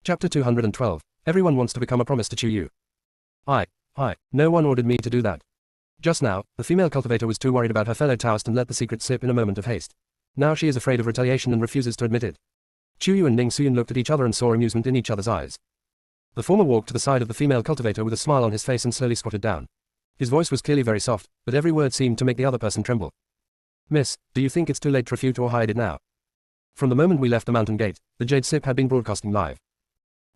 Chapter 212. Everyone wants to become a promise to TakeYou. No one ordered me to do that. Just now, the female cultivator was too worried about her fellow Taoist and let the secret slip in a moment of haste. Now she is afraid of retaliation and refuses to admit it. TakeYou and Ning Suyin looked at each other and saw amusement in each other's eyes. The former walked to the side of the female cultivator with a smile on his face and slowly squatted down. His voice was clearly very soft, but every word seemed to make the other person tremble. Miss, do you think it's too late to refute or hide it now? From the moment we left the mountain gate, the Jade Sip had been broadcasting live.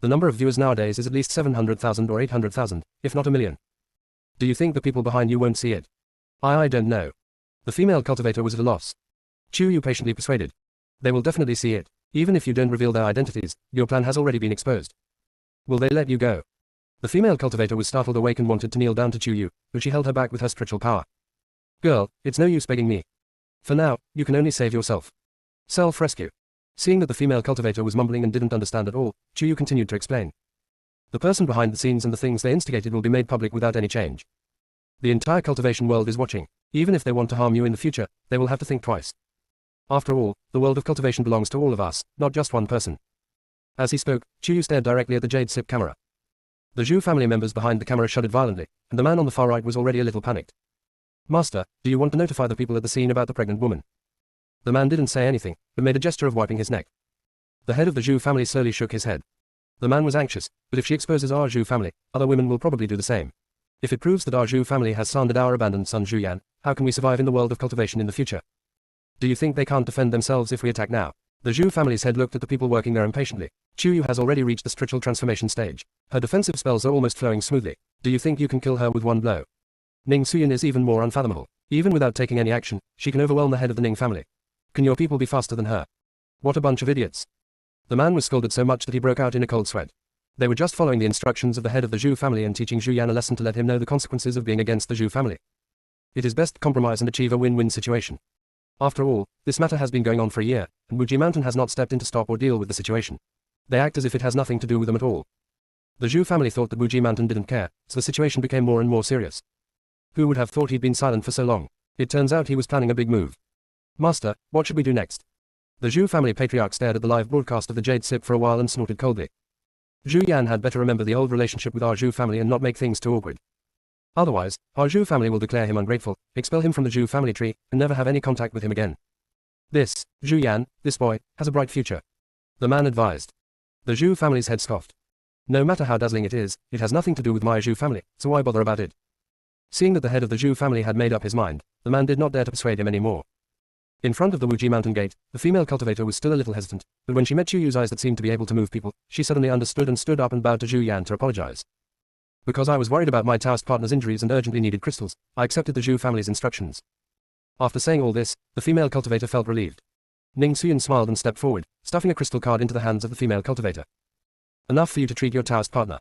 The number of viewers nowadays is at least 700,000 or 800,000, if not a million. Do you think the people behind you won't see it? I don't know. The female cultivator was at a loss. TakeYou patiently persuaded. They will definitely see it. Even if you don't reveal their identities, your plan has already been exposed. Will they let you go? The female cultivator was startled awake and wanted to kneel down to TakeYou, but she held her back with her spiritual power. Girl, it's no use begging me. For now, you can only save yourself. Self-rescue. Seeing that the female cultivator was mumbling and didn't understand at all, TakeYou continued to explain. The person behind the scenes and the things they instigated will be made public without any change. The entire cultivation world is watching. Even if they want to harm you in the future, they will have to think twice. After all, the world of cultivation belongs to all of us, not just one person. As he spoke, TakeYou stared directly at the Jade Sip camera. The Zhu family members behind the camera shuddered violently, and the man on the far right was already a little panicked. Master, do you want to notify the people at the scene about the pregnant woman? The man didn't say anything, but made a gesture of wiping his neck. The head of the Zhu family slowly shook his head. The man was anxious, but if she exposes our Zhu family, other women will probably do the same. If it proves that our Zhu family has slandered our abandoned son Zhu Yan, how can we survive in the world of cultivation in the future? Do you think they can't defend themselves if we attack now? The Zhu family's head looked at the people working there impatiently. TakeYou has already reached the spiritual transformation stage. Her defensive spells are almost flowing smoothly. Do you think you can kill her with one blow? Ning Suyin is even more unfathomable. Even without taking any action, she can overwhelm the head of the Ning family. Can your people be faster than her? What a bunch of idiots. The man was scolded so much that he broke out in a cold sweat. They were just following the instructions of the head of the Zhu family and teaching Zhu Yan a lesson to let him know the consequences of being against the Zhu family. It is best to compromise and achieve a win-win situation. After all, this matter has been going on for a year, and Wuji Mountain has not stepped in to stop or deal with the situation. They act as if it has nothing to do with them at all. The Zhu family thought that Wuji Mountain didn't care, so the situation became more and more serious. Who would have thought he'd been silent for so long? It turns out he was planning a big move. Master, what should we do next? The Zhu family patriarch stared at the live broadcast of the Jade Sip for a while and snorted coldly. Zhu Yan had better remember the old relationship with our Zhu family and not make things too awkward. Otherwise, our Zhu family will declare him ungrateful, expel him from the Zhu family tree, and never have any contact with him again. Zhu Yan, this boy, has a bright future. The man advised. The Zhu family's head scoffed. No matter how dazzling it is, it has nothing to do with my Zhu family, so why bother about it? Seeing that the head of the Zhu family had made up his mind, the man did not dare to persuade him anymore. In front of the Wuji Mountain gate, the female cultivator was still a little hesitant, but when she met TakeYou's eyes that seemed to be able to move people, she suddenly understood and stood up and bowed to Zhu Yan to apologize. Because I was worried about my Taoist partner's injuries and urgently needed crystals, I accepted the Zhu family's instructions. After saying all this, the female cultivator felt relieved. Ning Suyin smiled and stepped forward, stuffing a crystal card into the hands of the female cultivator. Enough for you to treat your Taoist partner.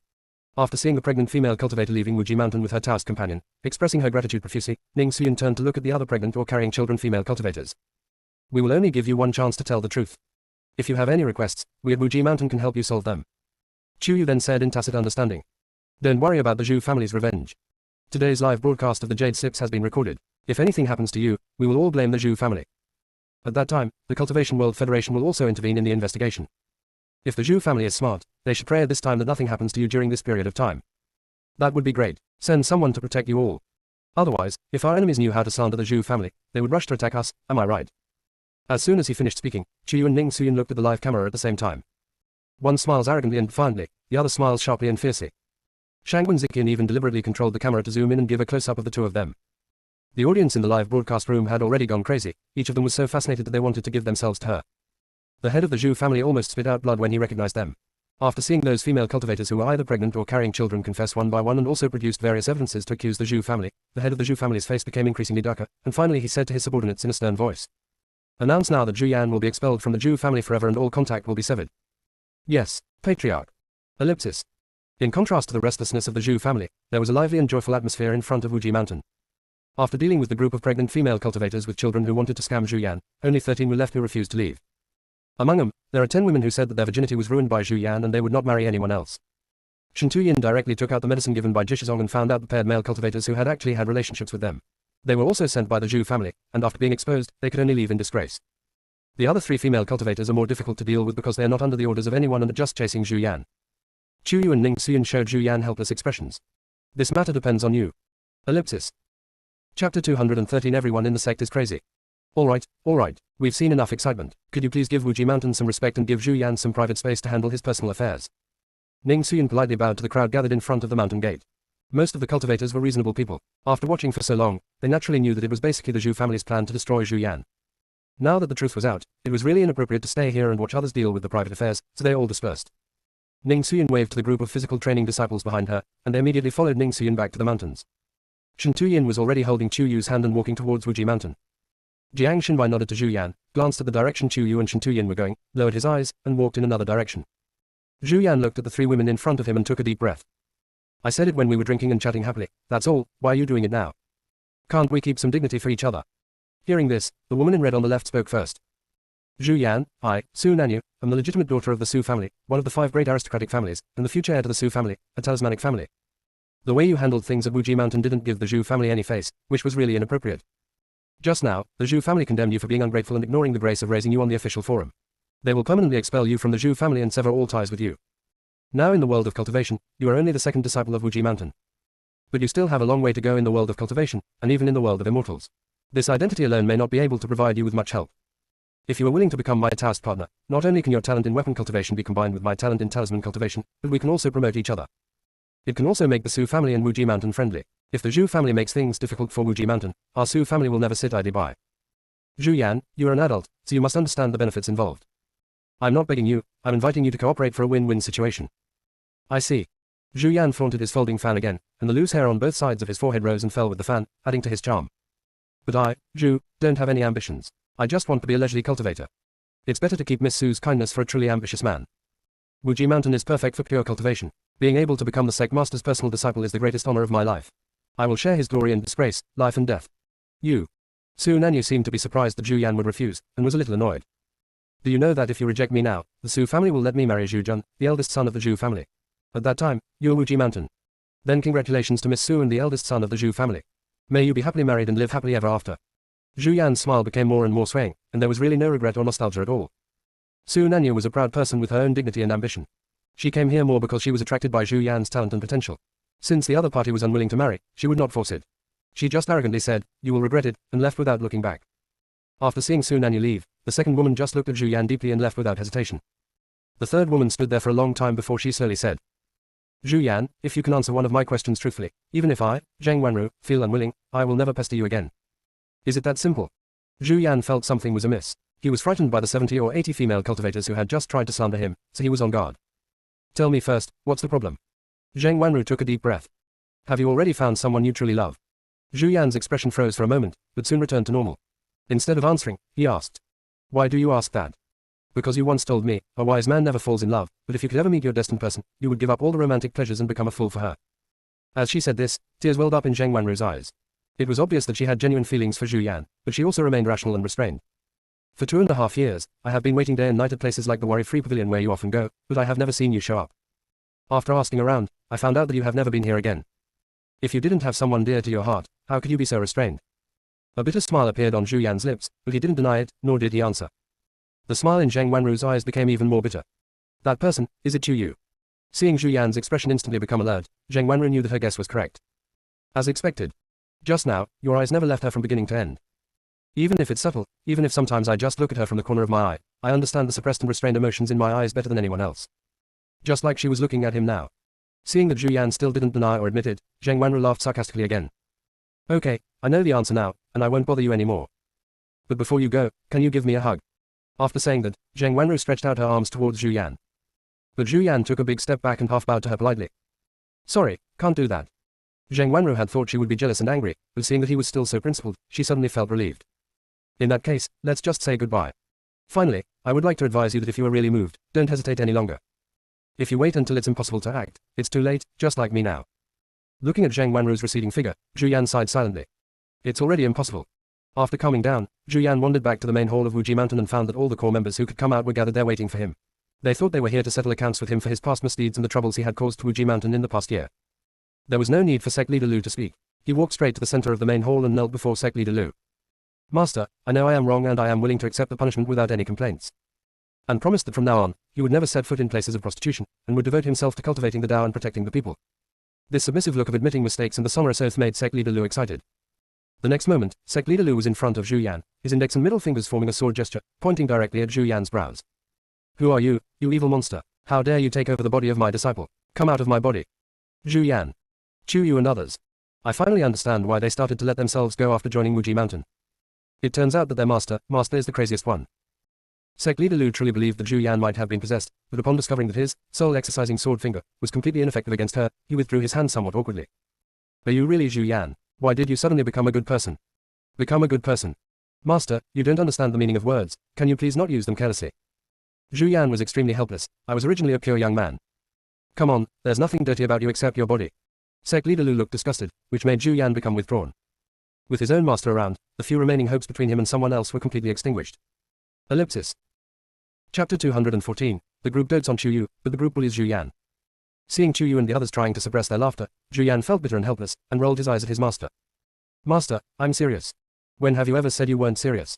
After seeing the pregnant female cultivator leaving Wuji Mountain with her Taoist companion, expressing her gratitude profusely, Ning Suyin turned to look at the other pregnant or carrying children female cultivators. We will only give you one chance to tell the truth. If you have any requests, we at Wuji Mountain can help you solve them. TakeYou then said in tacit understanding. Don't worry about the Zhu family's revenge. Today's live broadcast of the Jade Sips has been recorded. If anything happens to you, we will all blame the Zhu family. At that time, the Cultivation World Federation will also intervene in the investigation. If the Zhu family is smart, they should pray at this time that nothing happens to you during this period of time. That would be great. Send someone to protect you all. Otherwise, if our enemies knew how to slander the Zhu family, they would rush to attack us, am I right? As soon as he finished speaking, TakeYou and Ning Suyin looked at the live camera at the same time. One smiles arrogantly and defiantly, the other smiles sharply and fiercely. Shangwen Ziqian even deliberately controlled the camera to zoom in and give a close-up of the two of them. The audience in the live broadcast room had already gone crazy, each of them was so fascinated that they wanted to give themselves to her. The head of the Zhu family almost spit out blood when he recognized them. After seeing those female cultivators who were either pregnant or carrying children confess one by one and also produced various evidences to accuse the Zhu family, the head of the Zhu family's face became increasingly darker, and finally he said to his subordinates in a stern voice. Announce now that Zhu Yan will be expelled from the Zhu family forever and all contact will be severed. Yes, Patriarch. Ellipsis. In contrast to the restlessness of the Zhu family, there was a lively and joyful atmosphere in front of Wuji Mountain. After dealing with the group of pregnant female cultivators with children who wanted to scam Zhu Yan, only 13 were left who refused to leave. Among them, there are 10 women who said that their virginity was ruined by Zhu Yan and they would not marry anyone else. Shen Tuyin directly took out the medicine given by Jishizong and found out the paired male cultivators who had actually had relationships with them. They were also sent by the Zhu family, and after being exposed, they could only leave in disgrace. The other 3 female cultivators are more difficult to deal with because they are not under the orders of anyone and are just chasing Zhu Yan. TakeYou and Ning Suyin showed Zhu Yan helpless expressions. This matter depends on you. Ellipsis. Chapter 213. Everyone in the sect is crazy. Alright, we've seen enough excitement. Could you please give Wuji Mountain some respect and give Zhu Yan some private space to handle his personal affairs? Ning Suyin politely bowed to the crowd gathered in front of the mountain gate. Most of the cultivators were reasonable people. After watching for so long, they naturally knew that it was basically the Zhu family's plan to destroy Zhu Yan. Now that the truth was out, it was really inappropriate to stay here and watch others deal with the private affairs, so they all dispersed. Ning Suyin waved to the group of physical training disciples behind her, and they immediately followed Ning Suyin back to the mountains. Shen Tuyin was already holding Chu Yu's hand and walking towards Wuji Mountain. Jiang Xinbai nodded to Zhu Yan, glanced at the direction Chu Yu and Shen Tuyin were going, lowered his eyes, and walked in another direction. Zhu Yan looked at the three women in front of him and took a deep breath. I said it when we were drinking and chatting happily, that's all, why are you doing it now? Can't we keep some dignity for each other? Hearing this, the woman in red on the left spoke first. Zhu Yan, I, Su Nanyu, am the legitimate daughter of the Su family, one of the 5 great aristocratic families, and the future heir to the Su family, a talismanic family. The way you handled things at Wuji Mountain didn't give the Zhu family any face, which was really inappropriate. Just now, the Zhu family condemned you for being ungrateful and ignoring the grace of raising you on the official forum. They will permanently expel you from the Zhu family and sever all ties with you. Now in the world of cultivation, you are only the second disciple of Wuji Mountain. But you still have a long way to go in the world of cultivation, and even in the world of immortals. This identity alone may not be able to provide you with much help. If you are willing to become my Taoist partner, not only can your talent in weapon cultivation be combined with my talent in talisman cultivation, but we can also promote each other. It can also make the Su family and Wuji Mountain friendly. If the Zhu family makes things difficult for Wuji Mountain, our Su family will never sit idly by. Zhu Yan, you are an adult, so you must understand the benefits involved. I'm not begging you, I'm inviting you to cooperate for a win-win situation. I see. Zhu Yan flaunted his folding fan again, and the loose hair on both sides of his forehead rose and fell with the fan, adding to his charm. But I, Zhu, don't have any ambitions. I just want to be a leisurely cultivator. It's better to keep Miss Su's kindness for a truly ambitious man. Wuji Mountain is perfect for pure cultivation. Being able to become the sect master's personal disciple is the greatest honor of my life. I will share his glory and disgrace, life and death. You. Su Nanyu seemed to be surprised that Zhu Yan would refuse, and was a little annoyed. Do you know that if you reject me now, the Su family will let me marry Zhu Jun, the eldest son of the Zhu family? At that time, you are Wuji Mountain. Then congratulations to Miss Su and the eldest son of the Zhu family. May you be happily married and live happily ever after. Zhu Yan's smile became more and more swaying, and there was really no regret or nostalgia at all. Su Nanyu was a proud person with her own dignity and ambition. She came here more because she was attracted by Zhu Yan's talent and potential. Since the other party was unwilling to marry, she would not force it. She just arrogantly said, "You will regret it," and left without looking back. After seeing Su Nanyu leave, the second woman just looked at Zhu Yan deeply and left without hesitation. The third woman stood there for a long time before she slowly said, Zhu Yan, if you can answer one of my questions truthfully, even if I, Zheng Wanru, feel unwilling, I will never pester you again. Is it that simple? Zhu Yan felt something was amiss. He was frightened by the 70 or 80 female cultivators who had just tried to slander him, so he was on guard. Tell me first, what's the problem? Zheng Wanru took a deep breath. Have you already found someone you truly love? Zhu Yan's expression froze for a moment, but soon returned to normal. Instead of answering, he asked. Why do you ask that? Because you once told me, a wise man never falls in love, but if you could ever meet your destined person, you would give up all the romantic pleasures and become a fool for her. As she said this, tears welled up in Zheng Wanru's eyes. It was obvious that she had genuine feelings for Zhu Yan, but she also remained rational and restrained. For 2.5 years, I have been waiting day and night at places like the Worry-Free Pavilion where you often go, but I have never seen you show up. After asking around, I found out that you have never been here again. If you didn't have someone dear to your heart, how could you be so restrained? A bitter smile appeared on Zhu Yan's lips, but he didn't deny it, nor did he answer. The smile in Zheng Wanru's eyes became even more bitter. That person, is it you? Seeing Zhu Yan's expression instantly become alert, Zheng Wanru knew that her guess was correct. As expected. Just now, your eyes never left her from beginning to end. Even if it's subtle, even if sometimes I just look at her from the corner of my eye, I understand the suppressed and restrained emotions in my eyes better than anyone else. Just like she was looking at him now. Seeing that Zhu Yan still didn't deny or admit it, Zheng Wanru laughed sarcastically again. Okay, I know the answer now, and I won't bother you anymore. But before you go, can you give me a hug? After saying that, Zheng Wanru stretched out her arms towards Zhu Yan. But Zhu Yan took a big step back and half bowed to her politely. Sorry, can't do that. Zheng Wanru had thought she would be jealous and angry, but seeing that he was still so principled, she suddenly felt relieved. In that case, let's just say goodbye. Finally, I would like to advise you that if you are really moved, don't hesitate any longer. If you wait until it's impossible to act, it's too late, just like me now. Looking at Zheng Wanru's receding figure, Zhu Yan sighed silently. It's already impossible. After calming down, Zhu Yan wandered back to the main hall of Wuji Mountain and found that all the core members who could come out were gathered there waiting for him. They thought they were here to settle accounts with him for his past misdeeds and the troubles he had caused to Wuji Mountain in the past year. There was no need for Sect Leader Lu to speak. He walked straight to the center of the main hall and knelt before Sect Leader Lu. Master, I know I am wrong and I am willing to accept the punishment without any complaints. and promised that from now on, he would never set foot in places of prostitution, and would devote himself to cultivating the Tao and protecting the people. This submissive look of admitting mistakes and the sonorous oath made sect leader Lu excited. The next moment, sect leader Lu was in front of Zhu Yan, his index and middle fingers forming a sword gesture, pointing directly at Zhu Yan's brows. Who are you, you evil monster? How dare you take over the body of my disciple? Come out of my body. Zhu Yan. TakeYou and others. I finally understand why they started to let themselves go after joining Wuji Mountain. It turns out that their master is the craziest one. Sect leader Lu truly believed that Zhu Yan might have been possessed, but upon discovering that his soul-exercising sword finger was completely ineffective against her, he withdrew his hand somewhat awkwardly. Are you really Zhu Yan? Why did you suddenly become a good person? Become a good person? Master, you don't understand the meaning of words, can you please not use them carelessly? Zhu Yan was extremely helpless. I was originally a pure young man. Come on, there's nothing dirty about you except your body. Sect leader Lu looked disgusted, which made Zhu Yan become withdrawn. With his own master around, the few remaining hopes between him and someone else were completely extinguished. Ellipsis. Chapter 214. The group dotes on TakeYou, but the group bullies Zhu Yan. Seeing TakeYou and the others trying to suppress their laughter, Zhu Yan felt bitter and helpless, and rolled his eyes at his master. Master, I'm serious. When have you ever said you weren't serious?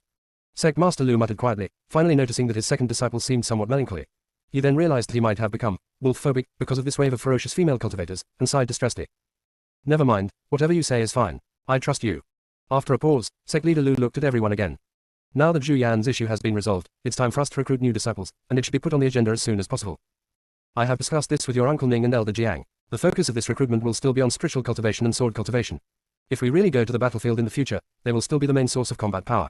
Sect Master Lu muttered quietly, finally noticing that his second disciple seemed somewhat melancholy. He then realized that he might have become wolf-phobic because of this wave of ferocious female cultivators, and sighed distressedly. Never mind, whatever you say is fine. I trust you. After a pause, sect leader Lu looked at everyone again. Now that Zhu Yan's issue has been resolved, it's time for us to recruit new disciples, and it should be put on the agenda as soon as possible. I have discussed this with your Uncle Ning and Elder Jiang. The focus of this recruitment will still be on spiritual cultivation and sword cultivation. If we really go to the battlefield in the future, they will still be the main source of combat power.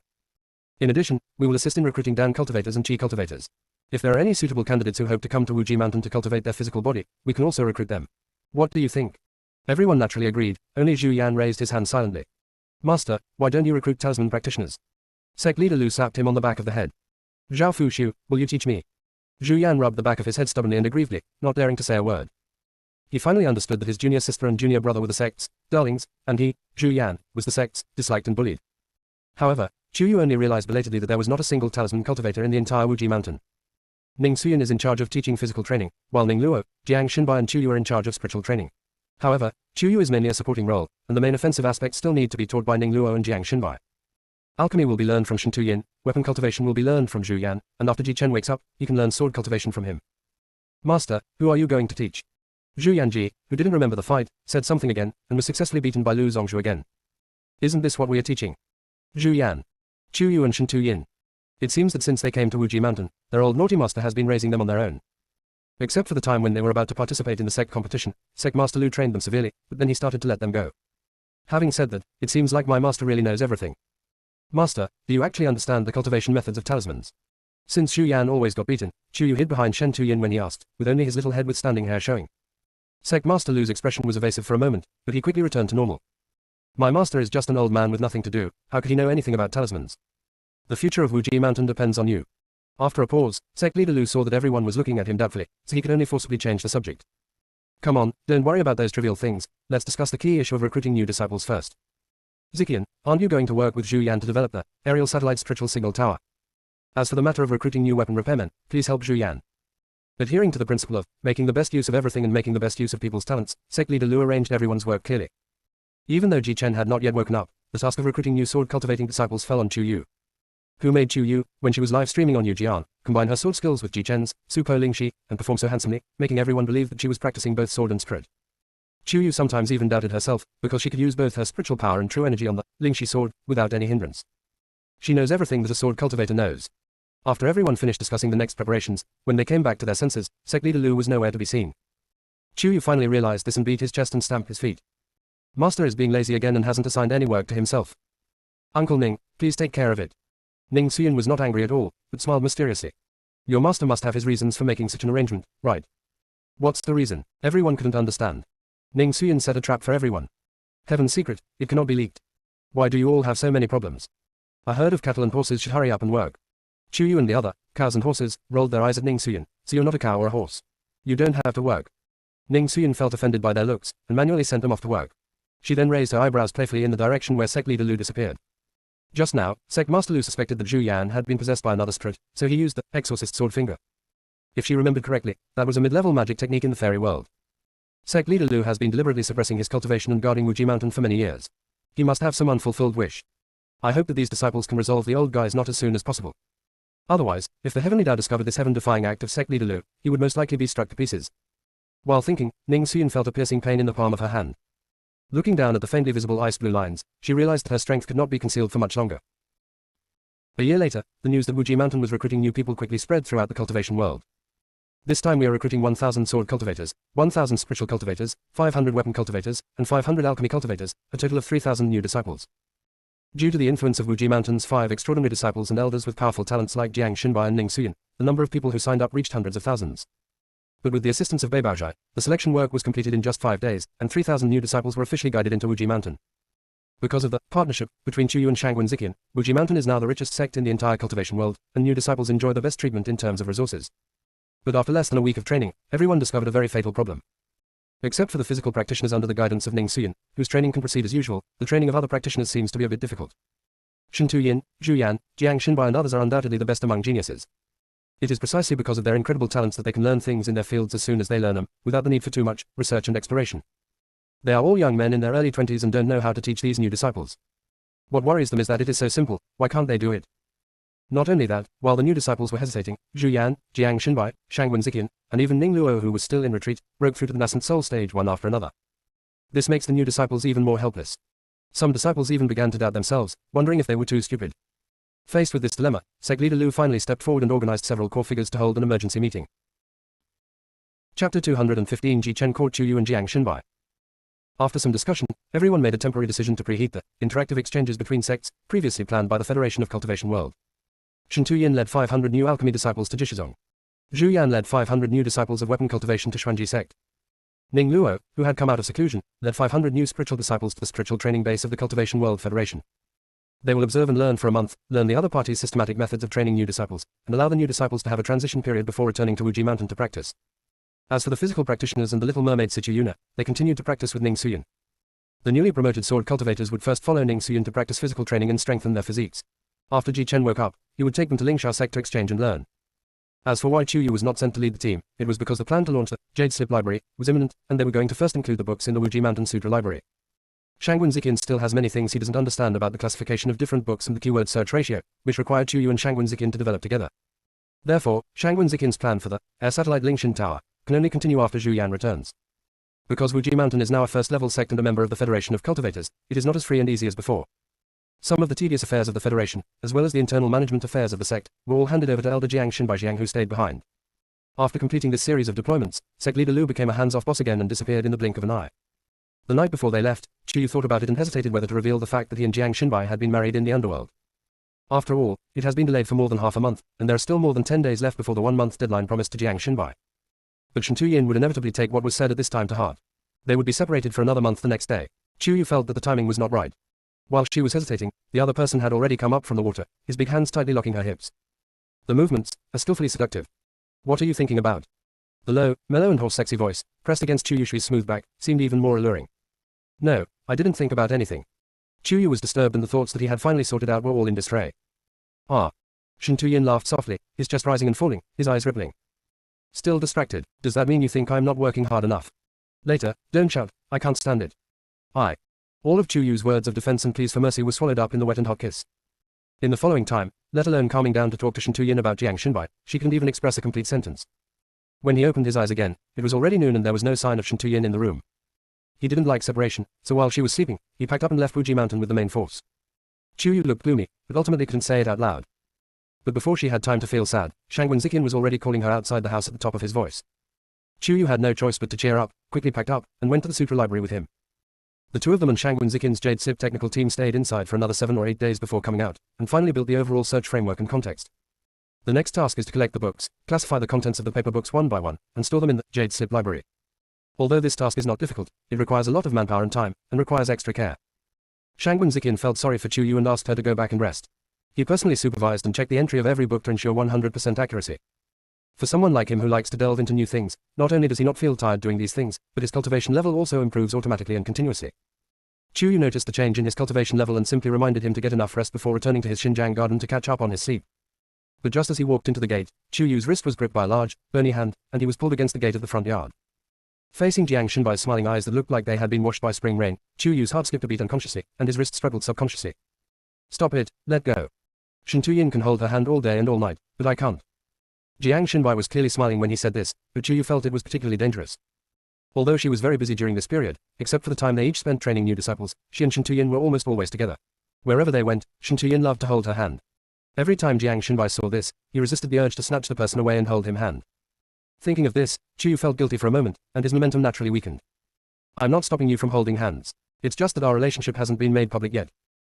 In addition, we will assist in recruiting Dan cultivators and Qi cultivators. If there are any suitable candidates who hope to come to Wuji Mountain to cultivate their physical body, we can also recruit them. What do you think? Everyone naturally agreed, only Zhu Yan raised his hand silently. Master, why don't you recruit talisman practitioners? Sect leader Lu slapped him on the back of the head. Zhao Fushu, will you teach me? Zhu Yan rubbed the back of his head stubbornly and aggrievedly, not daring to say a word. He finally understood that his junior sister and junior brother were the sect's darlings, and he, Zhu Yan, was the sect's disliked and bullied. However, TakeYou only realized belatedly that there was not a single talisman cultivator in the entire Wuji Mountain. Ning Suyin is in charge of teaching physical training, while Ning Luo, Jiang Xinbai and TakeYou are in charge of spiritual training. However, TakeYou is mainly a supporting role, and the main offensive aspects still need to be taught by Ning Luo and Jiang Xinbai. Alchemy will be learned from Shen Tuyin, weapon cultivation will be learned from Zhu Yan, and after Ji Chen wakes up, he can learn sword cultivation from him. Master, who are you going to teach? Zhu Yanji, who didn't remember the fight, said something again, and was successfully beaten by Lu Zongzhu again. Isn't this what we are teaching? Zhu Yan, TakeYou and Shen Tuyin. It seems that since they came to Wuji Mountain, their old naughty master has been raising them on their own. Except for the time when they were about to participate in the sect competition, Sect Master Lu trained them severely, but then he started to let them go. Having said that, it seems like my master really knows everything. Master, do you actually understand the cultivation methods of talismans? Since Zhu Yan always got beaten, TakeYou hid behind Shen Tuyin when he asked, with only his little head with standing hair showing. Sect Master Lu's expression was evasive for a moment, but he quickly returned to normal. My master is just an old man with nothing to do, how could he know anything about talismans? The future of Wuji Mountain depends on you. After a pause, sect leader Lu saw that everyone was looking at him doubtfully, so he could only forcibly change the subject. Come on, don't worry about those trivial things, let's discuss the key issue of recruiting new disciples first. Ziqian, aren't you going to work with Zhu Yan to develop the aerial satellite spiritual signal tower? As for the matter of recruiting new weapon repairmen, please help Zhu Yan. Adhering to the principle of making the best use of everything and making the best use of people's talents, sect leader Lu arranged everyone's work clearly. Even though Ji Chen had not yet woken up, the task of recruiting new sword cultivating disciples fell on TakeYou. Who made TakeYou, when she was live streaming on Yujian, combine her sword skills with Ji Chen's, Su Po Lingxi, and perform so handsomely, making everyone believe that she was practicing both sword and spirit. TakeYou sometimes even doubted herself, because she could use both her spiritual power and true energy on the Lingxi sword, without any hindrance. She knows everything that a sword cultivator knows. After everyone finished discussing the next preparations, when they came back to their senses, sect leader Lu was nowhere to be seen. TakeYou finally realized this and beat his chest and stamped his feet. Master is being lazy again and hasn't assigned any work to himself. Uncle Ning, please take care of it. Ning Suyin was not angry at all, but smiled mysteriously. Your master must have his reasons for making such an arrangement, right? What's the reason? Everyone couldn't understand. Ning Suyin set a trap for everyone. Heaven's secret, it cannot be leaked. Why do you all have so many problems? A herd of cattle and horses should hurry up and work. TakeYou and the other, cows and horses, rolled their eyes at Ning Suyin, so you're not a cow or a horse. You don't have to work. Ning Suyin felt offended by their looks, and manually sent them off to work. She then raised her eyebrows playfully in the direction where sect leader Lu disappeared. Just now, Sect Master Lu suspected that Zhu Yan had been possessed by another spirit, so he used the exorcist sword finger. If she remembered correctly, that was a mid-level magic technique in the fairy world. Sect leader Lu has been deliberately suppressing his cultivation and guarding Wuji Mountain for many years. He must have some unfulfilled wish. I hope that these disciples can resolve the old guy's knot as soon as possible. Otherwise, if the Heavenly Tao discovered this heaven-defying act of sect leader Lu, he would most likely be struck to pieces. While thinking, Ning Xuyen felt a piercing pain in the palm of her hand. Looking down at the faintly visible ice blue lines, she realized that her strength could not be concealed for much longer. A year later, the news that Wuji Mountain was recruiting new people quickly spread throughout the cultivation world. This time we are recruiting 1,000 sword cultivators, 1,000 spiritual cultivators, 500 weapon cultivators, and 500 alchemy cultivators, a total of 3,000 new disciples. Due to the influence of Wuji Mountain's 5 extraordinary disciples and elders with powerful talents like Jiang Xinbai and Ning Xuyen, the number of people who signed up reached hundreds of thousands. But with the assistance of Bei Baozhai, the selection work was completed in just 5 days, and 3,000 new disciples were officially guided into Wuji Mountain. Because of the partnership between TakeYou and Shangwen Ziqian, Wuji Mountain is now the richest sect in the entire cultivation world, and new disciples enjoy the best treatment in terms of resources. But after less than a week of training, everyone discovered a very fatal problem. Except for the physical practitioners under the guidance of Ning Xuyen, whose training can proceed as usual, the training of other practitioners seems to be a bit difficult. Shen Tuyin, Zhu Yan, Jiang Xinbai and others are undoubtedly the best among geniuses. It is precisely because of their incredible talents that they can learn things in their fields as soon as they learn them, without the need for too much research and exploration. They are all young men in their early 20s and don't know how to teach these new disciples. What worries them is that it is so simple, why can't they do it? Not only that, while the new disciples were hesitating, Zhu Yan, Jiang Xinbai, Shangwen Ziqian, and even Ning Luo, who was still in retreat, broke through to the nascent soul stage one after another. This makes the new disciples even more helpless. Some disciples even began to doubt themselves, wondering if they were too stupid. Faced with this dilemma, sect leader Lu finally stepped forward and organized several core figures to hold an emergency meeting. Chapter 215 Ji Chen caught TakeYou and Jiang Xinbai. After some discussion, everyone made a temporary decision to preheat the interactive exchanges between sects, previously planned by the Federation of Cultivation World. Shen Tuyin led 500 new alchemy disciples to Jishizong. Zhu Yan led 500 new disciples of weapon cultivation to Xuanji sect. Ning Luo, who had come out of seclusion, led 500 new spiritual disciples to the spiritual training base of the Cultivation World Federation. They will observe and learn for a month, learn the other party's systematic methods of training new disciples, and allow the new disciples to have a transition period before returning to Wuji Mountain to practice. As for the physical practitioners and the Little Mermaid Situ Yuna, they continued to practice with Ning Xuyen. The newly promoted sword cultivators would first follow Ning Xuyen to practice physical training and strengthen their physiques. After Ji Chen woke up, he would take them to Lingsha sect to exchange and learn. As for why TakeYou was not sent to lead the team, it was because the plan to launch the Jade Slip library was imminent, and they were going to first include the books in the Wuji Mountain Sutra library. Shangwen Ziqian still has many things he doesn't understand about the classification of different books and the keyword search ratio, which required TakeYou and Shangwen Ziqian to develop together. Therefore, Shangwen Ziqian's plan for the air satellite Lingshan Tower can only continue after Zhu Yan returns. Because Wuji Mountain is now a first-level sect and a member of the Federation of Cultivators, it is not as free and easy as before. Some of the tedious affairs of the Federation, as well as the internal management affairs of the sect, were all handed over to Elder Jiang Xinbai Jiang, who stayed behind. After completing this series of deployments, sect leader Lu became a hands-off boss again and disappeared in the blink of an eye. The night before they left, TakeYou thought about it and hesitated whether to reveal the fact that he and Jiang Xinbai had been married in the underworld. After all, it has been delayed for more than half a month, and there are still more than 10 days left before the 1-month deadline promised to Jiang Xinbai. But Shen Tuyin would inevitably take what was said at this time to heart. They would be separated for another month the next day. TakeYou felt that the timing was not right. While she was hesitating, the other person had already come up from the water, his big hands tightly locking her hips. The movements are skillfully seductive. What are you thinking about? The low, mellow and hoarse sexy voice, pressed against TakeYou's smooth back, seemed even more alluring. No, I didn't think about anything. TakeYou was disturbed and the thoughts that he had finally sorted out were all in disarray. Ah. Shen Tuyin laughed softly, his chest rising and falling, his eyes rippling. Still distracted, does that mean you think I'm not working hard enough? Later, don't shout, I can't stand it. All of TakeYou's words of defense and pleas for mercy were swallowed up in the wet and hot kiss. In the following time, let alone calming down to talk to Shen Tuyin about Jiang Xinbai, she couldn't even express a complete sentence. When he opened his eyes again, it was already noon and there was no sign of Shen Tuyin in the room. He didn't like separation, so while she was sleeping, he packed up and left Wuji Mountain with the main force. TakeYou looked gloomy, but ultimately couldn't say it out loud. But before she had time to feel sad, Shangwen Ziqian was already calling her outside the house at the top of his voice. TakeYou had no choice but to cheer up, quickly packed up, and went to the Sutra library with him. The two of them and Shangwen Ziqian's Jade Sip technical team stayed inside for another 7 or 8 days before coming out, and finally built the overall search framework and context. The next task is to collect the books, classify the contents of the paper books one by one, and store them in the Jade Sip library. Although this task is not difficult, it requires a lot of manpower and time, and requires extra care. Shangwen Ziqian felt sorry for TakeYou and asked her to go back and rest. He personally supervised and checked the entry of every book to ensure 100% accuracy. For someone like him who likes to delve into new things, not only does he not feel tired doing these things, but his cultivation level also improves automatically and continuously. TakeYou noticed the change in his cultivation level and simply reminded him to get enough rest before returning to his Xinjiang garden to catch up on his sleep. But just as he walked into the gate, TakeYou's wrist was gripped by a large, bony hand, and he was pulled against the gate of the front yard. Facing Jiang Xinbai's smiling eyes that looked like they had been washed by spring rain, TakeYou's heart skipped a beat unconsciously, and his wrist struggled subconsciously. Stop it, let go. Shen Tuyin can hold her hand all day and all night, but I can't. Jiang Shenbai was clearly smiling when he said this, but Qiuyu felt it was particularly dangerous. Although she was very busy during this period, except for the time they each spent training new disciples, she and Shen Tuyin were almost always together. Wherever they went, Shen Tuyin loved to hold her hand. Every time Jiang Shenbai saw this, he resisted the urge to snatch the person away and hold him hand. Thinking of this, Qiuyu felt guilty for a moment, and his momentum naturally weakened. I'm not stopping you from holding hands. It's just that our relationship hasn't been made public yet.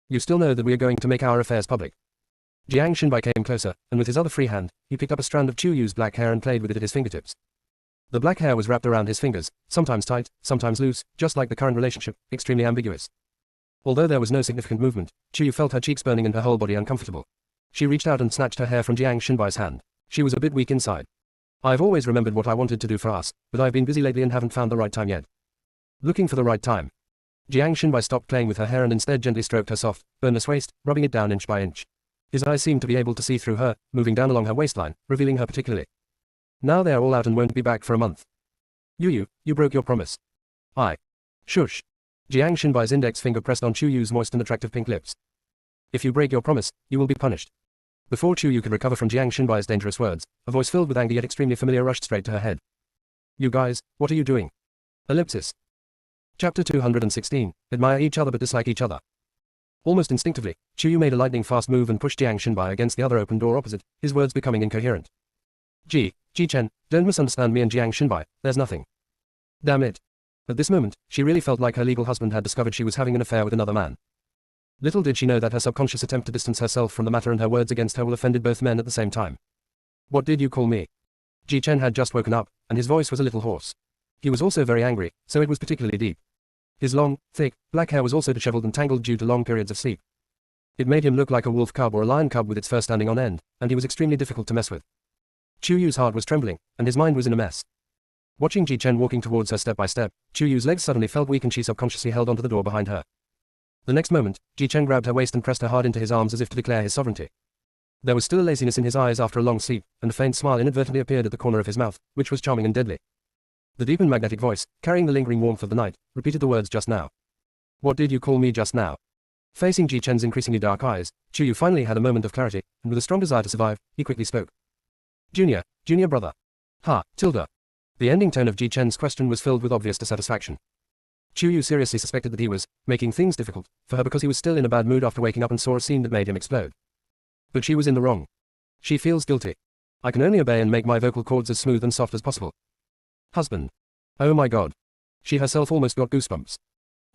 You still know that we are going to make our affairs public. Jiang Shenbai came closer, and with his other free hand, he picked up a strand of Qiuyu's black hair and played with it at his fingertips. The black hair was wrapped around his fingers, sometimes tight, sometimes loose, just like the current relationship, extremely ambiguous. Although there was no significant movement, Qiuyu felt her cheeks burning and her whole body uncomfortable. She reached out and snatched her hair from Jiang Shenbai's hand. She was a bit weak inside. I've always remembered what I wanted to do for us, but I've been busy lately and haven't found the right time yet. Looking for the right time. Jiang Shenbai stopped playing with her hair and instead gently stroked her soft, burnless waist, rubbing it down inch by inch. His eyes seemed to be able to see through her, moving down along her waistline, revealing her particularly. Now they are all out and won't be back for a month. You broke your promise. Shush. Jiang Shenbai's index finger pressed on Qiuyu's moist and attractive pink lips. If you break your promise, you will be punished. Before Qiuyu could recover from Jiang Shenbai's dangerous words, a voice filled with anger yet extremely familiar rushed straight to her head. You guys, what are you doing? Ellipsis. Chapter 216, Admire each other but dislike each other. Almost instinctively, Qiuyu made a lightning-fast move and pushed Jiang Shenbai against the other open door opposite, his words becoming incoherent. Ji Chen, don't misunderstand me and Jiang Shenbai, there's nothing. Damn it. At this moment, she really felt like her legal husband had discovered she was having an affair with another man. Little did she know that her subconscious attempt to distance herself from the matter and her words against her will offended both men at the same time. What did you call me? Ji Chen had just woken up, and his voice was a little hoarse. He was also very angry, so it was particularly deep. His long, thick, black hair was also disheveled and tangled due to long periods of sleep. It made him look like a wolf cub or a lion cub with its fur standing on end, and he was extremely difficult to mess with. Qiuyu's heart was trembling, and his mind was in a mess. Watching Ji Chen walking towards her step by step, Qiuyu's legs suddenly felt weak and she subconsciously held onto the door behind her. The next moment, Ji Chen grabbed her waist and pressed her hard into his arms as if to declare his sovereignty. There was still a laziness in his eyes after a long sleep, and a faint smile inadvertently appeared at the corner of his mouth, which was charming and deadly. The deep and magnetic voice, carrying the lingering warmth of the night, repeated the words just now. What did you call me just now? Facing Ji Chen's increasingly dark eyes, Qiuyu finally had a moment of clarity, and with a strong desire to survive, he quickly spoke. Junior brother. Tilda. The ending tone of Ji Chen's question was filled with obvious dissatisfaction. Qiuyu seriously suspected that he was making things difficult for her because he was still in a bad mood after waking up and saw a scene that made him explode. But she was in the wrong. She feels guilty. I can only obey and make my vocal cords as smooth and soft as possible. Husband. Oh my god. She herself almost got goosebumps.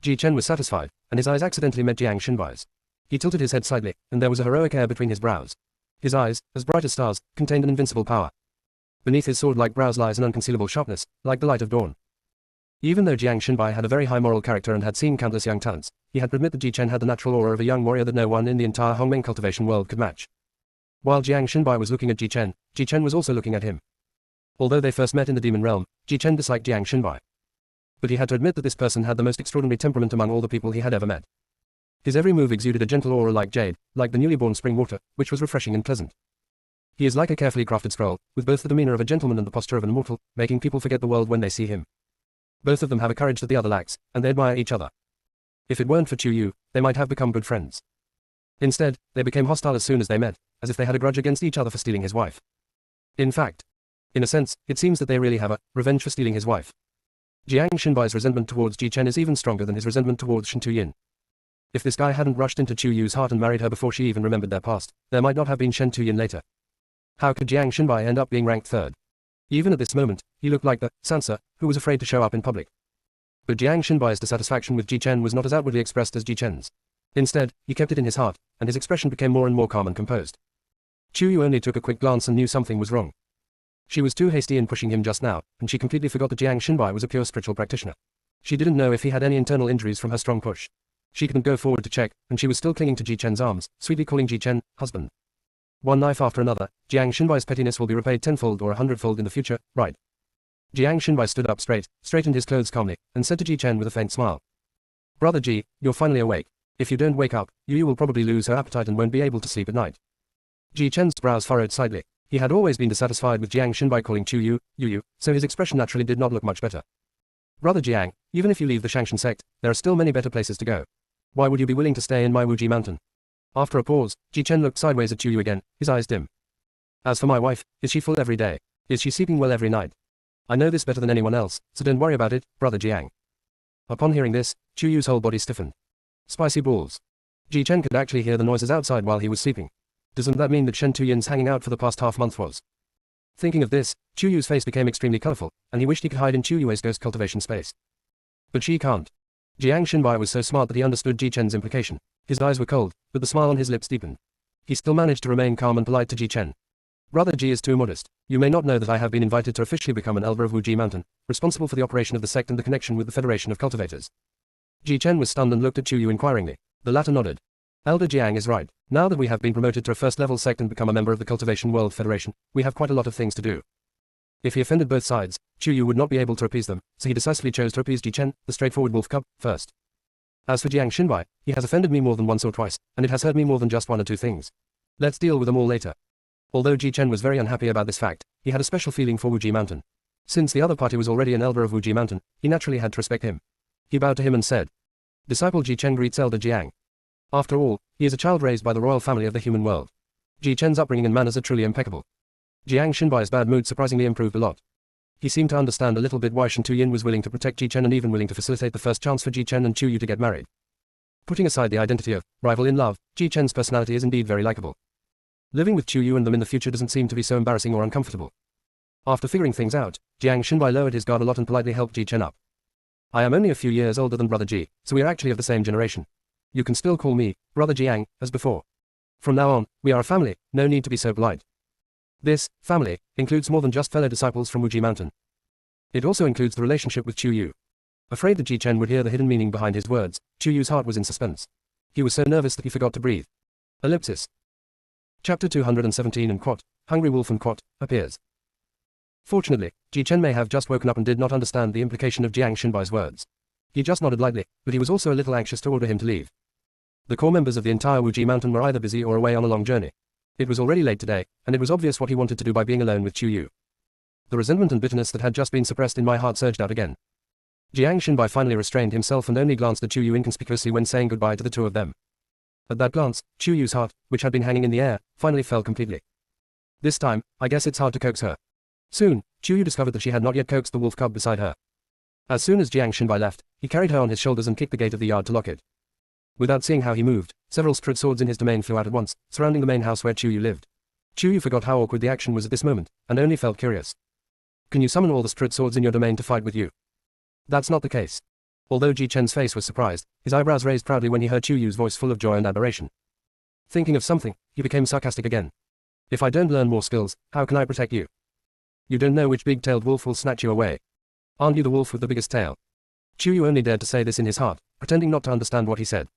Ji Chen was satisfied, and his eyes accidentally met Jiang Shenbai's. He tilted his head slightly, and there was a heroic air between his brows. His eyes, as bright as stars, contained an invincible power. Beneath his sword-like brows lies an unconcealable sharpness, like the light of dawn. Even though Jiang Shenbai had a very high moral character and had seen countless young talents, he had to admit that Ji Chen had the natural aura of a young warrior that no one in the entire Hongmeng cultivation world could match. While Jiang Shenbai was looking at Ji Chen was also looking at him. Although they first met in the demon realm, Ji Chen disliked Jiang Shenbai. But he had to admit that this person had the most extraordinary temperament among all the people he had ever met. His every move exuded a gentle aura like jade, like the newly born spring water, which was refreshing and pleasant. He is like a carefully crafted scroll, with both the demeanor of a gentleman and the posture of an immortal, making people forget the world when they see him. Both of them have a courage that the other lacks, and they admire each other. If it weren't for Qiuyu, they might have become good friends. Instead, they became hostile as soon as they met, as if they had a grudge against each other for stealing his wife. In fact, in a sense, it seems that they really have a revenge for stealing his wife. Jiang Shenbai's resentment towards Ji Chen is even stronger than his resentment towards Shen Tuyin. If this guy hadn't rushed into Qiuyu's heart and married her before she even remembered their past, there might not have been Shen Tuyin later. How could Jiang Shenbai end up being ranked third? Even at this moment, he looked like the Sansa, who was afraid to show up in public. But Jiang Shenbai's dissatisfaction with Ji Chen was not as outwardly expressed as Ji Chen's. Instead, he kept it in his heart, and his expression became more and more calm and composed. Qiuyu only took a quick glance and knew something was wrong. She was too hasty in pushing him just now, and she completely forgot that Jiang Shenbai was a pure spiritual practitioner. She didn't know if he had any internal injuries from her strong push. She couldn't go forward to check, and she was still clinging to Ji Chen's arms, sweetly calling Ji Chen, husband. One knife after another, Jiang Shenbai's pettiness will be repaid tenfold or 100-fold in the future, right? Jiang Shenbai stood up straightened his clothes calmly, and said to Ji Chen with a faint smile. Brother Ji, you're finally awake. If you don't wake up, you will probably lose her appetite and won't be able to sleep at night. Ji Chen's brows furrowed slightly. He had always been dissatisfied with Jiang Shenbai calling Qiuyu, Yu, so his expression naturally did not look much better. Brother Jiang, even if you leave the Shangshan sect, there are still many better places to go. Why would you be willing to stay in my Wuji mountain? After a pause, Ji Chen looked sideways at TakeYou again, his eyes dim. As for my wife, is she full every day? Is she sleeping well every night? I know this better than anyone else, so don't worry about it, brother Jiang. Upon hearing this, TakeYou's whole body stiffened. Spicy balls. Ji Chen could actually hear the noises outside while he was sleeping. Doesn't that mean that Shen Tuyin's hanging out for the past half-month was? Thinking of this, TakeYou's face became extremely colorful, and he wished he could hide in TakeYou's ghost cultivation space. But she can't. Jiang Xinbai was so smart that he understood Ji Chen's implication. His eyes were cold, but the smile on his lips deepened. He still managed to remain calm and polite to Ji Chen. Brother Ji is too modest. You may not know that I have been invited to officially become an elder of Wuji Mountain, responsible for the operation of the sect and the connection with the Federation of Cultivators. Ji Chen was stunned and looked at TakeYou inquiringly. The latter nodded. Elder Jiang is right. Now that we have been promoted to a first-level sect and become a member of the Cultivation World Federation, we have quite a lot of things to do. If he offended both sides, TakeYou would not be able to appease them, so he decisively chose to appease Ji Chen, the straightforward wolf cub, first. As for Jiang Xinbai, he has offended me more than once or twice, and it has hurt me more than just one or two things. Let's deal with them all later. Although Ji Chen was very unhappy about this fact, he had a special feeling for Wuji Mountain. Since the other party was already an elder of Wuji Mountain, he naturally had to respect him. He bowed to him and said, Disciple Ji Chen greets Elder Jiang. After all, he is a child raised by the royal family of the human world. Ji Chen's upbringing and manners are truly impeccable. Jiang Xinbai's bad mood surprisingly improved a lot. He seemed to understand a little bit why Shen Tuyin was willing to protect Ji Chen and even willing to facilitate the first chance for Ji Chen and TakeYou to get married. Putting aside the identity of rival in love, Ji Chen's personality is indeed very likable. Living with TakeYou and them in the future doesn't seem to be so embarrassing or uncomfortable. After figuring things out, Jiang Xinbai lowered his guard a lot and politely helped Ji Chen up. I am only a few years older than Brother Ji, so we are actually of the same generation. You can still call me Brother Jiang, as before. From now on, we are a family, no need to be so polite. This family includes more than just fellow disciples from Wuji Mountain. It also includes the relationship with TakeYou. Afraid that Ji Chen would hear the hidden meaning behind his words, TakeYou's heart was in suspense. He was so nervous that he forgot to breathe. Ellipsis. Chapter 217 and quote, Hungry Wolf and quote, appears. Fortunately, Ji Chen may have just woken up and did not understand the implication of Jiang Xinbai's words. He just nodded lightly, but he was also a little anxious to order him to leave. The core members of the entire Wuji Mountain were either busy or away on a long journey. It was already late today, and it was obvious what he wanted to do by being alone with TakeYou. The resentment and bitterness that had just been suppressed in my heart surged out again. Jiang Xinbai finally restrained himself and only glanced at TakeYou inconspicuously when saying goodbye to the two of them. At that glance, TakeYou's heart, which had been hanging in the air, finally fell completely. This time, I guess it's hard to coax her. Soon, TakeYou discovered that she had not yet coaxed the wolf cub beside her. As soon as Jiang Xinbai left, he carried her on his shoulders and kicked the gate of the yard to lock it. Without seeing how he moved, several straight swords in his domain flew out at once, surrounding the main house where TakeYou lived. TakeYou forgot how awkward the action was at this moment, and only felt curious. Can you summon all the straight swords in your domain to fight with you? That's not the case. Although Ji Chen's face was surprised, his eyebrows raised proudly when he heard TakeYou's voice full of joy and admiration. Thinking of something, he became sarcastic again. If I don't learn more skills, how can I protect you? You don't know which big-tailed wolf will snatch you away. Aren't you the wolf with the biggest tail? TakeYou only dared to say this in his heart, pretending not to understand what he said.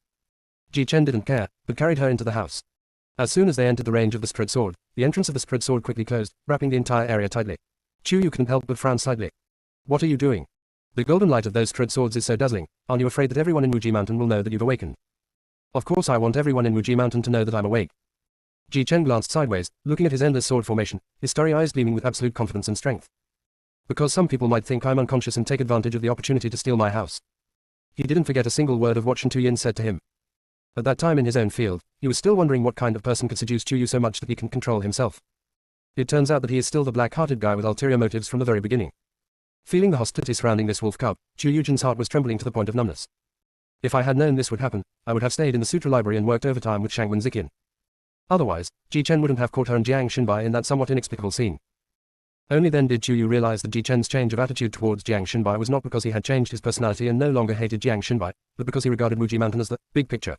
Ji Chen didn't care, but carried her into the house. As soon as they entered the range of the spread sword, the entrance of the spread sword quickly closed, wrapping the entire area tightly. TakeYou couldn't help but frown slightly. What are you doing? The golden light of those spread swords is so dazzling, aren't you afraid that everyone in Wuji Mountain will know that you've awakened? Of course I want everyone in Wuji Mountain to know that I'm awake. Ji Chen glanced sideways, looking at his endless sword formation, his starry eyes gleaming with absolute confidence and strength. Because some people might think I'm unconscious and take advantage of the opportunity to steal my house. He didn't forget a single word of what Shen Tuyin said to him. At that time in his own field, he was still wondering what kind of person could seduce TakeYou so much that he can control himself. It turns out that he is still the black-hearted guy with ulterior motives from the very beginning. Feeling the hostility surrounding this wolf cub, TakeYou's heart was trembling to the point of numbness. If I had known this would happen, I would have stayed in the sutra library and worked overtime with Shangwen Ziqian. Otherwise, Ji Chen wouldn't have caught her and Jiang Xinbai in that somewhat inexplicable scene. Only then did TakeYou realize that Ji Chen's change of attitude towards Jiang Xinbai was not because he had changed his personality and no longer hated Jiang Xinbai, but because he regarded Wuji Mountain as the big picture.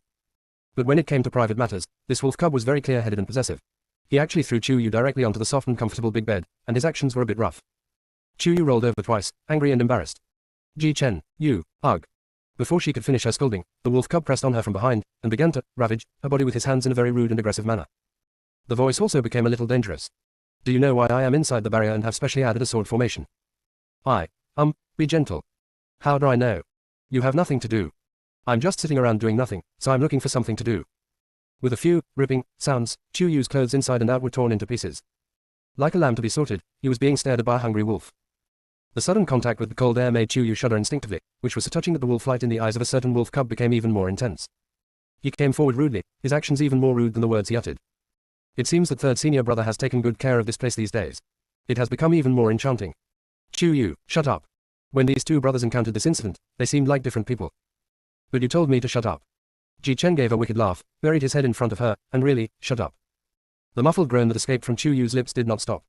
But when it came to private matters, this wolf cub was very clear-headed and possessive. He actually threw TakeYou directly onto the soft and comfortable big bed, and his actions were a bit rough. TakeYou rolled over twice, angry and embarrassed. Ji Chen, you, ugh. Before she could finish her scolding, the wolf cub pressed on her from behind, and began to ravage her body with his hands in a very rude and aggressive manner. The voice also became a little dangerous. Do you know why I am inside the barrier and have specially added a sword formation? Be gentle. How do I know? You have nothing to do. I'm just sitting around doing nothing, so I'm looking for something to do. With a few ripping sounds, TakeYou's clothes inside and out were torn into pieces. Like a lamb to be slaughtered, he was being stared at by a hungry wolf. The sudden contact with the cold air made TakeYou shudder instinctively, which was so touching that the wolf light in the eyes of a certain wolf cub became even more intense. He came forward rudely, his actions even more rude than the words he uttered. It seems that third senior brother has taken good care of this place these days. It has become even more enchanting. TakeYou, shut up. When these two brothers encountered this incident, they seemed like different people. But you told me to shut up. Ji-chen gave a wicked laugh, buried his head in front of her, and really, shut up. The muffled groan that escaped from TakeYou's lips did not stop.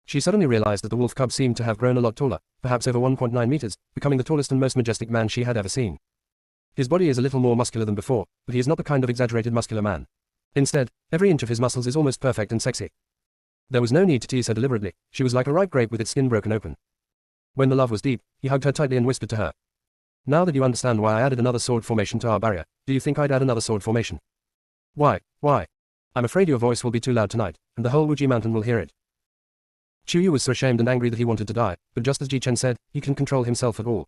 She suddenly realized that the wolf cub seemed to have grown a lot taller, perhaps over 1.9 meters, becoming the tallest and most majestic man she had ever seen. His body is a little more muscular than before, but he is not the kind of exaggerated muscular man. Instead, every inch of his muscles is almost perfect and sexy. There was no need to tease her deliberately, she was like a ripe grape with its skin broken open. When the love was deep, he hugged her tightly and whispered to her. Now that you understand why I added another sword formation to our barrier, do you think I'd add another sword formation? Why? I'm afraid your voice will be too loud tonight, and the whole Wuji mountain will hear it. TakeYou was so ashamed and angry that he wanted to die, but just as Ji-chen said, he can control himself at all.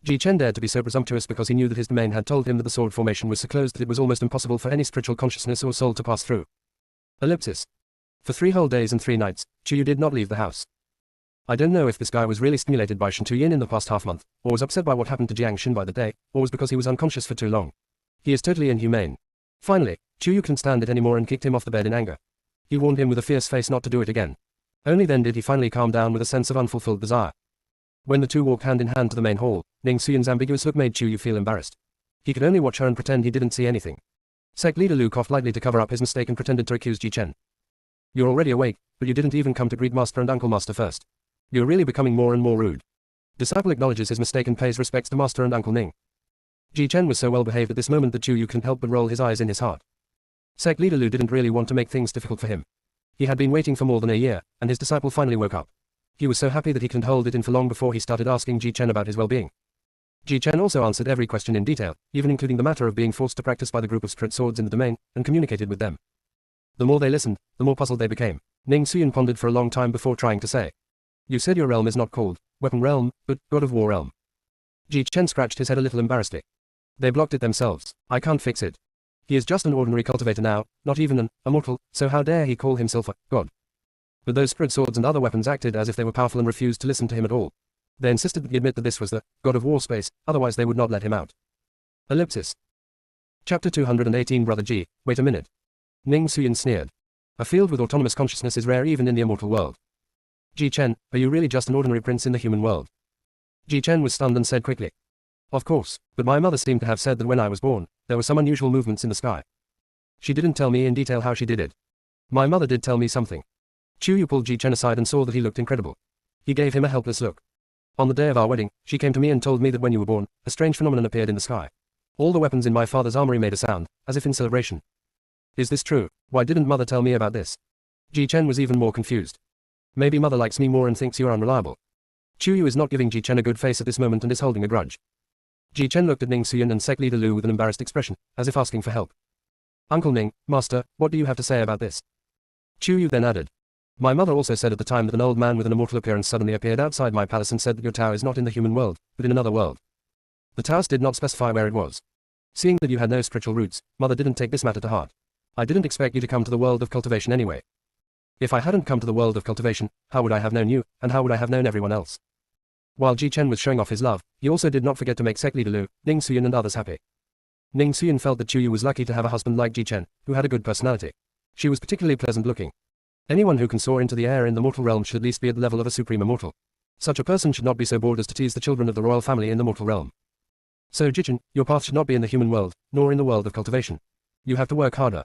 Ji-chen dared to be so presumptuous because he knew that his domain had told him that the sword formation was so closed that it was almost impossible for any spiritual consciousness or soul to pass through. Ellipsis. For 3 whole days and 3 nights, TakeYou did not leave the house. I don't know if this guy was really stimulated by Shen Tu-yin in the past half-month, or was upset by what happened to Jiang Xin by the day, or was because he was unconscious for too long. He is totally inhumane. Finally, TakeYou couldn't stand it anymore and kicked him off the bed in anger. He warned him with a fierce face not to do it again. Only then did he finally calm down with a sense of unfulfilled desire. When the two walked hand in hand to the main hall, Ning Suyun's ambiguous look made TakeYou feel embarrassed. He could only watch her and pretend he didn't see anything. Sect Leader Lu coughed lightly to cover up his mistake and pretended to accuse Ji-chen. You're already awake, but you didn't even come to greet Master and Uncle Master first. You're really becoming more and more rude. Disciple acknowledges his mistake and pays respects to Master and Uncle Ning. Ji-chen was so well behaved at this moment that TakeYou couldn't help but roll his eyes in his heart. Sect Leader Lu didn't really want to make things difficult for him. He had been waiting for more than a year, and his disciple finally woke up. He was so happy that he couldn't hold it in for long before he started asking Ji-chen about his well-being. Ji-chen also answered every question in detail, even including the matter of being forced to practice by the group of spirit swords in the domain, and communicated with them. The more they listened, the more puzzled they became. Ning Suyun pondered for a long time before trying to say. You said your realm is not called Weapon Realm, but God of War Realm. Ji-chen scratched his head a little embarrassedly. They blocked it themselves. I can't fix it. He is just an ordinary cultivator now, not even an immortal, so how dare he call himself a god? But those spirit swords and other weapons acted as if they were powerful and refused to listen to him at all. They insisted that he admit that this was the God of War space, otherwise they would not let him out. Ellipsis. Chapter 218 Brother G, wait a minute. Ning Suyun sneered. A field with autonomous consciousness is rare even in the immortal world. Ji-chen, are you really just an ordinary prince in the human world? Ji-chen was stunned and said quickly. Of course, but my mother seemed to have said that when I was born, there were some unusual movements in the sky. She didn't tell me in detail how she did it. My mother did tell me something. TakeYou pulled Ji-chen aside and saw that he looked incredible. He gave him a helpless look. On the day of our wedding, she came to me and told me that when you were born, a strange phenomenon appeared in the sky. All the weapons in my father's armory made a sound, as if in celebration. Is this true? Why didn't mother tell me about this? Ji-chen was even more confused. Maybe mother likes me more and thinks you're unreliable. TakeYou is not giving Ji-chen a good face at this moment and is holding a grudge. Ji-chen looked at Ning Suyun and Sect Leader Lu with an embarrassed expression, as if asking for help. Uncle Ning, Master, what do you have to say about this? TakeYou then added. My mother also said at the time that an old man with an immortal appearance suddenly appeared outside my palace and said that your tower is not in the human world, but in another world. The Taoist did not specify where it was. Seeing that you had no spiritual roots, mother didn't take this matter to heart. I didn't expect you to come to the world of cultivation anyway. If I hadn't come to the world of cultivation, how would I have known you, and how would I have known everyone else? While Ji-chen was showing off his love, he also did not forget to make Sect Leader Lu, Ning Suyun and others happy. Ning Suyun felt that TakeYou was lucky to have a husband like Ji-chen, who had a good personality. She was particularly pleasant looking. Anyone who can soar into the air in the mortal realm should at least be at the level of a supreme immortal. Such a person should not be so bored as to tease the children of the royal family in the mortal realm. So Ji-chen, your path should not be in the human world, nor in the world of cultivation. You have to work harder.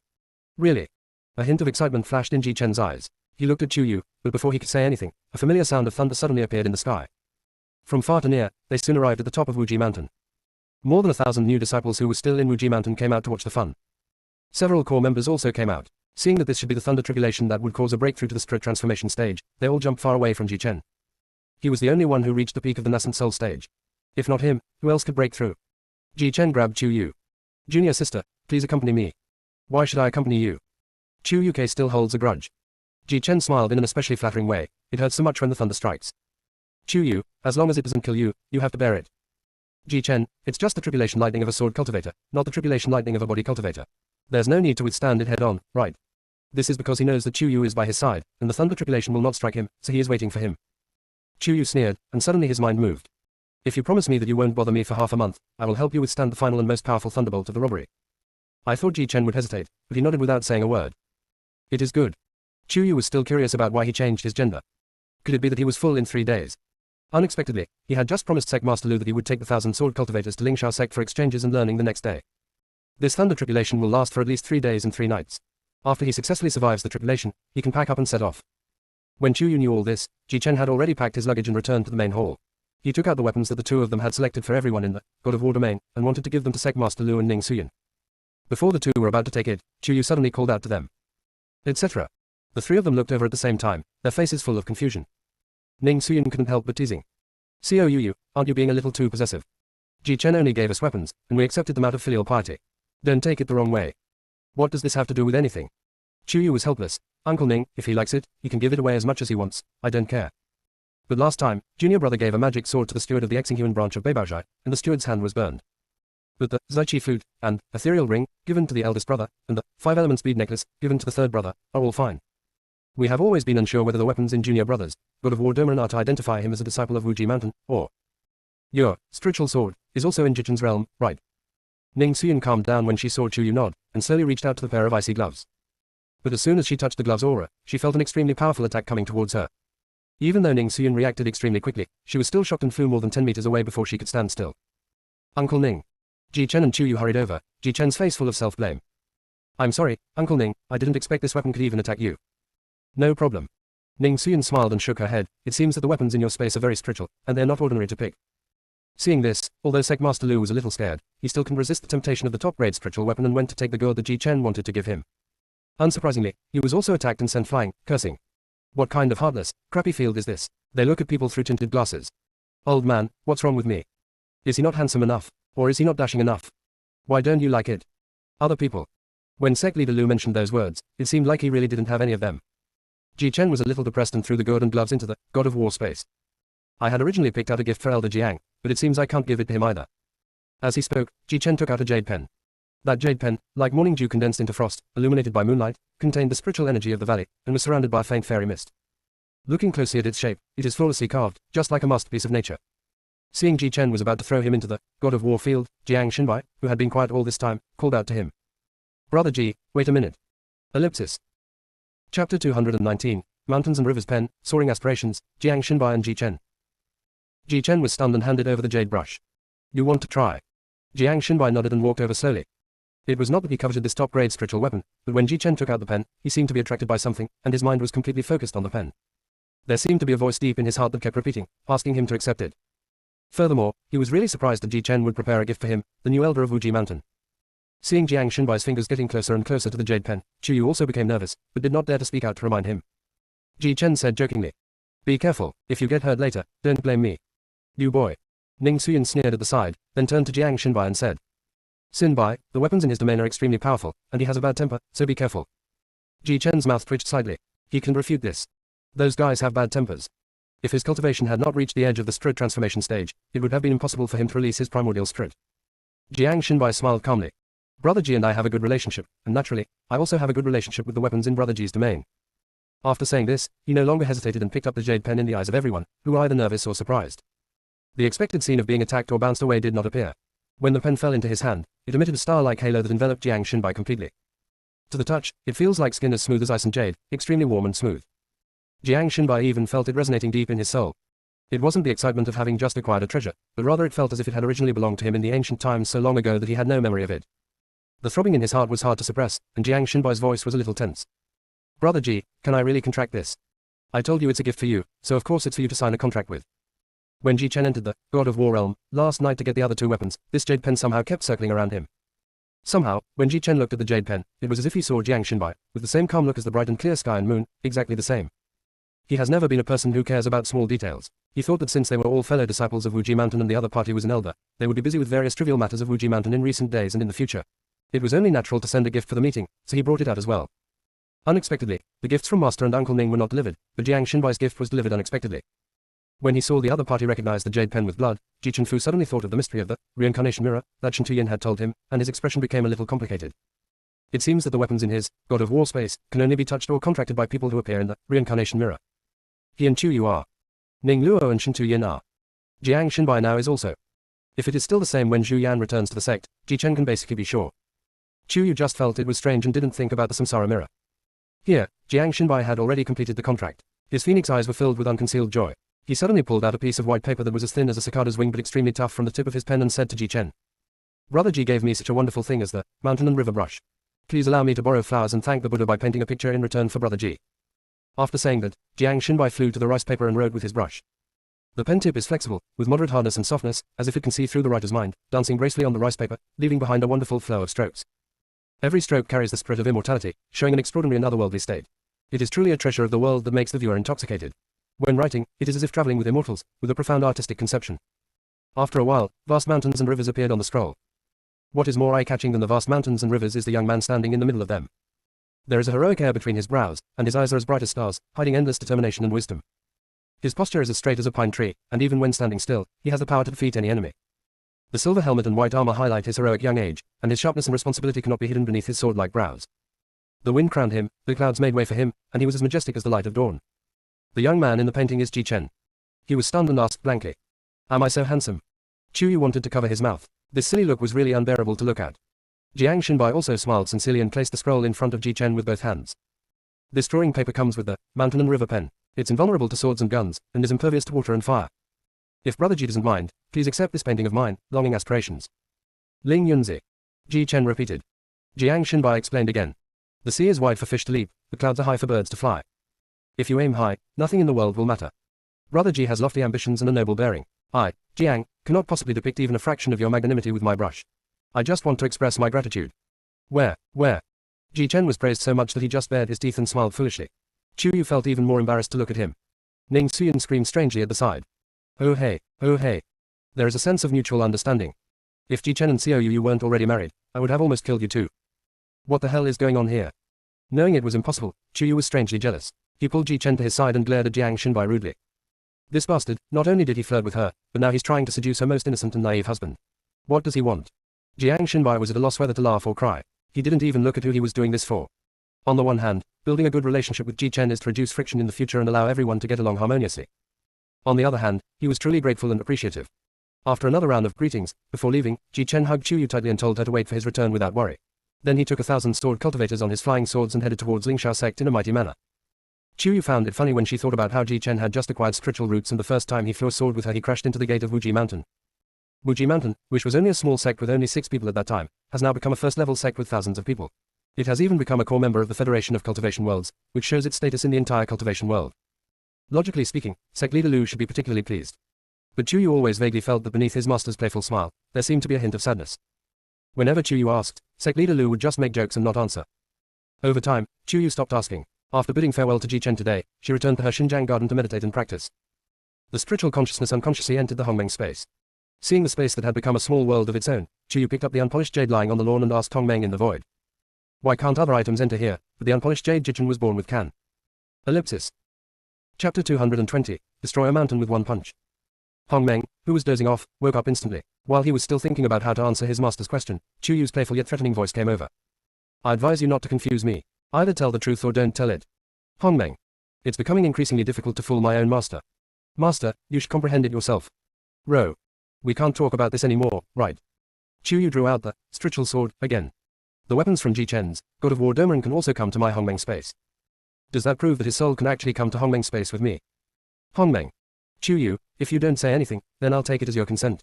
Really? A hint of excitement flashed in Ji-chen's eyes. He looked at TakeYou, but before he could say anything, a familiar sound of thunder suddenly appeared in the sky. From far to near, they soon arrived at the top of Wuji Mountain. More than 1,000 new disciples who were still in Wuji Mountain came out to watch the fun. Several core members also came out. Seeing that this should be the thunder tribulation that would cause a breakthrough to the spirit transformation stage, they all jumped far away from Ji-chen. He was the only one who reached the peak of the nascent soul stage. If not him, who else could break through? Ji-chen grabbed TakeYou. Junior sister, please accompany me. Why should I accompany you? TakeYou still holds a grudge. Ji-chen smiled in an especially flattering way. It hurts so much when the thunder strikes. TakeYou, as long as it doesn't kill you, you have to bear it. Ji-chen, it's just the tribulation lightning of a sword cultivator, not the tribulation lightning of a body cultivator. There's no need to withstand it head on, right? This is because he knows that TakeYou is by his side, and the thunder tribulation will not strike him, so he is waiting for him. TakeYou sneered, and suddenly his mind moved. If you promise me that you won't bother me for half a month, I will help you withstand the final and most powerful thunderbolt of the robbery. I thought Ji Chen would hesitate, but he nodded without saying a word. It is good. TakeYou was still curious about why he changed his gender. Could it be that he was full in 3 days? Unexpectedly, he had just promised Sect Master Lu that he would take the 1,000 sword cultivators to Lingshao sect for exchanges and learning the next day. This thunder tribulation will last for at least 3 days and 3 nights. After he successfully survives the tribulation, he can pack up and set off. When TakeYou knew all this, Ji Chen had already packed his luggage and returned to the main hall. He took out the weapons that the two of them had selected for everyone in the God of War domain, and wanted to give them to Sect Master Lu and Ning Suyin. Before the two were about to take it, TakeYou suddenly called out to them, etc. The three of them looked over at the same time, their faces full of confusion. Ning Suyin couldn't help but teasing. "You, aren't you being a little too possessive? Ji Chen only gave us weapons, and we accepted them out of filial piety. Don't take it the wrong way. What does this have to do with anything?" TakeYou was helpless. "Uncle Ning, if he likes it, he can give it away as much as he wants, I don't care. But last time, Junior Brother gave a magic sword to the steward of the Exinghuan branch of Beibaozhai, and the steward's hand was burned. But the Zaichi flute, and ethereal ring, given to the eldest brother, and the 5 elements bead necklace, given to the third brother, are all fine. We have always been unsure whether the weapons in Junior Brothers, God of War domain are to identify him as a disciple of Wuji Mountain, or your spiritual sword is also in Jichen's realm, right?" Ning Suyin calmed down when she saw TakeYou nod, and slowly reached out to the pair of icy gloves. But as soon as she touched the glove's aura, she felt an extremely powerful attack coming towards her. Even though Ning Suyin reacted extremely quickly, she was still shocked and flew more than 10 meters away before she could stand still. "Uncle Ning." Ji Chen and TakeYou hurried over, Ji Chen's face full of self-blame. "I'm sorry, Uncle Ning, I didn't expect this weapon could even attack you." "No problem." Ning Suyin smiled and shook her head. "It seems that the weapons in your space are very spiritual, and they're not ordinary to pick." Seeing this, although Sect Master Lu was a little scared, he still couldn't resist the temptation of the top-grade spiritual weapon and went to take the gourd that Ji Chen wanted to give him. Unsurprisingly, he was also attacked and sent flying, cursing. "What kind of heartless, crappy field is this? They look at people through tinted glasses. Old man, what's wrong with me? Is he not handsome enough? Or is he not dashing enough? Why don't you like it? Other people." When Sect Leader Lu mentioned those words, it seemed like he really didn't have any of them. Ji Chen was a little depressed and threw the gourd and gloves into the God of War space. "I had originally picked out a gift for Elder Jiang, but it seems I can't give it to him either." As he spoke, Ji Chen took out a jade pen. That jade pen, like morning dew condensed into frost, illuminated by moonlight, contained the spiritual energy of the valley, and was surrounded by a faint fairy mist. Looking closely at its shape, it is flawlessly carved, just like a masterpiece of nature. Seeing Ji Chen was about to throw him into the God of War field, Jiang Xinbai, who had been quiet all this time, called out to him. "Brother Ji, wait a minute." Ellipsis. Chapter 219, Mountains and Rivers Pen, Soaring Aspirations, Jiang Xinbai and Ji Chen. Ji Chen was stunned and handed over the jade brush. "You want to try?" Jiang Xinbai nodded and walked over slowly. It was not that he coveted this top-grade spiritual weapon, but when Ji Chen took out the pen, he seemed to be attracted by something, and his mind was completely focused on the pen. There seemed to be a voice deep in his heart that kept repeating, asking him to accept it. Furthermore, he was really surprised that Ji Chen would prepare a gift for him, the new elder of Wuji Mountain. Seeing Jiang Xinbai's fingers getting closer and closer to the jade pen, TakeYou also became nervous, but did not dare to speak out to remind him. Ji Chen said jokingly, "Be careful, if you get hurt later, don't blame me. You boy." Ning Suyin sneered at the side, then turned to Jiang Xinbai and said, "Xinbai, the weapons in his domain are extremely powerful, and he has a bad temper, so be careful." Ji Chen's mouth twitched slightly. He can refute this. Those guys have bad tempers. If his cultivation had not reached the edge of the spirit transformation stage, it would have been impossible for him to release his primordial spirit. Jiang Xinbai smiled calmly. "Brother Ji and I have a good relationship, and naturally, I also have a good relationship with the weapons in Brother Ji's domain." After saying this, he no longer hesitated and picked up the jade pen in the eyes of everyone, who were either nervous or surprised. The expected scene of being attacked or bounced away did not appear. When the pen fell into his hand, it emitted a star-like halo that enveloped Jiang Xinbai completely. To the touch, it feels like skin as smooth as ice and jade, extremely warm and smooth. Jiang Xinbai even felt it resonating deep in his soul. It wasn't the excitement of having just acquired a treasure, but rather it felt as if it had originally belonged to him in the ancient times so long ago that he had no memory of it. The throbbing in his heart was hard to suppress, and Jiang Xinbai's voice was a little tense. "Brother Ji, can I really contract this? I told you it's a gift for you, so of course it's for you to sign a contract with." When Ji Chen entered the God of War realm last night to get the other two weapons, this jade pen somehow kept circling around him. Somehow, when Ji Chen looked at the jade pen, it was as if he saw Jiang Xinbai, with the same calm look as the bright and clear sky and moon, exactly the same. He has never been a person who cares about small details. He thought that since they were all fellow disciples of Wuji Mountain and the other party was an elder, they would be busy with various trivial matters of Wuji Mountain in recent days and in the future. It was only natural to send a gift for the meeting, so he brought it out as well. Unexpectedly, the gifts from Master and Uncle Ning were not delivered, but Jiang Xinbai's gift was delivered unexpectedly. When he saw the other party recognize the jade pen with blood, Ji Chenfu suddenly thought of the mystery of the reincarnation mirror that Shen Tuyin had told him, and his expression became a little complicated. It seems that the weapons in his God of War space can only be touched or contracted by people who appear in the reincarnation mirror. He and TakeYou are. Ning Luo and Shen Tuyin are. Jiang Xinbai now is also. If it is still the same when Zhu Yan returns to the sect, Ji Chen can basically be sure. Yu just felt it was strange and didn't think about the samsara mirror. Here, Jiang Xinbai had already completed the contract. His phoenix eyes were filled with unconcealed joy. He suddenly pulled out a piece of white paper that was as thin as a cicada's wing but extremely tough from the tip of his pen and said to Ji Chen. Brother Ji gave me such a wonderful thing as the mountain and river brush. Please allow me to borrow flowers and thank the Buddha by painting a picture in return for Brother Ji. After saying that, Jiang Xinbai flew to the rice paper and wrote with his brush. The pen tip is flexible, with moderate hardness and softness, as if it can see through the writer's mind, dancing gracefully on the rice paper, leaving behind a wonderful flow of strokes. Every stroke carries the spirit of immortality, showing an extraordinary and otherworldly state. It is truly a treasure of the world that makes the viewer intoxicated. When writing, it is as if traveling with immortals, with a profound artistic conception. After a while, vast mountains and rivers appeared on the scroll. What is more eye-catching than the vast mountains and rivers is the young man standing in the middle of them. There is a heroic air between his brows, and his eyes are as bright as stars, hiding endless determination and wisdom. His posture is as straight as a pine tree, and even when standing still, he has the power to defeat any enemy. The silver helmet and white armor highlight his heroic young age, and his sharpness and responsibility cannot be hidden beneath his sword-like brows. The wind crowned him, the clouds made way for him, and he was as majestic as the light of dawn. The young man in the painting is Ji Chen. He was stunned and asked blankly, "Am I so handsome?" Yu wanted to cover his mouth. This silly look was really unbearable to look at. Jiang Xinbai also smiled sincerely and placed the scroll in front of Ji Chen with both hands. This drawing paper comes with the mountain and river pen. It's invulnerable to swords and guns, and is impervious to water and fire. If Brother Ji doesn't mind, please accept this painting of mine, longing aspirations. Ling Yunzi. Ji Chen repeated. Jiang Xinbai explained again. The sea is wide for fish to leap, the clouds are high for birds to fly. If you aim high, nothing in the world will matter. Brother Ji has lofty ambitions and a noble bearing. I, Jiang, cannot possibly depict even a fraction of your magnanimity with my brush. I just want to express my gratitude. Where? Ji Chen was praised so much that he just bared his teeth and smiled foolishly. Yu felt even more embarrassed to look at him. Ning Xuyan screamed strangely at the side. Oh hey. There is a sense of mutual understanding. If Ji Chen and Xiao weren't already married, I would have almost killed you too. What the hell is going on here? Knowing it was impossible, Yu was strangely jealous. He pulled Ji Chen to his side and glared at Jiang Xinbai rudely. This bastard, not only did he flirt with her, but now he's trying to seduce her most innocent and naive husband. What does he want? Jiang Xinbai was at a loss whether to laugh or cry. He didn't even look at who he was doing this for. On the one hand, building a good relationship with Ji Chen is to reduce friction in the future and allow everyone to get along harmoniously. On the other hand, he was truly grateful and appreciative. After another round of greetings, before leaving, Ji Chen hugged Yu tightly and told her to wait for his return without worry. Then he took 1,000 sword cultivators on his flying swords and headed towards Lingsha sect in a mighty manner. Yu found it funny when she thought about how Ji Chen had just acquired spiritual roots and the first time he flew a sword with her he crashed into the gate of Wuji Mountain. Wuji Mountain, which was only a small sect with only 6 people at that time, has now become a first-level sect with thousands of people. It has even become a core member of the Federation of Cultivation Worlds, which shows its status in the entire cultivation world. Logically speaking, sect leader Lu should be particularly pleased. But Yu always vaguely felt that beneath his master's playful smile, there seemed to be a hint of sadness. Whenever Yu asked, sect leader Lu would just make jokes and not answer. Over time, Yu stopped asking. After bidding farewell to Ji Chen today, she returned to her Xinjiang garden to meditate and practice. The spiritual consciousness unconsciously entered the Hongmeng space. Seeing the space that had become a small world of its own, Yu picked up the unpolished jade lying on the lawn and asked Hongmeng in the void. Why can't other items enter here, but the unpolished jade Jichen was born with can? Ellipsis. Chapter 220, Destroy a Mountain with One Punch. Hongmeng, who was dozing off, woke up instantly. While he was still thinking about how to answer his master's question, Yu's playful yet threatening voice came over. I advise you not to confuse me. Either tell the truth or don't tell it. Hongmeng. It's becoming increasingly difficult to fool my own master. Master, you should comprehend it yourself. Ro. We can't talk about this anymore, right? Yu drew out the spiritual sword again. The weapons from Ji Chen's God of War Domain can also come to my Hongmeng space. Does that prove that his soul can actually come to Hongmeng space with me? Hongmeng. Yu, if you don't say anything, then I'll take it as your consent.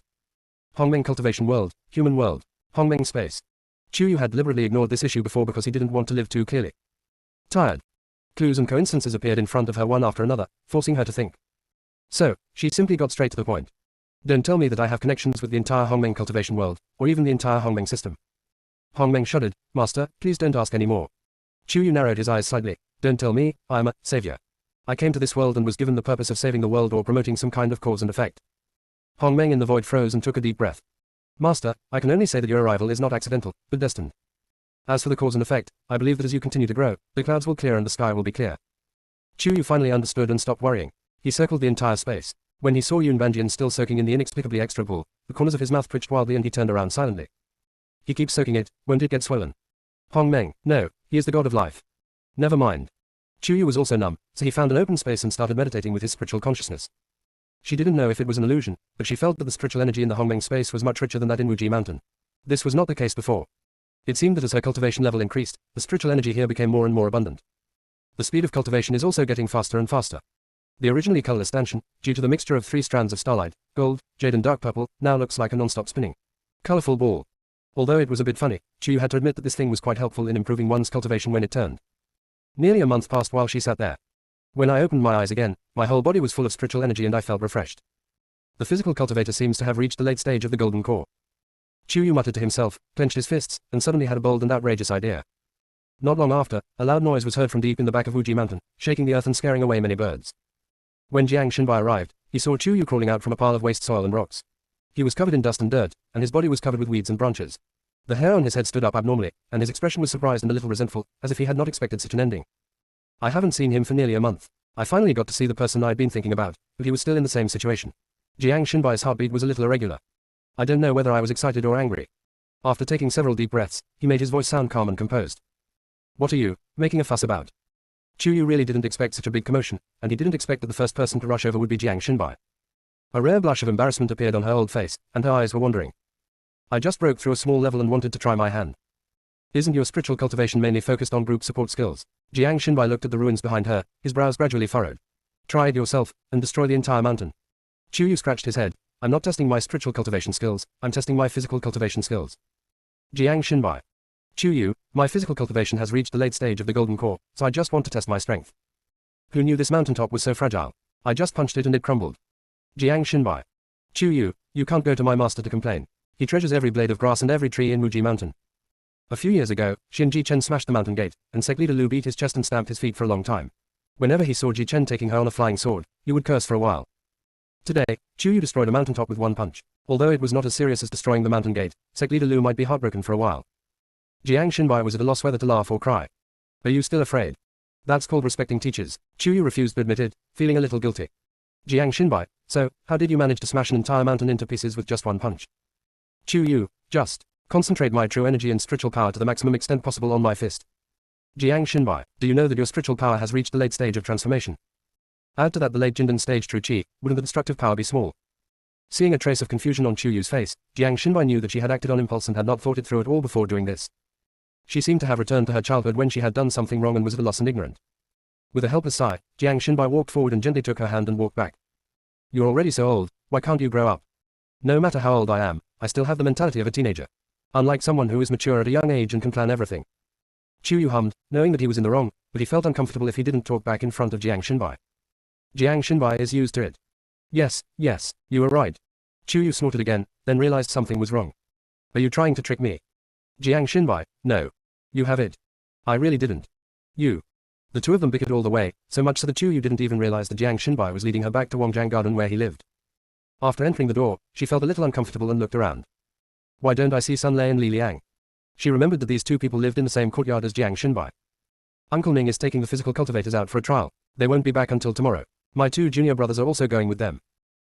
Hongmeng Cultivation World, Human World, Hongmeng Space. Yu had deliberately ignored this issue before because he didn't want to live too clearly. Tired. Clues and coincidences appeared in front of her one after another, forcing her to think. So, she simply got straight to the point. Don't tell me that I have connections with the entire Hongmeng Cultivation World, or even the entire Hongmeng system. Hongmeng shuddered. Master, please don't ask any more. Yu narrowed his eyes slightly. Don't tell me, I am a savior. I came to this world and was given the purpose of saving the world or promoting some kind of cause and effect. Hongmeng in the void froze and took a deep breath. Master, I can only say that your arrival is not accidental, but destined. As for the cause and effect, I believe that as you continue to grow, the clouds will clear and the sky will be clear. Yu finally understood and stopped worrying. He circled the entire space. When he saw Yun Banjian still soaking in the inexplicably extra pool, the corners of his mouth twitched wildly and he turned around silently. He keeps soaking it, won't it get swollen? Hongmeng, no, he is the god of life. Never mind. Yu was also numb, so he found an open space and started meditating with his spiritual consciousness. She didn't know if it was an illusion, but she felt that the spiritual energy in the Hongmeng space was much richer than that in Wuji Mountain. This was not the case before. It seemed that as her cultivation level increased, the spiritual energy here became more and more abundant. The speed of cultivation is also getting faster and faster. The originally colorless stanchion, due to the mixture of 3 strands of starlight, gold, jade and dark purple, now looks like a non-stop spinning, colorful ball. Although it was a bit funny, TakeYou had to admit that this thing was quite helpful in improving one's cultivation when it turned. Nearly a month passed while she sat there. When I opened my eyes again, my whole body was full of spiritual energy and I felt refreshed. The physical cultivator seems to have reached the late stage of the golden core. TakeYou muttered to himself, clenched his fists, and suddenly had a bold and outrageous idea. Not long after, a loud noise was heard from deep in the back of Wuji Mountain, shaking the earth and scaring away many birds. When Jiang Xinbai arrived, he saw TakeYou crawling out from a pile of waste soil and rocks. He was covered in dust and dirt, and his body was covered with weeds and branches. The hair on his head stood up abnormally, and his expression was surprised and a little resentful, as if he had not expected such an ending. I haven't seen him for nearly a month. I finally got to see the person I'd been thinking about, but he was still in the same situation. Jiang Xinbai's heartbeat was a little irregular. I don't know whether I was excited or angry. After taking several deep breaths, he made his voice sound calm and composed. What are you making a fuss about? TakeYou really didn't expect such a big commotion, and he didn't expect that the first person to rush over would be Jiang Xinbai. A rare blush of embarrassment appeared on her old face, and her eyes were wandering. I just broke through a small level and wanted to try my hand. Isn't your spiritual cultivation mainly focused on group support skills? Jiang Xinbai looked at the ruins behind her, his brows gradually furrowed. Try it yourself, and destroy the entire mountain. TakeYou scratched his head. I'm not testing my spiritual cultivation skills, I'm testing my physical cultivation skills. Jiang Xinbai. TakeYou, my physical cultivation has reached the late stage of the golden core, so I just want to test my strength. Who knew this mountaintop was so fragile? I just punched it and it crumbled. Jiang Xinbai. TakeYou, you can't go to my master to complain. He treasures every blade of grass and every tree in Wuji Mountain. A few years ago, Xin Jichen smashed the mountain gate, and Sek Leader Lu beat his chest and stamped his feet for a long time. Whenever he saw Jichen taking her on a flying sword, he would curse for a while. Today, TakeYou destroyed a mountaintop with one punch. Although it was not as serious as destroying the mountain gate, Sek Leader Lu might be heartbroken for a while. Jiang Xinbai was at a loss whether to laugh or cry. Are you still afraid? That's called respecting teachers. TakeYou refused to admit it, feeling a little guilty. Jiang Xinbai, so, how did you manage to smash an entire mountain into pieces with just one punch? TakeYou, just concentrate my true energy and spiritual power to the maximum extent possible on my fist. Jiang Xinbai, do you know that your spiritual power has reached the late stage of transformation? Add to that the late Jindan stage true Qi, wouldn't the destructive power be small? Seeing a trace of confusion on TakeYou's face, Jiang Xinbai knew that she had acted on impulse and had not thought it through at all before doing this. She seemed to have returned to her childhood when she had done something wrong and was at a loss and ignorant. With a helpless sigh, Jiang Xinbai walked forward and gently took her hand and walked back. You're already so old, why can't you grow up? No matter how old I am, I still have the mentality of a teenager. Unlike someone who is mature at a young age and can plan everything. TakeYou hummed, knowing that he was in the wrong, but he felt uncomfortable if he didn't talk back in front of Jiang Xinbai. Jiang Xinbai is used to it. Yes, you were right. TakeYou snorted again, then realized something was wrong. Are you trying to trick me? Jiang Xinbai, no. You have it. I really didn't. You. The two of them bickered all the way, so much so that TakeYou didn't even realize that Jiang Xinbai was leading her back to Wangjiang Garden where he lived. After entering the door, she felt a little uncomfortable and looked around. Why don't I see Sun Lei and Li Liang? She remembered that these two people lived in the same courtyard as Jiang Xinbai. Uncle Ning is taking the physical cultivators out for a trial. They won't be back until tomorrow. My 2 junior brothers are also going with them.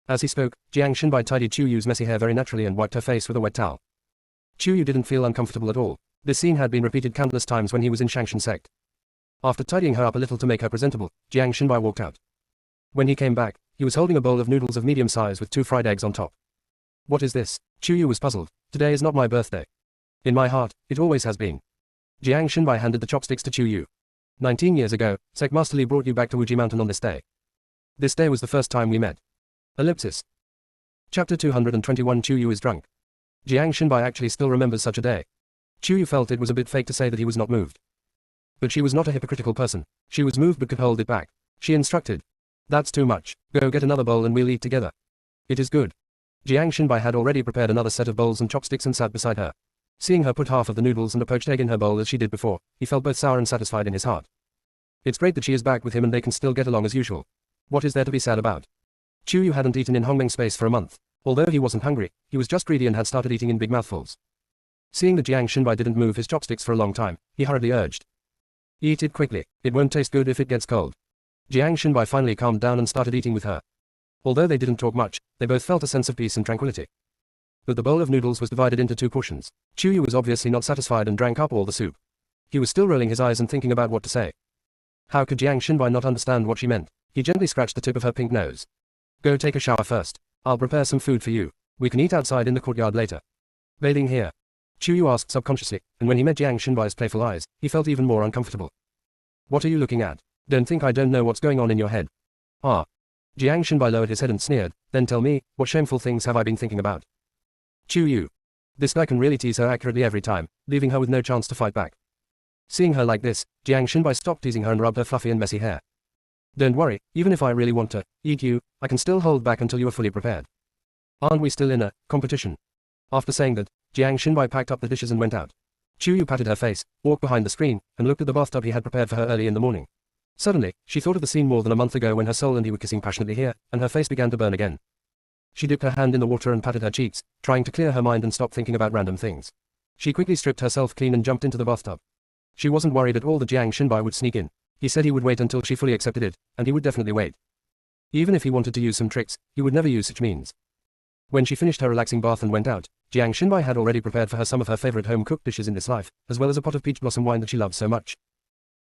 As he spoke, Jiang Xinbai tidied TakeYou's messy hair very naturally and wiped her face with a wet towel. TakeYou didn't feel uncomfortable at all. This scene had been repeated countless times when he was in Shangshan sect. After tidying her up a little to make her presentable, Jiang Xinbai walked out. When he came back, he was holding a bowl of noodles of medium size with 2 fried eggs on top. What is this? TakeYou was puzzled. Today is not my birthday. In my heart, it always has been. Jiang Xinbai handed the chopsticks to TakeYou. 19 years ago, Sek Master Li brought you back to Wuji Mountain on this day. This day was the first time we met. Ellipsis. Chapter 221 TakeYou is drunk. Jiang Xinbai actually still remembers such a day. TakeYou felt it was a bit fake to say that he was not moved. But she was not a hypocritical person. She was moved but could hold it back. She instructed. That's too much. Go get another bowl and we'll eat together. It is good. Jiang Xinbai had already prepared another set of bowls and chopsticks and sat beside her. Seeing her put half of the noodles and a poached egg in her bowl as she did before, he felt both sour and satisfied in his heart. It's great that she is back with him and they can still get along as usual. What is there to be sad about? TakeYou hadn't eaten in Hongmeng space for a month. Although he wasn't hungry, he was just greedy and had started eating in big mouthfuls. Seeing that Jiang Xinbai didn't move his chopsticks for a long time, he hurriedly urged. Eat it quickly, it won't taste good if it gets cold. Jiang Xinbai finally calmed down and started eating with her. Although they didn't talk much, they both felt a sense of peace and tranquility. But the bowl of noodles was divided into 2 portions. TakeYou was obviously not satisfied and drank up all the soup. He was still rolling his eyes and thinking about what to say. How could Jiang Xinbai not understand what she meant? He gently scratched the tip of her pink nose. Go take a shower first. I'll prepare some food for you. We can eat outside in the courtyard later. Bathing here. Yu asked subconsciously, and when he met Jiang Shinbai's playful eyes, he felt even more uncomfortable. What are you looking at? Don't think I don't know what's going on in your head. Ah. Jiang Shinbai lowered his head and sneered, then tell me, what shameful things have I been thinking about? Yu. This guy can really tease her accurately every time, leaving her with no chance to fight back. Seeing her like this, Jiang Shinbai stopped teasing her and rubbed her fluffy and messy hair. Don't worry, even if I really want to eat you, I can still hold back until you are fully prepared. Aren't we still in a competition? After saying that, Jiang Shinbai packed up the dishes and went out. Yu patted her face, walked behind the screen, and looked at the bathtub he had prepared for her early in the morning. Suddenly, she thought of the scene more than a month ago when her soul and he were kissing passionately here, and her face began to burn again. She dipped her hand in the water and patted her cheeks, trying to clear her mind and stop thinking about random things. She quickly stripped herself clean and jumped into the bathtub. She wasn't worried at all that Jiang Shinbai would sneak in. He said he would wait until she fully accepted it, and he would definitely wait. Even if he wanted to use some tricks, he would never use such means. When she finished her relaxing bath and went out, Jiang Shinbai had already prepared for her some of her favorite home-cooked dishes in this life, as well as a pot of peach blossom wine that she loved so much.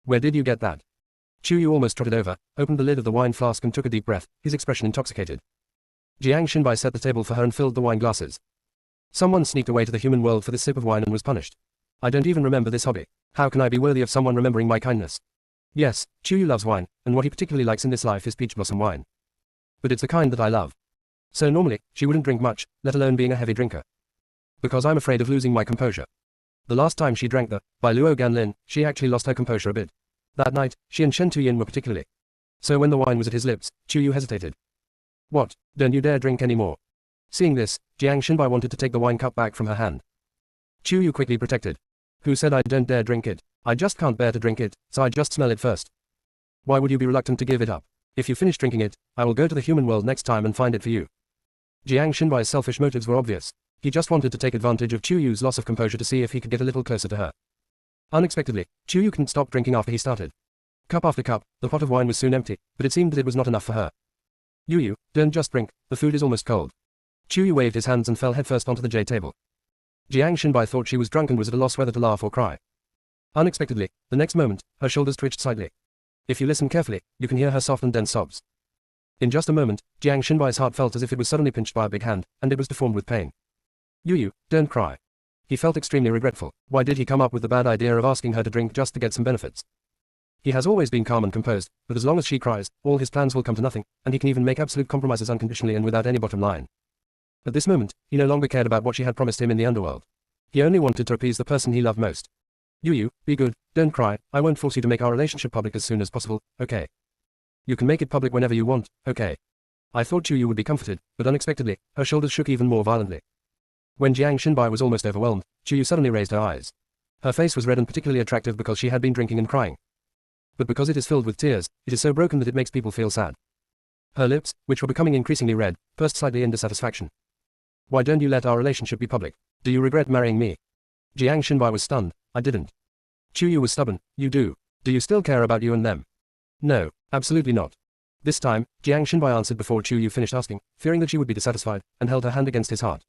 Where did you get that? Yu almost trotted over, opened the lid of the wine flask and took a deep breath, his expression intoxicated. Jiang Shinbai set the table for her and filled the wine glasses. Someone sneaked away to the human world for this sip of wine and was punished. I don't even remember this hobby. How can I be worthy of someone remembering my kindness? Yes, Yu loves wine, and what he particularly likes in this life is peach blossom wine. But it's the kind that I love. So normally, she wouldn't drink much, let alone being a heavy drinker. Because I'm afraid of losing my composure. The last time she drank the, by Luo Ganlin, she actually lost her composure a bit. That night, she and Shen Tuyin were particularly. So when the wine was at his lips, Yu hesitated. What, don't you dare drink any more? Seeing this, Jiang Shinbai wanted to take the wine cup back from her hand. Yu quickly protected. Who said I don't dare drink it? I just can't bear to drink it, so I just smell it first. Why would you be reluctant to give it up? If you finish drinking it, I will go to the human world next time and find it for you. Jiang Shinbai's selfish motives were obvious. He just wanted to take advantage of Chuyu's loss of composure to see if he could get a little closer to her. Unexpectedly, Chuyu couldn't stop drinking after he started. Cup after cup, the pot of wine was soon empty, but it seemed that it was not enough for her. Yu, don't just drink, the food is almost cold. Chuyu waved his hands and fell headfirst onto the jade table. Jiang Shinbai thought she was drunk and was at a loss whether to laugh or cry. Unexpectedly, the next moment, her shoulders twitched slightly. If you listen carefully, you can hear her soft and dense sobs. In just a moment, Jiang Shinbai's heart felt as if it was suddenly pinched by a big hand, and it was deformed with pain. Yu, don't cry. He felt extremely regretful. Why did he come up with the bad idea of asking her to drink just to get some benefits? He has always been calm and composed, but as long as she cries, all his plans will come to nothing, and he can even make absolute compromises unconditionally and without any bottom line. At this moment, he no longer cared about what she had promised him in the underworld. He only wanted to appease the person he loved most. Yu, be good, don't cry, I won't force you to make our relationship public as soon as possible, okay? You can make it public whenever you want, okay? I thought Yu would be comforted, but unexpectedly, her shoulders shook even more violently. When Jiang Shinbai was almost overwhelmed, Yu suddenly raised her eyes. Her face was red and particularly attractive because she had been drinking and crying. But because it is filled with tears, it is so broken that it makes people feel sad. Her lips, which were becoming increasingly red, pursed slightly in dissatisfaction. Why don't you let our relationship be public? Do you regret marrying me? Jiang Shinbai was stunned. I didn't. Yu was stubborn. You do. Do you still care about you and them? No, absolutely not. This time, Jiang Shinbai answered before Yu finished asking, fearing that she would be dissatisfied, and held her hand against his heart.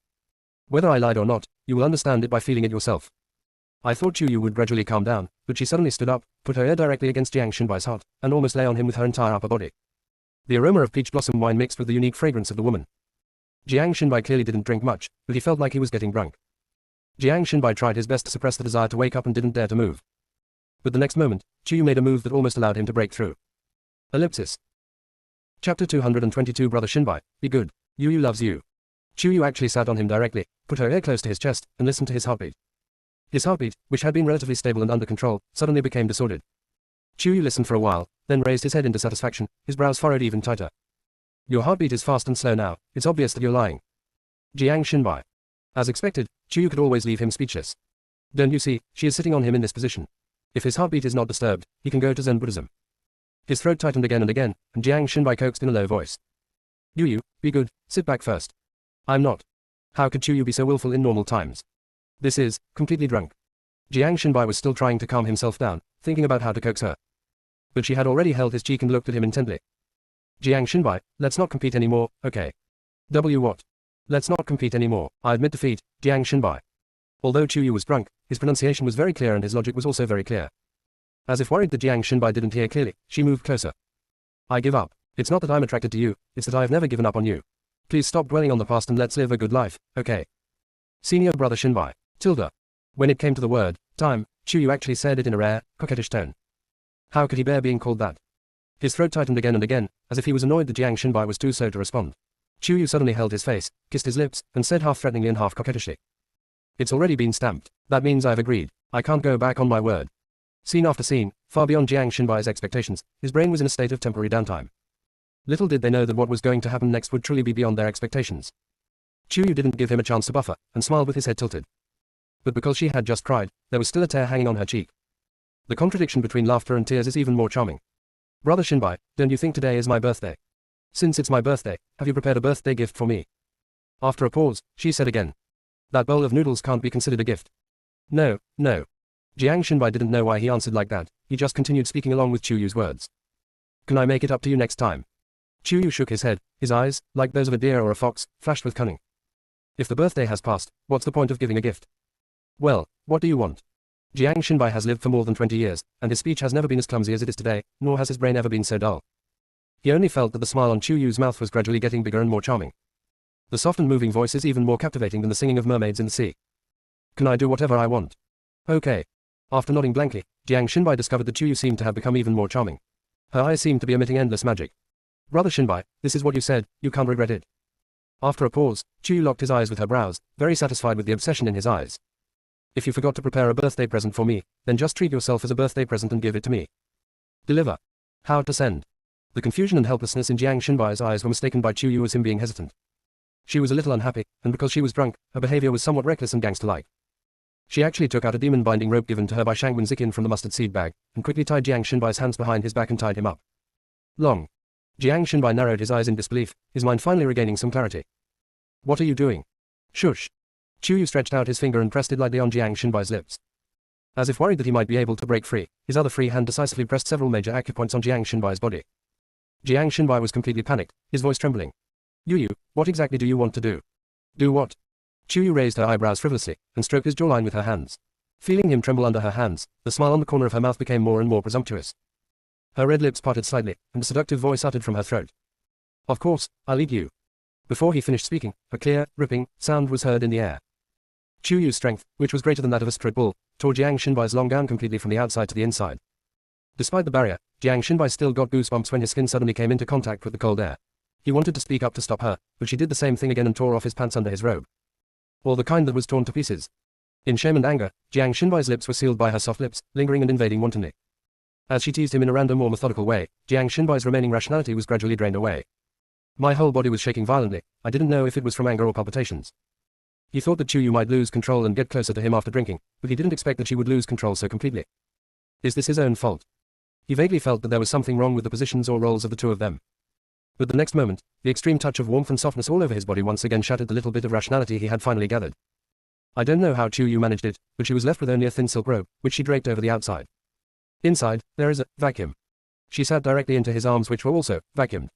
Whether I lied or not, you will understand it by feeling it yourself. I thought Yu would gradually calm down, but she suddenly stood up, put her ear directly against Jiang Shinbai's heart, and almost lay on him with her entire upper body. The aroma of peach blossom wine mixed with the unique fragrance of the woman. Jiang Shinbai clearly didn't drink much, but he felt like he was getting drunk. Jiang Shinbai tried his best to suppress the desire to wake up and didn't dare to move. But the next moment, Yu made a move that almost allowed him to break through. Ellipsis. Chapter 222 Brother Shinbai, be good. Yu loves you. Yu actually sat on him directly, put her ear close to his chest, and listened to his heartbeat. His heartbeat, which had been relatively stable and under control, suddenly became disordered. Yu listened for a while, then raised his head in dissatisfaction, his brows furrowed even tighter. Your heartbeat is fast and slow now, it's obvious that you're lying. Jiang Shinbai. As expected, Yu could always leave him speechless. Don't you see, she is sitting on him in this position. If his heartbeat is not disturbed, he can go to Zen Buddhism. His throat tightened again and again, and Jiang Shinbai coaxed in a low voice. Yu, be good, sit back first. I'm not. How could Yu be so willful in normal times? This is, completely drunk. Jiang Shinbai was still trying to calm himself down, thinking about how to coax her. But she had already held his cheek and looked at him intently. Jiang Shinbai, let's not compete anymore, okay? What? Let's not compete anymore, I admit defeat, Jiang Shinbai. Although Yu was drunk, his pronunciation was very clear and his logic was also very clear. As if worried that Jiang Shinbai didn't hear clearly, she moved closer. I give up. It's not that I'm attracted to you, it's that I have never given up on you. Please stop dwelling on the past and let's live a good life, okay? Senior Brother Shinbai. Tilda. When it came to the word, time, TakeYou actually said it in a rare, coquettish tone. How could he bear being called that? His throat tightened again and again, as if he was annoyed that Jiang Shinbai was too slow to respond. TakeYou suddenly held his face, kissed his lips, and said half threateningly and half coquettishly. It's already been stamped. That means I've agreed. I can't go back on my word. Scene after scene, far beyond Jiang Shinbai's expectations, his brain was in a state of temporary downtime. Little did they know that what was going to happen next would truly be beyond their expectations. TakeYou didn't give him a chance to buffer, and smiled with his head tilted. But because she had just cried, there was still a tear hanging on her cheek. The contradiction between laughter and tears is even more charming. Brother Shinbai, don't you think today is my birthday? Since it's my birthday, have you prepared a birthday gift for me? After a pause, she said again. That bowl of noodles can't be considered a gift. No, no. Jiang Shinbai didn't know why he answered like that, he just continued speaking along with TakeYou's words. Can I make it up to you next time? TakeYou shook his head, his eyes, like those of a deer or a fox, flashed with cunning. If the birthday has passed, what's the point of giving a gift? Well, what do you want? Jiang Shinbai has lived for more than 20 years, and his speech has never been as clumsy as it is today, nor has his brain ever been so dull. He only felt that the smile on TakeYou's mouth was gradually getting bigger and more charming. The soft and moving voice is even more captivating than the singing of mermaids in the sea. Can I do whatever I want? Okay. After nodding blankly, Jiang Shinbai discovered that TakeYou seemed to have become even more charming. Her eyes seemed to be emitting endless magic. Brother Shinbai, this is what you said, you can't regret it. After a pause, TakeYou locked his eyes with her brows, very satisfied with the obsession in his eyes. If you forgot to prepare a birthday present for me, then just treat yourself as a birthday present and give it to me. Deliver. How to send. The confusion and helplessness in Jiang Shinbai's eyes were mistaken by TakeYou as him being hesitant. She was a little unhappy, and because she was drunk, her behavior was somewhat reckless and gangster-like. She actually took out a demon-binding rope given to her by Shangwen Zikin from the mustard seed bag, and quickly tied Jiang Shinbai's hands behind his back and tied him up. Long. Jiang Shinbai narrowed his eyes in disbelief, his mind finally regaining some clarity. What are you doing? Shush. TakeYou stretched out his finger and pressed it lightly on Jiang Shinbai's lips. As if worried that he might be able to break free, his other free hand decisively pressed several major acupoints on Jiang Shinbai's body. Jiang Shinbai was completely panicked, his voice trembling. You, what exactly do you want to do? Do what? TakeYou raised her eyebrows frivolously, and stroked his jawline with her hands. Feeling him tremble under her hands, the smile on the corner of her mouth became more and more presumptuous. Her red lips parted slightly, and a seductive voice uttered from her throat. Of course, I'll eat you. Before he finished speaking, a clear, ripping sound was heard in the air. TakeYou's strength, which was greater than that of a straight bull, tore Jiang Shinbai's long gown completely from the outside to the inside. Despite the barrier, Jiang Shinbai still got goosebumps when his skin suddenly came into contact with the cold air. He wanted to speak up to stop her, but she did the same thing again and tore off his pants under his robe. Or the kind that was torn to pieces. In shame and anger, Jiang Shinbai's lips were sealed by her soft lips, lingering and invading wantonly. As she teased him in a random or methodical way, Jiang Shinbai's remaining rationality was gradually drained away. My whole body was shaking violently, I didn't know if it was from anger or palpitations. He thought that TakeYou might lose control and get closer to him after drinking, but he didn't expect that she would lose control so completely. Is this his own fault? He vaguely felt that there was something wrong with the positions or roles of the two of them. But the next moment, the extreme touch of warmth and softness all over his body once again shattered the little bit of rationality he had finally gathered. I don't know how TakeYou managed it, but she was left with only a thin silk robe, which she draped over the outside. Inside, there is a vacuum. She sat directly into his arms, which were also vacuumed.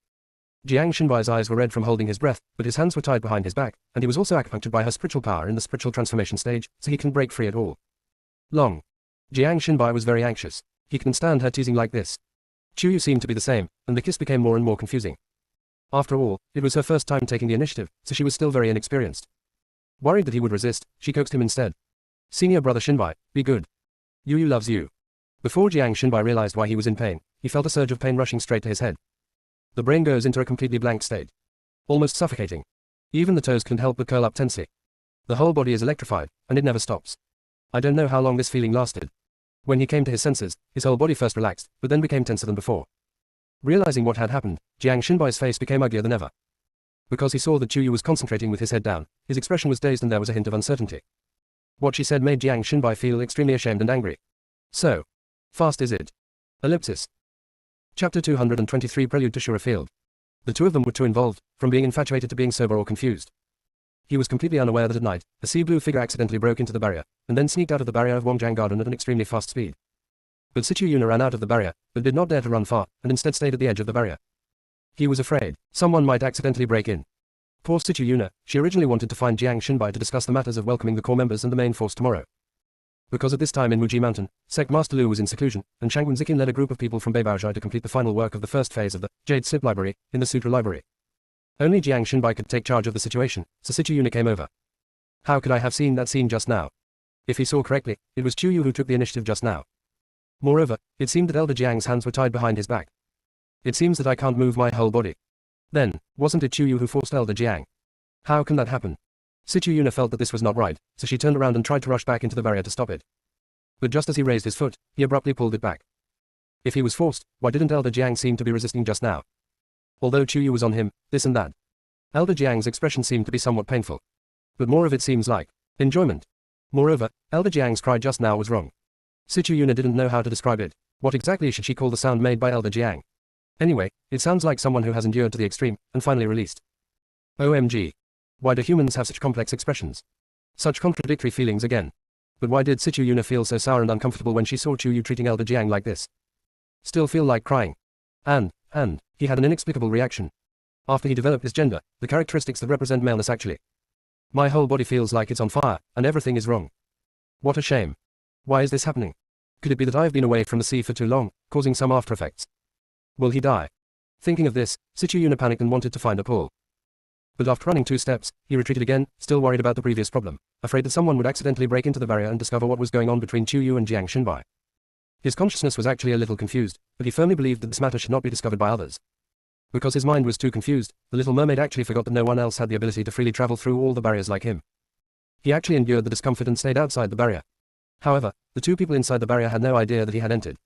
Jiang Shinbai's eyes were red from holding his breath, but his hands were tied behind his back, and he was also acupunctured by her spiritual power in the spiritual transformation stage, so he can break free at all. Long. Jiang Shinbai was very anxious. He couldn't stand her teasing like this. TakeYou seemed to be the same, and the kiss became more and more confusing. After all, it was her first time taking the initiative, so she was still very inexperienced. Worried that he would resist, she coaxed him instead. Senior brother Shinbai, be good. Yu loves you. Before Jiang Shinbai realized why he was in pain, he felt a surge of pain rushing straight to his head. The brain goes into a completely blank state. Almost suffocating. Even the toes couldn't help but curl up tensely. The whole body is electrified, and it never stops. I don't know how long this feeling lasted. When he came to his senses, his whole body first relaxed, but then became tenser than before. Realizing what had happened, Jiang Shinbai's face became uglier than ever. Because he saw that TakeYou was concentrating with his head down, his expression was dazed and there was a hint of uncertainty. What she said made Jiang Shinbai feel extremely ashamed and angry. So fast is it? Ellipsis. Chapter 223 Prelude to Shura Field. The two of them were too involved, from being infatuated to being sober or confused. He was completely unaware that at night, a sea blue figure accidentally broke into the barrier, and then sneaked out of the barrier of Wangjiang Garden at an extremely fast speed. But Situ Yuna ran out of the barrier, but did not dare to run far, and instead stayed at the edge of the barrier. He was afraid someone might accidentally break in. Poor Situ Yuna, she originally wanted to find Jiang Shinbai to discuss the matters of welcoming the core members and the main force tomorrow. Because at this time in Wuji Mountain, Sect Master Lu was in seclusion, and Shangwen Zikin led a group of people from Beibaozhai to complete the final work of the first phase of the Jade Slip Library, in the Sutra Library. Only Jiang Shinbai could take charge of the situation, so Situ Yuna came over. How could I have seen that scene just now? If he saw correctly, it was TakeYou who took the initiative just now. Moreover, it seemed that Elder Jiang's hands were tied behind his back. It seems that I can't move my whole body. Then, wasn't it TakeYou who forced Elder Jiang? How can that happen? Yuna felt that this was not right, so she turned around and tried to rush back into the barrier to stop it. But just as he raised his foot, he abruptly pulled it back. If he was forced, why didn't Elder Jiang seem to be resisting just now? Although TakeYou was on him, this and that. Elder Jiang's expression seemed to be somewhat painful. But more of it seems like enjoyment. Moreover, Elder Jiang's cry just now was wrong. Yuna didn't know how to describe it. What exactly should she call the sound made by Elder Jiang? Anyway, it sounds like someone who has endured to the extreme, and finally released. OMG. Why do humans have such complex expressions? Such contradictory feelings again. But why did Yuna feel so sour and uncomfortable when she saw TakeYou treating Elder Jiang like this? Still feel like crying. And, he had an inexplicable reaction. After he developed his gender, the characteristics that represent maleness actually. My whole body feels like it's on fire, and everything is wrong. What a shame. Why is this happening? Could it be that I've been away from the sea for too long, causing some after effects? Will he die? Thinking of this, Yuna panicked and wanted to find a pool. But after running 2 steps, he retreated again, still worried about the previous problem, afraid that someone would accidentally break into the barrier and discover what was going on between TakeYou and Jiang Xinbai. His consciousness was actually a little confused, but he firmly believed that this matter should not be discovered by others. Because his mind was too confused, the little mermaid actually forgot that no one else had the ability to freely travel through all the barriers like him. He actually endured the discomfort and stayed outside the barrier. However, the 2 people inside the barrier had no idea that he had entered.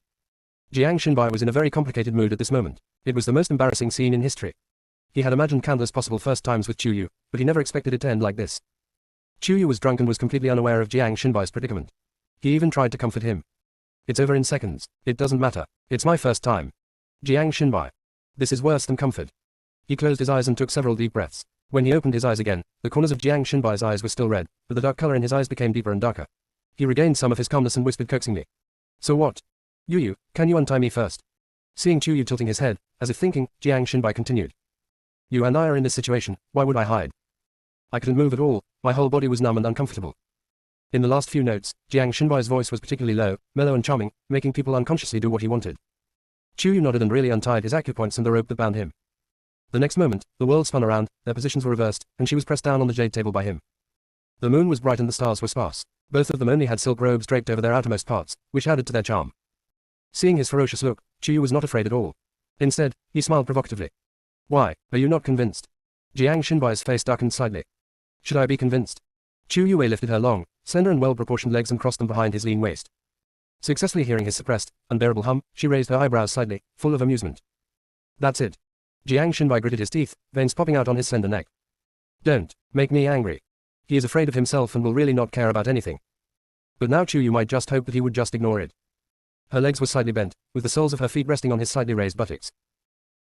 Jiang Xinbai was in a very complicated mood at this moment. It was the most embarrassing scene in history. He had imagined countless possible first times with TakeYou, but he never expected it to end like this. TakeYou was drunk and was completely unaware of Jiang Xinbai's predicament. He even tried to comfort him. It's over in seconds. It doesn't matter. It's my first time. Jiang Xinbai. This is worse than comfort. He closed his eyes and took several deep breaths. When he opened his eyes again, the corners of Jiang Xinbai's eyes were still red, but the dark color in his eyes became deeper and darker. He regained some of his calmness and whispered coaxingly. So what? Yu, can you untie me first? Seeing TakeYou tilting his head, as if thinking, Jiang Xinbai continued. You and I are in this situation, why would I hide? I couldn't move at all, my whole body was numb and uncomfortable. In the last few notes, Jiang Xinbai's voice was particularly low, mellow and charming, making people unconsciously do what he wanted. TakeYou nodded and really untied his acupoints and the rope that bound him. The next moment, the world spun around, their positions were reversed, and she was pressed down on the jade table by him. The moon was bright and the stars were sparse. Both of them only had silk robes draped over their outermost parts, which added to their charm. Seeing his ferocious look, TakeYou was not afraid at all. Instead, he smiled provocatively. Why, are you not convinced? Jiang Xinbai's face darkened slightly. Should I be convinced? TakeYou lifted her long, slender and well-proportioned legs and crossed them behind his lean waist. Successfully hearing his suppressed, unbearable hum, she raised her eyebrows slightly, full of amusement. That's it. Jiang Xinbai gritted his teeth, veins popping out on his slender neck. Don't make me angry. He is afraid of himself and will really not care about anything. But now TakeYou might just hope that he would just ignore it. Her legs were slightly bent, with the soles of her feet resting on his slightly raised buttocks.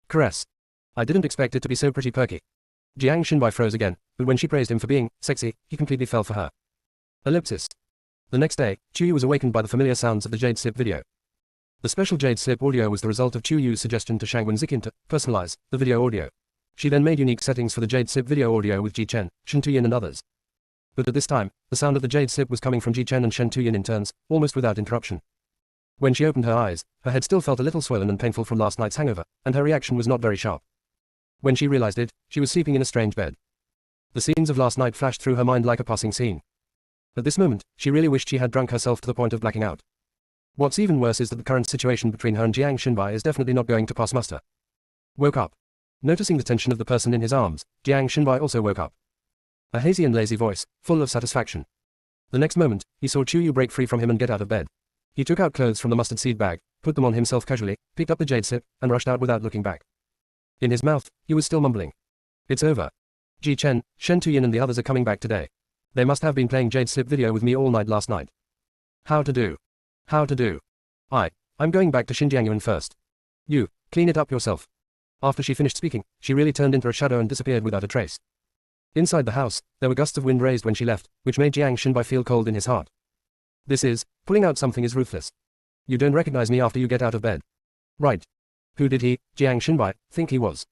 Caress. I didn't expect it to be so pretty perky. Jiang Xinbai froze again, but when she praised him for being sexy, he completely fell for her. Ellipsis. The next day, TakeYou was awakened by the familiar sounds of the Jade Slip video. The special Jade Slip audio was the result of TakeYou's suggestion to Shangwen Zikin to personalize the video audio. She then made unique settings for the Jade Slip video audio with Ji Chen, Shen Tuyin and others. But at this time, the sound of the Jade Slip was coming from Ji Chen and Shen Tuyin in turns, almost without interruption. When she opened her eyes, her head still felt a little swollen and painful from last night's hangover, and her reaction was not very sharp. When she realized it, she was sleeping in a strange bed. The scenes of last night flashed through her mind like a passing scene. At this moment, she really wished she had drunk herself to the point of blacking out. What's even worse is that the current situation between her and Jiang Xinbai is definitely not going to pass muster. Woke up. Noticing the tension of the person in his arms, Jiang Xinbai also woke up. A hazy and lazy voice, full of satisfaction. The next moment, he saw TakeYou break free from him and get out of bed. He took out clothes from the mustard seed bag, put them on himself casually, picked up the jade slip, and rushed out without looking back. In his mouth, he was still mumbling. It's over. Ji Chen, Shen Tuyin and the others are coming back today. They must have been playing Jade Slip video with me all night last night. How to do? I'm going back to Xinjiangyuan first. You, clean it up yourself. After she finished speaking, she really turned into a shadow and disappeared without a trace. Inside the house, there were gusts of wind raised when she left, which made Jiang Xinbai feel cold in his heart. Pulling out something is ruthless. You don't recognize me after you get out of bed. Right. Who did he, Jiang Xinbai, think he was?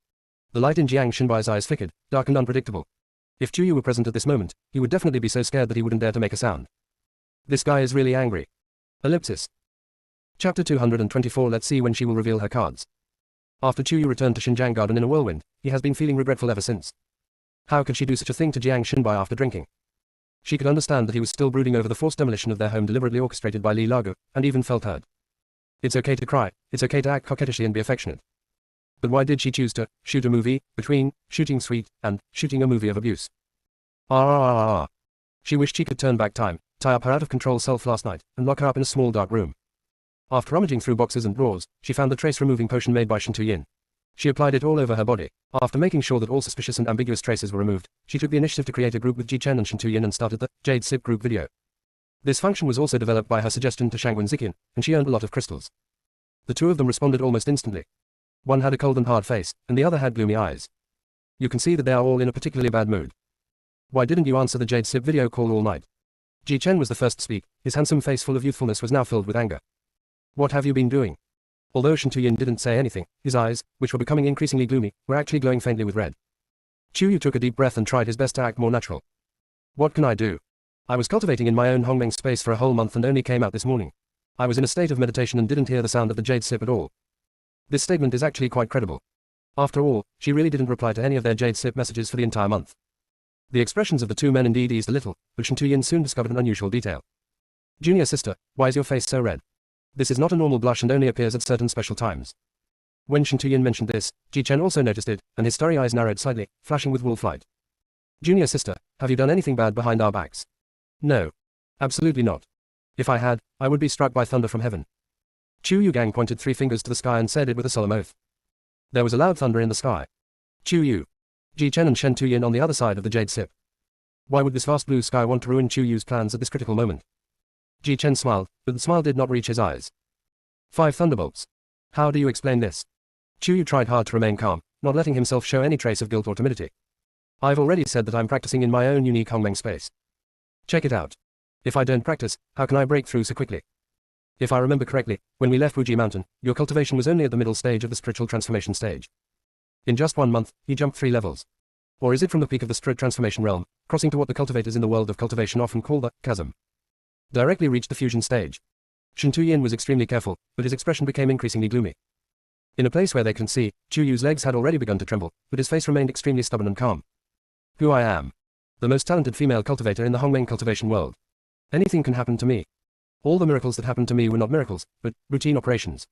The light in Jiang Xinbai's eyes flickered, dark and unpredictable. If TakeYou were present at this moment, he would definitely be so scared that he wouldn't dare to make a sound. This guy is really angry. Ellipsis. Chapter 224. Let's see when she will reveal her cards. After TakeYou returned to Xinjiang Garden in a whirlwind, he has been feeling regretful ever since. How could she do such a thing to Jiang Xinbai after drinking? She could understand that he was still brooding over the forced demolition of their home deliberately orchestrated by Lee Lago, and even felt hurt. It's okay to cry, it's okay to act coquettishly and be affectionate. But why did she choose to shoot a movie between shooting sweet and shooting a movie of abuse? She wished she could turn back time, tie up her out-of-control self last night, and lock her up in a small dark room. After rummaging through boxes and drawers, she found the trace-removing potion made by Chapter212-267NovelAudiobook. She applied it all over her body. After making sure that all suspicious and ambiguous traces were removed, she took the initiative to create a group with Ji-Chen and Chapter212-267NovelAudiobook and started the Jade Sip group video. This function was also developed by her suggestion to Shangwen Ziqian, and she earned a lot of crystals. The two of them responded almost instantly. One had a cold and hard face, and the other had gloomy eyes. You can see that they are all in a particularly bad mood. Why didn't you answer the Jade Sip video call all night? Ji-Chen was the first to speak. His handsome face full of youthfulness was now filled with anger. What have you been doing? Although Chapter212-267NovelAudiobook didn't say anything, his eyes, which were becoming increasingly gloomy, were actually glowing faintly with red. Chapter212-267NovelAudiobook took a deep breath and tried his best to act more natural. What can I do? I was cultivating in my own Hongmeng space for a whole month and only came out this morning. I was in a state of meditation and didn't hear the sound of the Jade Sip at all. This statement is actually quite credible. After all, she really didn't reply to any of their Jade Sip messages for the entire month. The expressions of the two men indeed eased a little, but Chapter212-267NovelAudiobook soon discovered an unusual detail. Junior sister, why is your face so red? This is not a normal blush and only appears at certain special times. When Chapter212-267NovelAudiobook mentioned this, Ji-Chen also noticed it, and his starry eyes narrowed slightly, flashing with wolf light. Junior sister, have you done anything bad behind our backs? No. Absolutely not. If I had, I would be struck by thunder from heaven. Chapter212-267NovelAudiobook Gang pointed 3 fingers to the sky and said it with a solemn oath. There was a loud thunder in the sky. Chapter212-267NovelAudiobook, Ji-Chen and Chapter212-267NovelAudiobook on the other side of the Jade Sip. Why would this vast blue sky want to ruin Chapter212-267NovelAudiobook's plans at this critical moment? Ji-Chen smiled, but the smile did not reach his eyes. 5 thunderbolts. How do you explain this? Chapter212-267NovelAudiobook tried hard to remain calm, not letting himself show any trace of guilt or timidity. I've already said that I'm practicing in my own unique Hongmeng space. Check it out. If I don't practice, how can I break through so quickly? If I remember correctly, when we left Wuji Mountain, your cultivation was only at the middle stage of the spiritual transformation stage. In just 1 month, he jumped 3 levels. Or is it from the peak of the spirit transformation realm, crossing to what the cultivators in the world of cultivation often call the chasm? Directly reached the fusion stage. Chapter212-267NovelAudiobook was extremely careful, but his expression became increasingly gloomy. In a place where they couldn't see, Chapter212-267NovelAudiobook's legs had already begun to tremble, but his face remained extremely stubborn and calm. Who I am. The most talented female cultivator in the Hongmeng cultivation world. Anything can happen to me. All the miracles that happened to me were not miracles, but routine operations.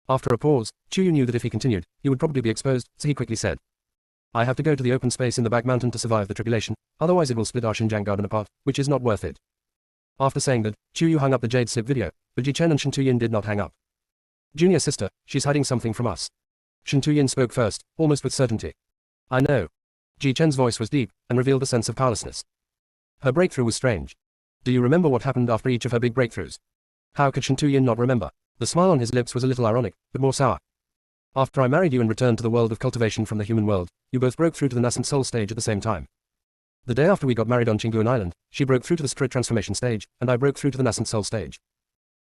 After a pause, Chapter212-267NovelAudiobook knew that if he continued, he would probably be exposed, so he quickly said. I have to go to the open space in the back mountain to survive the tribulation, otherwise it will split our Xinjiang garden apart, which is not worth it. After saying that, Chapter212-267NovelAudiobook hung up the Jade Sip video, but Ji-Chen and Chapter212-267NovelAudiobook did not hang up. Junior sister, she's hiding something from us. Chapter212-267NovelAudiobook spoke first, almost with certainty. I know. Ji-Chen's voice was deep, and revealed a sense of powerlessness. Her breakthrough was strange. Do you remember what happened after each of her big breakthroughs? How could Chapter212-267NovelAudiobook not remember? The smile on his lips was a little ironic, but more sour. After I married you and returned to the world of cultivation from the human world, you both broke through to the nascent soul stage at the same time. The day after we got married on Qingguan Island, she broke through to the spirit transformation stage, and I broke through to the nascent soul stage.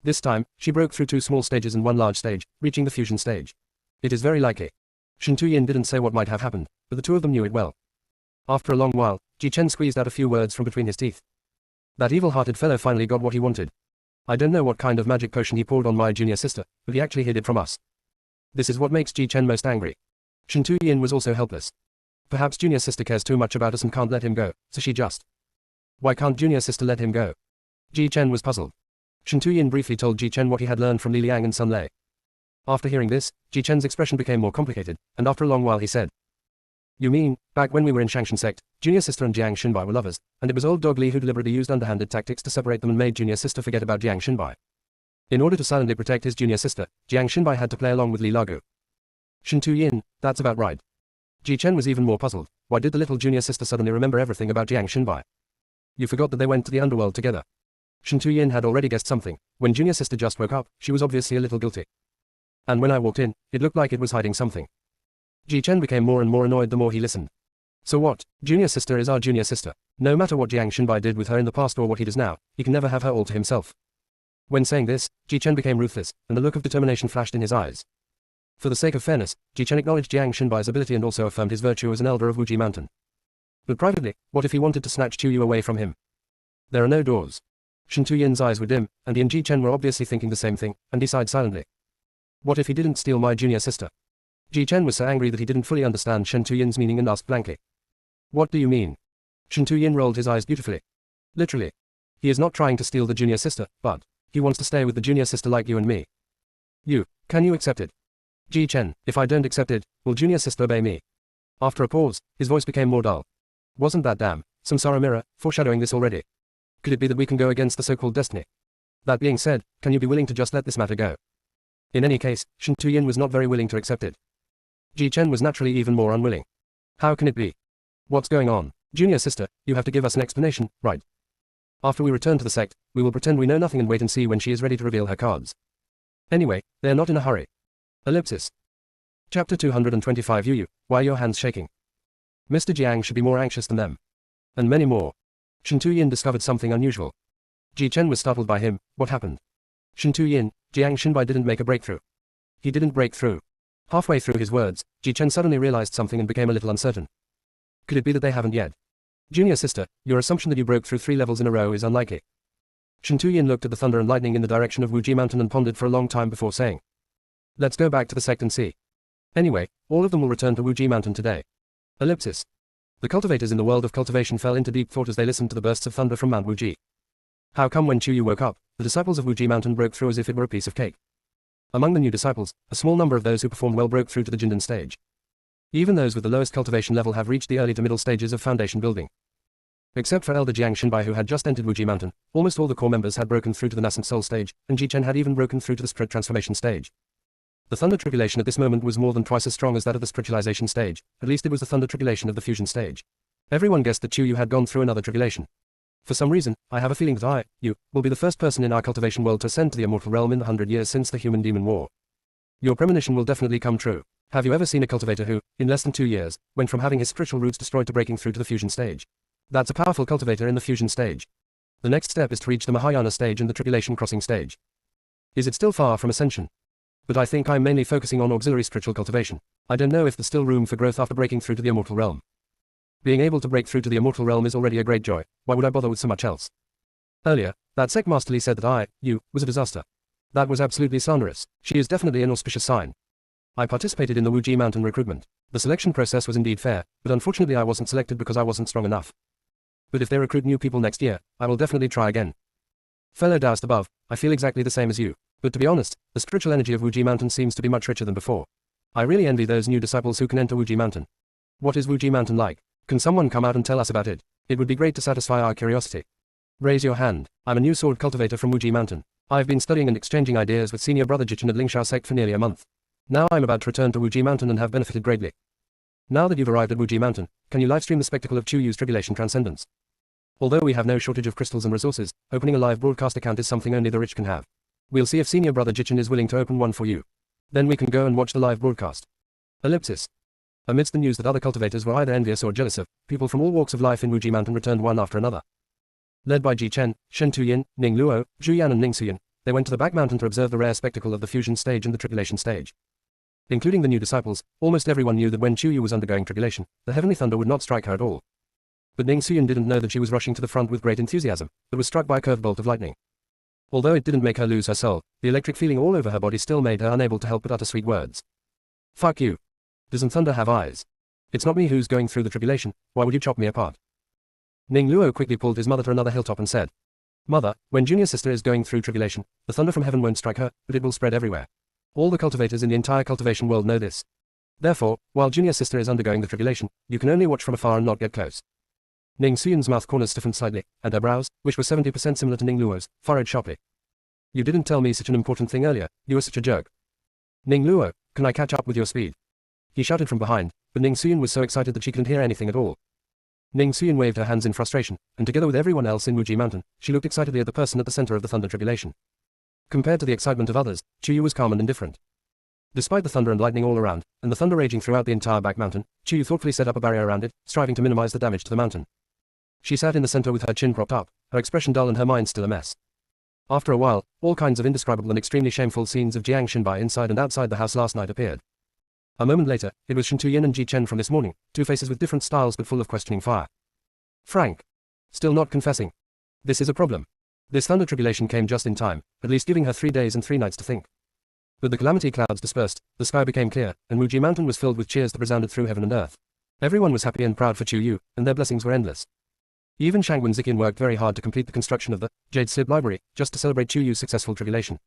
This time, she broke through 2 small stages and 1 large stage, reaching the fusion stage. It is very likely. Chapter212-267NovelAudiobook didn't say what might have happened, but the two of them knew it well. After a long while, Ji-Chen squeezed out a few words from between his teeth. That evil-hearted fellow finally got what he wanted. I don't know what kind of magic potion he poured on my junior sister, but he actually hid it from us. This is what makes Ji-Chen most angry. Chapter212-267NovelAudiobook was also helpless. Perhaps junior sister cares too much about us and can't let him go, so she just. Why can't junior sister let him go? Ji-Chen was puzzled. Chapter212-267NovelAudiobook briefly told Ji-Chen what he had learned from Li Liang and Sun Lei. After hearing this, Ji-Chen's expression became more complicated, and after a long while he said. You mean, back when we were in Shangshan sect, junior sister and Jiang Xinbai were lovers, and it was old dog Li who deliberately used underhanded tactics to separate them and made junior sister forget about Jiang Xinbai. In order to silently protect his junior sister, Jiang Xinbai had to play along with Li Lagu. Chapter212-267NovelAudiobook, that's about right. Ji-Chen was even more puzzled. Why did the little junior sister suddenly remember everything about Jiang Xinbai? You forgot that they went to the underworld together. Chapter212-267NovelAudiobook had already guessed something. When junior sister just woke up, she was obviously a little guilty. And when I walked in, it looked like it was hiding something. Ji-Chen became more and more annoyed the more he listened. So what? Junior sister is our junior sister. No matter what Jiang Xinbai did with her in the past or what he does now, he can never have her all to himself. When saying this, Ji-Chen became ruthless, and a look of determination flashed in his eyes. For the sake of fairness, Ji-Chen acknowledged Jiang Xinbai's ability and also affirmed his virtue as an elder of Wuji Mountain. But privately, what if he wanted to snatch Chapter212-267NovelAudiobook away from him? There are no doors. Chapter212-267NovelAudiobook's eyes were dim, and he and Ji-Chen were obviously thinking the same thing, and he sighed silently. What if he didn't steal my junior sister? Ji-Chen was so angry that he didn't fully understand Chapter212-267NovelAudiobook's meaning and asked blankly. What do you mean? Chapter212-267NovelAudiobook rolled his eyes beautifully. Literally. He is not trying to steal the junior sister, but he wants to stay with the junior sister like you and me. You, can you accept it? Ji Chen, if I don't accept it, will junior sister obey me? After a pause, his voice became more dull. Wasn't that damn samsara mirror foreshadowing this already? Could it be that we can go against the so-called destiny? That being said, can you be willing to just let this matter go? In any case, Shen Tuyin was not very willing to accept it. Ji Chen was naturally even more unwilling. How can it be? What's going on? Junior sister, you have to give us an explanation, right? After we return to the sect, we will pretend we know nothing and wait and see when she is ready to reveal her cards. Anyway, they are not in a hurry. Ellipsis. Chapter 225 Yu, why are your hands shaking? Mr. Jiang should be more anxious than them. And many more. Shen Tuyin discovered something unusual. Ji Chen was startled by him. What happened? Shen Tuyin, Jiang Xinbai didn't make a breakthrough. He didn't break through. Halfway through his words, Ji Chen suddenly realized something and became a little uncertain. Could it be that they haven't yet? Junior sister, your assumption that you broke through 3 levels in a row is unlikely. Shen Tuyin looked at the thunder and lightning in the direction of Wuji Mountain and pondered for a long time before saying, let's go back to the sect and see. Anyway, all of them will return to Wuji Mountain today. Ellipsis. The cultivators in the world of cultivation fell into deep thought as they listened to the bursts of thunder from Mount Wuji. How come when Yu woke up, the disciples of Wuji Mountain broke through as if it were a piece of cake? Among the new disciples, a small number of those who performed well broke through to the Jindan stage. Even those with the lowest cultivation level have reached the early to middle stages of foundation building. Except for Elder Jiang Xinbai who had just entered Wuji Mountain, almost all the core members had broken through to the nascent soul stage, and Ji Chen had even broken through to the spirit transformation stage. The thunder tribulation at this moment was more than twice as strong as that of the spiritualization stage, at least it was the thunder tribulation of the fusion stage. Everyone guessed that Yu had gone through another tribulation. For some reason, I have a feeling that Yu, will be the first person in our cultivation world to ascend to the immortal realm in the 100 years since the human-demon war. Your premonition will definitely come true. Have you ever seen a cultivator who, in less than 2 years, went from having his spiritual roots destroyed to breaking through to the fusion stage? That's a powerful cultivator in the fusion stage. The next step is to reach the Mahayana stage and the tribulation crossing stage. Is it still far from ascension? But I think I'm mainly focusing on auxiliary spiritual cultivation. I don't know if there's still room for growth after breaking through to the immortal realm. Being able to break through to the immortal realm is already a great joy, why would I bother with so much else? Earlier, that sect masterly said that Yu, was a disaster. That was absolutely slanderous. She is definitely an auspicious sign. I participated in the Wuji Mountain recruitment. The selection process was indeed fair, but unfortunately I wasn't selected because I wasn't strong enough. But if they recruit new people next year, I will definitely try again. Fellow Taoist above, I feel exactly the same as you. But to be honest, the spiritual energy of Wuji Mountain seems to be much richer than before. I really envy those new disciples who can enter Wuji Mountain. What is Wuji Mountain like? Can someone come out and tell us about it? It would be great to satisfy our curiosity. Raise your hand. I'm a new sword cultivator from Wuji Mountain. I've been studying and exchanging ideas with senior brother Jichen at Lingshao sect for nearly a month. Now I'm about to return to Wuji Mountain and have benefited greatly. Now that you've arrived at Wuji Mountain, can you livestream the spectacle of Yu's tribulation transcendence? Although we have no shortage of crystals and resources, opening a live broadcast account is something only the rich can have. We'll see if senior brother Jichen is willing to open one for you. Then we can go and watch the live broadcast. Ellipsis. Amidst the news that other cultivators were either envious or jealous of, people from all walks of life in Wuji Mountain returned one after another. Led by Ji Chen, Shen Tuyin, Ning Luo, Zhu Yan and Ning Suyin, they went to the back mountain to observe the rare spectacle of the fusion stage and the tribulation stage. Including the new disciples, almost everyone knew that when Yu was undergoing tribulation, the heavenly thunder would not strike her at all. But Ning Suyin didn't know that she was rushing to the front with great enthusiasm, but was struck by a curved bolt of lightning. Although it didn't make her lose her soul, the electric feeling all over her body still made her unable to help but utter sweet words. Fuck you. Doesn't thunder have eyes? It's not me who's going through the tribulation, why would you chop me apart? Ning Luo quickly pulled his mother to another hilltop and said, Mother, when junior sister is going through tribulation, the thunder from heaven won't strike her, but it will spread everywhere. All the cultivators in the entire cultivation world know this. Therefore, while junior sister is undergoing the tribulation, you can only watch from afar and not get close. Ning Suyun's mouth corners stiffened slightly, and her brows, which were 70% similar to Ning Luo's, furrowed sharply. You didn't tell me such an important thing earlier, you were such a jerk. Ning Luo, can I catch up with your speed? He shouted from behind, but Ning Suyun was so excited that she couldn't hear anything at all. Ning Suyun waved her hands in frustration, and together with everyone else in Wuji Mountain, she looked excitedly at the person at the center of the thunder tribulation. Compared to the excitement of others, Yu was calm and indifferent. Despite the thunder and lightning all around, and the thunder raging throughout the entire back mountain, Yu thoughtfully set up a barrier around it, striving to minimize the damage to the mountain. She sat in the center with her chin propped up, her expression dull and her mind still a mess. After a while, all kinds of indescribable and extremely shameful scenes of Jiang Xinbai inside and outside the house last night appeared. A moment later, it was Shen Tuyin and Ji Chen from this morning, two faces with different styles but full of questioning fire. Frank. Still not confessing. This is a problem. This thunder tribulation came just in time, at least giving her 3 days and 3 nights to think. But the calamity clouds dispersed, the sky became clear, and Wuji Mountain was filled with cheers that resounded through heaven and earth. Everyone was happy and proud for Yu, and their blessings were endless. Even Shangwen Ziqian worked very hard to complete the construction of the Jade Slip Library, just to celebrate Qiuyu's successful tribulation.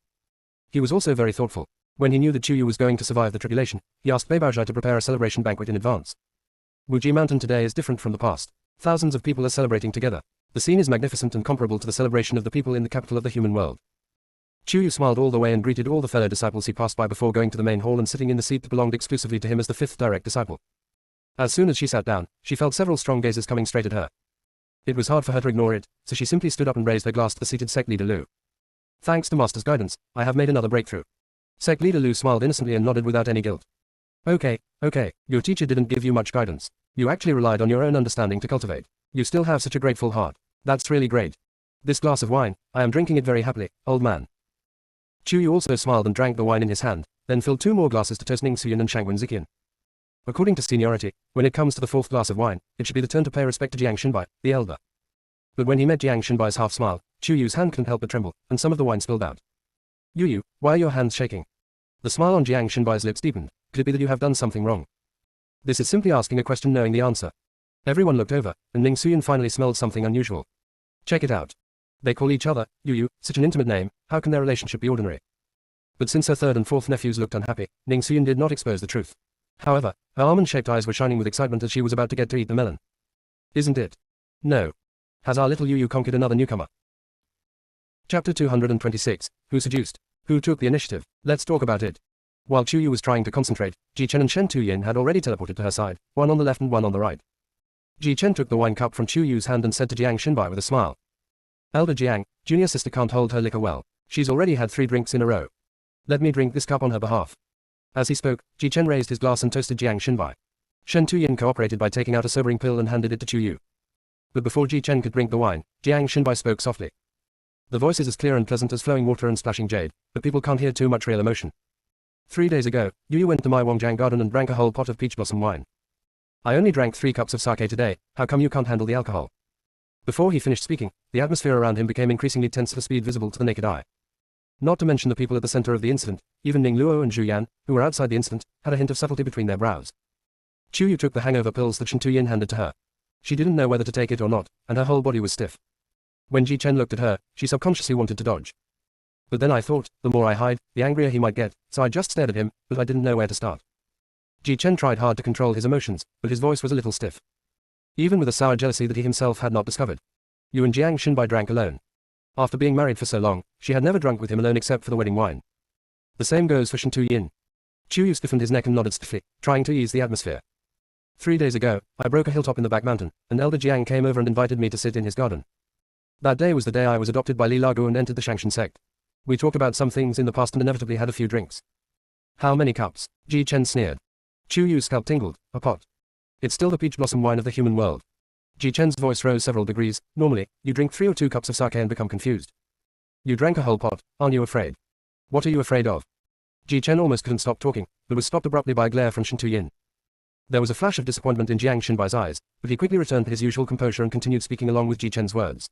He was also very thoughtful. When he knew that Qiuyu was going to survive the tribulation, he asked Beibaozhai to prepare a celebration banquet in advance. Wuji Mountain today is different from the past. Thousands of people are celebrating together. The scene is magnificent and comparable to the celebration of the people in the capital of the human world. Qiuyu smiled all the way and greeted all the fellow disciples he passed by before going to the main hall and sitting in the seat that belonged exclusively to him as the fifth direct disciple. As soon as she sat down, she felt several strong gazes coming straight at her. It was hard for her to ignore it, so she simply stood up and raised her glass to the seated sect leader Lu. Thanks to Master's guidance, I have made another breakthrough. Sect leader Lu smiled innocently and nodded without any guilt. Okay, your teacher didn't give you much guidance. You actually relied on your own understanding to cultivate. You still have such a grateful heart. That's really great. This glass of wine, I am drinking it very happily, old man. Qiuyu also smiled and drank the wine in his hand, then filled 2 more glasses to toast Ning Suyin and Shangwen Ziqian. According to seniority, when it comes to the 4th glass of wine, it should be the turn to pay respect to Jiang Shenbai, the elder. But when he met Jiang Shenbai's half smile, Qiuyu's hand couldn't help but tremble, and some of the wine spilled out. Yu, why are your hands shaking? The smile on Jiang Shenbai's lips deepened. Could it be that you have done something wrong? This is simply asking a question knowing the answer. Everyone looked over, and Ning Suyin finally smelled something unusual. Check it out. They call each other Yu, such an intimate name, how can their relationship be ordinary? But since her 3rd and 4th nephews looked unhappy, Ning Suyin did not expose the truth. However, her almond-shaped eyes were shining with excitement as she was about to get to eat the melon. Isn't it? No. Has our little Yu conquered another newcomer? Chapter 226, Who seduced? Who took the initiative? Let's talk about it. While Qiuyu was trying to concentrate, Ji Chen and Shen Tuyin had already teleported to her side, one on the left and one on the right. Ji Chen took the wine cup from Qiuyu's hand and said to Jiang Shenbai with a smile. Elder Jiang, junior sister can't hold her liquor well. She's already had 3 drinks in a row. Let me drink this cup on her behalf. As he spoke, Ji Chen raised his glass and toasted Jiang Shenbai. Shen Tuyin cooperated by taking out a sobering pill and handed it to Qiuyu. But before Ji Chen could drink the wine, Jiang Shenbai spoke softly. The voice is as clear and pleasant as flowing water and splashing jade, but people can't hear too much real emotion. 3 days ago, Yu went to my Wangjiang garden and drank a whole pot of peach blossom wine. I only drank 3 cups of sake today, how come you can't handle the alcohol? Before he finished speaking, the atmosphere around him became increasingly tense at a speed visible to the naked eye. Not to mention the people at the center of the incident, even Ning Luo and Zhu Yan, who were outside the incident, had a hint of subtlety between their brows. Qiuyu took the hangover pills that Shen Tuyin handed to her. She didn't know whether to take it or not, and her whole body was stiff. When Ji Chen looked at her, she subconsciously wanted to dodge. But then I thought, the more I hide, the angrier he might get, so I just stared at him, but I didn't know where to start. Ji Chen tried hard to control his emotions, but his voice was a little stiff. Even with a sour jealousy that he himself had not discovered. Yu and Jiang Shenbai drank alone. After being married for so long, she had never drunk with him alone except for the wedding wine. The same goes for Shen Tuyin. Qiuyu stiffened his neck and nodded stiffly, trying to ease the atmosphere. 3 days ago, I broke a hilltop in the back mountain, and Elder Jiang came over and invited me to sit in his garden. That day was the day I was adopted by Li Lagu and entered the Shangshan sect. We talked about some things in the past and inevitably had a few drinks. How many cups? Ji Chen sneered. Qiuyu's scalp tingled. A pot. It's still the peach blossom wine of the human world. Ji Chen's voice rose several degrees. Normally, you drink 3 or 2 cups of sake and become confused. You drank a whole pot, aren't you afraid? What are you afraid of? Ji Chen almost couldn't stop talking, but was stopped abruptly by a glare from Shen Tuyin. There was a flash of disappointment in Jiang Shenbai's eyes, but he quickly returned to his usual composure and continued speaking along with Ji Chen's words.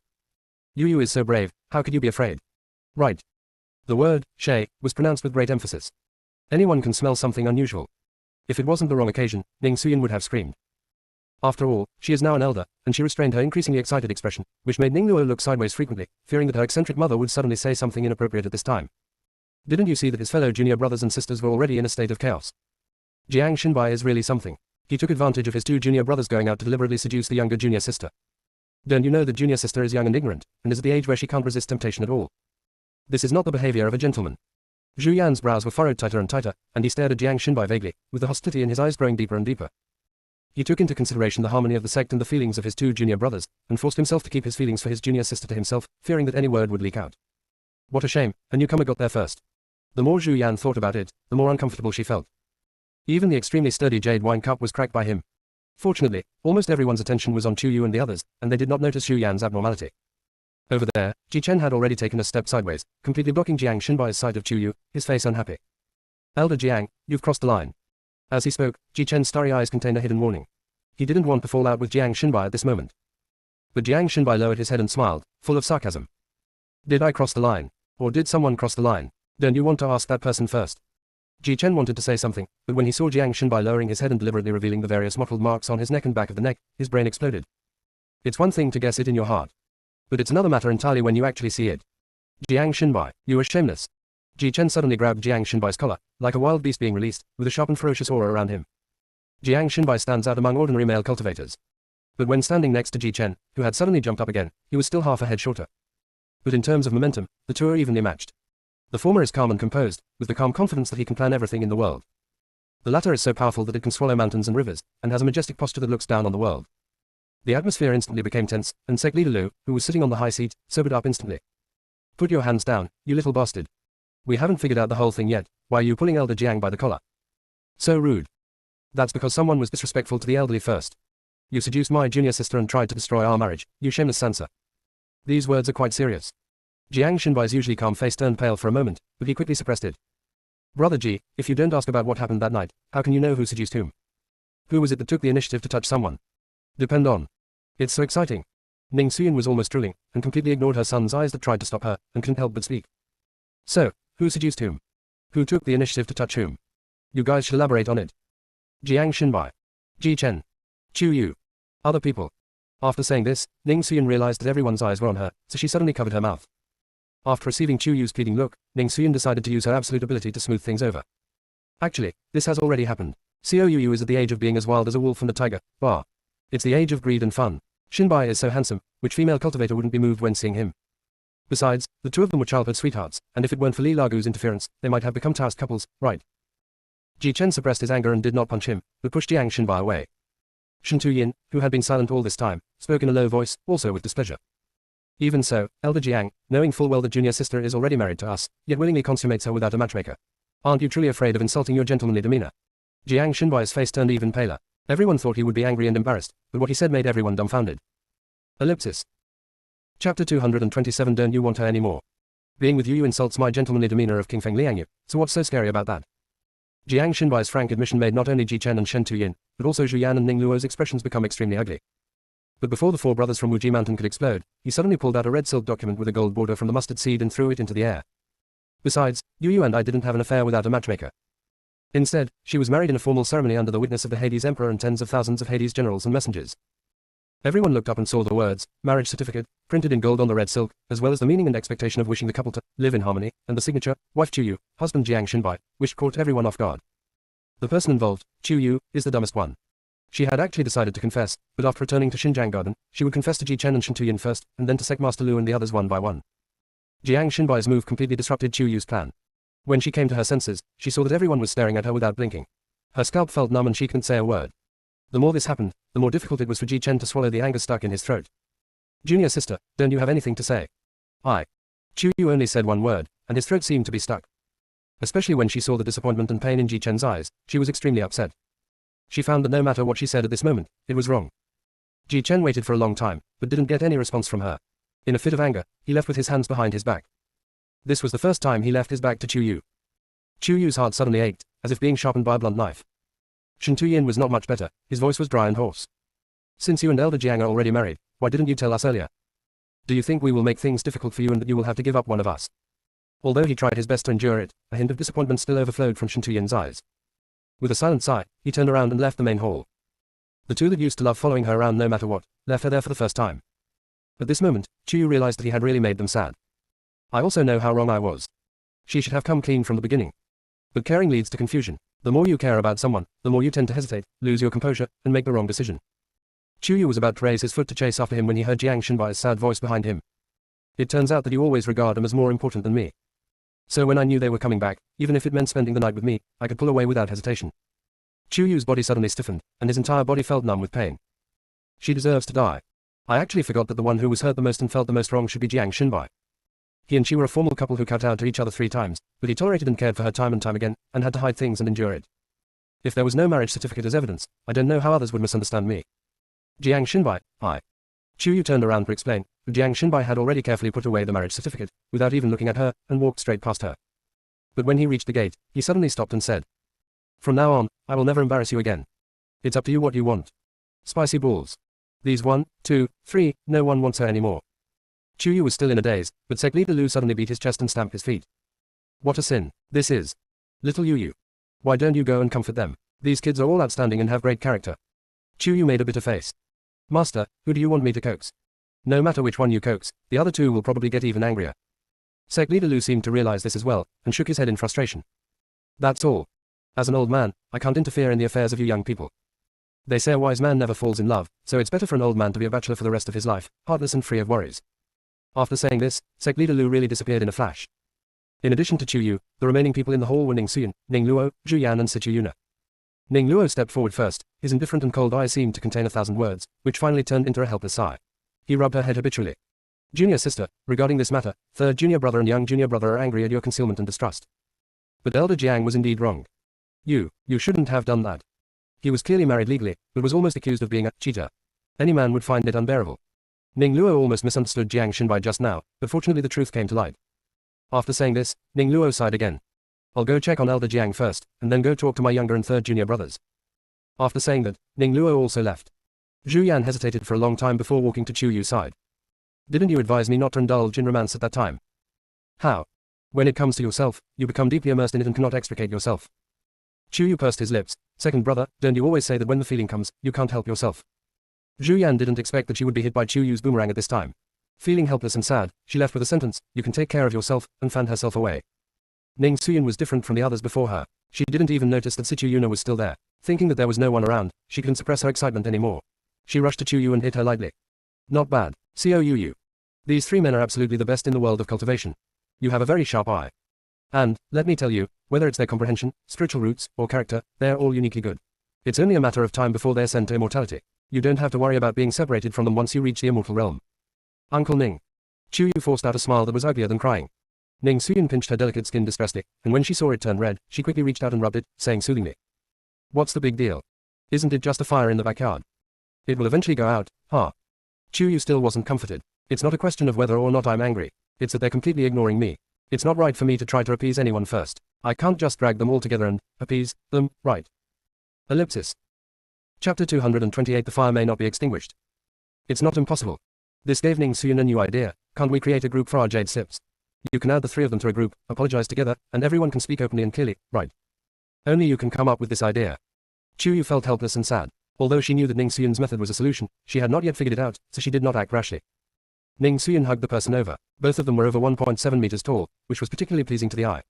Yu is so brave, how could you be afraid? Right. The word, shay, was pronounced with great emphasis. Anyone can smell something unusual. If it wasn't the wrong occasion, Ning Suyin would have screamed. After all, she is now an elder, and she restrained her increasingly excited expression, which made Ning Luo look sideways frequently, fearing that her eccentric mother would suddenly say something inappropriate at this time. Didn't you see that his fellow junior brothers and sisters were already in a state of chaos? Jiang Shenbai is really something. He took advantage of his 2 junior brothers going out to deliberately seduce the younger junior sister. Don't you know that junior sister is young and ignorant, and is at the age where she can't resist temptation at all? This is not the behavior of a gentleman. Zhu Yan's brows were furrowed tighter and tighter, and he stared at Jiang Shenbai vaguely, with the hostility in his eyes growing deeper and deeper. He took into consideration the harmony of the sect and the feelings of his 2 junior brothers, and forced himself to keep his feelings for his junior sister to himself, fearing that any word would leak out. What a shame, a newcomer got there first. The more Zhu Yan thought about it, the more uncomfortable she felt. Even the extremely sturdy jade wine cup was cracked by him. Fortunately, almost everyone's attention was on Qiuyu and the others, and they did not notice Zhu Yan's abnormality. Over there, Ji Chen had already taken a step sideways, completely blocking Jiang Shenbai's sight of Qiuyu, his face unhappy. Elder Jiang, you've crossed the line. As he spoke, Ji Chen's starry eyes contained a hidden warning. He didn't want to fall out with Jiang Shenbai at this moment. But Jiang Shenbai lowered his head and smiled, full of sarcasm. Did I cross the line? Or did someone cross the line? Don't you want to ask that person first? Ji Chen wanted to say something, but when he saw Jiang Shenbai lowering his head and deliberately revealing the various mottled marks on his neck and back of the neck, his brain exploded. It's one thing to guess it in your heart, but it's another matter entirely when you actually see it. Jiang Xinbai, you are shameless. Ji Chen suddenly grabbed Jiang Xinbai's collar, like a wild beast being released, with a sharp and ferocious aura around him. Jiang Xinbai stands out among ordinary male cultivators. But when standing next to Ji Chen, who had suddenly jumped up again, he was still half a head shorter. But in terms of momentum, the two are evenly matched. The former is calm and composed, with the calm confidence that he can plan everything in the world. The latter is so powerful that it can swallow mountains and rivers, and has a majestic posture that looks down on the world. The atmosphere instantly became tense, and Sek Leader Lu, who was sitting on the high seat, sobered up instantly. Put your hands down, you little bastard. We haven't figured out the whole thing yet. Why are you pulling Elder Jiang by the collar? So rude. That's because someone was disrespectful to the elderly first. You seduced my junior sister and tried to destroy our marriage, you shameless Sansa. These words are quite serious. Jiang Xinbai's usually calm face turned pale for a moment, but he quickly suppressed it. Brother Ji, if you don't ask about what happened that night, how can you know who seduced whom? Who was it that took the initiative to touch someone? Depend on. It's so exciting. Ning Xuyan was almost drooling, and completely ignored her son's eyes that tried to stop her, and couldn't help but speak. So, who seduced whom? Who took the initiative to touch whom? You guys should elaborate on it. Jiang Xinbai. Ji Chen. Chu Yu. Other people. After saying this, Ning Xuyan realized that everyone's eyes were on her, so she suddenly covered her mouth. After receiving Chu Yu's pleading look, Ning Xuyan decided to use her absolute ability to smooth things over. Actually, this has already happened. Xiao is at the age of being as wild as a wolf and a tiger, bah. It's the age of greed and fun. Xinbai is so handsome, which female cultivator wouldn't be moved when seeing him? Besides, the two of them were childhood sweethearts, and if it weren't for Li Lagu's interference, they might have become toast couples, right? Ji Chen suppressed his anger and did not punch him, but pushed Jiang Xinbai away. Shen Tuyin, who had been silent all this time, spoke in a low voice, also with displeasure. Even so, Elder Jiang, knowing full well that junior sister is already married to us, yet willingly consummates her without a matchmaker. Aren't you truly afraid of insulting your gentlemanly demeanor? Jiang Xinbai's face turned even paler. Everyone thought he would be angry and embarrassed, but what he said made everyone dumbfounded. Ellipsis. Chapter 227. Don't you want her anymore? Being with you insults my gentlemanly demeanor of King Feng Liangyu, so what's so scary about that? Jiang Xinbai's frank admission made not only Ji Chen and Shen Tuyin, but also Zhu Yan and Ning Luo's expressions become extremely ugly. But before the four brothers from Wuji Mountain could explode, he suddenly pulled out a red silk document with a gold border from the mustard seed and threw it into the air. Besides, Yu and I didn't have an affair without a matchmaker. Instead, she was married in a formal ceremony under the witness of the Hades Emperor and tens of thousands of Hades generals and messengers. Everyone looked up and saw the words, marriage certificate, printed in gold on the red silk, as well as the meaning and expectation of wishing the couple to live in harmony, and the signature, wife Chu Yu, husband Jiang Xinbai, which caught everyone off guard. The person involved, Chu Yu, is the dumbest one. She had actually decided to confess, but after returning to Xinjiang Garden, she would confess to Ji Chen and Shen Tuyin first, and then to Sec Master Lu and the others one by one. Jiang Xinbai's move completely disrupted Chu Yu's plan. When she came to her senses, she saw that everyone was staring at her without blinking. Her scalp felt numb and she couldn't say a word. The more this happened, the more difficult it was for Ji Chen to swallow the anger stuck in his throat. Junior sister, don't you have anything to say? Chu Yu only said one word, and his throat seemed to be stuck. Especially when she saw the disappointment and pain in Ji Chen's eyes, she was extremely upset. She found that no matter what she said at this moment, it was wrong. Ji Chen waited for a long time, but didn't get any response from her. In a fit of anger, he left with his hands behind his back. This was the first time he left his back to Chu Yu. Chu Yu's heart suddenly ached, as if being sharpened by a blunt knife. Shen Tuyin was not much better, his voice was dry and hoarse. Since you and Elder Jiang are already married, why didn't you tell us earlier? Do you think we will make things difficult for you and that you will have to give up one of us? Although he tried his best to endure it, a hint of disappointment still overflowed from Shen Tuyin's eyes. With a silent sigh, he turned around and left the main hall. The two that used to love following her around no matter what, left her there for the first time. At this moment, Chu Yu realized that he had really made them sad. I also know how wrong I was. She should have come clean from the beginning. But caring leads to confusion. The more you care about someone, the more you tend to hesitate, lose your composure, and make the wrong decision. Chu Yu was about to raise his foot to chase after him when he heard Jiang Xinbai's sad voice behind him. It turns out that you always regard them as more important than me. So when I knew they were coming back, even if it meant spending the night with me, I could pull away without hesitation. Chu Yu's body suddenly stiffened, and his entire body felt numb with pain. She deserves to die. I actually forgot that the one who was hurt the most and felt the most wrong should be Jiang Xinbai. He and she were a formal couple who kowtowed to each other 3 times, but he tolerated and cared for her time and time again, and had to hide things and endure it. If there was no marriage certificate as evidence, I don't know how others would misunderstand me. Jiang Xinbai, Chu Yu turned around to explain, but Jiang Xinbai had already carefully put away the marriage certificate, without even looking at her, and walked straight past her. But when he reached the gate, he suddenly stopped and said, "From now on, I will never embarrass you again. It's up to you what you want. Spicy balls. These 1, 2, 3, no one wants her anymore." Chu Yu was still in a daze, but Sek Leader Lu suddenly beat his chest and stamped his feet. What a sin this is. Little Yu. Why don't you go and comfort them? These kids are all outstanding and have great character. Chu Yu made a bitter face. Master, who do you want me to coax? No matter which one you coax, the other two will probably get even angrier. Sect leader Lu seemed to realize this as well, and shook his head in frustration. That's all. As an old man, I can't interfere in the affairs of you young people. They say a wise man never falls in love, so it's better for an old man to be a bachelor for the rest of his life, heartless and free of worries. After saying this, Sect leader Lu really disappeared in a flash. In addition to TakeYou, the remaining people in the hall were Ning Suyin, Ning Luo, Zhu Yan and Situ Yuna. Ning Luo stepped forward first, his indifferent and cold eyes seemed to contain 1,000 words, which finally turned into a helpless sigh. He rubbed her head habitually. Junior sister, regarding this matter, third junior brother and young junior brother are angry at your concealment and distrust. But Elder Jiang was indeed wrong. You shouldn't have done that. He was clearly married legally, but was almost accused of being a cheater. Any man would find it unbearable. Ning Luo almost misunderstood Jiang Xinbai just now, but fortunately the truth came to light. After saying this, Ning Luo sighed again. I'll go check on Elder Jiang first, and then go talk to my younger and third junior brothers. After saying that, Ning Luo also left. Zhu Yan hesitated for a long time before walking to TakeYou's side. Didn't you advise me not to indulge in romance at that time? How? When it comes to yourself, you become deeply immersed in it and cannot extricate yourself. TakeYou pursed his lips. Second brother, don't you always say that when the feeling comes, you can't help yourself? Zhu Yan didn't expect that she would be hit by TakeYou's boomerang at this time. Feeling helpless and sad, she left with a sentence, you can take care of yourself, and fanned herself away. Ning Suyin was different from the others before her. She didn't even notice that Situ Yuna was still there. Thinking that there was no one around, she couldn't suppress her excitement anymore. She rushed to TakeYou and hit her lightly. Not bad. COUU. These three men are absolutely the best in the world of cultivation. You have a very sharp eye. And, let me tell you, whether it's their comprehension, spiritual roots, or character, they're all uniquely good. It's only a matter of time before they're sent to immortality. You don't have to worry about being separated from them once you reach the immortal realm. Uncle Ning. TakeYou forced out a smile that was uglier than crying. Ning Suyin pinched her delicate skin distressingly, and when she saw it turn red, she quickly reached out and rubbed it, saying soothingly. What's the big deal? Isn't it just a fire in the backyard? It will eventually go out, huh? TakeYou still wasn't comforted. It's not a question of whether or not I'm angry. It's that they're completely ignoring me. It's not right for me to try to appease anyone first. I can't just drag them all together and appease them, right? Ellipsis. Chapter 228 The fire may not be extinguished. It's not impossible. This gave Ning Suyin a new idea. Can't we create a group for our Jade Sips? You can add the three of them to a group, apologize together, and everyone can speak openly and clearly, right? Only you can come up with this idea. TakeYou felt helpless and sad. Although she knew that Ning Suyin's method was a solution, she had not yet figured it out, so she did not act rashly. Ning Suyin hugged the person over. Both of them were over 1.7 meters tall, which was particularly pleasing to the eye.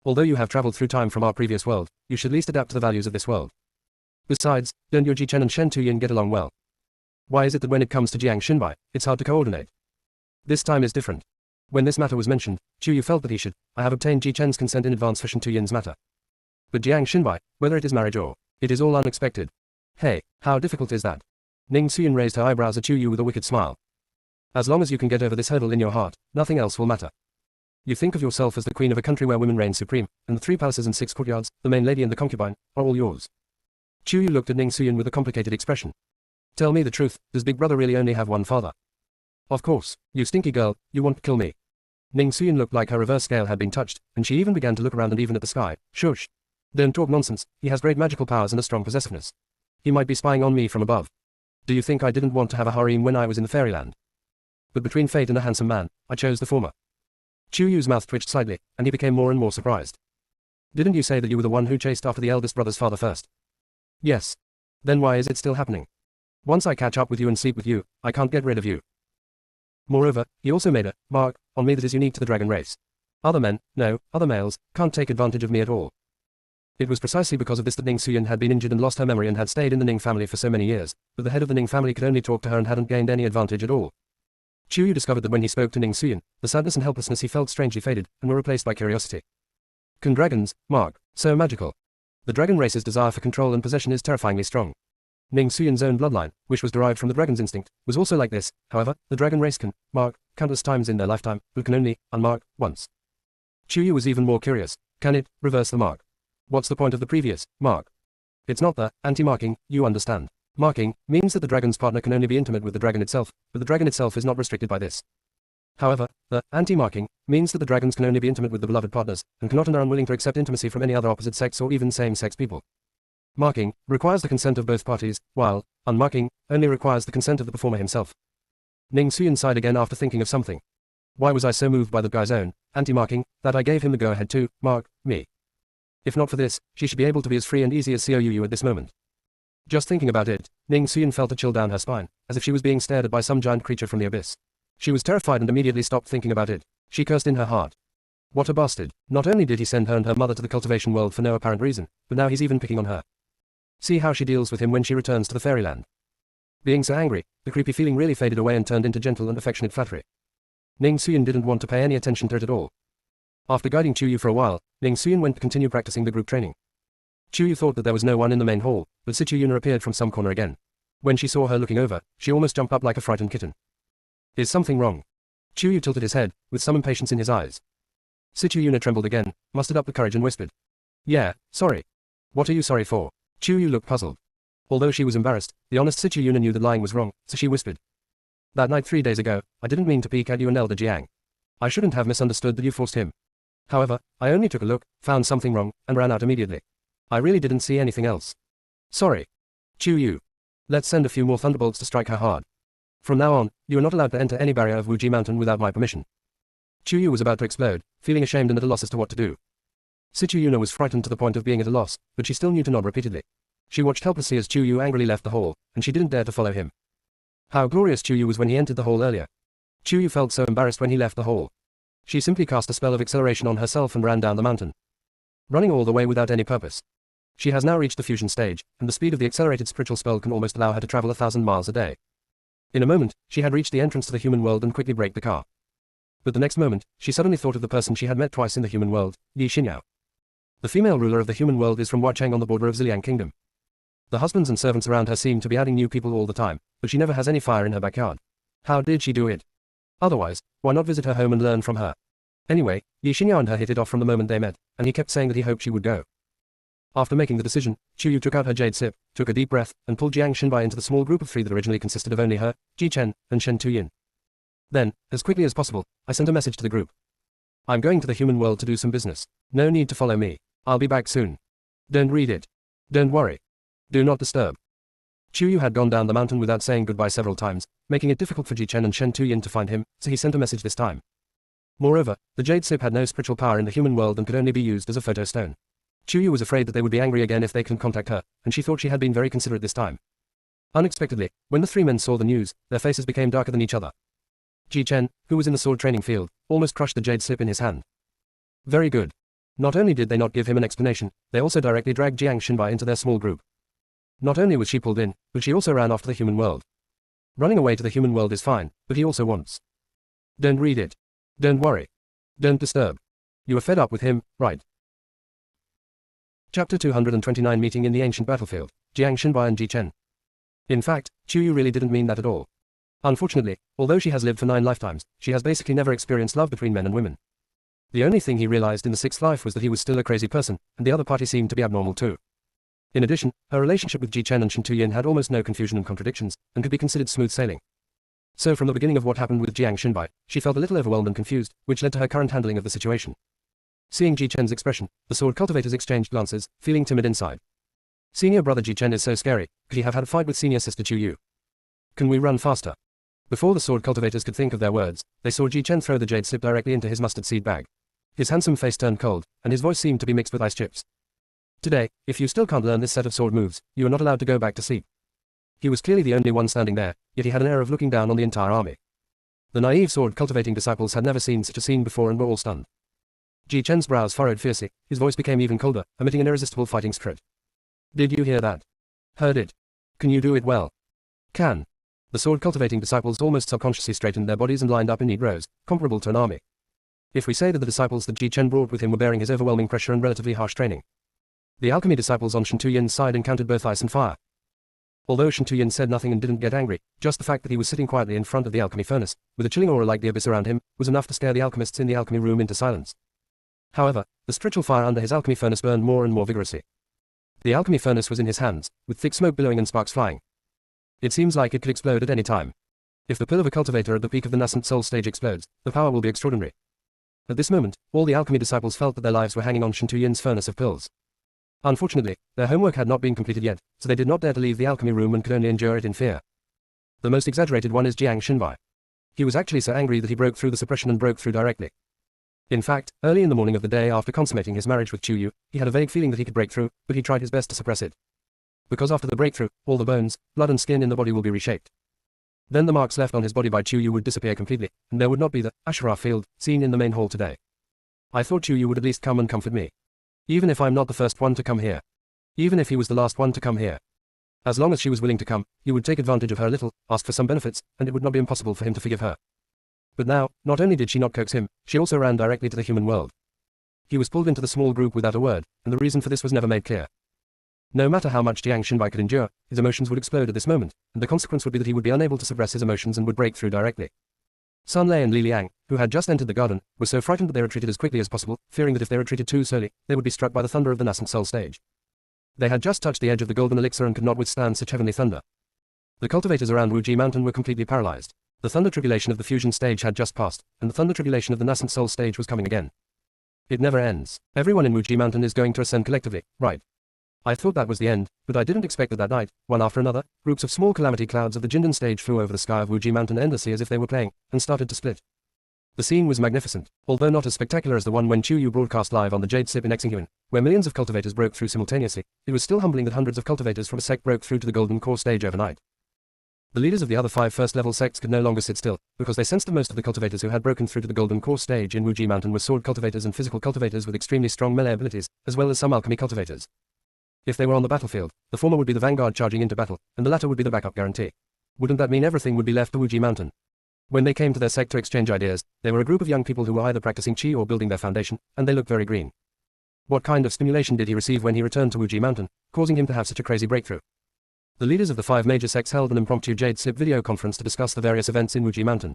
Although you have traveled through time from our previous world, you should at least adapt to the values of this world. Besides, don't your Ji Chen and Shen Tuyin get along well? Why is it that when it comes to Jiang Xinbai, it's hard to coordinate? This time is different. When this matter was mentioned, TakeYou felt that he should. I have obtained Ji Chen's consent in advance for Shen Tuyin's matter. But Jiang Xinbai, whether it is marriage or, it is all unexpected. Hey, how difficult is that? Ning Suyin raised her eyebrows at TakeYou with a wicked smile. As long as you can get over this hurdle in your heart, nothing else will matter. You think of yourself as the queen of a country where women reign supreme, and the 3 palaces and 6 courtyards, the main lady and the concubine, are all yours. TakeYou looked at Ning Suyin with a complicated expression. Tell me the truth, does Big Brother really only have one father? Of course, you stinky girl, you want to kill me. Ning Suyin looked like her reverse scale had been touched, and she even began to look around and even at the sky. Shush. Don't talk nonsense, he has great magical powers and a strong possessiveness. He might be spying on me from above. Do you think I didn't want to have a harem when I was in the fairyland? But between fate and a handsome man, I chose the former. TakeYou's mouth twitched slightly, and he became more and more surprised. Didn't you say that you were the one who chased after the eldest brother's father first? Yes. Then why is it still happening? Once I catch up with you and sleep with you, I can't get rid of you. Moreover, he also made a mark on me that is unique to the dragon race. Other men, no, other males, can't take advantage of me at all. It was precisely because of this that Ning Suyin had been injured and lost her memory and had stayed in the Ning family for so many years, but the head of the Ning family could only talk to her and hadn't gained any advantage at all. TakeYou discovered that when he spoke to Ning Suyin, the sadness and helplessness he felt strangely faded, and were replaced by curiosity. Can dragons, mark, so magical? The dragon race's desire for control and possession is terrifyingly strong. Ning Suyin's own bloodline, which was derived from the dragon's instinct, was also like this. However, the dragon race can mark countless times in their lifetime, but can only unmark once. TakeYou was even more curious. Can it reverse the mark? What's the point of the previous mark? It's not the anti-marking, you understand. Marking means that the dragon's partner can only be intimate with the dragon itself, but the dragon itself is not restricted by this. However, the anti-marking means that the dragons can only be intimate with the beloved partners, and cannot and are unwilling to accept intimacy from any other opposite sex or even same-sex people. Marking requires the consent of both parties, while unmarking only requires the consent of the performer himself. Ning Suyin sighed again after thinking of something. Why was I so moved by the guy's own anti-marking that I gave him the go-ahead to mark me? If not for this, she should be able to be as free and easy as COUU at this moment. Just thinking about it, Ning Suyin felt a chill down her spine, as if she was being stared at by some giant creature from the abyss. She was terrified and immediately stopped thinking about it. She cursed in her heart. What a bastard. Not only did he send her and her mother to the cultivation world for no apparent reason, but now he's even picking on her. See how she deals with him when she returns to the fairyland. Being so angry, the creepy feeling really faded away and turned into gentle and affectionate flattery. Ning Suyin didn't want to pay any attention to it at all. After guiding TakeYou for a while, Ning Suyin went to continue practicing the group training. TakeYou thought that there was no one in the main hall, but Yuna appeared from some corner again. When she saw her looking over, she almost jumped up like a frightened kitten. Is something wrong? TakeYou tilted his head, with some impatience in his eyes. Yuna trembled again, mustered up the courage and whispered. Yeah, sorry. What are you sorry for? TakeYou looked puzzled. Although she was embarrassed, the honest Yuna knew that lying was wrong, so she whispered. That night 3 days ago, I didn't mean to peek at you and Elder Jiang. I shouldn't have misunderstood that you forced him. However, I only took a look, found something wrong, and ran out immediately. I really didn't see anything else. Sorry. TakeYou. Let's send a few more thunderbolts to strike her hard. From now on, you are not allowed to enter any barrier of Wuji Mountain without my permission. TakeYou was about to explode, feeling ashamed and at a loss as to what to do. Yuna was frightened to the point of being at a loss, but she still knew to nod repeatedly. She watched helplessly as TakeYou angrily left the hall, and she didn't dare to follow him. How glorious TakeYou was when he entered the hall earlier. TakeYou felt so embarrassed when he left the hall. She simply cast a spell of acceleration on herself and ran down the mountain, running all the way without any purpose. She has now reached the fusion stage, and the speed of the accelerated spiritual spell can almost allow her to travel 1,000 miles a day. In a moment, she had reached the entrance to the human world and quickly braked the car. But the next moment, she suddenly thought of the person she had met twice in the human world, Yi Xinyao. The female ruler of the human world is from Huacheng on the border of Ziliang Kingdom. The husbands and servants around her seem to be adding new people all the time, but she never has any fire in her backyard. How did she do it? Otherwise, why not visit her home and learn from her? Anyway, Yi Xinyao and her hit it off from the moment they met, and he kept saying that he hoped she would go. After making the decision, TakeYou took out her jade sip, took a deep breath, and pulled Jiang Xinbai into the small group of 3 that originally consisted of only her, Ji Chen, and Shen Tuyin. Then, as quickly as possible, I sent a message to the group. I'm going to the human world to do some business. No need to follow me. I'll be back soon. Don't read it. Don't worry. Do not disturb. TakeYou had gone down the mountain without saying goodbye several times, making it difficult for Ji Chen and Shen Tuyin to find him, so he sent a message this time. Moreover, the jade sip had no spiritual power in the human world and could only be used as a photo stone. TakeYou was afraid that they would be angry again if they couldn't contact her, and she thought she had been very considerate this time. Unexpectedly, when the 3 men saw the news, their faces became darker than each other. Ji Chen, who was in the sword training field, almost crushed the jade sip in his hand. Very good. Not only did they not give him an explanation, they also directly dragged Jiang Xinbai into their small group. Not only was she pulled in, but she also ran off to the human world. Running away to the human world is fine, but he also wants. Don't read it. Don't worry. Don't disturb. You are fed up with him, right? Chapter 229 Meeting in the Ancient Battlefield, Jiang Xinbai and Ji Chen. In fact, TakeYou really didn't mean that at all. Unfortunately, although she has lived for 9 lifetimes, she has basically never experienced love between men and women. The only thing he realized in the 6th life was that he was still a crazy person, and the other party seemed to be abnormal too. In addition, her relationship with Ji Chen and Shen Tuyin had almost no confusion and contradictions, and could be considered smooth sailing. So from the beginning of what happened with Jiang Xinbai, she felt a little overwhelmed and confused, which led to her current handling of the situation. Seeing Ji Chen's expression, the sword cultivators exchanged glances, feeling timid inside. Senior brother Ji Chen is so scary, could he have had a fight with senior sister TakeYou? Can we run faster? Before the sword cultivators could think of their words, they saw Ji Chen throw the jade sip directly into his mustard seed bag. His handsome face turned cold, and his voice seemed to be mixed with ice chips. Today, if you still can't learn this set of sword moves, you are not allowed to go back to sleep. He was clearly the only one standing there, yet he had an air of looking down on the entire army. The naive sword cultivating disciples had never seen such a scene before and were all stunned. Ji Chen's brows furrowed fiercely, his voice became even colder, emitting an irresistible fighting spirit. Did you hear that? Heard it. Can you do it well? Can. The sword cultivating disciples almost subconsciously straightened their bodies and lined up in neat rows, comparable to an army. If we say that the disciples that Ji Chen brought with him were bearing his overwhelming pressure and relatively harsh training. The alchemy disciples on Shen Tuyin's side encountered both ice and fire. Although Shen Tuyin said nothing and didn't get angry, just the fact that he was sitting quietly in front of the alchemy furnace, with a chilling aura like the abyss around him, was enough to scare the alchemists in the alchemy room into silence. However, the spiritual fire under his alchemy furnace burned more and more vigorously. The alchemy furnace was in his hands, with thick smoke billowing and sparks flying. It seems like it could explode at any time. If the pill of a cultivator at the peak of the nascent soul stage explodes, the power will be extraordinary. At this moment, all the alchemy disciples felt that their lives were hanging on Shen Tuyin's furnace of pills. Unfortunately, their homework had not been completed yet, so they did not dare to leave the alchemy room and could only endure it in fear. The most exaggerated one is Jiang Xinbai. He was actually so angry that he broke through the suppression and broke through directly. In fact, early in the morning of the day after consummating his marriage with TakeYou, he had a vague feeling that he could break through, but he tried his best to suppress it. Because after the breakthrough, all the bones, blood and skin in the body will be reshaped. Then the marks left on his body by TakeYou would disappear completely, and there would not be the Asherah field seen in the main hall today. I thought TakeYou would at least come and comfort me. Even if I'm not the first one to come here. Even if he was the last one to come here. As long as she was willing to come, he would take advantage of her a little, ask for some benefits, and it would not be impossible for him to forgive her. But now, not only did she not coax him, she also ran directly to the human world. He was pulled into the small group without a word, and the reason for this was never made clear. No matter how much Jiang Shinbai could endure, his emotions would explode at this moment, and the consequence would be that he would be unable to suppress his emotions and would break through directly. Sun Lei and Li Liang, who had just entered the garden, were so frightened that they retreated as quickly as possible, fearing that if they retreated too slowly, they would be struck by the thunder of the nascent soul stage. They had just touched the edge of the golden elixir and could not withstand such heavenly thunder. The cultivators around Wuji Mountain were completely paralyzed. The thunder tribulation of the fusion stage had just passed, and the thunder tribulation of the nascent soul stage was coming again. It never ends. Everyone in Wuji Mountain is going to ascend collectively, right? I thought that was the end, but I didn't expect that night, one after another, groups of small calamity clouds of the Jindan stage flew over the sky of Wuji Mountain endlessly as if they were playing, and started to split. The scene was magnificent, although not as spectacular as the one when TakeYou broadcast live on the Jade Sip in Exinghuan, where millions of cultivators broke through simultaneously. It was still humbling that hundreds of cultivators from a sect broke through to the Golden Core stage overnight. The leaders of the other 5 first-level sects could no longer sit still, because they sensed that most of the cultivators who had broken through to the Golden Core stage in Wuji Mountain were sword cultivators and physical cultivators with extremely strong melee abilities, as well as some alchemy cultivators. If they were on the battlefield, the former would be the vanguard charging into battle, and the latter would be the backup guarantee. Wouldn't that mean everything would be left to Wuji Mountain? When they came to their sect to exchange ideas, they were a group of young people who were either practicing Qi or building their foundation, and they looked very green. What kind of stimulation did he receive when he returned to Wuji Mountain, causing him to have such a crazy breakthrough? The leaders of the 5 major sects held an impromptu Jade Sip video conference to discuss the various events in Wuji Mountain.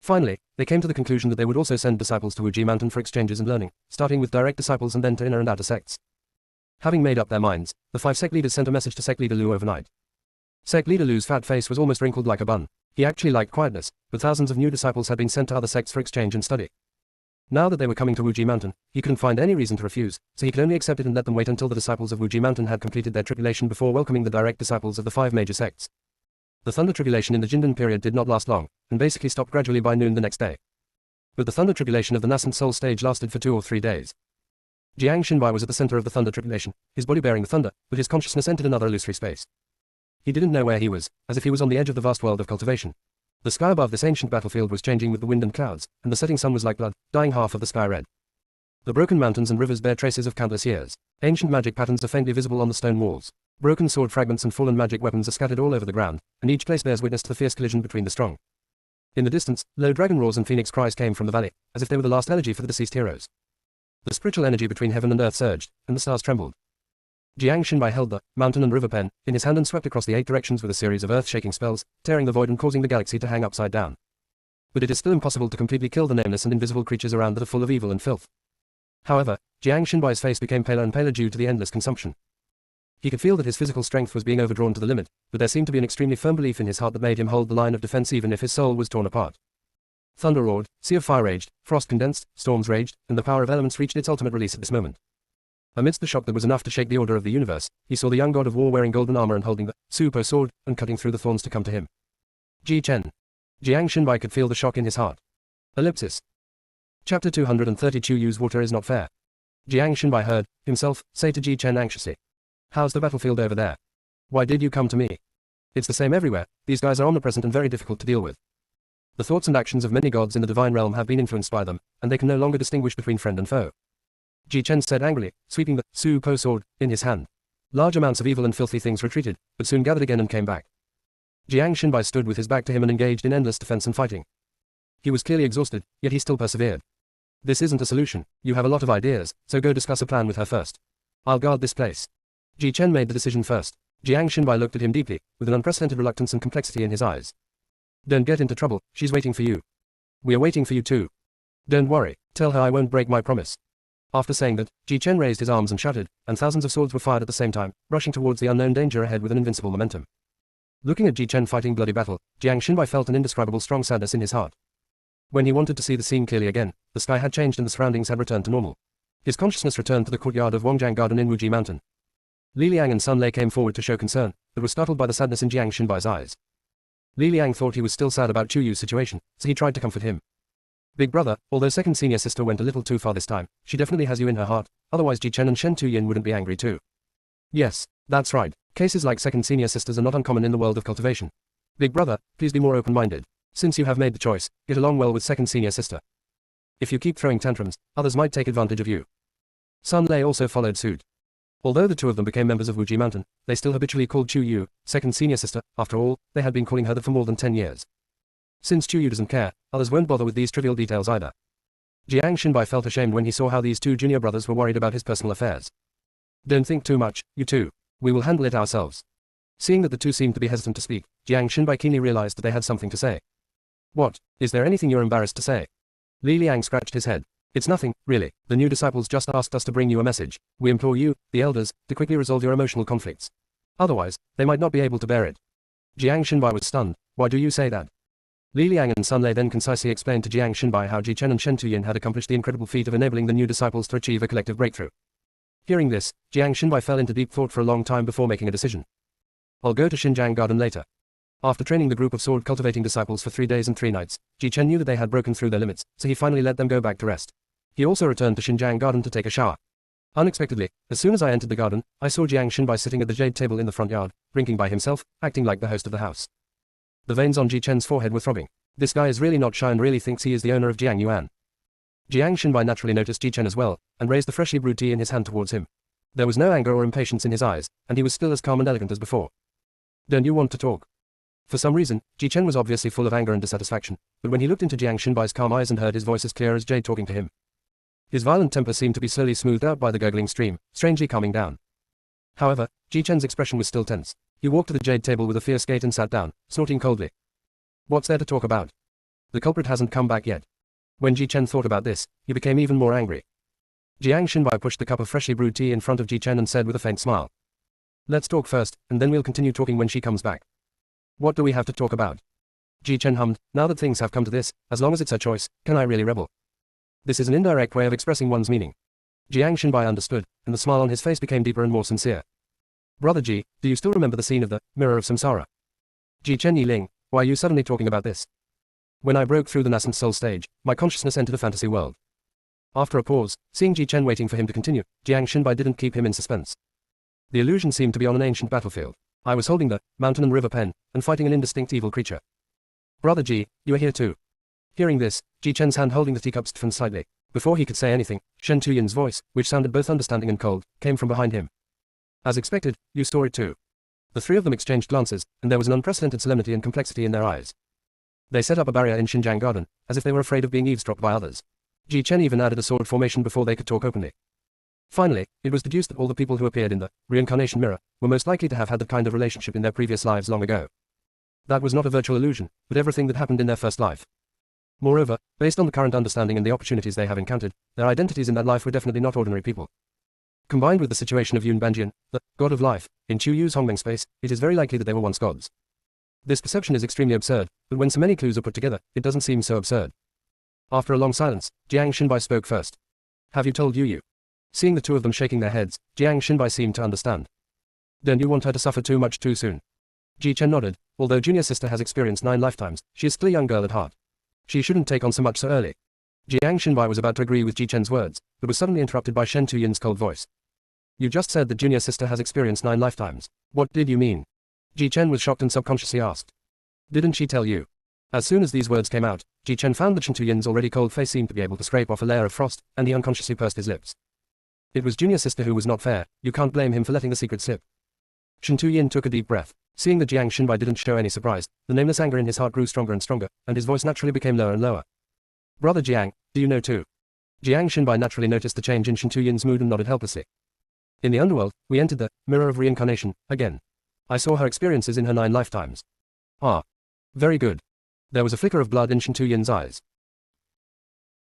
Finally, they came to the conclusion that they would also send disciples to Wuji Mountain for exchanges and learning, starting with direct disciples and then to inner and outer sects. Having made up their minds, the 5 sect leaders sent a message to sect leader Lu overnight. Sect leader Lu's fat face was almost wrinkled like a bun. He actually liked quietness, but thousands of new disciples had been sent to other sects for exchange and study. Now that they were coming to Wuji Mountain, he couldn't find any reason to refuse, so he could only accept it and let them wait until the disciples of Wuji Mountain had completed their tribulation before welcoming the direct disciples of the 5 major sects. The thunder tribulation in the Jindan period did not last long, and basically stopped gradually by noon the next day. But the thunder tribulation of the nascent soul stage lasted for 2 or 3 days. Jiang Shinbai was at the center of the thunder tribulation, his body bearing the thunder, but his consciousness entered another illusory space. He didn't know where he was, as if he was on the edge of the vast world of cultivation. The sky above this ancient battlefield was changing with the wind and clouds, and the setting sun was like blood, dyeing half of the sky red. The broken mountains and rivers bear traces of countless years. Ancient magic patterns are faintly visible on the stone walls. Broken sword fragments and fallen magic weapons are scattered all over the ground, and each place bears witness to the fierce collision between the strong. In the distance, low dragon roars and phoenix cries came from the valley, as if they were the last elegy for the deceased heroes. The spiritual energy between heaven and earth surged, and the stars trembled. Jiang Shinbai held the mountain and river pen in his hand and swept across the 8 directions with a series of earth-shaking spells, tearing the void and causing the galaxy to hang upside down. But it is still impossible to completely kill the nameless and invisible creatures around that are full of evil and filth. However, Jiang Shinbai's face became paler and paler due to the endless consumption. He could feel that his physical strength was being overdrawn to the limit, but there seemed to be an extremely firm belief in his heart that made him hold the line of defense even if his soul was torn apart. Thunder roared, sea of fire raged, frost condensed, storms raged, and the power of elements reached its ultimate release at this moment. Amidst the shock that was enough to shake the order of the universe, he saw the young god of war wearing golden armor and holding the super sword, and cutting through the thorns to come to him. Ji Chen. Jiang Shinbai could feel the shock in his heart. Ellipsis. Chapter 232 Use water is not fair. Jiang Shinbai heard himself say to Ji Chen anxiously. How's the battlefield over there? Why did you come to me? It's the same everywhere, these guys are omnipresent and very difficult to deal with. The thoughts and actions of many gods in the divine realm have been influenced by them, and they can no longer distinguish between friend and foe. Ji Chen said angrily, sweeping the Su-Po sword in his hand. Large amounts of evil and filthy things retreated, but soon gathered again and came back. Jiang Shinbai stood with his back to him and engaged in endless defense and fighting. He was clearly exhausted, yet he still persevered. This isn't a solution. You have a lot of ideas, so go discuss a plan with her first. I'll guard this place. Ji Chen made the decision first. Jiang Shinbai looked at him deeply, with an unprecedented reluctance and complexity in his eyes. Don't get into trouble, she's waiting for you. We are waiting for you too. Don't worry, tell her I won't break my promise. After saying that, Ji Chen raised his arms and shouted, and thousands of swords were fired at the same time, rushing towards the unknown danger ahead with an invincible momentum. Looking at Ji Chen fighting bloody battle, Jiang Shinbai felt an indescribable strong sadness in his heart. When he wanted to see the scene clearly again, the sky had changed and the surroundings had returned to normal. His consciousness returned to the courtyard of Wangjiang Garden in Wuji Mountain. Li Liang and Sun Lei came forward to show concern, but were startled by the sadness in Jiang Shinbai's eyes. Li Liang thought he was still sad about TakeYou's situation, so he tried to comfort him. Big brother, although second senior sister went a little too far this time, she definitely has you in her heart, otherwise Ji Chen and Shen Tuyin wouldn't be angry too. Yes, that's right. Cases like second senior sisters are not uncommon in the world of cultivation. Big brother, please be more open-minded. Since you have made the choice, get along well with second senior sister. If you keep throwing tantrums, others might take advantage of you. Sun Lei also followed suit. Although the two of them became members of Wuji Mountain, they still habitually called TakeYou, second senior sister. After all, they had been calling her that for more than 10 years. Since TakeYou doesn't care, others won't bother with these trivial details either. Jiang Xinbai felt ashamed when he saw how these two junior brothers were worried about his personal affairs. Don't think too much, you two. We will handle it ourselves. Seeing that the two seemed to be hesitant to speak, Jiang Xinbai keenly realized that they had something to say. What? Is there anything you're embarrassed to say? Li Liang scratched his head. It's nothing, really. The new disciples just asked us to bring you a message. We implore you, the elders, to quickly resolve your emotional conflicts. Otherwise, they might not be able to bear it. Jiang Xinbai was stunned. Why do you say that? Li Liang and Sun Lei then concisely explained to Jiang Xinbai how Ji Chen and Shen Tuyin had accomplished the incredible feat of enabling the new disciples to achieve a collective breakthrough. Hearing this, Jiang Xinbai fell into deep thought for a long time before making a decision. I'll go to Xinjiang Garden later. After training the group of sword-cultivating disciples for 3 days and 3 nights, Ji Chen knew that they had broken through their limits, so he finally let them go back to rest. He also returned to Xinjiang Garden to take a shower. Unexpectedly, as soon as I entered the garden, I saw Jiang Xinbai sitting at the jade table in the front yard, drinking by himself, acting like the host of the house. The veins on Ji Chen's forehead were throbbing. This guy is really not shy and really thinks he is the owner of Jiang Yuan. Jiang Xinbai naturally noticed Ji Chen as well, and raised the freshly brewed tea in his hand towards him. There was no anger or impatience in his eyes, and he was still as calm and elegant as before. Don't you want to talk? For some reason, Ji Chen was obviously full of anger and dissatisfaction, but when he looked into Jiang Xinbai's calm eyes and heard his voice as clear as jade talking to him, his violent temper seemed to be slowly smoothed out by the gurgling stream, strangely calming down. However, Ji Chen's expression was still tense. He walked to the jade table with a fierce gait and sat down, snorting coldly. What's there to talk about? The culprit hasn't come back yet. When Ji Chen thought about this, he became even more angry. Jiang Xinbai pushed the cup of freshly brewed tea in front of Ji Chen and said with a faint smile. Let's talk first, and then we'll continue talking when she comes back. What do we have to talk about? Ji Chen hummed, now that things have come to this, as long as it's her choice, can I really rebel? This is an indirect way of expressing one's meaning. Jiang Xinbai understood, and the smile on his face became deeper and more sincere. Brother Ji, do you still remember the scene of the Mirror of Samsara? Ji Chen Yiling, why are you suddenly talking about this? When I broke through the nascent soul stage, my consciousness entered a fantasy world. After a pause, seeing Ji Chen waiting for him to continue, Jiang Xinbai didn't keep him in suspense. The illusion seemed to be on an ancient battlefield. I was holding the mountain and river pen, and fighting an indistinct evil creature. Brother Ji, you are here too. Hearing this, Ji Chen's hand holding the teacup stiffened slightly. Before he could say anything, Shen Tuyin's voice, which sounded both understanding and cold, came from behind him. As expected, you saw it too. The three of them exchanged glances, and there was an unprecedented solemnity and complexity in their eyes. They set up a barrier in Xinjiang Garden, as if they were afraid of being eavesdropped by others. Ji Chen even added a sword formation before they could talk openly. Finally, it was deduced that all the people who appeared in the reincarnation mirror were most likely to have had that kind of relationship in their previous lives long ago. That was not a virtual illusion, but everything that happened in their first life. Moreover, based on the current understanding and the opportunities they have encountered, their identities in that life were definitely not ordinary people. Combined with the situation of Yun Banjian, the god of life, in Chu Yu's Hongmeng space, it is very likely that they were once gods. This perception is extremely absurd, but when so many clues are put together, it doesn't seem so absurd. After a long silence, Jiang Xinbai spoke first. Have you told Yu? Seeing the two of them shaking their heads, Jiang Xinbai seemed to understand. Don't you want her to suffer too much too soon? Ji Chen nodded. Although JuniorSister has experienced 9 lifetimes, she is still a young girl at heart. She shouldn't take on so much so early. Jiang Xinbai was about to agree with Ji Chen's words, but was suddenly interrupted by Shen Tuyin's cold voice. You just said that JuniorSister has experienced 9 lifetimes. What did you mean? Ji Chen was shocked and subconsciously asked. Didn't she tell you? As soon as these words came out, Ji Chen found that Shen Tuyin's already cold face seemed to be able to scrape off a layer of frost, and he unconsciously pursed his lips. It was JuniorSister who was not fair, you can't blame him for letting the secret slip. Shen Tuyin took a deep breath. Seeing that Jiang Xinbai didn't show any surprise, the nameless anger in his heart grew stronger and stronger, and his voice naturally became lower and lower. Brother Jiang, do you know too? Jiang Xinbai naturally noticed the change in Shen Tuyin's mood and nodded helplessly. In the underworld, we entered the Mirror of Reincarnation, again. I saw her experiences in her 9 lifetimes. Ah. Very good. There was a flicker of blood in Shen Tuyin's eyes.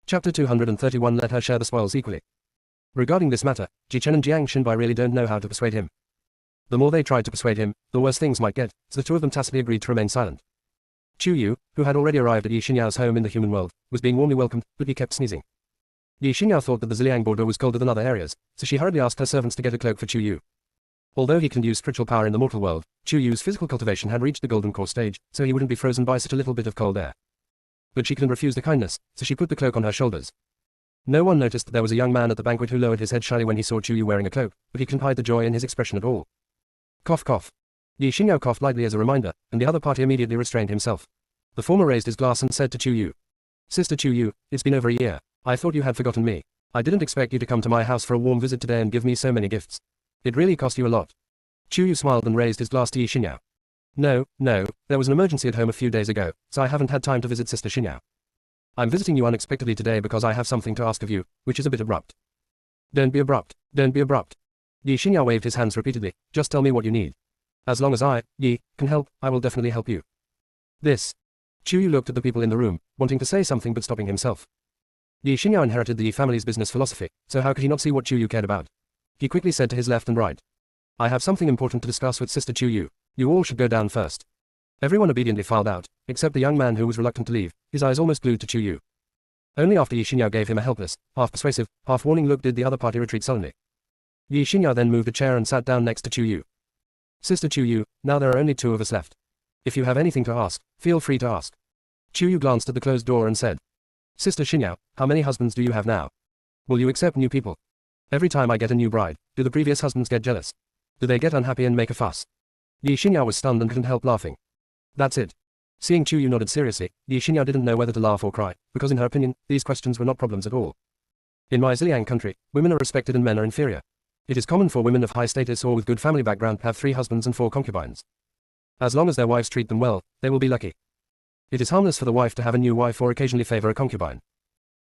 Chapter 231 Let her share the spoils equally. Regarding this matter, Ji Chen and Jiang Xinbai really don't know how to persuade him. The more they tried to persuade him, the worse things might get, so the two of them tacitly agreed to remain silent. Chu Yu, who had already arrived at Yi Xinyao's home in the human world, was being warmly welcomed, but he kept sneezing. Yi Xinyao thought that the Ziliang border was colder than other areas, so she hurriedly asked her servants to get a cloak for Chu Yu. Although he can use spiritual power in the mortal world, Chu Yu's physical cultivation had reached the golden core stage, so he wouldn't be frozen by such a little bit of cold air. But she couldn't refuse the kindness, so she put the cloak on her shoulders. No one noticed that there was a young man at the banquet who lowered his head shyly when he saw Chu Yu wearing a cloak, but he couldn't hide the joy in his expression at all. Cough cough. Yi Xinyao coughed lightly as a reminder, and the other party immediately restrained himself. The former raised his glass and said to TakeYou. Sister TakeYou, it's been over a year. I thought you had forgotten me. I didn't expect you to come to my house for a warm visit today and give me so many gifts. It really cost you a lot. TakeYou smiled and raised his glass to Yi Xinyao. No, there was an emergency at home a few days ago, so I haven't had time to visit Sister Xinyao. I'm visiting you unexpectedly today because I have something to ask of you, which is a bit abrupt. Don't be abrupt. Yi Xinyao waved his hands repeatedly. Just tell me what you need. As long as Yi, can help, I will definitely help you. TakeYou looked at the people in the room, wanting to say something but stopping himself. Yi Xinyao inherited the Yi family's business philosophy, so how could he not see what TakeYou cared about? He quickly said to his left and right. I have something important to discuss with Sister TakeYou. You all should go down first. Everyone obediently filed out, except the young man who was reluctant to leave, his eyes almost glued to TakeYou. Only after Yi Xinyao gave him a helpless, half-persuasive, half-warning look did the other party retreat sullenly. Yi Xinyao then moved a chair and sat down next to TakeYou. Sister TakeYou, now there are only 2 of us left. If you have anything to ask, feel free to ask. TakeYou glanced at the closed door and said. Sister Xinyao, how many husbands do you have now? Will you accept new people? Every time I get a new bride, do the previous husbands get jealous? Do they get unhappy and make a fuss? Yi Xinyao was stunned and couldn't help laughing. That's it. Seeing TakeYou nodded seriously, Yi Xinyao didn't know whether to laugh or cry, because in her opinion, these questions were not problems at all. In my Ziliang country, women are respected and men are inferior. It is common for women of high status or with good family background to have 3 husbands and 4 concubines. As long as their wives treat them well, they will be lucky. It is harmless for the wife to have a new wife or occasionally favor a concubine.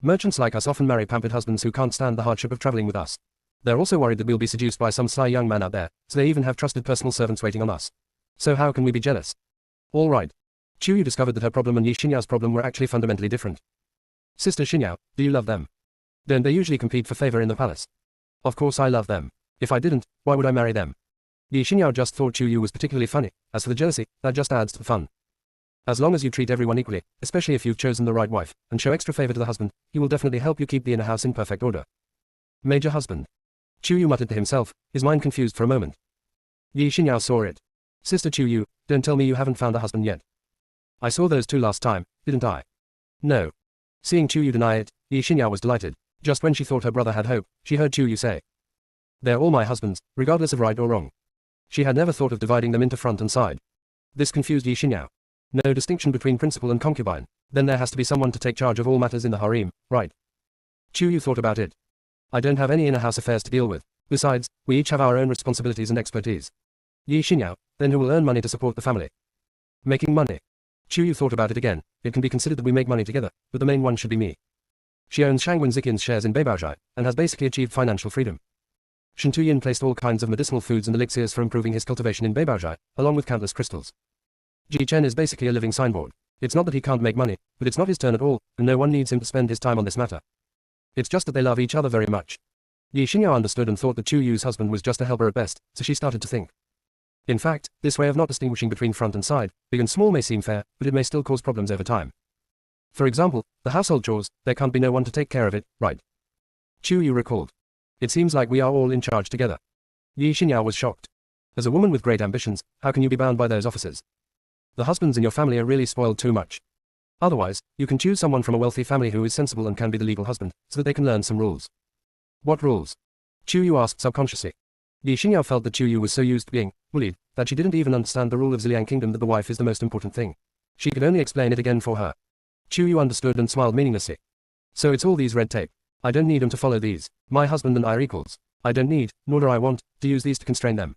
Merchants like us often marry pampered husbands who can't stand the hardship of traveling with us. They're also worried that we'll be seduced by some sly young man out there, so they even have trusted personal servants waiting on us. So how can we be jealous? All right. TakeYou discovered that her problem and Yi Xinyao's problem were actually fundamentally different. Sister Xinyao, do you love them? Don't they usually compete for favor in the palace? Of course I love them. If I didn't, why would I marry them? Yi Xinyao just thought TakeYou was particularly funny. As for the jealousy, that just adds to the fun. As long as you treat everyone equally, especially if you've chosen the right wife, and show extra favor to the husband, he will definitely help you keep the inner house in perfect order. Major husband. TakeYou muttered to himself, his mind confused for a moment. Yi Xinyao saw it. Sister TakeYou, don't tell me you haven't found a husband yet. I saw those 2 last time, didn't I? No. Seeing TakeYou deny it, Yi Xinyao was delighted. Just when she thought her brother had hope, she heard TakeYou say. They're all my husbands, regardless of right or wrong. She had never thought of dividing them into front and side. This confused Yi Xinyao. No distinction between principal and concubine. Then there has to be someone to take charge of all matters in the harem, right? TakeYou thought about it. I don't have any inner house affairs to deal with. Besides, we each have our own responsibilities and expertise. Yi Xinyao, then who will earn money to support the family? Making money. TakeYou thought about it again. It can be considered that we make money together, but the main one should be me. She owns Shangwen Ziqian's shares in Beibaozhai, and has basically achieved financial freedom. Shen Tuyin placed all kinds of medicinal foods and elixirs for improving his cultivation in Beibaozhai, along with countless crystals. Ji Chen is basically a living signboard. It's not that he can't make money, but it's not his turn at all, and no one needs him to spend his time on this matter. It's just that they love each other very much. Yi Xinyao understood and thought that TakeYou's husband was just a helper at best, so she started to think. In fact, this way of not distinguishing between front and side, big and small may seem fair, but it may still cause problems over time. For example, the household chores, there can't be no one to take care of it, right? TakeYou recalled. It seems like we are all in charge together. Yi Xinyao was shocked. As a woman with great ambitions, how can you be bound by those offices? The husbands in your family are really spoiled too much. Otherwise, you can choose someone from a wealthy family who is sensible and can be the legal husband, so that they can learn some rules. What rules? TakeYou asked subconsciously. Yi Xinyao felt that TakeYou was so used to being bullied, that she didn't even understand the rule of Ziliang Kingdom that the wife is the most important thing. She could only explain it again for her. TakeYou understood and smiled meaninglessly. So it's all these red tape. I don't need them to follow these. My husband and I are equals. I don't need, nor do I want, to use these to constrain them.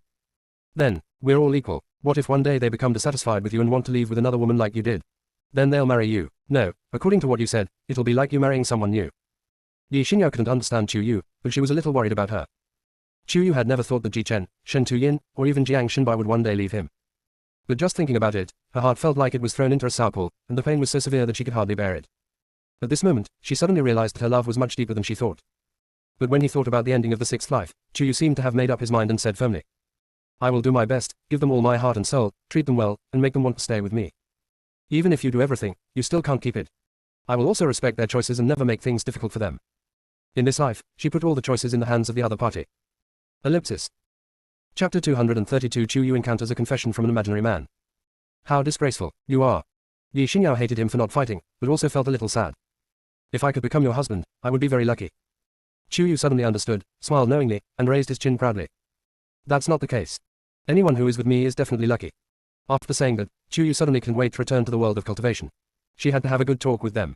Then, we're all equal. What if one day they become dissatisfied with you and want to leave with another woman like you did? Then they'll marry you. No, according to what you said, it'll be like you marrying someone new. Yi Xinyao couldn't understand TakeYou, but she was a little worried about her. TakeYou had never thought that Ji Chen, Shen Tuyin, or even Jiang Shenbai would one day leave him. But just thinking about it, her heart felt like it was thrown into a southpool, and the pain was so severe that she could hardly bear it. At this moment, she suddenly realized that her love was much deeper than she thought. But when he thought about the ending of the 6th life, TakeYou seemed to have made up his mind and said firmly, I will do my best, give them all my heart and soul, treat them well, and make them want to stay with me. Even if you do everything, you still can't keep it. I will also respect their choices and never make things difficult for them. In this life, she put all the choices in the hands of the other party. Ellipsis. Chapter 232 TakeYou encounters a confession from an imaginary man. How disgraceful you are. Yi Xinyao hated him for not fighting, but also felt a little sad. If I could become your husband, I would be very lucky. TakeYou suddenly understood, smiled knowingly, and raised his chin proudly. That's not the case. Anyone who is with me is definitely lucky. After saying that, TakeYou suddenly couldn't wait to return to the world of cultivation. She had to have a good talk with them.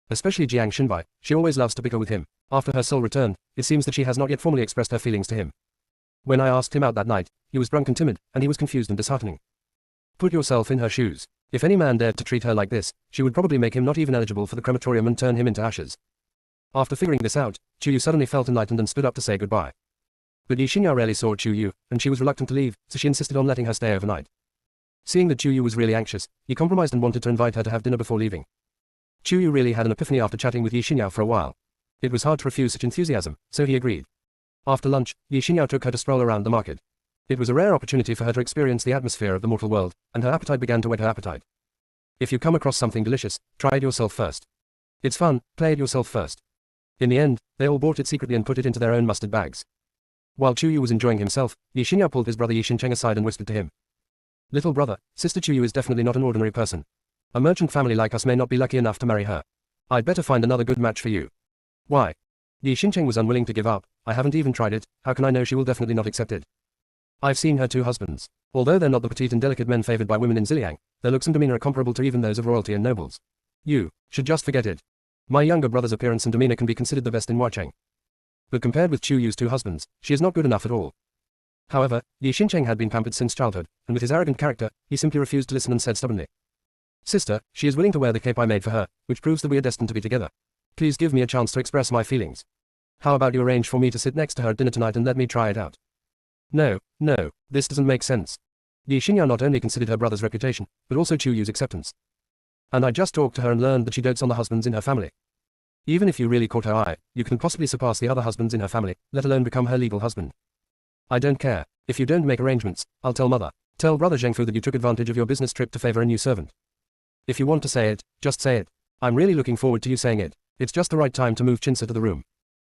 Especially Jiang Xinbai, she always loves to bicker with him. After her soul returned, it seems that she has not yet formally expressed her feelings to him. When I asked him out that night, he was drunk and timid, and he was confused and disheartening. Put yourself in her shoes. If any man dared to treat her like this, she would probably make him not even eligible for the crematorium and turn him into ashes. After figuring this out, TakeYou suddenly felt enlightened and stood up to say goodbye. But Yi Xinya rarely saw TakeYou, and she was reluctant to leave, so she insisted on letting her stay overnight. Seeing that TakeYou was really anxious, he compromised and wanted to invite her to have dinner before leaving. TakeYou really had an epiphany after chatting with Yi Xinya for a while. It was hard to refuse such enthusiasm, so he agreed. After lunch, Yi Xinya took her to stroll around the market. It was a rare opportunity for her to experience the atmosphere of the mortal world, and her appetite began to whet her appetite. If you come across something delicious, try it yourself first. It's fun, play it yourself first. In the end, they all bought it secretly and put it into their own mustard bags. While TakeYou was enjoying himself, Yi Xinya pulled his brother Yi Xincheng aside and whispered to him. Little brother, Sister TakeYou is definitely not an ordinary person. A merchant family like us may not be lucky enough to marry her. I'd better find another good match for you. Why? Yi Xincheng was unwilling to give up. I haven't even tried it, how can I know she will definitely not accept it? I've seen her two husbands. Although they're not the petite and delicate men favored by women in Ziliang, their looks and demeanor are comparable to even those of royalty and nobles. You should just forget it. My younger brother's appearance and demeanor can be considered the best in Huacheng. But compared with TakeYou's two husbands, she is not good enough at all. However, Yi Xincheng had been pampered since childhood, and with his arrogant character, he simply refused to listen and said stubbornly. Sister, she is willing to wear the cape I made for her, which proves that we are destined to be together. Please give me a chance to express my feelings. How about you arrange for me to sit next to her at dinner tonight and let me try it out? No, this doesn't make sense. Yi Xinya not only considered her brother's reputation, but also TakeYou's acceptance. And I just talked to her and learned that she dotes on the husbands in her family. Even if you really caught her eye, you can possibly surpass the other husbands in her family, let alone become her legal husband. I don't care. If you don't make arrangements, I'll tell mother. Tell brother Zhengfu that you took advantage of your business trip to favor a new servant. If you want to say it, just say it. I'm really looking forward to you saying it. It's just the right time to move Chinsa to the room.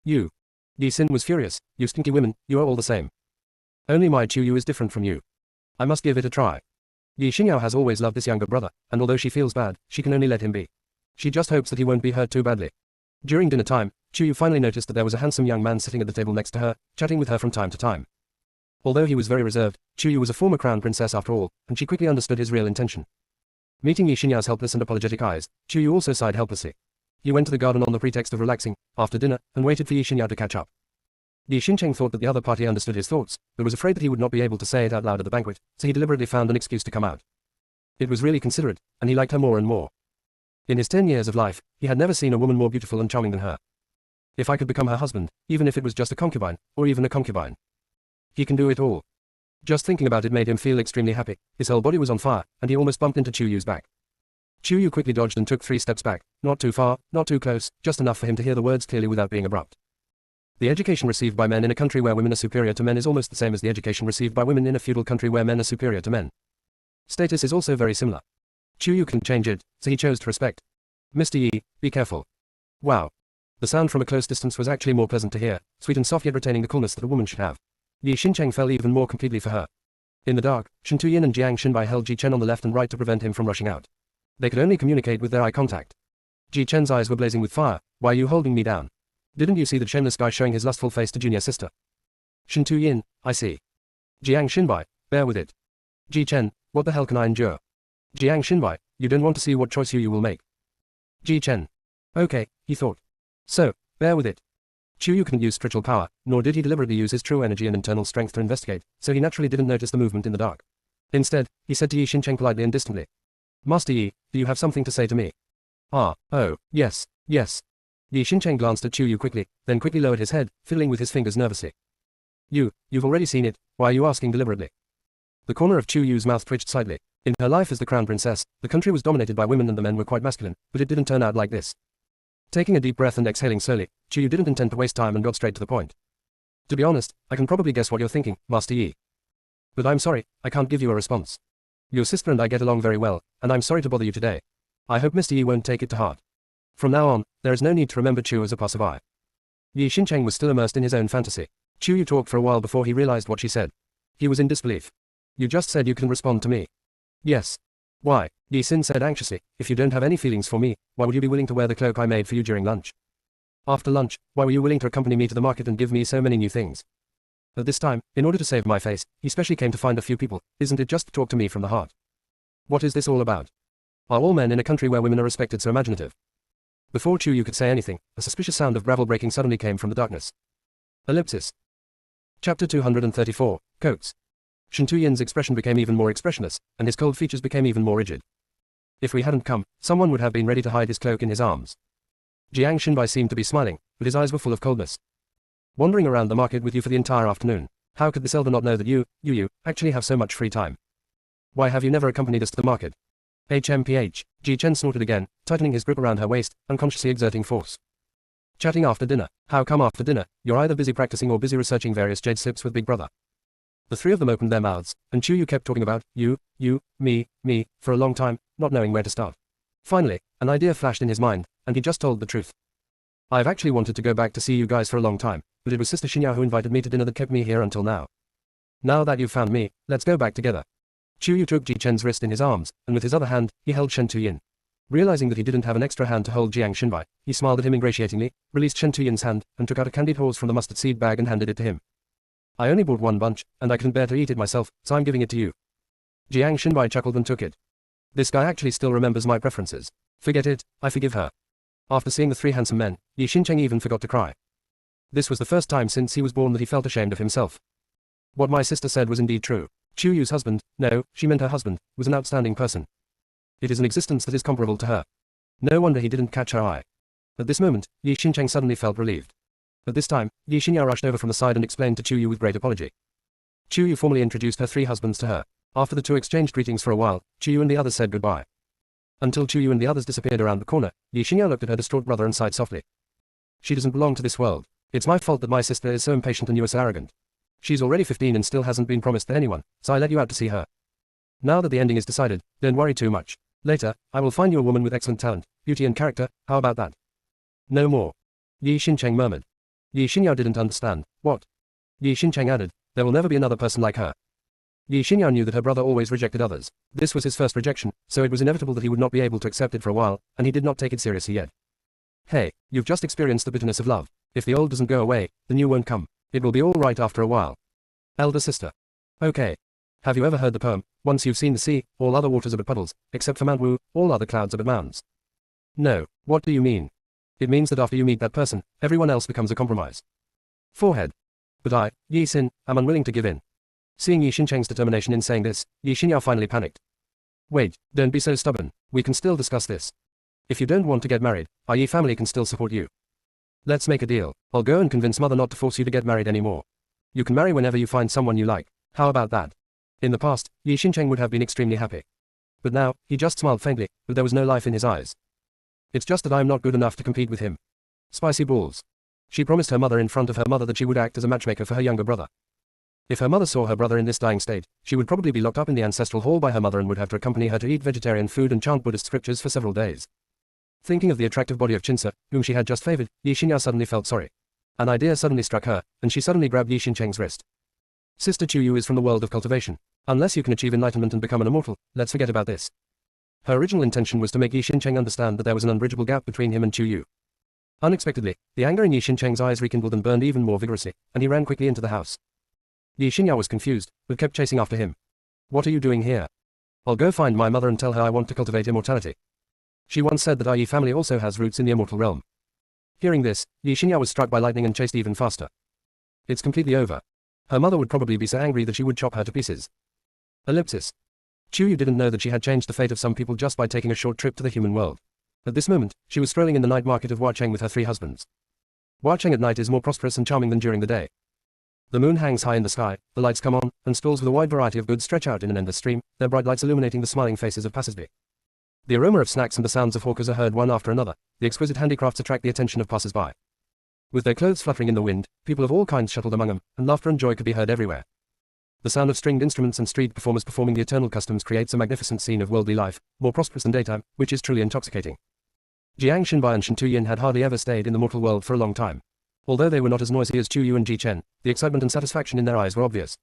You. Yi Xin was furious. You stinky women, you are all the same. Only my TakeYou is different from you. I must give it a try. Yi Xingyao has always loved this younger brother, and although she feels bad, she can only let him be. She just hopes that he won't be hurt too badly. During dinner time, TakeYou finally noticed that there was a handsome young man sitting at the table next to her, chatting with her from time to time. Although he was very reserved, TakeYou was a former crown princess after all, and she quickly understood his real intention. Meeting Yi Xinyao's helpless and apologetic eyes, TakeYou also sighed helplessly. He went to the garden on the pretext of relaxing, after dinner, and waited for Yi Xinyao to catch up. Yi Xincheng thought that the other party understood his thoughts, but was afraid that he would not be able to say it out loud at the banquet, so he deliberately found an excuse to come out. It was really considerate, and he liked her more and more. In his 10 years of life, he had never seen a woman more beautiful and charming than her. If I could become her husband, even if it was just a concubine, or even a concubine. He can do it all. Just thinking about it made him feel extremely happy. His whole body was on fire, and he almost bumped into TakeYou's back. TakeYou quickly dodged and took 3 steps back, not too far, not too close, just enough for him to hear the words clearly without being abrupt. The education received by men in a country where women are superior to men is almost the same as the education received by women in a feudal country where men are superior to men. Status is also very similar. TakeYou couldn't change it, so he chose to respect. Mr. Yi, be careful. Wow. The sound from a close distance was actually more pleasant to hear, sweet and soft yet retaining the coolness that a woman should have. Yi Xincheng fell even more completely for her. In the dark, Shen Tuyin and Jiang Xinbai held Ji Chen on the left and right to prevent him from rushing out. They could only communicate with their eye contact. Ji Chen's eyes were blazing with fire. Why are you holding me down? Didn't you see that shameless guy showing his lustful face to JuniorSister? Shen Tuyin, I see. Jiang Xinbai, bear with it. Ji Chen, what the hell can I endure? Jiang Xinbai, you don't want to see what choice you will make. Ji Chen. Okay, he thought. So, bear with it. TakeYou couldn't use spiritual power, nor did he deliberately use his true energy and internal strength to investigate, so he naturally didn't notice the movement in the dark. Instead, he said to Yi Xincheng politely and distantly. Master Yi, do you have something to say to me? Oh, yes. Yi Xincheng glanced at TakeYou quickly, then quickly lowered his head, fiddling with his fingers nervously. You've already seen it, why are you asking deliberately? The corner of TakeYou's mouth twitched slightly. In her life as the crown princess, the country was dominated by women and the men were quite masculine, but it didn't turn out like this. Taking a deep breath and exhaling slowly, TakeYou didn't intend to waste time and got straight to the point. To be honest, I can probably guess what you're thinking, Master Yi. But I'm sorry, I can't give you a response. Your sister and I get along very well, and I'm sorry to bother you today. I hope Mr. Yi won't take it to heart. From now on, there is no need to remember Chu as a passerby. Yi Xincheng was still immersed in his own fantasy. TakeYou talked for a while before he realized what she said. He was in disbelief. You just said you can respond to me. Yes. Why? Yi Xin said anxiously, if you don't have any feelings for me, why would you be willing to wear the cloak I made for you during lunch? After lunch, why were you willing to accompany me to the market and give me so many new things? At this time, in order to save my face, he specially came to find a few people. Isn't it just to talk to me from the heart? What is this all about? Are all men in a country where women are respected so imaginative? Before TakeYou could say anything, a suspicious sound of gravel breaking suddenly came from the darkness. Ellipsis. Chapter 234, Coats. Shen Tuyin's expression became even more expressionless, and his cold features became even more rigid. If we hadn't come, someone would have been ready to hide his cloak in his arms. Jiang Xinbai seemed to be smiling, but his eyes were full of coldness. Wandering around the market with you for the entire afternoon, how could this elder not know that you actually have so much free time? Why have you never accompanied us to the market? HMPH, Ji Chen snorted again, tightening his grip around her waist, unconsciously exerting force. Chatting after dinner. How come after dinner, you're either busy practicing or busy researching various jade slips with Big Brother? The three of them opened their mouths, and TakeYou kept talking about you, me, for a long time, not knowing where to start. Finally, an idea flashed in his mind, and he just told the truth. I've actually wanted to go back to see you guys for a long time, but it was Sister Xinyao who invited me to dinner that kept me here until now. Now that you've found me, let's go back together. TakeYou took Ji Chen's wrist in his arms, and with his other hand, he held Shen Tuyin. Realizing that he didn't have an extra hand to hold Jiang Xinbai, he smiled at him ingratiatingly, released Shen Tuyin's hand, and took out a candied horse from the mustard seed bag and handed it to him. I only bought one bunch, and I couldn't bear to eat it myself, so I'm giving it to you. Jiang Xinbai chuckled and took it. This guy actually still remembers my preferences. Forget it, I forgive her. After seeing the three handsome men, Yi Xincheng even forgot to cry. This was the first time since he was born that he felt ashamed of himself. What my sister said was indeed true. TakeYou's husband, no, she meant her husband, was an outstanding person. It is an existence that is comparable to her. No wonder he didn't catch her eye. At this moment, Yi Xincheng suddenly felt relieved. At this time, Yi Xinyao rushed over from the side and explained to TakeYou with great apology. TakeYou formally introduced her three husbands to her. After the two exchanged greetings for a while, TakeYou and the others said goodbye. Until TakeYou and the others disappeared around the corner, Yi Xinyao looked at her distraught brother and sighed softly. She doesn't belong to this world. It's my fault that my sister is so impatient and you are so arrogant. She's already 15 and still hasn't been promised to anyone, so I let you out to see her. Now that the ending is decided, don't worry too much. Later, I will find you a woman with excellent talent, beauty and character, how about that? No more. Yi Xincheng murmured. Yi Xinyao didn't understand. What? Yi Xincheng added, there will never be another person like her. Yi Xinyao knew that her brother always rejected others. This was his first rejection, so it was inevitable that he would not be able to accept it for a while, and he did not take it seriously yet. Hey, you've just experienced the bitterness of love. If the old doesn't go away, the new won't come. It will be all right after a while. Elder sister. Okay. Have you ever heard the poem, once you've seen the sea, all other waters are but puddles, except for Mount Wu, all other clouds are but mountains? No, what do you mean? It means that after you meet that person, everyone else becomes a compromise. Forehead. But I, Yi Xin, am unwilling to give in. Seeing Yi Xincheng's determination in saying this, Yi Xinyao finally panicked. Wait, don't be so stubborn, we can still discuss this. If you don't want to get married, our Yi family can still support you. Let's make a deal. I'll go and convince mother not to force you to get married anymore. You can marry whenever you find someone you like. How about that? In the past, Yi Xincheng would have been extremely happy. But now, he just smiled faintly, but there was no life in his eyes. It's just that I'm not good enough to compete with him. Spicy balls. She promised her mother in front of her mother that she would act as a matchmaker for her younger brother. If her mother saw her brother in this dying state, she would probably be locked up in the ancestral hall by her mother and would have to accompany her to eat vegetarian food and chant Buddhist scriptures for several days. Thinking of the attractive body of Chinsa, whom she had just favored, Yi Xinyao suddenly felt sorry. An idea suddenly struck her, and she suddenly grabbed Yi Xincheng's wrist. Sister TakeYou is from the world of cultivation. Unless you can achieve enlightenment and become an immortal, let's forget about this. Her original intention was to make Yi Xincheng understand that there was an unbridgeable gap between him and TakeYou. Unexpectedly, the anger in Yi Xincheng's eyes rekindled and burned even more vigorously, and he ran quickly into the house. Yi Xinyao was confused, but kept chasing after him. What are you doing here? I'll go find my mother and tell her I want to cultivate immortality. She once said that our Yi family also has roots in the immortal realm. Hearing this, Yi Xinyao was struck by lightning and chased even faster. It's completely over. Her mother would probably be so angry that she would chop her to pieces. Ellipsis. TakeYou didn't know that she had changed the fate of some people just by taking a short trip to the human world. At this moment, she was strolling in the night market of Huacheng with her three husbands. Huacheng at night is more prosperous and charming than during the day. The moon hangs high in the sky, the lights come on, and stalls with a wide variety of goods stretch out in an endless stream, their bright lights illuminating the smiling faces of passersby. The aroma of snacks and the sounds of hawkers are heard one after another. The exquisite handicrafts attract the attention of passers-by. With their clothes fluttering in the wind, people of all kinds shuttled among them, and laughter and joy could be heard everywhere. The sound of stringed instruments and street performers performing the eternal customs creates a magnificent scene of worldly life, more prosperous than daytime, which is truly intoxicating. Jiang Xinbai and Shen Tuyin had hardly ever stayed in the mortal world for a long time. Although they were not as noisy as TakeYou and Ji Chen, the excitement and satisfaction in their eyes were obvious.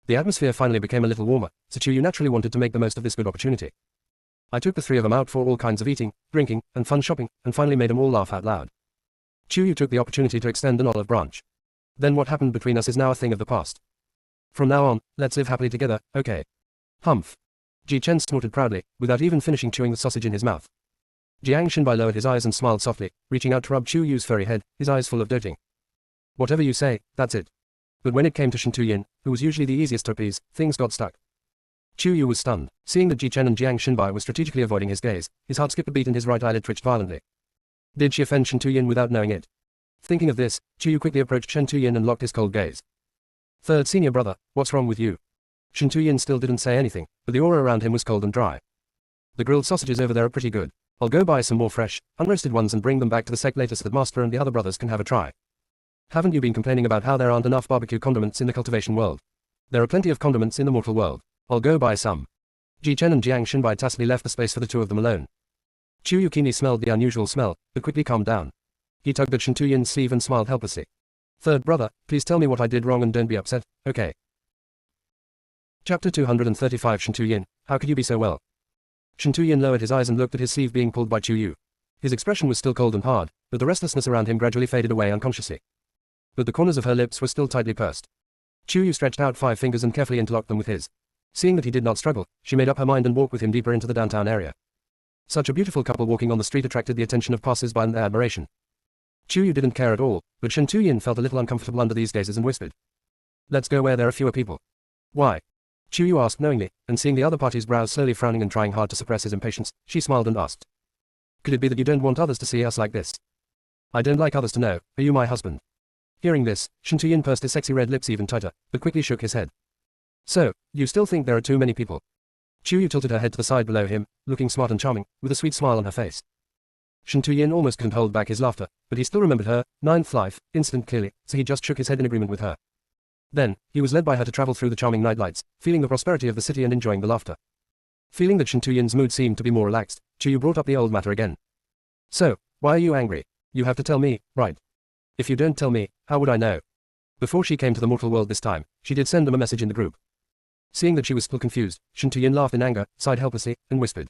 The atmosphere finally became a little warmer, so TakeYou naturally wanted to make the most of this good opportunity. I took the three of them out for all kinds of eating, drinking, and fun shopping, and finally made them all laugh out loud. TakeYou took the opportunity to extend an olive branch. Then what happened between us is now a thing of the past. From now on, let's live happily together, okay? Humph. Ji Chen snorted proudly, without even finishing chewing the sausage in his mouth. Jiang Shenbai lowered his eyes and smiled softly, reaching out to rub Chu Yu's furry head, his eyes full of doting. Whatever you say, that's it. But when it came to Shen Tuyin, who was usually the easiest to appease, things got stuck. Chu Yu was stunned, seeing that Ji Chen and Jiang Shenbai were strategically avoiding his gaze. His heart skipped a beat and his right eyelid twitched violently. Did she offend Shen Tuyin without knowing it? Thinking of this, Chu Yu quickly approached Shen Tuyin and locked his cold gaze. Third senior brother, what's wrong with you? Shen Tuyin still didn't say anything, but the aura around him was cold and dry. The grilled sausages over there are pretty good. I'll go buy some more fresh, unroasted ones and bring them back to the sect later so that Master and the other brothers can have a try. Haven't you been complaining about how there aren't enough barbecue condiments in the cultivation world? There are plenty of condiments in the mortal world. I'll go buy some. Ji Chen and Jiang Shenbai tacitly left the space for the two of them alone. Chu Yu keenly smelled the unusual smell, but quickly calmed down. He tugged at Shen Tuyin's sleeve and smiled helplessly. Third brother, please tell me what I did wrong and don't be upset, okay? Chapter 235 Shen Tuyin, how could you be so well? Shen Tuyin lowered his eyes and looked at his sleeve being pulled by Chu Yu. His expression was still cold and hard, but the restlessness around him gradually faded away unconsciously. But the corners of her lips were still tightly pursed. Chu Yu stretched out 5 fingers and carefully interlocked them with his. Seeing that he did not struggle, she made up her mind and walked with him deeper into the downtown area. Such a beautiful couple walking on the street attracted the attention of passers-by and their admiration. Chu Yu didn't care at all, but Shen Tuyin felt a little uncomfortable under these gazes and whispered. Let's go where there are fewer people. Why? Chu Yu asked knowingly, and seeing the other party's brows slowly frowning and trying hard to suppress his impatience, she smiled and asked. Could it be that you don't want others to see us like this? I don't like others to know, are you my husband? Hearing this, Shen Tuyin pursed his sexy red lips even tighter, but quickly shook his head. So, you still think there are too many people? Chu Yu tilted her head to the side below him, looking smart and charming, with a sweet smile on her face. Shen Tuyin almost couldn't hold back his laughter, but he still remembered her 9th life incident clearly, so he just shook his head in agreement with her. Then, he was led by her to travel through the charming nightlights, feeling the prosperity of the city and enjoying the laughter. Feeling that Shen Tuyin's mood seemed to be more relaxed, Chu Yu brought up the old matter again. So, why are you angry? You have to tell me, right? If you don't tell me, how would I know? Before she came to the mortal world this time, she did send them a message in the group. Seeing that she was still confused, Shen Tuyin laughed in anger, sighed helplessly, and whispered.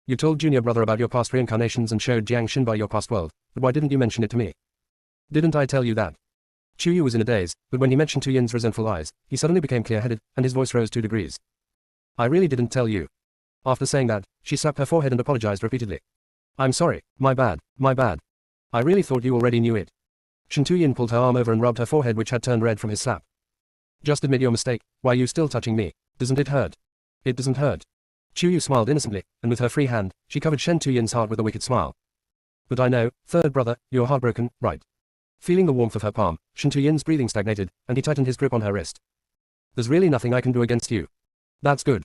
You told junior brother about your past reincarnations and showed Jiang Shenbai your past world, but why didn't you mention it to me? Didn't I tell you that? Chu Yu was in a daze, but when he mentioned Tuyin's resentful eyes, he suddenly became clear-headed, and his voice rose 2 degrees. I really didn't tell you. After saying that, she slapped her forehead and apologized repeatedly. I'm sorry, my bad, my bad. I really thought you already knew it. Shen Tuyin pulled her arm over and rubbed her forehead which had turned red from his slap. Just admit your mistake, why are you still touching me? Doesn't it hurt? It doesn't hurt. Chu Yu smiled innocently, and with her free hand, she covered Shen Tuyin's heart with a wicked smile. But I know, third brother, you're heartbroken, right? Feeling the warmth of her palm, Shen Tuyin's breathing stagnated, and he tightened his grip on her wrist. There's really nothing I can do against you. That's good.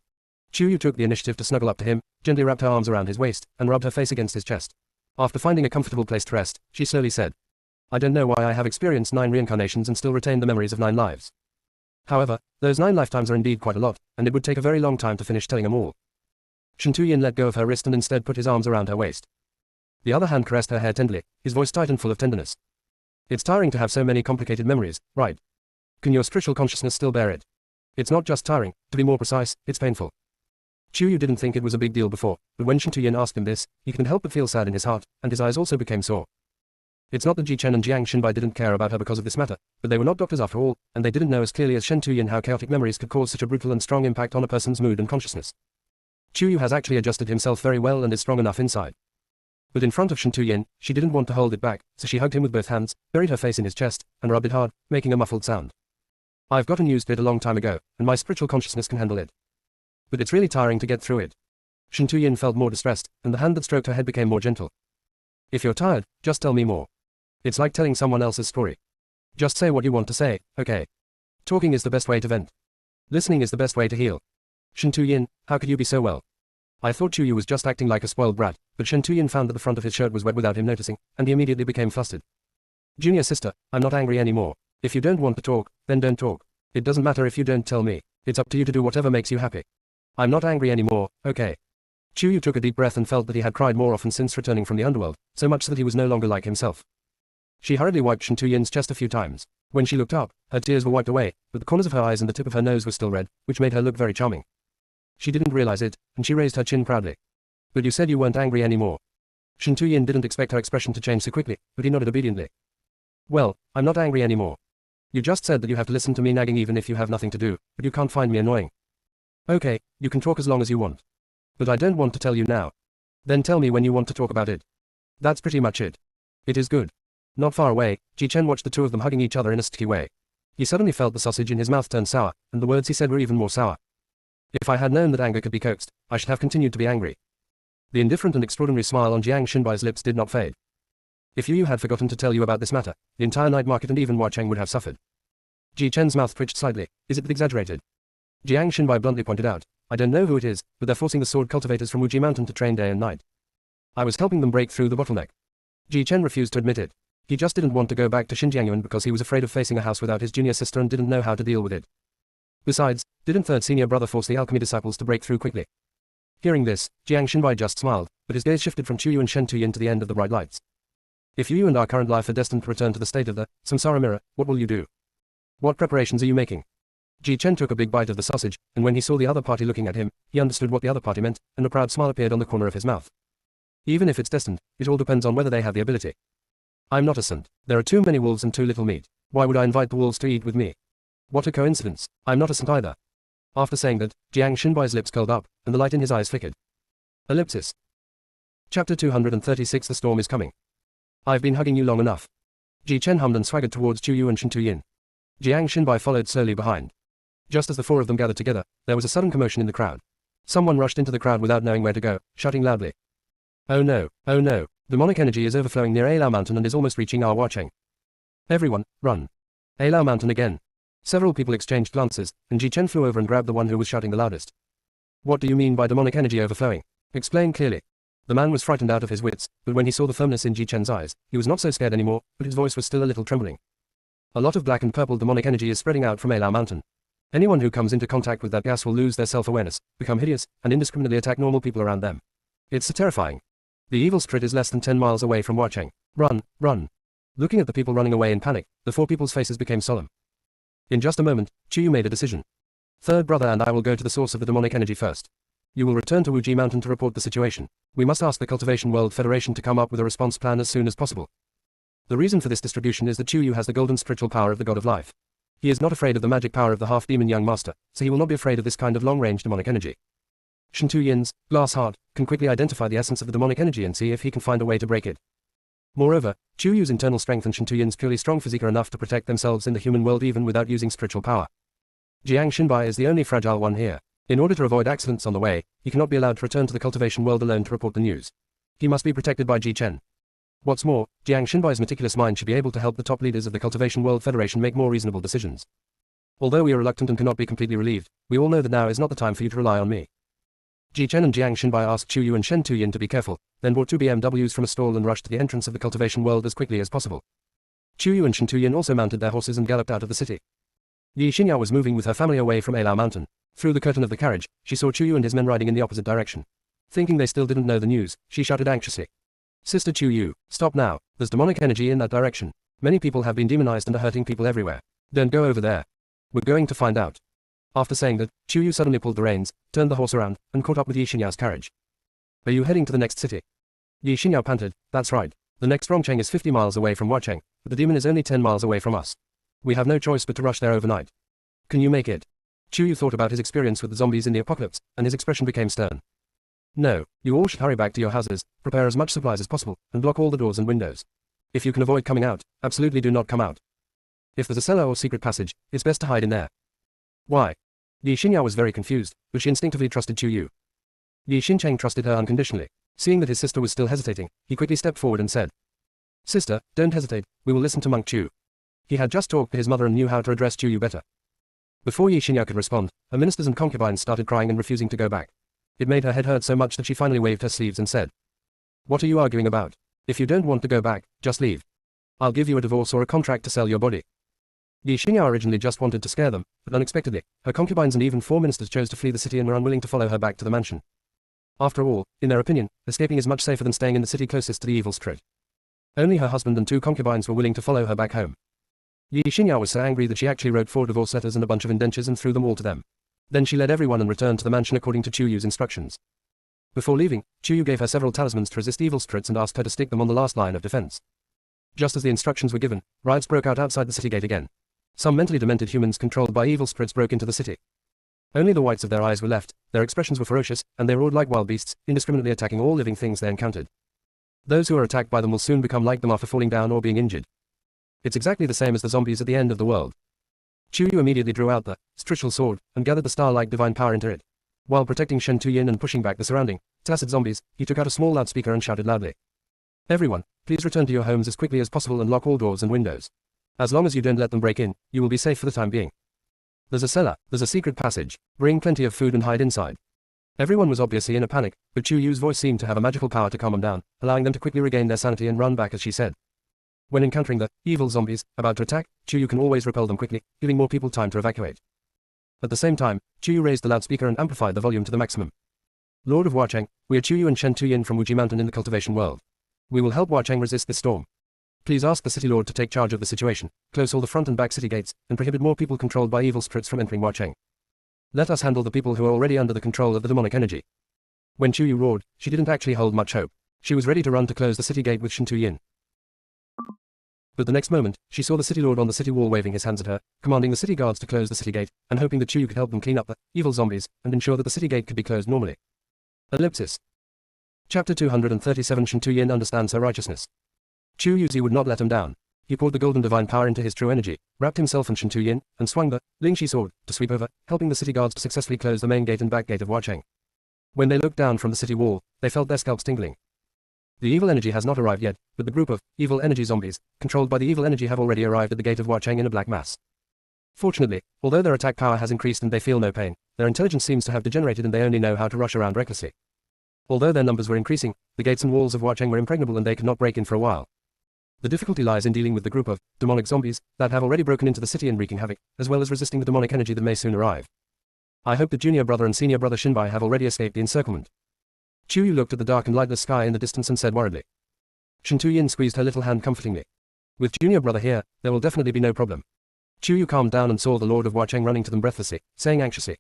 Chu Yu took the initiative to snuggle up to him, gently wrapped her arms around his waist, and rubbed her face against his chest. After finding a comfortable place to rest, she slowly said, I don't know why I have experienced 9 reincarnations and still retain the memories of 9 lives. However, those 9 lifetimes are indeed quite a lot, and it would take a very long time to finish telling them all. Shen Tuyin let go of her wrist and instead put his arms around her waist. The other hand caressed her hair tenderly, his voice tight and full of tenderness. It's tiring to have so many complicated memories, right? Can your spiritual consciousness still bear it? It's not just tiring, to be more precise, it's painful. Chu Yu didn't think it was a big deal before, but when Shen Tuyin asked him this, he couldn't help but feel sad in his heart, and his eyes also became sore. It's not that Ji Chen and Jiang Shenbai didn't care about her because of this matter, but they were not doctors after all, and they didn't know as clearly as Shen Tuyin how chaotic memories could cause such a brutal and strong impact on a person's mood and consciousness. Chu Yu has actually adjusted himself very well and is strong enough inside. But in front of Shen Tuyin, she didn't want to hold it back, so she hugged him with both hands, buried her face in his chest, and rubbed it hard, making a muffled sound. I've gotten used to it a long time ago, and my spiritual consciousness can handle it. But it's really tiring to get through it. Shen Tuyin felt more distressed, and the hand that stroked her head became more gentle. If you're tired, just tell me more. It's like telling someone else's story. Just say what you want to say, okay? Talking is the best way to vent. Listening is the best way to heal. Shen Tuyin, how could you be so well? I thought Chu Yu was just acting like a spoiled brat, but Shen Tuyin found that the front of his shirt was wet without him noticing, and he immediately became flustered. Junior sister, I'm not angry anymore. If you don't want to talk, then don't talk. It doesn't matter if you don't tell me. It's up to you to do whatever makes you happy. I'm not angry anymore, okay? Chu Yu took a deep breath and felt that he had cried more often since returning from the underworld, so much that he was no longer like himself. She hurriedly wiped Shen Tuyin's chest a few times. When she looked up, her tears were wiped away, but the corners of her eyes and the tip of her nose were still red, which made her look very charming. She didn't realize it, and she raised her chin proudly. But you said you weren't angry anymore. Shen Tuyin didn't expect her expression to change so quickly, but he nodded obediently. Well, I'm not angry anymore. You just said that you have to listen to me nagging even if you have nothing to do, but you can't find me annoying. Okay, you can talk as long as you want. But I don't want to tell you now. Then tell me when you want to talk about it. That's pretty much it. It is good. Not far away, Ji-chen watched the two of them hugging each other in a sticky way. He suddenly felt the sausage in his mouth turn sour, and the words he said were even more sour. If I had known that anger could be coaxed, I should have continued to be angry. The indifferent and extraordinary smile on Jiang Xinbai's lips did not fade. If Yu had forgotten to tell you about this matter, the entire night market and even Hua Cheng would have suffered. Ji-chen's mouth twitched slightly. Is it exaggerated? Jiang Xinbai bluntly pointed out, I don't know who it is, but they're forcing the sword cultivators from Wuji Mountain to train day and night. I was helping them break through the bottleneck. Ji-chen refused to admit it. He just didn't want to go back to Xinjiangyuan because he was afraid of facing a house without his junior sister and didn't know how to deal with it. Besides, didn't third senior brother force the alchemy disciples to break through quickly? Hearing this, Jiang Xinbai just smiled, but his gaze shifted from Chuyu and Shen Tuyin to the end of the bright lights. If you and our current life are destined to return to the state of the samsara mirror, what will you do? What preparations are you making? Ji-chen took a big bite of the sausage, and when he saw the other party looking at him, he understood what the other party meant, and a proud smile appeared on the corner of his mouth. Even if it's destined, it all depends on whether they have the ability. I'm not a saint. There are too many wolves and too little meat. Why would I invite the wolves to eat with me? What a coincidence. I'm not a saint either. After saying that, Jiang Xinbai's lips curled up, and the light in his eyes flickered. Ellipsis. Chapter 236 The storm is coming. I've been hugging you long enough. Ji-chen hummed and swaggered towards Chuyu and Shen Tuyin. Jiang Xinbai followed slowly behind. Just as the four of them gathered together, there was a sudden commotion in the crowd. Someone rushed into the crowd without knowing where to go, shouting loudly. Oh no, oh no, demonic energy is overflowing near Alao Mountain and is almost reaching our Hua Cheng. Everyone, run. Alao Mountain again. Several people exchanged glances, and Ji-chen flew over and grabbed the one who was shouting the loudest. What do you mean by demonic energy overflowing? Explain clearly. The man was frightened out of his wits, but when he saw the firmness in Ji-chen's eyes, he was not so scared anymore, but his voice was still a little trembling. A lot of black and purple demonic energy is spreading out from Alao Mountain. Anyone who comes into contact with that gas will lose their self-awareness, become hideous, and indiscriminately attack normal people around them. It's so terrifying. The evil spirit is less than 10 miles away from Hua Cheng. Run, run. Looking at the people running away in panic, the four people's faces became solemn. In just a moment, Chuyu made a decision. Third brother and I will go to the source of the demonic energy first. You will return to Wuji Mountain to report the situation. We must ask the Cultivation World Federation to come up with a response plan as soon as possible. The reason for this distribution is that Chuyu has the golden spiritual power of the God of Life. He is not afraid of the magic power of the half-demon young master, so he will not be afraid of this kind of long-range demonic energy. Shen Tuyin's glass heart can quickly identify the essence of the demonic energy and see if he can find a way to break it. Moreover, Chuyu's internal strength and Shen Tuyin's purely strong physique are enough to protect themselves in the human world even without using spiritual power. Jiang Xinbai is the only fragile one here. In order to avoid accidents on the way, he cannot be allowed to return to the cultivation world alone to report the news. He must be protected by Ji-chen. What's more, Jiang Xinbai's meticulous mind should be able to help the top leaders of the Cultivation World Federation make more reasonable decisions. Although we are reluctant and cannot be completely relieved, we all know that now is not the time for you to rely on me. Ji-chen and Jiang Xinbai asked Chuyu and Shen Tuyin to be careful, then bought 2 BMWs from a stall and rushed to the entrance of the cultivation world as quickly as possible. Chuyu and Shen Tuyin also mounted their horses and galloped out of the city. Yi Xinyao was moving with her family away from Alao Mountain. Through the curtain of the carriage, she saw Chuyu and his men riding in the opposite direction. Thinking they still didn't know the news, she shouted anxiously. Sister Chuyu, stop now, there's demonic energy in that direction. Many people have been demonized and are hurting people everywhere. Don't go over there. We're going to find out. After saying that, Chuyu suddenly pulled the reins, turned the horse around, and caught up with Yi Xinyao's carriage. Are you heading to the next city? Yi Xinyao panted, that's right. The next Rongcheng is 50 miles away from Huacheng, but the demon is only 10 miles away from us. We have no choice but to rush there overnight. Can you make it? Chuyu thought about his experience with the zombies in the apocalypse, and his expression became stern. No, you all should hurry back to your houses, prepare as much supplies as possible, and block all the doors and windows. If you can avoid coming out, absolutely do not come out. If there's a cellar or secret passage, it's best to hide in there. Why? Yi Xinyao was very confused, but she instinctively trusted Chuyu. Yi Xincheng trusted her unconditionally. Seeing that his sister was still hesitating, he quickly stepped forward and said, Sister, don't hesitate, we will listen to Monk Chu. He had just talked to his mother and knew how to address Chuyu better. Before Yi Xinyao could respond, her ministers and concubines started crying and refusing to go back. It made her head hurt so much that she finally waved her sleeves and said, What are you arguing about? If you don't want to go back, just leave. I'll give you a divorce or a contract to sell your body. Yi Xinyao originally just wanted to scare them, but unexpectedly, her concubines and even 4 ministers chose to flee the city and were unwilling to follow her back to the mansion. After all, in their opinion, escaping is much safer than staying in the city closest to the evil spirit. Only her husband and 2 concubines were willing to follow her back home. Yi Xinyao was so angry that she actually wrote 4 divorce letters and a bunch of indentures and threw them all to them. Then she led everyone and returned to the mansion according to Chuyu's instructions. Before leaving, Chuyu gave her several talismans to resist evil spirits and asked her to stick them on the last line of defense. Just as the instructions were given, riots broke out outside the city gate again. Some mentally demented humans controlled by evil spirits broke into the city. Only the whites of their eyes were left, their expressions were ferocious, and they roared like wild beasts, indiscriminately attacking all living things they encountered. Those who are attacked by them will soon become like them after falling down or being injured. It's exactly the same as the zombies at the end of the world. TakeYou immediately drew out the spiritual sword and gathered the star-like divine power into it. While protecting Shen Tuyin and pushing back the surrounding tacit zombies, he took out a small loudspeaker and shouted loudly. Everyone, please return to your homes as quickly as possible and lock all doors and windows. As long as you don't let them break in, you will be safe for the time being. There's a cellar, there's a secret passage. Bring plenty of food and hide inside. Everyone was obviously in a panic, but TakeYou's voice seemed to have a magical power to calm them down, allowing them to quickly regain their sanity and run back as she said. When encountering the evil zombies about to attack, TakeYou can always repel them quickly, giving more people time to evacuate. At the same time, TakeYou raised the loudspeaker and amplified the volume to the maximum. Lord of Huacheng, we are TakeYou and Shen Tuyin from Wuji Mountain in the cultivation world. We will help Huacheng resist this storm. Please ask the city lord to take charge of the situation, close all the front and back city gates, and prohibit more people controlled by evil spirits from entering Huacheng. Let us handle the people who are already under the control of the demonic energy. When TakeYou roared, she didn't actually hold much hope. She was ready to run to close the city gate with Shen Tuyin. But the next moment, she saw the city lord on the city wall waving his hands at her, commanding the city guards to close the city gate, and hoping that TakeYou could help them clean up the evil zombies, and ensure that the city gate could be closed normally. Ellipsis. Chapter 237 Shen Tuyin understands her righteousness. TakeYou would not let him down. He poured the golden divine power into his true energy, wrapped himself in Shen Tuyin, and swung the Lingxi sword to sweep over, helping the city guards to successfully close the main gate and back gate of Huacheng. When they looked down from the city wall, they felt their scalps tingling. The evil energy has not arrived yet, but the group of evil energy zombies, controlled by the evil energy, have already arrived at the gate of Huacheng in a black mass. Fortunately, although their attack power has increased and they feel no pain, their intelligence seems to have degenerated and they only know how to rush around recklessly. Although their numbers were increasing, the gates and walls of Huacheng were impregnable and they could not break in for a while. The difficulty lies in dealing with the group of demonic zombies that have already broken into the city and wreaking havoc, as well as resisting the demonic energy that may soon arrive. I hope that junior brother and senior brother Shinbai have already escaped the encirclement. TakeYou looked at the dark and lightless sky in the distance and said worriedly. Shen Tuyin squeezed her little hand comfortingly. With junior brother here, there will definitely be no problem. TakeYou calmed down and saw the Lord of Huacheng running to them breathlessly, saying anxiously.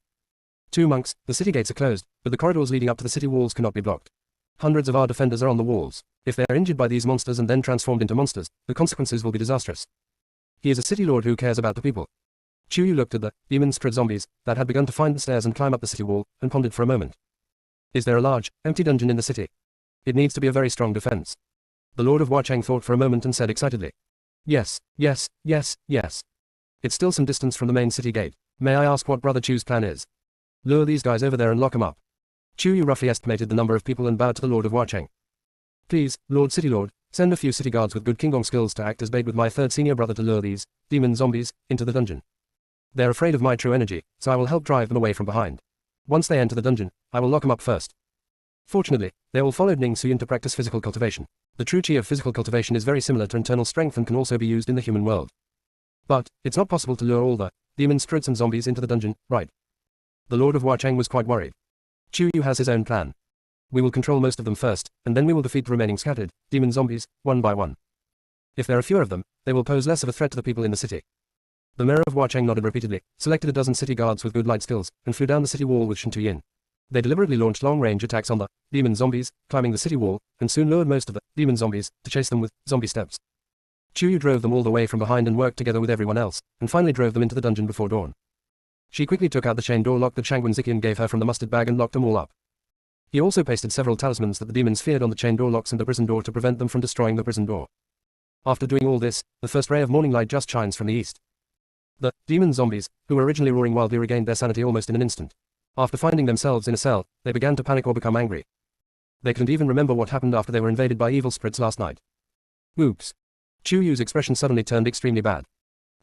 2 monks, the city gates are closed, but the corridors leading up to the city walls cannot be blocked. Hundreds of our defenders are on the walls. If they are injured by these monsters and then transformed into monsters, the consequences will be disastrous. He is a city lord who cares about the people. TakeYou looked at the demon spirit zombies that had begun to find the stairs and climb up the city wall, and pondered for a moment. Is there a large, empty dungeon in the city? It needs to be a very strong defense. The Lord of Huacheng thought for a moment and said excitedly. Yes, yes, yes, yes. It's still some distance from the main city gate. May I ask what Brother Chu's plan is? Lure these guys over there and lock them up. TakeYou roughly estimated the number of people and bowed to the Lord of Huacheng. Please, Lord City Lord, send a few city guards with good Qinggong skills to act as bait with my third senior brother to lure these demon zombies into the dungeon. They're afraid of my true energy, so I will help drive them away from behind. Once they enter the dungeon, I will lock them up first. Fortunately, they all followed Ning Suyin to practice physical cultivation. The true chi of physical cultivation is very similar to internal strength and can also be used in the human world. But, it's not possible to lure all the demon spirits and zombies into the dungeon, right? The Lord of Huacheng was quite worried. TakeYou has his own plan. We will control most of them first, and then we will defeat the remaining scattered demon zombies, one by one. If there are fewer of them, they will pose less of a threat to the people in the city. The mayor of Huacheng nodded repeatedly, selected a dozen city guards with good light skills, and flew down the city wall with Shen Tuyin. They deliberately launched long-range attacks on the demon zombies, climbing the city wall, and soon lured most of the demon zombies to chase them with zombie steps. TakeYou drove them all the way from behind and worked together with everyone else, and finally drove them into the dungeon before dawn. She quickly took out the chain door lock that Shangwen Ziqian gave her from the mustard bag and locked them all up. He also pasted several talismans that the demons feared on the chain door locks and the prison door to prevent them from destroying the prison door. After doing all this, the first ray of morning light just shines from the east. The demon zombies, who were originally roaring wildly, regained their sanity almost in an instant. After finding themselves in a cell, they began to panic or become angry. They couldn't even remember what happened after they were invaded by evil spirits last night. Oops. TakeYou's expression suddenly turned extremely bad.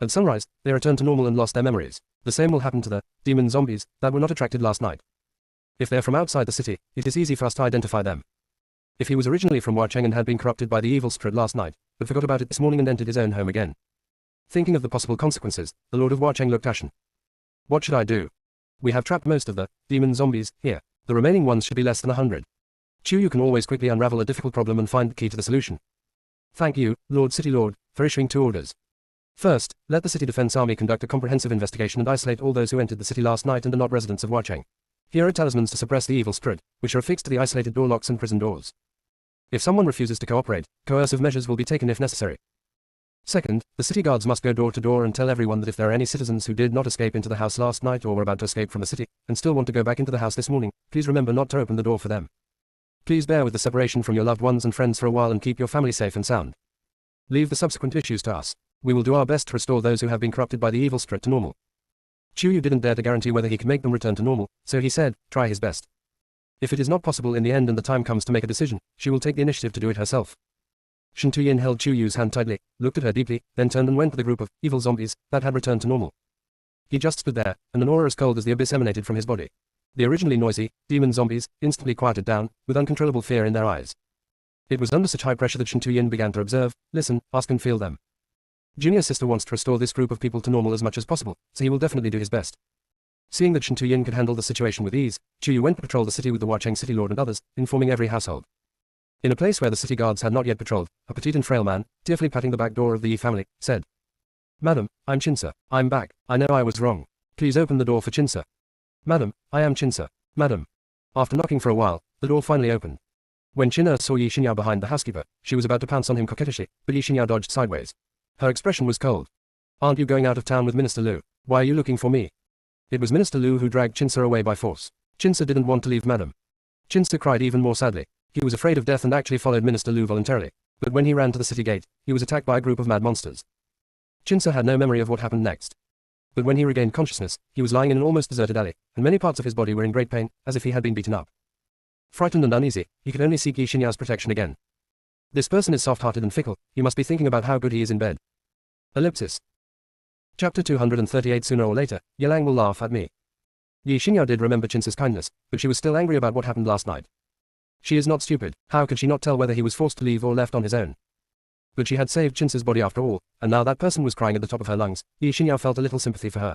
At sunrise, they returned to normal and lost their memories. The same will happen to the demon zombies that were not attracted last night. If they are from outside the city, it is easy for us to identify them. If he was originally from Huacheng and had been corrupted by the evil spirit last night, but forgot about it this morning and entered his own home again. Thinking of the possible consequences, the Lord of Huacheng looked ashen. What should I do? We have trapped most of the demon zombies here. The remaining ones should be less than 100. TakeYou can always quickly unravel a difficult problem and find the key to the solution. Thank you, Lord City Lord, for issuing 2 orders. First, let the City Defense Army conduct a comprehensive investigation and isolate all those who entered the city last night and are not residents of Huacheng. Here are talismans to suppress the evil spirit, which are affixed to the isolated door locks and prison doors. If someone refuses to cooperate, coercive measures will be taken if necessary. Second, the city guards must go door to door and tell everyone that if there are any citizens who did not escape into the house last night or were about to escape from the city, and still want to go back into the house this morning, please remember not to open the door for them. Please bear with the separation from your loved ones and friends for a while and keep your family safe and sound. Leave the subsequent issues to us. We will do our best to restore those who have been corrupted by the evil spirit to normal. TakeYou didn't dare to guarantee whether he could make them return to normal, so he said, try his best. If it is not possible in the end and the time comes to make a decision, she will take the initiative to do it herself. Chapter212-267 held TakeYou's hand tightly, looked at her deeply, then turned and went to the group of evil zombies that had returned to normal. He just stood there, and an aura as cold as the abyss emanated from his body. The originally noisy, demon zombies instantly quieted down, with uncontrollable fear in their eyes. It was under such high pressure that Chapter212 began to observe, listen, ask and feel them. JuniorSister wants to restore this group of people to normal as much as possible, so he will definitely do his best. Seeing that Chapter212 could handle the situation with ease, TakeYou went to patrol the city with the Huacheng city lord and others, informing every household. In a place where the city guards had not yet patrolled, a petite and frail man, tearfully patting the back door of the Yi family, said, Madam, I'm Chinsa. I'm back. I know I was wrong. Please open the door for Chinsa. Madam, I am Chinsa. Madam. After knocking for a while, the door finally opened. When Chinna saw Yi Xinyao behind the housekeeper, she was about to pounce on him coquettishly, but Yi Xinyao dodged sideways. Her expression was cold. Aren't you going out of town with Minister Liu? Why are you looking for me? It was Minister Liu who dragged Chinsa away by force. Chinsa didn't want to leave Madam. Chinsa cried even more sadly. He was afraid of death and actually followed Minister Liu voluntarily. But when he ran to the city gate, he was attacked by a group of mad monsters. Chinsa had no memory of what happened next. But when he regained consciousness, he was lying in an almost deserted alley, and many parts of his body were in great pain, as if he had been beaten up. Frightened and uneasy, he could only seek Yi Xinyao's protection again. This person is soft-hearted and fickle, he must be thinking about how good he is in bed. Ellipsis. Chapter 238. Sooner or later, Yelang will laugh at me. Yi Xinyao did remember Chinsa's kindness, but she was still angry about what happened last night. She is not stupid, how could she not tell whether he was forced to leave or left on his own? But she had saved Chinsa's body after all, and now that person was crying at the top of her lungs. Yi Xinyao felt a little sympathy for her.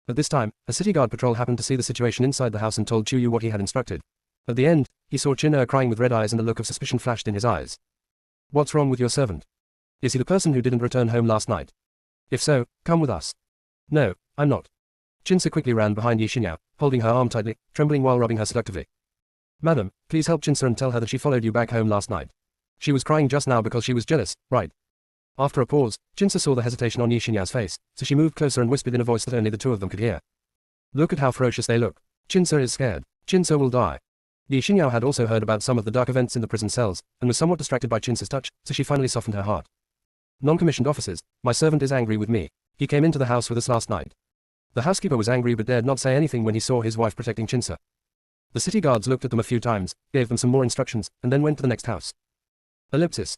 At this time, a city guard patrol happened to see the situation inside the house and told TakeYou what he had instructed. At the end, he saw Chinna crying with red eyes and a look of suspicion flashed in his eyes. What's wrong with your servant? Is he the person who didn't return home last night? If so, come with us. No, I'm not. Chinsa quickly ran behind Yi Xinyao, holding her arm tightly, trembling while rubbing her seductively. Madam, please help Chinsa and tell her that she followed you back home last night. She was crying just now because she was jealous, right? After a pause, Chinsa saw the hesitation on Yi Xinyao's face, so she moved closer and whispered in a voice that only the two of them could hear. Look at how ferocious they look. Chinsa is scared. Chinsa will die. Yi Xinyao had also heard about some of the dark events in the prison cells, and was somewhat distracted by Chinsa's touch, so she finally softened her heart. Non-commissioned officers, my servant is angry with me. He came into the house with us last night. The housekeeper was angry but dared not say anything when he saw his wife protecting Chinsa. The city guards looked at them a few times, gave them some more instructions, and then went to the next house. Ellipsis.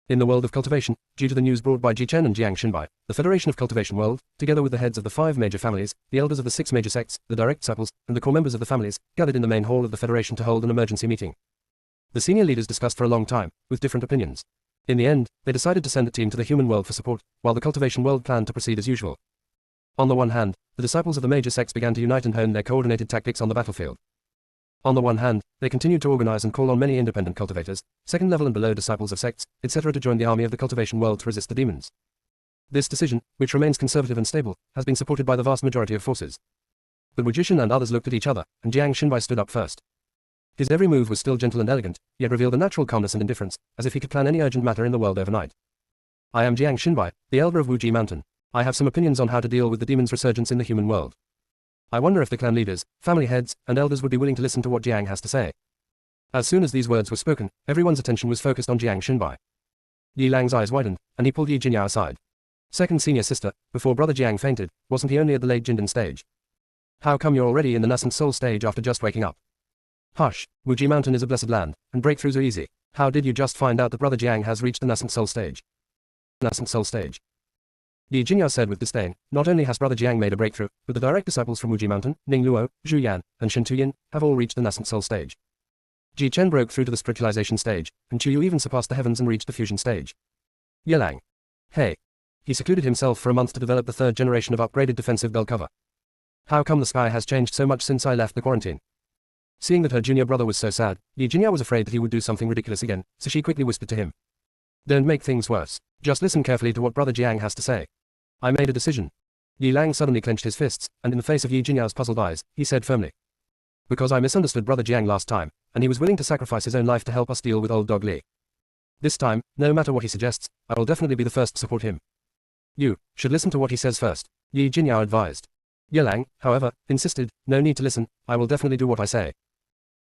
In the world of cultivation, due to the news brought by Ji Chen and Jiang Xinbai, the Federation of Cultivation World, together with the heads of the 5 major families, the elders of the 6 major sects, the direct disciples, and the core members of the families, gathered in the main hall of the Federation to hold an emergency meeting. The senior leaders discussed for a long time, with different opinions. In the end, they decided to send a team to the human world for support, while the cultivation world planned to proceed as usual. On the one hand, the disciples of the major sects began to unite and hone their coordinated tactics on the battlefield. On the one hand, they continued to organize and call on many independent cultivators, second level and below disciples of sects, etc. to join the army of the cultivation world to resist the demons. This decision, which remains conservative and stable, has been supported by the vast majority of forces. The Wujishan and others looked at each other, and Jiang Xinbai stood up first. His every move was still gentle and elegant, yet revealed a natural calmness and indifference, as if he could plan any urgent matter in the world overnight. I am Jiang Xinbai, the elder of Wuji Mountain. I have some opinions on how to deal with the demon's resurgence in the human world. I wonder if the clan leaders, family heads, and elders would be willing to listen to what Jiang has to say. As soon as these words were spoken, everyone's attention was focused on Jiang Xinbai. Yi Lang's eyes widened, and he pulled Yi Jinyao aside. Second senior sister, before brother Jiang fainted, wasn't he only at the late Jindan stage? How come you're already in the nascent soul stage after just waking up? Hush, Wuji Mountain is a blessed land, and breakthroughs are easy. How did you just find out that brother Jiang has reached the nascent soul stage? Nascent soul stage. Yi Jinyao said with disdain, not only has brother Jiang made a breakthrough, but the direct disciples from Wuji Mountain, Ning Luo, Zhu Yan, and Shen Tuyin, have all reached the nascent soul stage. Ji Chen broke through to the spiritualization stage, and Chu Yu even surpassed the heavens and reached the fusion stage. Yelang. Hey. He secluded himself for a month to develop the 3rd generation of upgraded defensive bell cover. How come the sky has changed so much since I left the quarantine? Seeing that her junior brother was so sad, Yi Jinyao was afraid that he would do something ridiculous again, so she quickly whispered to him. Don't make things worse. Just listen carefully to what brother Jiang has to say. I made a decision. Yi Lang suddenly clenched his fists, and in the face of Yi Jinyao's puzzled eyes, he said firmly. Because I misunderstood brother Jiang last time, and he was willing to sacrifice his own life to help us deal with old dog Li. This time, no matter what he suggests, I will definitely be the first to support him. You should listen to what he says first, Yi Jinyao advised. Yelang, however, insisted, no need to listen, I will definitely do what I say.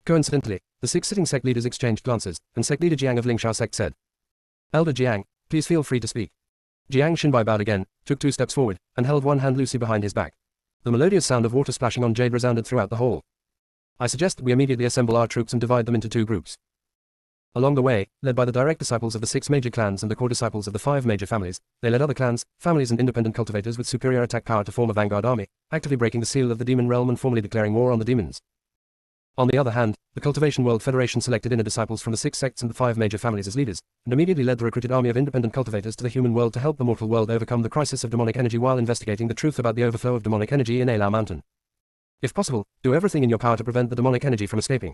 Coincidentally, the 6 sitting sect leaders exchanged glances, and sect leader Jiang of Lingxiao sect said, Elder Jiang, please feel free to speak. Jiang Shinbai bowed again, took 2 steps forward, and held one hand loosely behind his back. The melodious sound of water splashing on jade resounded throughout the hall. I suggest that we immediately assemble our troops and divide them into 2 groups. Along the way, led by the direct disciples of the 6 major clans and the core disciples of the 5 major families, they led other clans, families and independent cultivators with superior attack power to form a vanguard army, actively breaking the seal of the demon realm and formally declaring war on the demons. On the other hand, the Cultivation World Federation selected inner disciples from the 6 sects and the 5 major families as leaders, and immediately led the recruited army of independent cultivators to the human world to help the mortal world overcome the crisis of demonic energy while investigating the truth about the overflow of demonic energy in Alao Mountain. If possible, do everything in your power to prevent the demonic energy from escaping.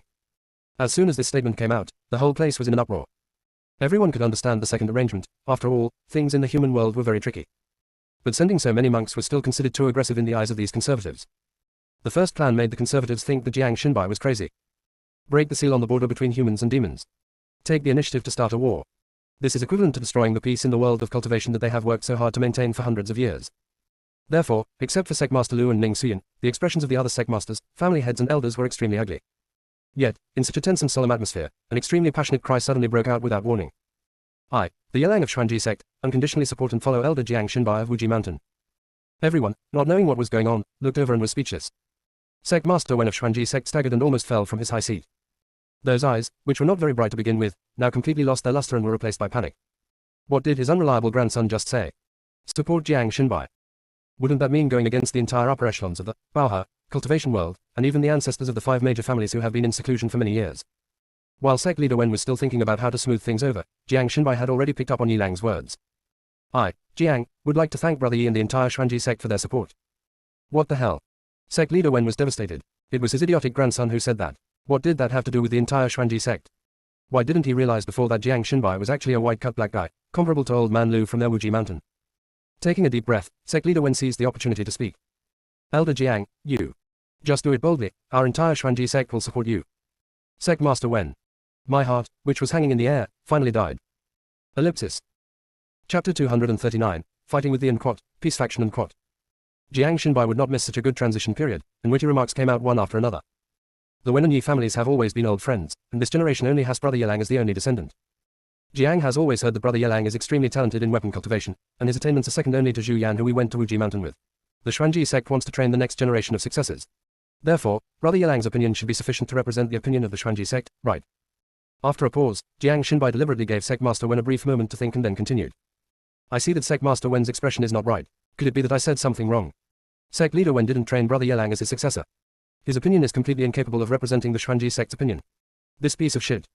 As soon as this statement came out, the whole place was in an uproar. Everyone could understand the second arrangement. After all, things in the human world were very tricky. But sending so many monks was still considered too aggressive in the eyes of these conservatives. The first plan made the conservatives think that Jiang Shinbai was crazy. Break the seal on the border between humans and demons. Take the initiative to start a war. This is equivalent to destroying the peace in the world of cultivation that they have worked so hard to maintain for hundreds of years. Therefore, except for Sect Master Lu and Ning Suyin, the expressions of the other sect masters, family heads and elders were extremely ugly. Yet, in such a tense and solemn atmosphere, an extremely passionate cry suddenly broke out without warning. I, the Yelang of Xuanji sect, unconditionally support and follow Elder Jiang Shinbai of Wuji Mountain. Everyone, not knowing what was going on, looked over and was speechless. Sect Master Wen of Xuanji sect staggered and almost fell from his high seat. Those eyes, which were not very bright to begin with, now completely lost their luster and were replaced by panic. What did his unreliable grandson just say? Support Jiang Shinbai. Wouldn't that mean going against the entire upper echelons of the Baohe cultivation world, and even the ancestors of the 5 major families who have been in seclusion for many years? While sect leader Wen was still thinking about how to smooth things over, Jiang Shinbai had already picked up on Yilang's words. I, Jiang, would like to thank Brother Yi and the entire Xuanji sect for their support. What the hell? Sect leader Wen was devastated. It was his idiotic grandson who said that. What did that have to do with the entire Xuanji sect? Why didn't he realize before that Jiang Shinbai was actually a white-cut black guy, comparable to Old Man Lu from their Wuji Mountain? Taking a deep breath, sect leader Wen seized the opportunity to speak. Elder Jiang, you. Just do it boldly, our entire Xuanji sect will support you. Sect Master Wen. My heart, which was hanging in the air, finally died. Ellipsis. Chapter 239, Fighting with the Quat, Peace Faction and Quat. Jiang Shinbai would not miss such a good transition period, and witty remarks came out one after another. The Wen and Yi families have always been old friends, and this generation only has Brother Yelang as the only descendant. Jiang has always heard that Brother Yelang is extremely talented in weapon cultivation, and his attainments are second only to Zhu Yan who we went to Wuji Mountain with. The Xuanji sect wants to train the next generation of successors. Therefore, Brother Yelang's opinion should be sufficient to represent the opinion of the Xuanji sect, right? After a pause, Jiang Shinbai deliberately gave Sect Master Wen a brief moment to think and then continued. I see that Sect Master Wen's expression is not right. Could it be that I said something wrong? Sect leader Wen didn't train Brother Yelang as his successor. His opinion is completely incapable of representing the Xuanji sect's opinion. This piece of shit.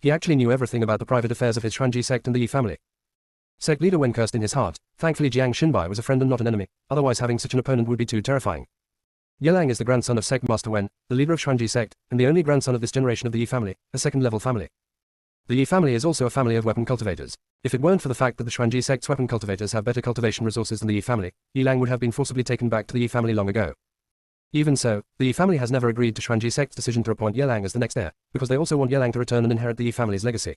He actually knew everything about the private affairs of his Xuanji sect and the Yi family. Sect leader Wen cursed in his heart. Thankfully Jiang Shinbai was a friend and not an enemy, otherwise having such an opponent would be too terrifying. Yelang is the grandson of Sect Master Wen, the leader of Xuanji sect, and the only grandson of this generation of the Yi family, a second-level family. The Yi family is also a family of weapon cultivators. If it weren't for the fact that the Xuanji sect's weapon cultivators have better cultivation resources than the Yi family, Yelang would have been forcibly taken back to the Yi family long ago. Even so, the Yi family has never agreed to Xuanji sect's decision to appoint Yelang as the next heir, because they also want Yelang to return and inherit the Yi family's legacy.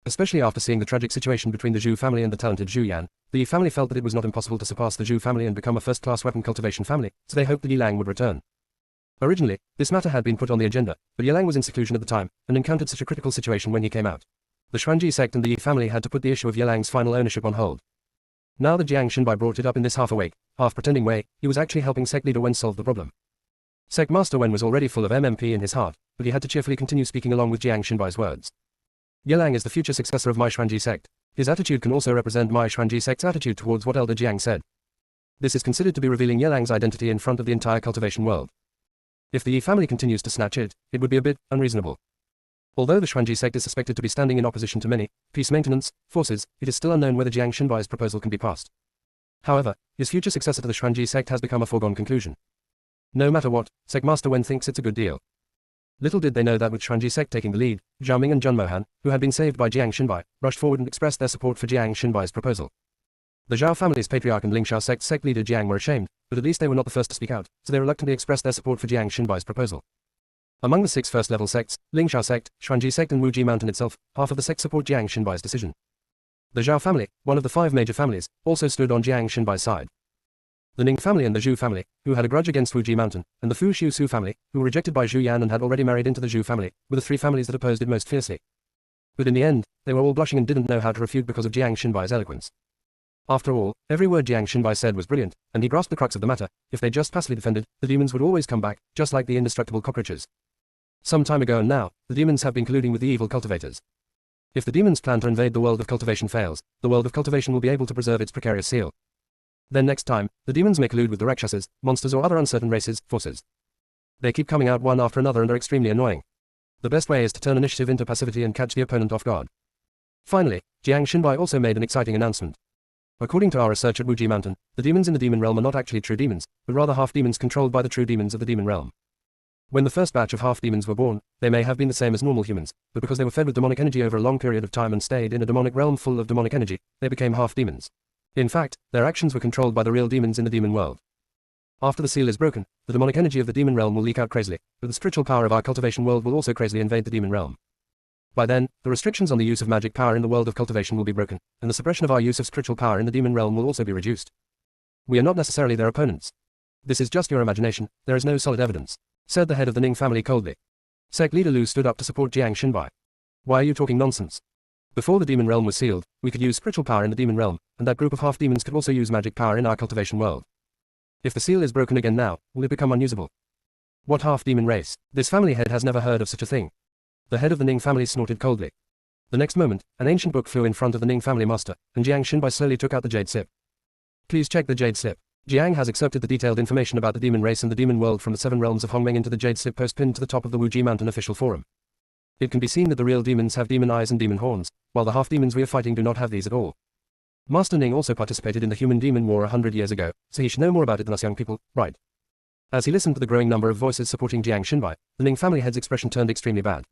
Especially after seeing the tragic situation between the Zhu family and the talented Zhu Yan, the Yi family felt that it was not impossible to surpass the Zhu family and become a first-class weapon cultivation family, so they hoped that Yelang would return. Originally, this matter had been put on the agenda, but Yelang was in seclusion at the time, and encountered such a critical situation when he came out. The Xuanji sect and the Yi family had to put the issue of Yelang's final ownership on hold. Now that Jiang Shinbai brought it up in this half-awake, half-pretending way, he was actually helping Sect leader Wen solve the problem. Sect Master Wen was already full of MMP in his heart, but he had to cheerfully continue speaking along with Jiang Shinbai's words. Yelang is the future successor of my Xuanji sect. His attitude can also represent my Xuanji sect's attitude towards what Elder Jiang said. This is considered to be revealing Yelang's identity in front of the entire cultivation world. If the Yi family continues to snatch it, it would be a bit unreasonable. Although the Xuanji sect is suspected to be standing in opposition to many peace maintenance forces, it is still unknown whether Jiang Shinbai's proposal can be passed. However, his future successor to the Xuanji sect has become a foregone conclusion. No matter what, Sect Master Wen thinks it's a good deal. Little did they know that with Xuanji sect taking the lead, Zhao Ming and Jun Mohan, who had been saved by Jiang Shinbai, rushed forward and expressed their support for Jiang Shinbai's proposal. The Zhao family's patriarch and Lingxiao sect's sect leader Jiang were ashamed, but at least they were not the first to speak out, so they reluctantly expressed their support for Jiang Shinbai's proposal. Among the 6 first-level sects, Lingxiao sect, Xuanji sect and Wuji Mountain itself, half of the sects support Jiang Xinbai's decision. The Zhao family, one of the 5 major families, also stood on Jiang Xinbai's side. The Ning family and the Zhu family, who had a grudge against Wuji Mountain, and the Fu Xiu Su family, who were rejected by Zhu Yan and had already married into the Zhu family, were the 3 families that opposed it most fiercely. But in the end, they were all blushing and didn't know how to refute because of Jiang Xinbai's eloquence. After all, every word Jiang Xinbai said was brilliant, and he grasped the crux of the matter. If they just passively defended, the demons would always come back, just like the indestructible cockroaches. Some time ago and now, the demons have been colluding with the evil cultivators. If the demons' plan to invade the world of cultivation fails, the world of cultivation will be able to preserve its precarious seal. Then next time, the demons may collude with the Rakshasas, monsters or other uncertain races, forces. They keep coming out one after another and are extremely annoying. The best way is to turn initiative into passivity and catch the opponent off guard. Finally, Jiang Xinbai also made an exciting announcement. According to our research at Wuji Mountain, the demons in the demon realm are not actually true demons, but rather half-demons controlled by the true demons of the demon realm. When the first batch of half-demons were born, they may have been the same as normal humans, but because they were fed with demonic energy over a long period of time and stayed in a demonic realm full of demonic energy, they became half-demons. In fact, their actions were controlled by the real demons in the demon world. After the seal is broken, the demonic energy of the demon realm will leak out crazily, but the spiritual power of our cultivation world will also crazily invade the demon realm. By then, the restrictions on the use of magic power in the world of cultivation will be broken, and the suppression of our use of spiritual power in the demon realm will also be reduced. We are not necessarily their opponents. This is just your imagination, there is no solid evidence, said the head of the Ning family coldly. Sect leader Lu stood up to support Jiang Xinbai. Why are you talking nonsense? Before the demon realm was sealed, we could use spiritual power in the demon realm, and that group of half-demons could also use magic power in our cultivation world. If the seal is broken again now, will it become unusable? What half-demon race? This family head has never heard of such a thing. The head of the Ning family snorted coldly. The next moment, an ancient book flew in front of the Ning family master, and Jiang Xinbai slowly took out the jade slip. Please check the jade slip. Jiang has accepted the detailed information about the demon race and the demon world from the 7 realms of Hongmeng into the jade slip post pinned to the top of the Wuji Mountain official forum. It can be seen that the real demons have demon eyes and demon horns, while the half-demons we are fighting do not have these at all. Master Ning also participated in the human-demon war 100 years ago, so he should know more about it than us young people, right? As he listened to the growing number of voices supporting Jiang Xinbai, the Ning family head's expression turned extremely bad.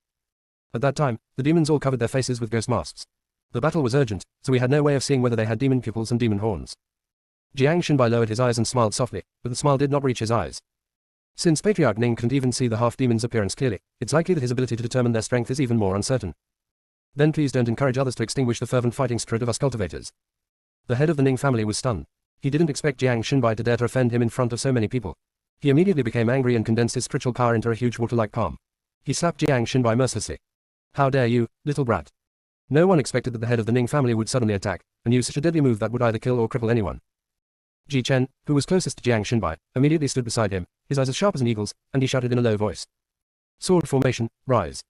At that time, the demons all covered their faces with ghost masks. The battle was urgent, so we had no way of seeing whether they had demon pupils and demon horns. Jiang Xinbai lowered his eyes and smiled softly, but the smile did not reach his eyes. Since Patriarch Ning couldn't even see the half-demon's appearance clearly, it's likely that his ability to determine their strength is even more uncertain. Then please don't encourage others to extinguish the fervent fighting spirit of us cultivators. The head of the Ning family was stunned. He didn't expect Jiang Xinbai to dare to offend him in front of so many people. He immediately became angry and condensed his spiritual power into a huge water-like palm. He slapped Jiang Xinbai mercilessly. How dare you, little brat. No one expected that the head of the Ning family would suddenly attack, and use such a deadly move that would either kill or cripple anyone. Ji Chen, who was closest to Jiang Xinbai, immediately stood beside him, his eyes as sharp as an eagle's, and he shouted in a low voice. Sword formation, rise.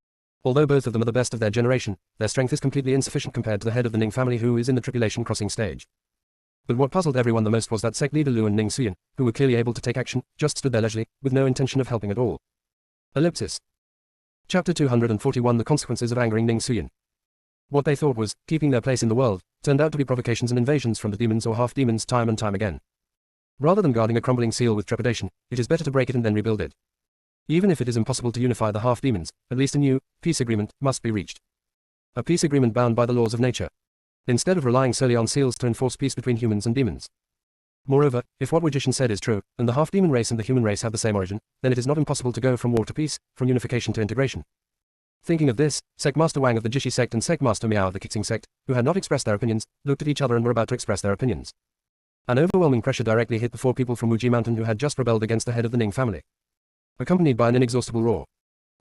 Although both of them are the best of their generation, their strength is completely insufficient compared to the head of the Ning family who is in the tribulation crossing stage. But what puzzled everyone the most was that sect leader Lu and Ning Suyin, who were clearly able to take action, just stood there leisurely, with no intention of helping at all. Ellipsis. Chapter 241 The Consequences of Angering Ning Suyin. What they thought was, keeping their place in the world, turned out to be provocations and invasions from the demons or half-demons time and time again. Rather than guarding a crumbling seal with trepidation, it is better to break it and then rebuild it. Even if it is impossible to unify the half-demons, at least a new, peace agreement, must be reached. A peace agreement bound by the laws of nature. Instead of relying solely on seals to enforce peace between humans and demons. Moreover, if what Wujishan said is true, and the half-demon race and the human race have the same origin, then it is not impossible to go from war to peace, from unification to integration. Thinking of this, Sect Master Wang of the Jishi sect and Sect Master Miao of the Qixing sect, who had not expressed their opinions, looked at each other and were about to express their opinions. An overwhelming pressure directly hit the 4 people from Wuji Mountain who had just rebelled against the head of the Ning family. Accompanied by an inexhaustible roar.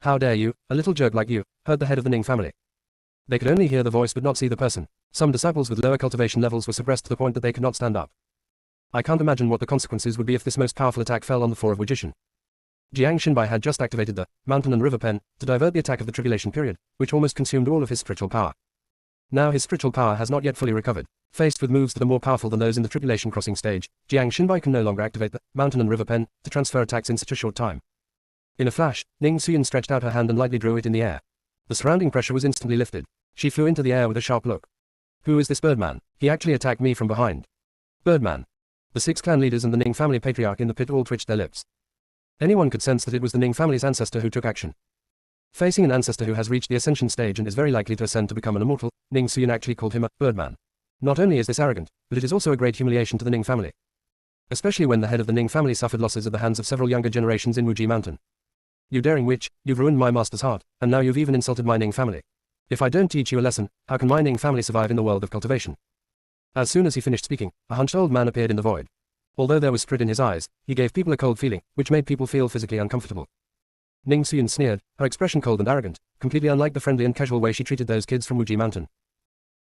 How dare you, a little jerk like you, heard the head of the Ning family. They could only hear the voice but not see the person. Some disciples with lower cultivation levels were suppressed to the point that they could not stand up. I can't imagine what the consequences would be if this most powerful attack fell on the 4 of Wujishan. Jiang Xinbai had just activated the mountain and river pen to divert the attack of the tribulation period, which almost consumed all of his spiritual power. Now his spiritual power has not yet fully recovered. Faced with moves that are more powerful than those in the tribulation crossing stage, Jiang Xinbai can no longer activate the mountain and river pen to transfer attacks in such a short time. In a flash, Ning Suyin stretched out her hand and lightly drew it in the air. The surrounding pressure was instantly lifted. She flew into the air with a sharp look. Who is this Birdman? He actually attacked me from behind. Birdman. The 6 clan leaders and the Ning family patriarch in the pit all twitched their lips. Anyone could sense that it was the Ning family's ancestor who took action. Facing an ancestor who has reached the ascension stage and is very likely to ascend to become an immortal, Ning Suyin actually called him a Birdman. Not only is this arrogant, but it is also a great humiliation to the Ning family. Especially when the head of the Ning family suffered losses at the hands of several younger generations in Wuji Mountain. You daring witch, you've ruined my master's heart, and now you've even insulted my Ning family. If I don't teach you a lesson, how can my Ning family survive in the world of cultivation? As soon as he finished speaking, a hunched old man appeared in the void. Although there was spirit in his eyes, he gave people a cold feeling, which made people feel physically uncomfortable. Ning Xuan sneered, her expression cold and arrogant, completely unlike the friendly and casual way she treated those kids from Wuji Mountain.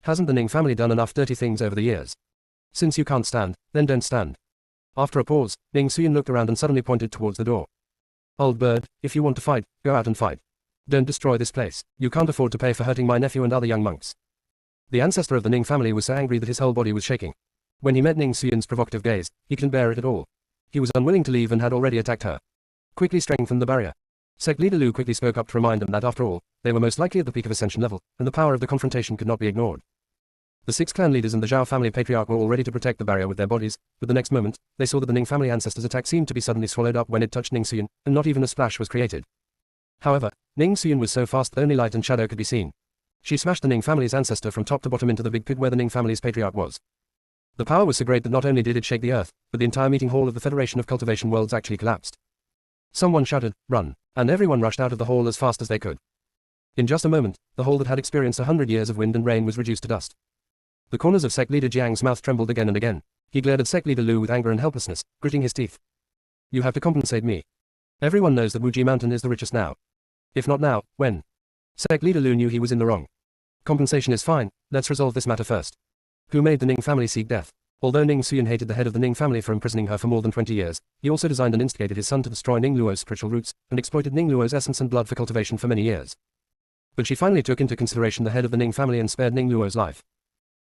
Hasn't the Ning family done enough dirty things over the years? Since you can't stand, then don't stand. After a pause, Ning Xuan looked around and suddenly pointed towards the door. Old bird, if you want to fight, go out and fight. Don't destroy this place. You can't afford to pay for hurting my nephew and other young monks. The ancestor of the Ning family was so angry that his whole body was shaking. When he met Ning Xuan's provocative gaze, he couldn't bear it at all. He was unwilling to leave and had already attacked her. Quickly strengthened the barrier. Sect leader Lu quickly spoke up to remind them that after all, they were most likely at the peak of ascension level, and the power of the confrontation could not be ignored. The 6 clan leaders and the Zhao family patriarch were all ready to protect the barrier with their bodies, but the next moment, they saw that the Ning family ancestors' attack seemed to be suddenly swallowed up when it touched Ning Xuan, and not even a splash was created. However, Ning Xuan was so fast that only light and shadow could be seen. She smashed the Ning family's ancestor from top to bottom into the big pit where the Ning family's patriarch was. The power was so great that not only did it shake the earth, but the entire meeting hall of the Federation of Cultivation Worlds actually collapsed. Someone shouted, "Run!" and everyone rushed out of the hall as fast as they could. In just a moment, the hall that had experienced 100 years of wind and rain was reduced to dust. The corners of Sect leader Jiang's mouth trembled again and again. He glared at Sect leader Lu with anger and helplessness, gritting his teeth. You have to compensate me. Everyone knows that Wuji Mountain is the richest now. If not now, when? Sect leader Lu knew he was in the wrong. Compensation is fine, let's resolve this matter first. Who made the Ning family seek death? Although Ning Xuan hated the head of the Ning family for imprisoning her for more than 20 years, he also designed and instigated his son to destroy Ning Luo's spiritual roots, and exploited Ning Luo's essence and blood for cultivation for many years. But she finally took into consideration the head of the Ning family and spared Ning Luo's life.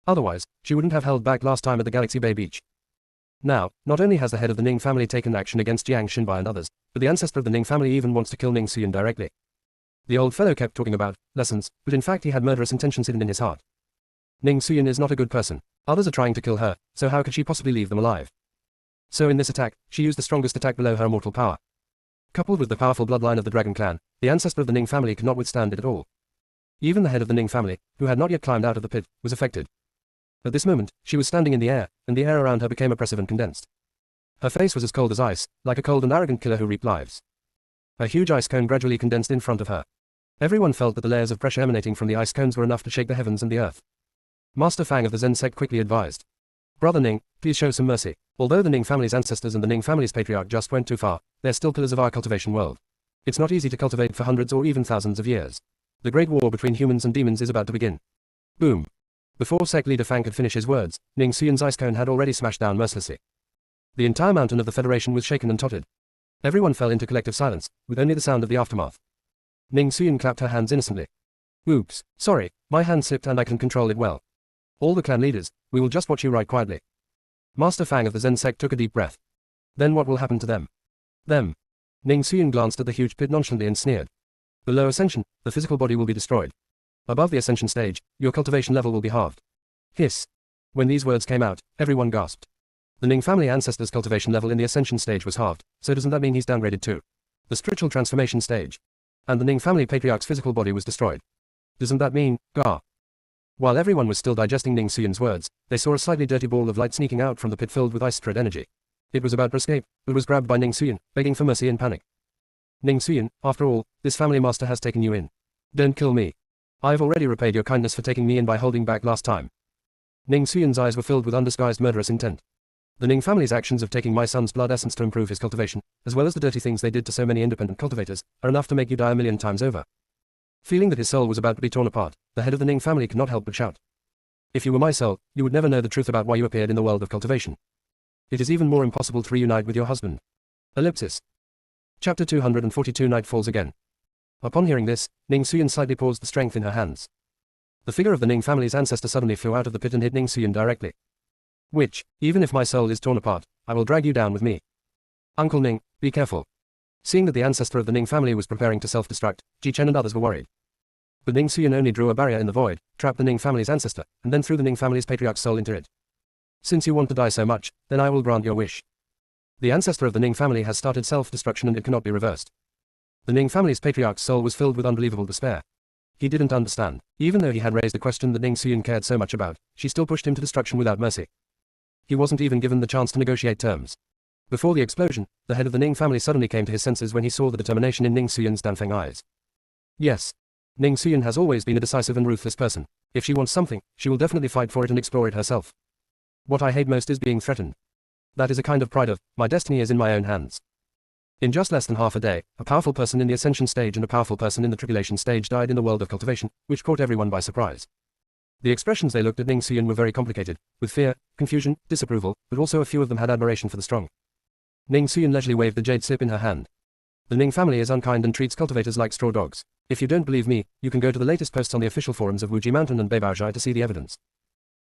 Otherwise, she wouldn't have held back last time at the Galaxy Bay Beach. Now, not only has the head of the Ning family taken action against Jiang Xinbai and others, but the ancestor of the Ning family even wants to kill Ning Xuan directly. The old fellow kept talking about lessons, but in fact he had murderous intentions hidden in his heart. Ning Xuan is not a good person. Others are trying to kill her, so how could she possibly leave them alive? So in this attack, she used the strongest attack below her mortal power. Coupled with the powerful bloodline of the Dragon Clan, the ancestor of the Ning family could not withstand it at all. Even the head of the Ning family, who had not yet climbed out of the pit, was affected. At this moment, she was standing in the air, and the air around her became oppressive and condensed. Her face was as cold as ice, like a cold and arrogant killer who reaped lives. A huge ice cone gradually condensed in front of her. Everyone felt that the layers of pressure emanating from the ice cones were enough to shake the heavens and the earth. Master Fang of the Zen sect quickly advised. Brother Ning, please show some mercy. Although the Ning family's ancestors and the Ning family's patriarch just went too far, they're still pillars of our cultivation world. It's not easy to cultivate for hundreds or even thousands of years. The great war between humans and demons is about to begin. Boom. Before sect leader Fang could finish his words, Ning Xuan's ice cone had already smashed down mercilessly. The entire mountain of the Federation was shaken and tottered. Everyone fell into collective silence, with only the sound of the aftermath. Ning Xuan clapped her hands innocently. Oops, sorry, my hand slipped and I can control it well. All the clan leaders, we will just watch you right quietly. Master Fang of the Zen sect took a deep breath. Then what will happen to them? Them. Ning Xuan glanced at the huge pit nonchalantly and sneered. Below ascension, the physical body will be destroyed. Above the ascension stage, your cultivation level will be halved. Hiss. When these words came out, everyone gasped. The Ning family ancestor's cultivation level in the ascension stage was halved, so doesn't that mean he's downgraded too? The spiritual transformation stage. And the Ning family patriarch's physical body was destroyed. Doesn't that mean, Gah? While everyone was still digesting Ning Xuan's words, they saw a slightly dirty ball of light sneaking out from the pit filled with ice-spread energy. It was about to escape, but was grabbed by Ning Xuan, begging for mercy in panic. Ning Xuan, after all, this family master has taken you in. Don't kill me. I've already repaid your kindness for taking me in by holding back last time. Ning Xuan's eyes were filled with undisguised murderous intent. The Ning family's actions of taking my son's blood essence to improve his cultivation, as well as the dirty things they did to so many independent cultivators, are enough to make you die 1,000,000 times over. Feeling that his soul was about to be torn apart, the head of the Ning family could not help but shout. If you were my soul, you would never know the truth about why you appeared in the world of cultivation. It is even more impossible to reunite with your husband. Ellipsis. Chapter 242 Night falls again. Upon hearing this, Ning Xuan slightly paused the strength in her hands. The figure of the Ning family's ancestor suddenly flew out of the pit and hit Ning Xuan directly. Which, even if my soul is torn apart, I will drag you down with me. Uncle Ning, be careful. Seeing that the ancestor of the Ning family was preparing to self-destruct, Ji Chen and others were worried. But Ning Xuan only drew a barrier in the void, trapped the Ning family's ancestor, and then threw the Ning family's patriarch's soul into it. Since you want to die so much, then I will grant your wish. The ancestor of the Ning family has started self-destruction and it cannot be reversed. The Ning family's patriarch's soul was filled with unbelievable despair. He didn't understand. Even though he had raised a question that Ning Xuan cared so much about, she still pushed him to destruction without mercy. He wasn't even given the chance to negotiate terms. Before the explosion, the head of the Ning family suddenly came to his senses when he saw the determination in Ning Suyun's Danfeng eyes. Yes. Ning Suyun has always been a decisive and ruthless person. If she wants something, she will definitely fight for it and explore it herself. What I hate most is being threatened. That is a kind of pride of, my destiny is in my own hands. In just less than half a day, a powerful person in the ascension stage and a powerful person in the tribulation stage died in the world of cultivation, which caught everyone by surprise. The expressions they looked at Ning Suyun were very complicated, with fear, confusion, disapproval, but also a few of them had admiration for the strong. Ning Suyun leisurely waved the jade sip in her hand. The Ning family is unkind and treats cultivators like straw dogs. If you don't believe me, you can go to the latest posts on the official forums of Wuji Mountain and Beibaozhai to see the evidence.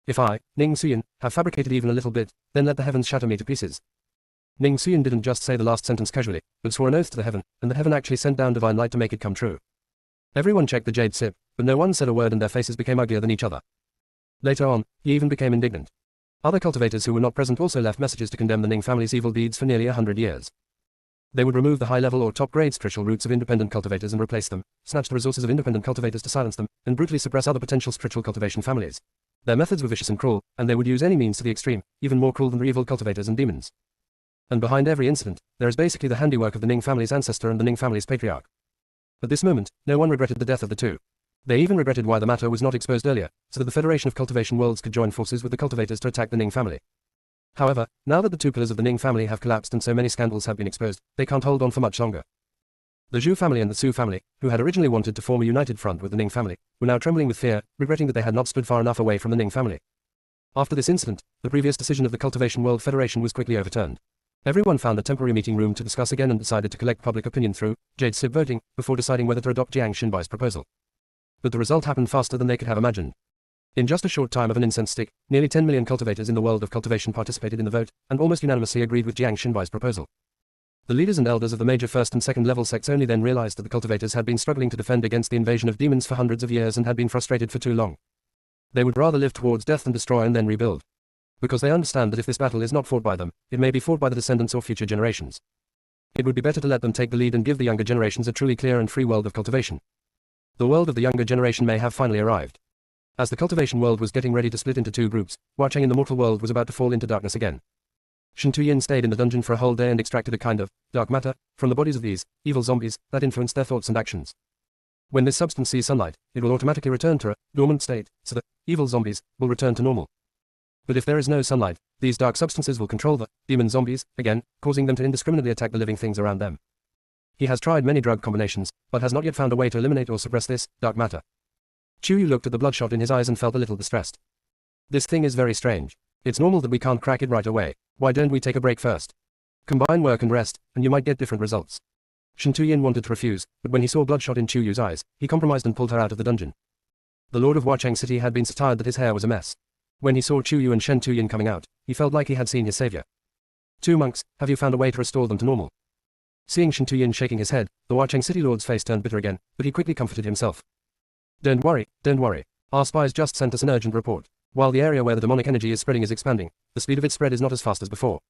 If I, Ning Suyun, have fabricated even a little bit, then let the heavens shatter me to pieces. Ning Suyun didn't just say the last sentence casually, but swore an oath to the heaven, and the heaven actually sent down divine light to make it come true. Everyone checked the jade sip, but no one said a word and their faces became uglier than each other. Later on, he even became indignant. Other cultivators who were not present also left messages to condemn the Ning family's evil deeds for nearly 100 years. They would remove the high-level or top-grade spiritual roots of independent cultivators and replace them, snatch the resources of independent cultivators to silence them, and brutally suppress other potential spiritual cultivation families. Their methods were vicious and cruel, and they would use any means to the extreme, even more cruel than the evil cultivators and demons. And behind every incident, there is basically the handiwork of the Ning family's ancestor and the Ning family's patriarch. At this moment, no one regretted the death of the two. They even regretted why the matter was not exposed earlier, so that the Federation of Cultivation Worlds could join forces with the cultivators to attack the Ning family. However, now that the two pillars of the Ning family have collapsed and so many scandals have been exposed, they can't hold on for much longer. The Zhu family and the Su family, who had originally wanted to form a united front with the Ning family, were now trembling with fear, regretting that they had not stood far enough away from the Ning family. After this incident, the previous decision of the Cultivation World Federation was quickly overturned. Everyone found a temporary meeting room to discuss again and decided to collect public opinion through Jade Sib voting, before deciding whether to adopt Jiang Xinbai's proposal. But the result happened faster than they could have imagined. In just a short time of an incense stick, nearly 10 million cultivators in the world of cultivation participated in the vote, and almost unanimously agreed with Jiang Xinbai's proposal. The leaders and elders of the major first and second level sects only then realized that the cultivators had been struggling to defend against the invasion of demons for hundreds of years and had been frustrated for too long. They would rather live towards death than destroy and then rebuild. Because they understand that if this battle is not fought by them, it may be fought by the descendants or future generations. It would be better to let them take the lead and give the younger generations a truly clear and free world of cultivation. The world of the younger generation may have finally arrived. As the cultivation world was getting ready to split into two groups, Huacheng in the mortal world was about to fall into darkness again. Shen Tuyin stayed in the dungeon for a whole day and extracted a kind of dark matter from the bodies of these evil zombies that influenced their thoughts and actions. When this substance sees sunlight, it will automatically return to a dormant state, so the evil zombies will return to normal. But if there is no sunlight, these dark substances will control the demon zombies, again, causing them to indiscriminately attack the living things around them. He has tried many drug combinations, but has not yet found a way to eliminate or suppress this dark matter. Yu looked at the bloodshot in his eyes and felt a little distressed. This thing is very strange. It's normal that we can't crack it right away. Why don't we take a break first? Combine work and rest, and you might get different results. Shen Tuyin wanted to refuse, but when he saw bloodshot in Yu's eyes, he compromised and pulled her out of the dungeon. The Lord of Huacheng City had been so tired that his hair was a mess. When he saw Yu and Shen Tuyin coming out, he felt like he had seen his savior. Two monks, have you found a way to restore them to normal? Seeing Shen Tuyin shaking his head, the Huacheng City Lord's face turned bitter again, but he quickly comforted himself. Don't worry, don't worry. Our spies just sent us an urgent report. While the area where the demonic energy is spreading is expanding, the speed of its spread is not as fast as before.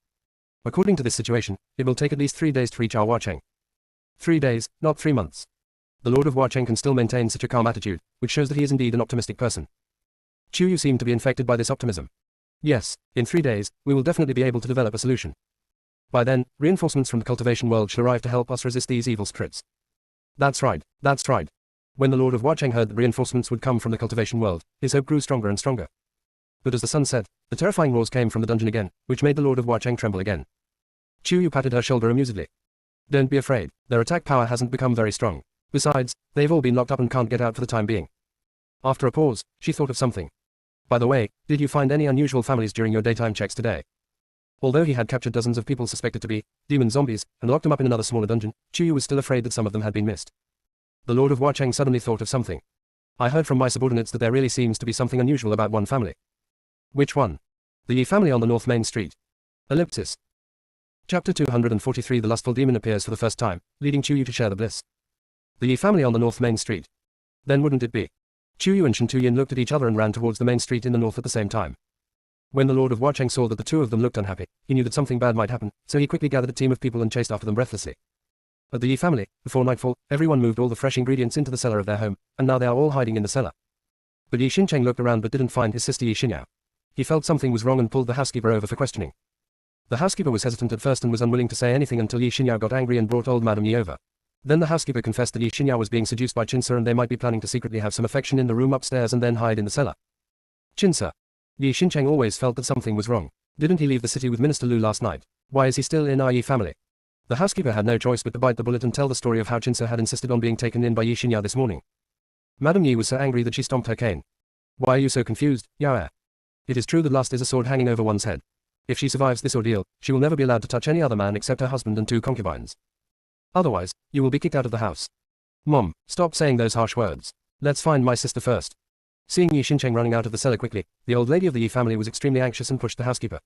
According to this situation, it will take at least 3 days to reach our Huacheng. 3 days, not 3 months. The Lord of Huacheng can still maintain such a calm attitude, which shows that he is indeed an optimistic person. Yu seemed to be infected by this optimism. Yes, in 3 days, we will definitely be able to develop a solution. By then, reinforcements from the cultivation world should arrive to help us resist these evil spirits. That's right, that's right. When the Lord of Huacheng heard that reinforcements would come from the cultivation world, his hope grew stronger and stronger. But as the sun set, the terrifying roars came from the dungeon again, which made the Lord of Huacheng tremble again. Yu patted her shoulder amusedly. Don't be afraid, their attack power hasn't become very strong. Besides, they've all been locked up and can't get out for the time being. After a pause, she thought of something. By the way, did you find any unusual families during your daytime checks today? Although he had captured dozens of people suspected to be demon zombies and locked them up in another smaller dungeon, Yu was still afraid that some of them had been missed. The Lord of Huacheng suddenly thought of something. I heard from my subordinates that there really seems to be something unusual about one family. Which one? The Yi family on the North Main Street. Ellipsis. Chapter 243. The lustful demon appears for the first time, leading Yu to share the bliss. The Yi family on the North Main Street. Then wouldn't it be? Yu and Shen Tuyin looked at each other and ran towards the main street in the north at the same time. When the Lord of Huacheng saw that the two of them looked unhappy, he knew that something bad might happen, so he quickly gathered a team of people and chased after them breathlessly. At the Yi family, before nightfall, everyone moved all the fresh ingredients into the cellar of their home, and now they are all hiding in the cellar. But Yi Xincheng looked around but didn't find his sister Yi Xinyao. He felt something was wrong and pulled the housekeeper over for questioning. The housekeeper was hesitant at first and was unwilling to say anything until Yi Xinyao got angry and brought old Madame Yi over. Then the housekeeper confessed that Yi Xinyao was being seduced by Chinsa and they might be planning to secretly have some affection in the room upstairs and then hide in the cellar. Chinsa. Yi Xincheng always felt that something was wrong. Didn't he leave the city with Minister Lu last night? Why is he still in our Yi family? The housekeeper had no choice but to bite the bullet and tell the story of how Chinsa had insisted on being taken in by Yi Xinyao this morning. Madame Yi was so angry that she stomped her cane. Why are you so confused, Yao? It is true that lust is a sword hanging over one's head. If she survives this ordeal, she will never be allowed to touch any other man except her husband and 2 concubines. Otherwise, you will be kicked out of the house. Mom, stop saying those harsh words. Let's find my sister first. Seeing Yi Xincheng running out of the cellar quickly, the old lady of the Yi family was extremely anxious and pushed the housekeeper.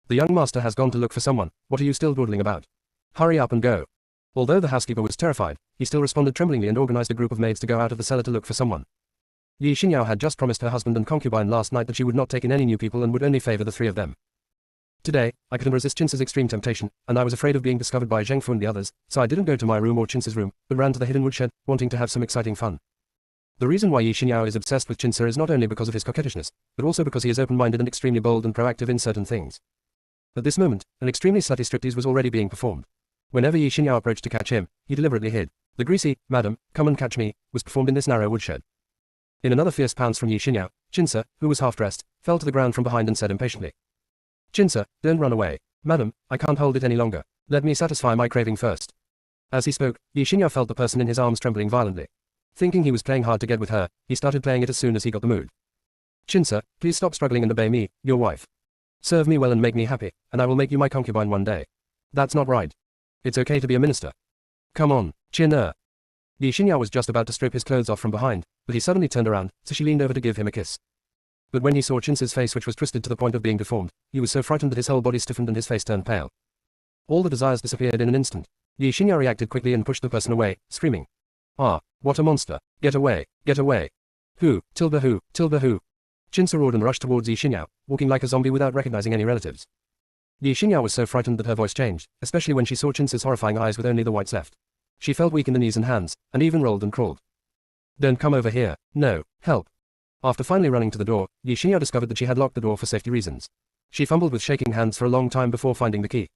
The young master has gone to look for someone, what are you still dawdling about? Hurry up and go. Although the housekeeper was terrified, he still responded tremblingly and organized a group of maids to go out of the cellar to look for someone. Yi Xinyao had just promised her husband and concubine last night that she would not take in any new people and would only favor the 3 of them. Today, I couldn't resist Chinsa's extreme temptation, and I was afraid of being discovered by Zheng Fu and the others, so I didn't go to my room or Chinsa's room, but ran to the hidden woodshed, wanting to have some exciting fun. The reason why Yi Xinyao is obsessed with Chinsa is not only because of his coquettishness, but also because he is open-minded and extremely bold and proactive in certain things. At this moment, an extremely slutty striptease was already being performed. Whenever Yi Xinyao approached to catch him, he deliberately hid. The greasy, "Madam, come and catch me," was performed in this narrow woodshed. In another fierce pounce from Yi Xinyao, Chinsa, who was half-dressed, fell to the ground from behind and said impatiently. Chinsa, don't run away. Madam, I can't hold it any longer. Let me satisfy my craving first. As he spoke, Yi Xinyao felt the person in his arms trembling violently. Thinking he was playing hard to get with her, he started playing it as soon as he got the mood. Chinsa, please stop struggling and obey me, your wife. Serve me well and make me happy, and I will make you my concubine one day. That's not right. It's okay to be a minister. Come on, Chin-er. Yi Xinyao was just about to strip his clothes off from behind, but he suddenly turned around, so she leaned over to give him a kiss. But when he saw Chinsa's face, which was twisted to the point of being deformed, he was so frightened that his whole body stiffened and his face turned pale. All the desires disappeared in an instant. Yi Xinyao reacted quickly and pushed the person away, screaming. Ah, what a monster. Get away, get away. Who, Tilba who, Tilba who. Chinsa roared and rushed towards Yi Xinyao, walking like a zombie without recognizing any relatives. Yi Xinyao was so frightened that her voice changed, especially when she saw Chinsa's horrifying eyes with only the whites left. She felt weak in the knees and hands, and even rolled and crawled. Don't come over here. No, help. After finally running to the door, Yi Xinyao discovered that she had locked the door for safety reasons. She fumbled with shaking hands for a long time before finding the key.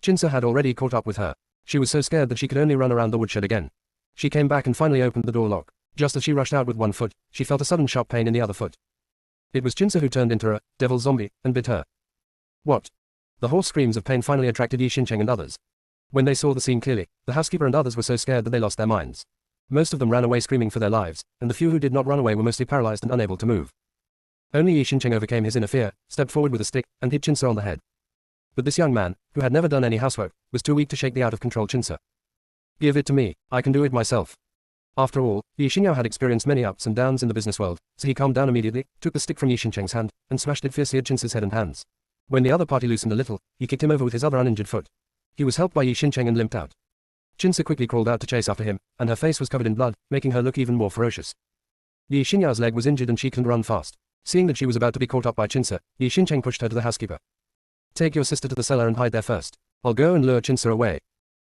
Chinsa had already caught up with her. She was so scared that she could only run around the woodshed again. She came back and finally opened the door lock. Just as she rushed out with one foot, she felt a sudden sharp pain in the other foot. It was Chinsa who turned into a devil zombie and bit her. What? The hoarse screams of pain finally attracted Yi Xincheng and others. When they saw the scene clearly, the housekeeper and others were so scared that they lost their minds. Most of them ran away screaming for their lives, and the few who did not run away were mostly paralyzed and unable to move. Only Yi Xincheng overcame his inner fear, stepped forward with a stick, and hit Chinsa on the head. But this young man, who had never done any housework, was too weak to shake the out-of-control Chinsa. Give it to me, I can do it myself. After all, Yi Xinyao had experienced many ups and downs in the business world, so he calmed down immediately, took the stick from Yi Xincheng's hand, and smashed it fiercely at Chinsa's head and hands. When the other party loosened a little, he kicked him over with his other uninjured foot. He was helped by Yi Xincheng and limped out. Chinsa quickly crawled out to chase after him, and her face was covered in blood, making her look even more ferocious. Yi Xinyao's leg was injured and she couldn't run fast. Seeing that she was about to be caught up by Chinsa, Yi Xincheng pushed her to the housekeeper. Take your sister to the cellar and hide there first. I'll go and lure Chinsa away.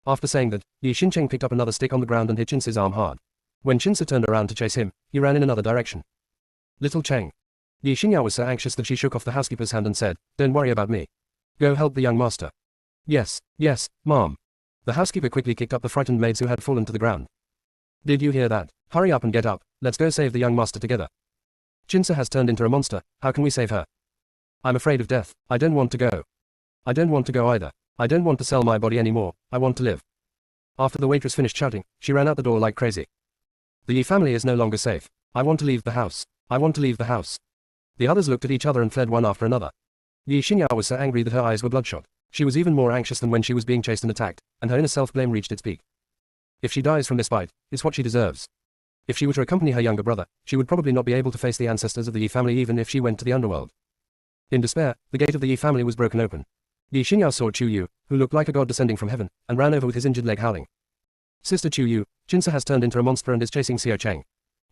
After saying that, Yi Xincheng picked up another stick on the ground and hit Chinsa's arm hard. When Chinsa turned around to chase him, he ran in another direction. Little Cheng. Yi Xinyao was so anxious that she shook off the housekeeper's hand and said, Don't worry about me. Go help the young master. Yes, yes, ma'am. The housekeeper quickly kicked up the frightened maids who had fallen to the ground. Did you hear that? Hurry up and get up, let's go save the young master together. Chinsa has turned into a monster, how can we save her? I'm afraid of death, I don't want to go. I don't want to go either. I don't want to sell my body anymore, I want to live. After the waitress finished shouting, she ran out the door like crazy. The Yi family is no longer safe. I want to leave the house. I want to leave the house. The others looked at each other and fled one after another. Yi Xinyao was so angry that her eyes were bloodshot. She was even more anxious than when she was being chased and attacked, and her inner self-blame reached its peak. If she dies from this bite, it's what she deserves. If she were to accompany her younger brother, she would probably not be able to face the ancestors of the Yi family even if she went to the underworld. In despair, the gate of the Yi family was broken open. Yi Xinyao saw TakeYou, who looked like a god descending from heaven, and ran over with his injured leg howling. Sister TakeYou, Chinsa has turned into a monster and is chasing Xiao Cheng.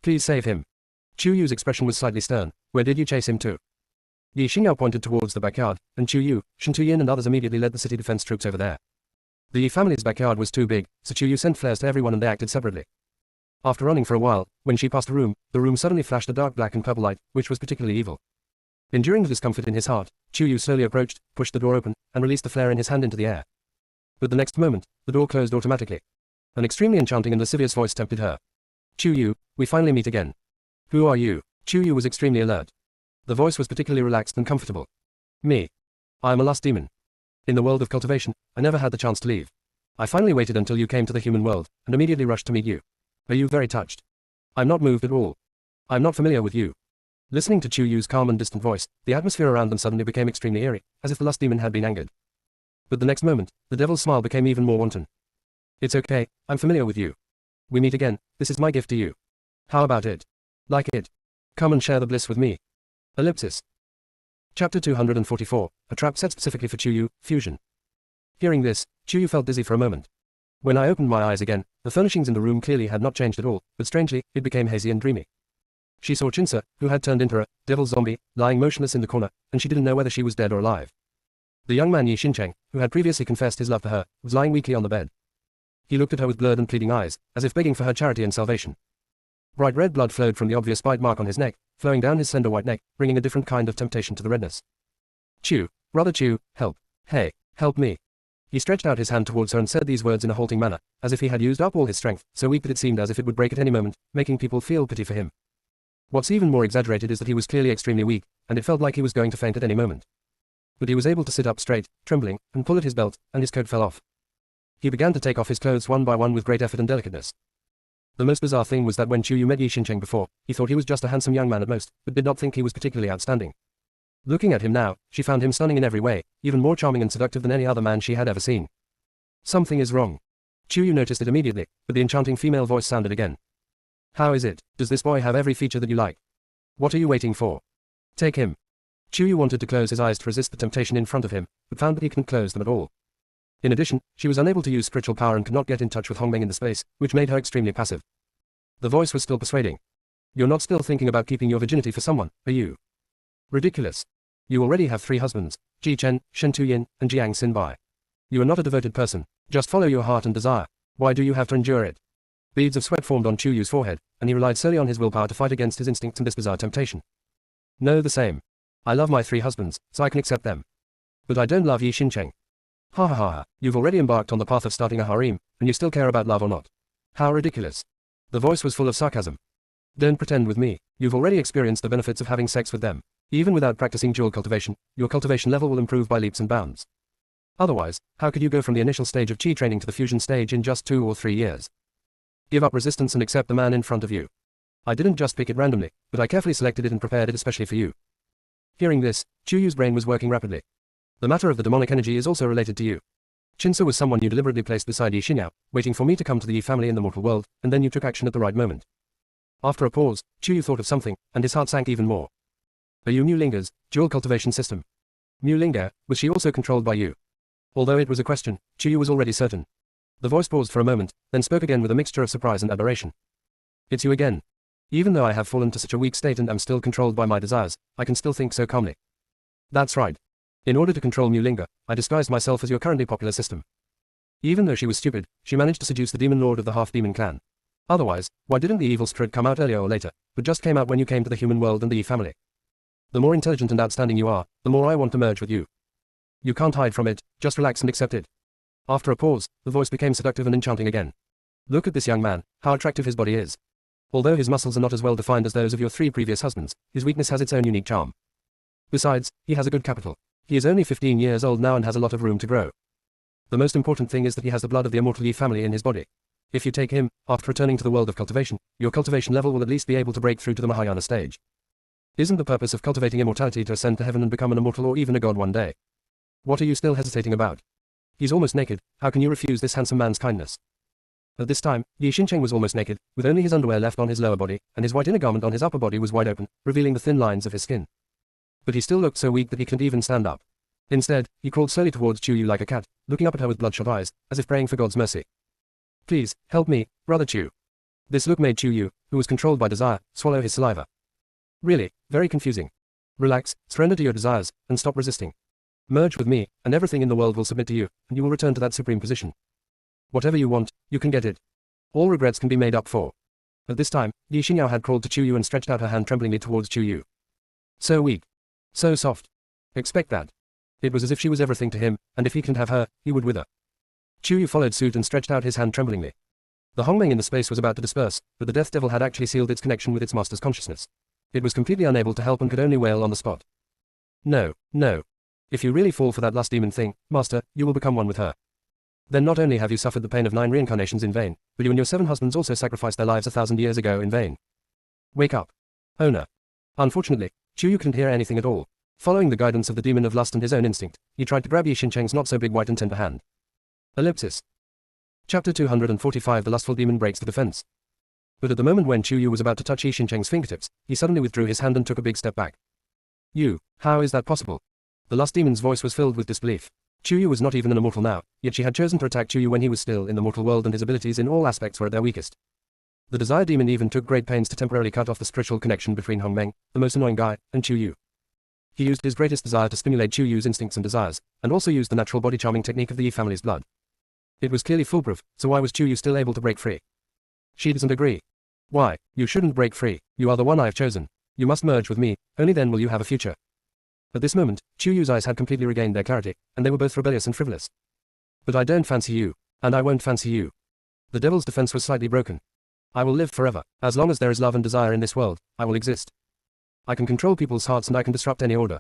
Please save him. TakeYou's expression was slightly stern. Where did you chase him to? Yi Xinyao pointed towards the backyard, and TakeYou, Shen Tuyin and others immediately led the city defense troops over there. The Yi family's backyard was too big, so TakeYou sent flares to everyone and they acted separately. After running for a while, when she passed a room, the room suddenly flashed a dark black and purple light, which was particularly evil. Enduring the discomfort in his heart, TakeYou slowly approached, pushed the door open, and released the flare in his hand into the air. But the next moment, the door closed automatically. An extremely enchanting and lascivious voice tempted her. TakeYou, we finally meet again. Who are you? TakeYou was extremely alert. The voice was particularly relaxed and comfortable. Me. I am a lust demon. In the world of cultivation, I never had the chance to leave. I finally waited until you came to the human world, and immediately rushed to meet you. Are you very touched? I'm not moved at all. I'm not familiar with you. Listening to TakeYou's calm and distant voice, the atmosphere around them suddenly became extremely eerie, as if the lust demon had been angered. But the next moment, the devil's smile became even more wanton. It's okay, I'm familiar with you. We meet again, this is my gift to you. How about it? Like it? Come and share the bliss with me. Ellipsis. Chapter 244, a trap set specifically for TakeYou, Fusion. Hearing this, TakeYou felt dizzy for a moment. When I opened my eyes again, the furnishings in the room clearly had not changed at all, but strangely, it became hazy and dreamy. She saw Chinsa, who had turned into a devil zombie, lying motionless in the corner, and she didn't know whether she was dead or alive. The young man Yi Xincheng, who had previously confessed his love for her, was lying weakly on the bed. He looked at her with blurred and pleading eyes, as if begging for her charity and salvation. Bright red blood flowed from the obvious bite mark on his neck, flowing down his slender white neck, bringing a different kind of temptation to the redness. Brother Chu, help. Hey, help me. He stretched out his hand towards her and said these words in a halting manner, as if he had used up all his strength, so weak that it seemed as if it would break at any moment, making people feel pity for him. What's even more exaggerated is that he was clearly extremely weak, and it felt like he was going to faint at any moment. But he was able to sit up straight, trembling, and pull at his belt, and his coat fell off. He began to take off his clothes one by one with great effort and delicateness. The most bizarre thing was that when TakeYou met Yi Xincheng before, he thought he was just a handsome young man at most, but did not think he was particularly outstanding. Looking at him now, she found him stunning in every way, even more charming and seductive than any other man she had ever seen. Something is wrong. TakeYou noticed it immediately, but the enchanting female voice sounded again. How is it? Does this boy have every feature that you like? What are you waiting for? Take him. TakeYou wanted to close his eyes to resist the temptation in front of him, but found that he couldn't close them at all. In addition, she was unable to use spiritual power and could not get in touch with Hongbeng in the space, which made her extremely passive. The voice was still persuading. You're not still thinking about keeping your virginity for someone, are you? Ridiculous. You already have 3 husbands, Ji Chen, Shen Tuyin, and Jiang Xinbai. You are not a devoted person. Just follow your heart and desire. Why do you have to endure it? Beads of sweat formed on TakeYou's forehead, and he relied solely on his willpower to fight against his instincts and this bizarre temptation. No, the same. I love my 3 husbands, so I can accept them. But I don't love Yi Xincheng. Ha ha ha, you've already embarked on the path of starting a harem, and you still care about love or not. How ridiculous. The voice was full of sarcasm. Don't pretend with me, you've already experienced the benefits of having sex with them. Even without practicing dual cultivation, your cultivation level will improve by leaps and bounds. Otherwise, how could you go from the initial stage of Qi training to the fusion stage in just 2 or 3 years? Give up resistance and accept the man in front of you. I didn't just pick it randomly, but I carefully selected it and prepared it especially for you. Hearing this, TakeYou's brain was working rapidly. The matter of the demonic energy is also related to you. Chinsa was someone you deliberately placed beside Yi Xinyao, waiting for me to come to the Yi family in the mortal world, and then you took action at the right moment. After a pause, TakeYou thought of something, and his heart sank even more. Are you Mu Linga's dual cultivation system? Mu Linga, was she also controlled by you? Although it was a question, TakeYou was already certain. The voice paused for a moment, then spoke again with a mixture of surprise and adoration. It's you again. Even though I have fallen to such a weak state and am still controlled by my desires, I can still think so calmly. That's right. In order to control Mu Linga, I disguised myself as your currently popular system. Even though she was stupid, she managed to seduce the demon lord of the half-demon clan. Otherwise, why didn't the evil spirit come out earlier or later, but just came out when you came to the human world and the Yi family? The more intelligent and outstanding you are, the more I want to merge with you. You can't hide from it, just relax and accept it. After a pause, the voice became seductive and enchanting again. Look at this young man, how attractive his body is. Although his muscles are not as well defined as those of your 3 previous husbands, his weakness has its own unique charm. Besides, he has a good capital. He is only 15 years old now and has a lot of room to grow. The most important thing is that he has the blood of the immortal Yi family in his body. If you take him, after returning to the world of cultivation, your cultivation level will at least be able to break through to the Mahayana stage. Isn't the purpose of cultivating immortality to ascend to heaven and become an immortal or even a god one day? What are you still hesitating about? He's almost naked, how can you refuse this handsome man's kindness? At this time, Yi Xincheng was almost naked, with only his underwear left on his lower body, and his white inner garment on his upper body was wide open, revealing the thin lines of his skin. But he still looked so weak that he couldn't even stand up. Instead, he crawled slowly towards TakeYou like a cat, looking up at her with bloodshot eyes, as if praying for God's mercy. Please, help me, Brother Chu. This look made TakeYou, who was controlled by desire, swallow his saliva. Really, very confusing. Relax, surrender to your desires, and stop resisting. Merge with me, and everything in the world will submit to you, and you will return to that supreme position. Whatever you want, you can get it. All regrets can be made up for. At this time, Yi Xinyao had crawled to TakeYou and stretched out her hand tremblingly towards TakeYou. So weak. So soft. Expect that. It was as if she was everything to him, and if he couldn't have her, he would with her. TakeYou followed suit and stretched out his hand tremblingly. The Hongmeng in the space was about to disperse, but the Death Devil had actually sealed its connection with its master's consciousness. It was completely unable to help and could only wail on the spot. No, no. If you really fall for that lust demon thing, Master, you will become one with her. Then not only have you suffered the pain of 9 reincarnations in vain, but you and your 7 husbands also sacrificed their lives 1,000 years ago in vain. Wake up. Owner. Unfortunately, TakeYou couldn't hear anything at all. Following the guidance of the demon of lust and his own instinct, he tried to grab Yi Xincheng's not-so-big white and tender hand. Ellipsis. Chapter 245 The lustful demon breaks the defense. But at the moment when TakeYou was about to touch Yi Xincheng's fingertips, he suddenly withdrew his hand and took a big step back. You, how is that possible? The lust demon's voice was filled with disbelief. TakeYou was not even an immortal now, yet she had chosen to attack TakeYou when he was still in the mortal world and his abilities in all aspects were at their weakest. The desire demon even took great pains to temporarily cut off the spiritual connection between Hongmeng, the most annoying guy, and TakeYou. He used his greatest desire to stimulate TakeYou's instincts and desires, and also used the natural body charming technique of the Yi family's blood. It was clearly foolproof, so why was TakeYou still able to break free? She doesn't agree. Why, you shouldn't break free, you are the one I have chosen. You must merge with me, only then will you have a future. At this moment, TakeYou's eyes had completely regained their clarity, and they were both rebellious and frivolous. But I don't fancy you, and I won't fancy you. The devil's defense was slightly broken. I will live forever. As long as there is love and desire in this world, I will exist. I can control people's hearts and I can disrupt any order.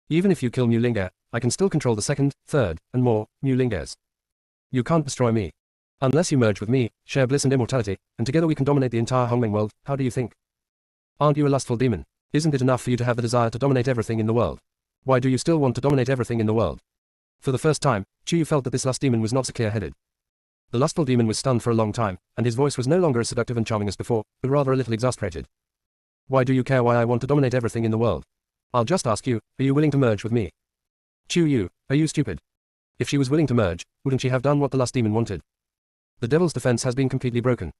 Even if you kill Mu Ling'er, I can still control the second, third, and more Mu Ling'ers. You can't destroy me. Unless you merge with me, share bliss and immortality, and together we can dominate the entire Hongmeng world. How do you think? Aren't you a lustful demon? Isn't it enough for you to have the desire to dominate everything in the world? Why do you still want to dominate everything in the world? For the first time, TakeYou felt that this lust demon was not so clear-headed. The lustful demon was stunned for a long time, and his voice was no longer as seductive and charming as before, but rather a little exasperated. Why do you care why I want to dominate everything in the world? I'll just ask you, are you willing to merge with me? TakeYou, are you stupid? If she was willing to merge, wouldn't she have done what the lust demon wanted? The devil's defense has been completely broken.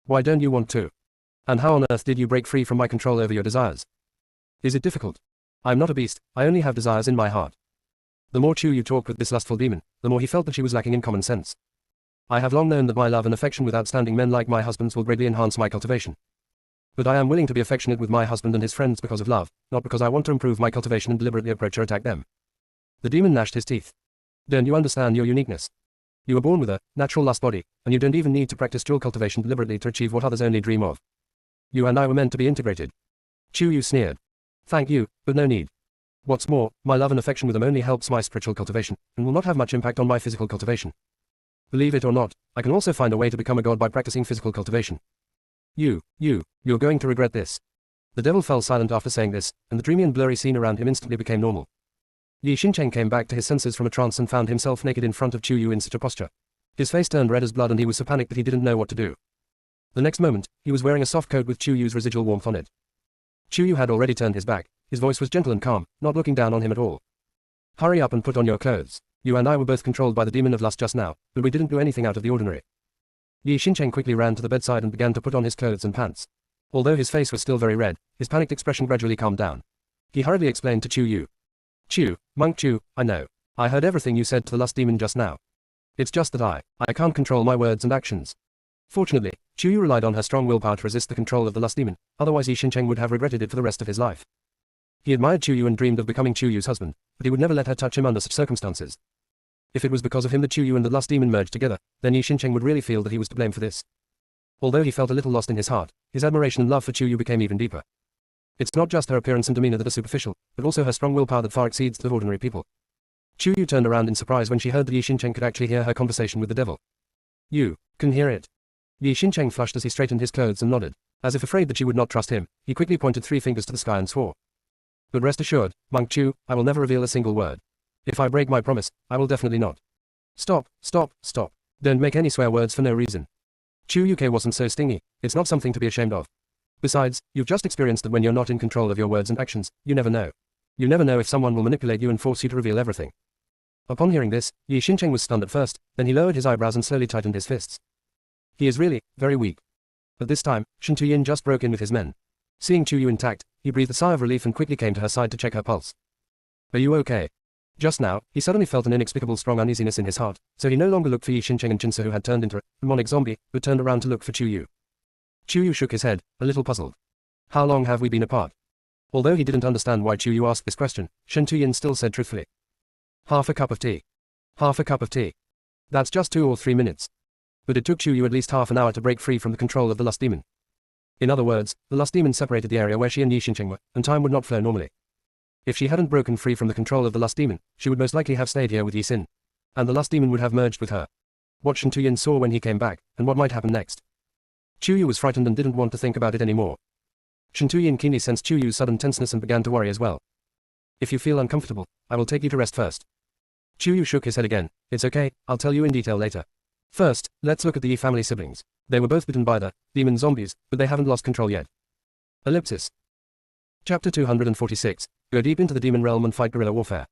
Why don't you want to? And how on earth did you break free from my control over your desires? Is it difficult? I'm not a beast, I only have desires in my heart. The more TakeYou talked with this lustful demon, the more he felt that she was lacking in common sense. I have long known that my love and affection with outstanding men like my husband's will greatly enhance my cultivation. But I am willing to be affectionate with my husband and his friends because of love, not because I want to improve my cultivation and deliberately approach or attack them. The demon gnashed his teeth. Don't you understand your uniqueness? You were born with a natural lust body, and you don't even need to practice dual cultivation deliberately to achieve what others only dream of. You and I were meant to be integrated. TakeYou sneered. Thank you, but no need. What's more, my love and affection with them only helps my spiritual cultivation, and will not have much impact on my physical cultivation. Believe it or not, I can also find a way to become a god by practicing physical cultivation. You're going to regret this. The devil fell silent after saying this, and the dreamy and blurry scene around him instantly became normal. Yi Xincheng came back to his senses from a trance and found himself naked in front of TakeYou in such a posture. His face turned red as blood and he was so panicked that he didn't know what to do. The next moment, he was wearing a soft coat with TakeYou's residual warmth on it. TakeYou had already turned his back, his voice was gentle and calm, not looking down on him at all. Hurry up and put on your clothes. You and I were both controlled by the demon of lust just now, but we didn't do anything out of the ordinary. Yi Xincheng quickly ran to the bedside and began to put on his clothes and pants. Although his face was still very red, his panicked expression gradually calmed down. He hurriedly explained to TakeYou. Monk Chu, I know. I heard everything you said to the lust demon just now. It's just that I can't control my words and actions. Fortunately, TakeYou relied on her strong willpower to resist the control of the lust demon, otherwise Yi Xincheng would have regretted it for the rest of his life. He admired TakeYou and dreamed of becoming TakeYou's husband, but he would never let her touch him under such circumstances. If it was because of him that TakeYou and the lust demon merged together, then Yi Xincheng would really feel that he was to blame for this. Although he felt a little lost in his heart, his admiration and love for TakeYou became even deeper. It's not just her appearance and demeanor that are superficial, but also her strong willpower that far exceeds that of ordinary people. TakeYou turned around in surprise when she heard that Yi Xincheng could actually hear her conversation with the devil. You can hear it. Yi Xincheng flushed as he straightened his clothes and nodded. As if afraid that she would not trust him, he quickly pointed 3 fingers to the sky and swore. But rest assured, Monk Chu, I will never reveal a single word. If I break my promise, I will definitely not. Stop. Don't make any swear words for no reason. TakeYou wasn't so stingy, it's not something to be ashamed of. Besides, you've just experienced that when you're not in control of your words and actions, you never know. You never know if someone will manipulate you and force you to reveal everything. Upon hearing this, Yi Xincheng was stunned at first, then he lowered his eyebrows and slowly tightened his fists. He is really, very weak. At this time, Shen Tuyin just broke in with his men. Seeing TakeYou intact, he breathed a sigh of relief and quickly came to her side to check her pulse. Are you okay? Just now, he suddenly felt an inexplicable strong uneasiness in his heart, so he no longer looked for Yi Xincheng and Jinsa who had turned into a demonic zombie, but turned around to look for TakeYou. TakeYou shook his head, a little puzzled. How long have we been apart? Although he didn't understand why TakeYou asked this question, Shen Tuyin still said truthfully. Half a cup of tea. Half a cup of tea. That's just 2 or 3 minutes. But it took TakeYou at least half an hour to break free from the control of the lust demon. In other words, the lust demon separated the area where she and Yi Xincheng were, and time would not flow normally. If she hadn't broken free from the control of the lust demon, she would most likely have stayed here with Yi Xin. And the lust demon would have merged with her. What Shen Tuyin saw when he came back, and what might happen next. TakeYou was frightened and didn't want to think about it anymore. Shen Tuyin keenly sensed TakeYou's sudden tenseness and began to worry as well. If you feel uncomfortable, I will take you to rest first. TakeYou shook his head again. It's okay, I'll tell you in detail later. First, let's look at the Yi family siblings. They were both bitten by the demon zombies, but they haven't lost control yet. Ellipsis. Chapter 246. Go deep into the demon realm and fight guerrilla warfare.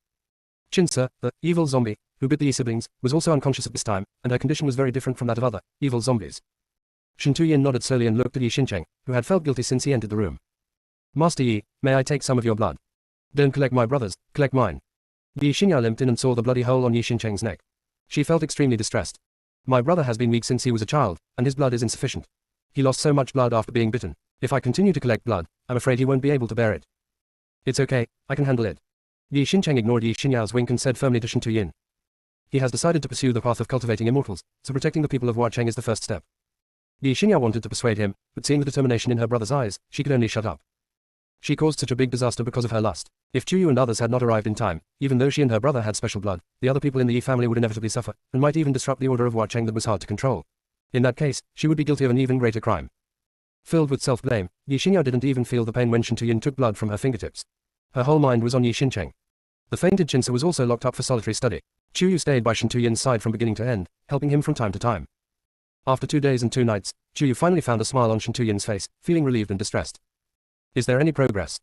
Chinsa, the evil zombie, who bit the Yi siblings, was also unconscious at this time, and her condition was very different from that of other evil zombies. Shen Tuyin nodded slowly and looked at Yi Xincheng, who had felt guilty since he entered the room. Master Yi, may I take some of your blood? Don't collect my brother's, collect mine. Yi Xinyao limped in and saw the bloody hole on Yi Xincheng's neck. She felt extremely distressed. My brother has been weak since he was a child, and his blood is insufficient. He lost so much blood after being bitten. If I continue to collect blood, I'm afraid he won't be able to bear it. It's okay, I can handle it. Yi Xincheng ignored Yi Xinyao's wink and said firmly to Shen Tuyin. He has decided to pursue the path of cultivating immortals, so protecting the people of Huacheng is the first step. Yi Xinyao wanted to persuade him, but seeing the determination in her brother's eyes, she could only shut up. She caused such a big disaster because of her lust. If TakeYou and others had not arrived in time, even though she and her brother had special blood, the other people in the Yi family would inevitably suffer, and might even disrupt the order of Huacheng that was hard to control. In that case, she would be guilty of an even greater crime. Filled with self-blame, Yi Xinyao didn't even feel the pain when Shen Tuyin took blood from her fingertips. Her whole mind was on Yi Xincheng. The fainted Chinsa was also locked up for solitary study. TakeYou stayed by Shen Tuyin's side from beginning to end, helping him from time to time. After 2 days and 2 nights, TakeYou finally found a smile on Shen Tuyin's face, feeling relieved and distressed. Is there any progress?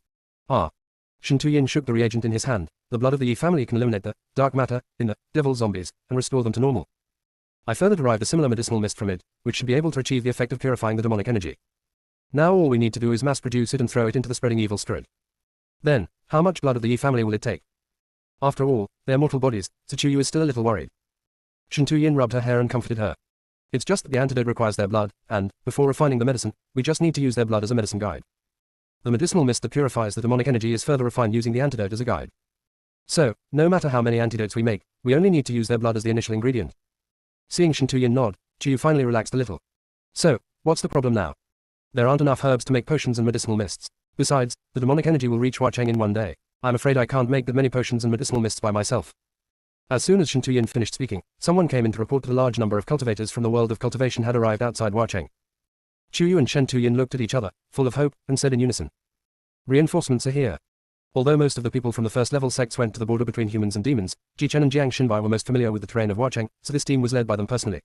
Shen Tuyin shook the reagent in his hand. The blood of the Yi family can eliminate the dark matter in the devil zombies and restore them to normal. I further derived a similar medicinal mist from it, which should be able to achieve the effect of purifying the demonic energy. Now all we need to do is mass produce it and throw it into the spreading evil spirit. Then, how much blood of the Yi family will it take? After all, they are mortal bodies, so TakeYou is still a little worried. Shen Tuyin rubbed her hair and comforted her. It's just that the antidote requires their blood, and, before refining the medicine, we just need to use their blood as a medicine guide. The medicinal mist that purifies the demonic energy is further refined using the antidote as a guide. So, no matter how many antidotes we make, we only need to use their blood as the initial ingredient. Seeing Shen Tuyin nod, TakeYou finally relaxed a little. So, what's the problem now? There aren't enough herbs to make potions and medicinal mists. Besides, the demonic energy will reach Huacheng in 1 day. I'm afraid I can't make that many potions and medicinal mists by myself. As soon as Shen Tuyin finished speaking, someone came in to report that a large number of cultivators from the world of cultivation had arrived outside Huacheng. TakeYou and Shen Tuyin looked at each other, full of hope, and said in unison. Reinforcements are here. Although most of the people from the first-level sects went to the border between humans and demons, Jichen and Jiang Xinbai were most familiar with the terrain of Huacheng, so this team was led by them personally.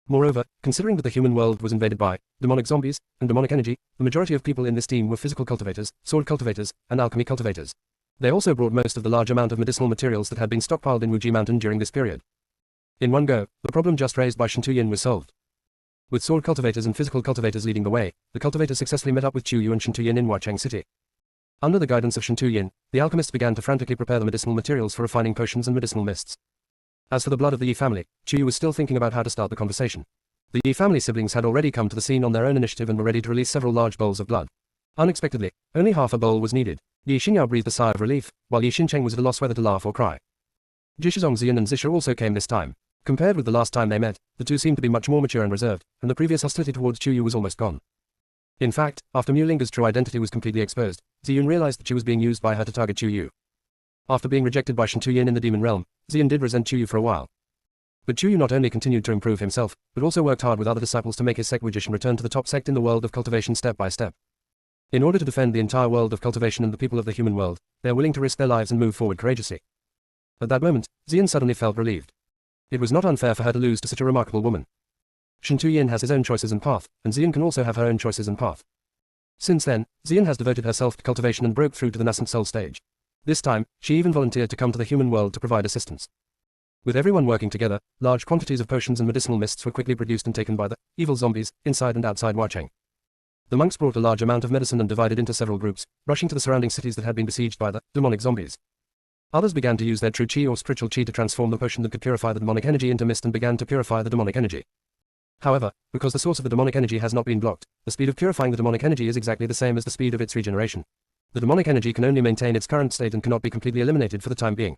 Moreover, considering that the human world was invaded by demonic zombies and demonic energy, the majority of people in this team were physical cultivators, sword cultivators, and alchemy cultivators. They also brought most of the large amount of medicinal materials that had been stockpiled in Wuji Mountain during this period. In one go, the problem just raised by Shen Tuyin was solved. With sword cultivators and physical cultivators leading the way, the cultivators successfully met up with TakeYou and Shen Tuyin in Huacheng City. Under the guidance of Shen Tuyin, the alchemists began to frantically prepare the medicinal materials for refining potions and medicinal mists. As for the blood of the Yi family, TakeYou was still thinking about how to start the conversation. The Yi family siblings had already come to the scene on their own initiative and were ready to release several large bowls of blood. Unexpectedly, only half a bowl was needed. Yi Xinyao breathed a sigh of relief, while Yi Xincheng was at a loss whether to laugh or cry. Jishizong Xian and Zisha also came this time. Compared with the last time they met, the two seemed to be much more mature and reserved, and the previous hostility towards TakeYou was almost gone. In fact, after Mu Linger's true identity was completely exposed, Ziyun realized that she was being used by her to target TakeYou. After being rejected by Shen Tuyin in the demon realm, Ziyun did resent TakeYou for a while. But TakeYou not only continued to improve himself, but also worked hard with other disciples to make his sect Wujishan return to the top sect in the world of cultivation step by step. In order to defend the entire world of cultivation and the people of the human world, they are willing to risk their lives and move forward courageously. At that moment, Ziyun suddenly felt relieved. It was not unfair for her to lose to such a remarkable woman. Shen Tuyin has his own choices and path, and Ziyun can also have her own choices and path. Since then, Ziyun has devoted herself to cultivation and broke through to the nascent soul stage. This time, she even volunteered to come to the human world to provide assistance. With everyone working together, large quantities of potions and medicinal mists were quickly produced and taken by the evil zombies, inside and outside Huacheng. The monks brought a large amount of medicine and divided into several groups, rushing to the surrounding cities that had been besieged by the demonic zombies. Others began to use their true chi or spiritual chi to transform the potion that could purify the demonic energy into mist and began to purify the demonic energy. However, because the source of the demonic energy has not been blocked, the speed of purifying the demonic energy is exactly the same as the speed of its regeneration. The demonic energy can only maintain its current state and cannot be completely eliminated for the time being.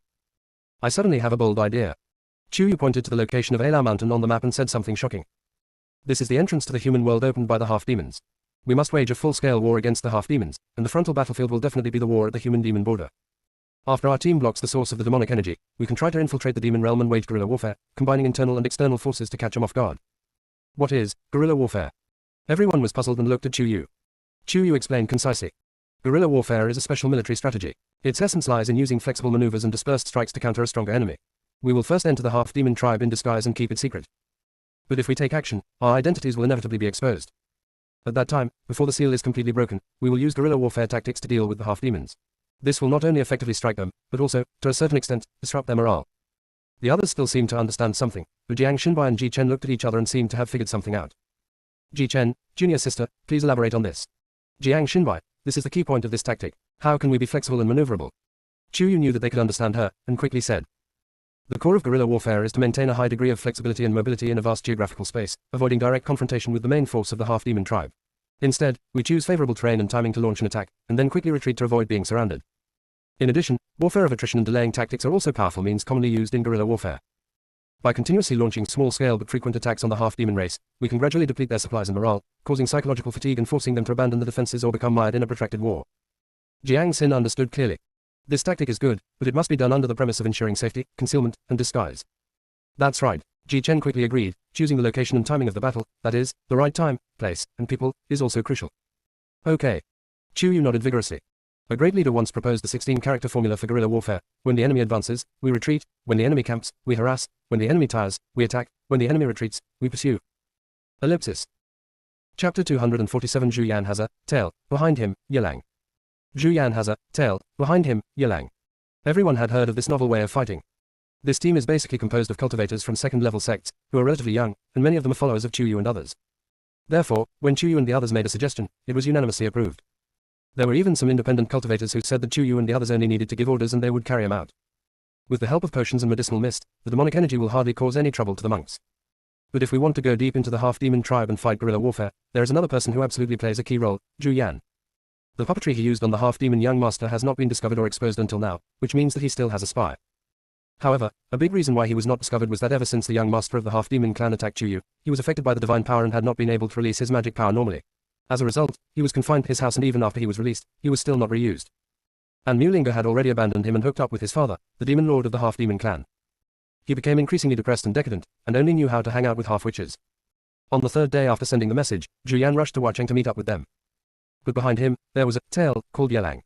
I suddenly have a bold idea. TakeYou pointed to the location of Alau Mountain on the map and said something shocking. This is the entrance to the human world opened by the half-demons. We must wage a full-scale war against the half-demons, and the frontal battlefield will definitely be the war at the human-demon border. After our team blocks the source of the demonic energy, we can try to infiltrate the demon realm and wage guerrilla warfare, combining internal and external forces to catch them off guard. What is guerrilla warfare? Everyone was puzzled and looked at TakeYou. TakeYou explained concisely. Guerrilla warfare is a special military strategy. Its essence lies in using flexible maneuvers and dispersed strikes to counter a stronger enemy. We will first enter the half-demon tribe in disguise and keep it secret. But if we take action, our identities will inevitably be exposed. At that time, before the seal is completely broken, we will use guerrilla warfare tactics to deal with the half-demons. This will not only effectively strike them, but also, to a certain extent, disrupt their morale. The others still seemed to understand something, but Jiang Xinbai and Ji Chen looked at each other and seemed to have figured something out. Ji Chen, junior sister, please elaborate on this. Jiang Xinbai, this is the key point of this tactic. How can we be flexible and maneuverable? TakeYou knew that they could understand her, and quickly said. The core of guerrilla warfare is to maintain a high degree of flexibility and mobility in a vast geographical space, avoiding direct confrontation with the main force of the half-demon tribe. Instead, we choose favorable terrain and timing to launch an attack, and then quickly retreat to avoid being surrounded. In addition, warfare of attrition and delaying tactics are also powerful means commonly used in guerrilla warfare. By continuously launching small-scale but frequent attacks on the half-demon race, we can gradually deplete their supplies and morale, causing psychological fatigue and forcing them to abandon the defenses or become mired in a protracted war. Jiang Xin understood clearly. This tactic is good, but it must be done under the premise of ensuring safety, concealment, and disguise. That's right, Ji Chen quickly agreed. Choosing the location and timing of the battle, that is, the right time, place, and people, is also crucial. Okay. TakeYou nodded vigorously. A great leader once proposed the 16-character formula for guerrilla warfare. When the enemy advances, we retreat. When the enemy camps, we harass. When the enemy tires, we attack. When the enemy retreats, we pursue. Ellipsis. Chapter 247. Zhu Yan has a tail. Behind him, Yelang. Zhu Yan has a tail. Behind him, Yelang. Everyone had heard of this novel way of fighting. This team is basically composed of cultivators from second-level sects, who are relatively young, and many of them are followers of TakeYou and others. Therefore, when TakeYou and the others made a suggestion, it was unanimously approved. There were even some independent cultivators who said that TakeYou and the others only needed to give orders and they would carry them out. With the help of potions and medicinal mist, the demonic energy will hardly cause any trouble to the monks. But if we want to go deep into the half-demon tribe and fight guerrilla warfare, there is another person who absolutely plays a key role, Zhu Yan. The puppetry he used on the half-demon young master has not been discovered or exposed until now, which means that he still has a spy. However, a big reason why he was not discovered was that ever since the young master of the half-demon clan attacked TakeYou, he was affected by the divine power and had not been able to release his magic power normally. As a result, he was confined to his house and even after he was released, he was still not reused. And Mulinga had already abandoned him and hooked up with his father, the demon lord of the half-demon clan. He became increasingly depressed and decadent, and only knew how to hang out with half-witches. On the third day after sending the message, Zhu Yan rushed to Huacheng to meet up with them. But behind him, there was a tail called Yelang.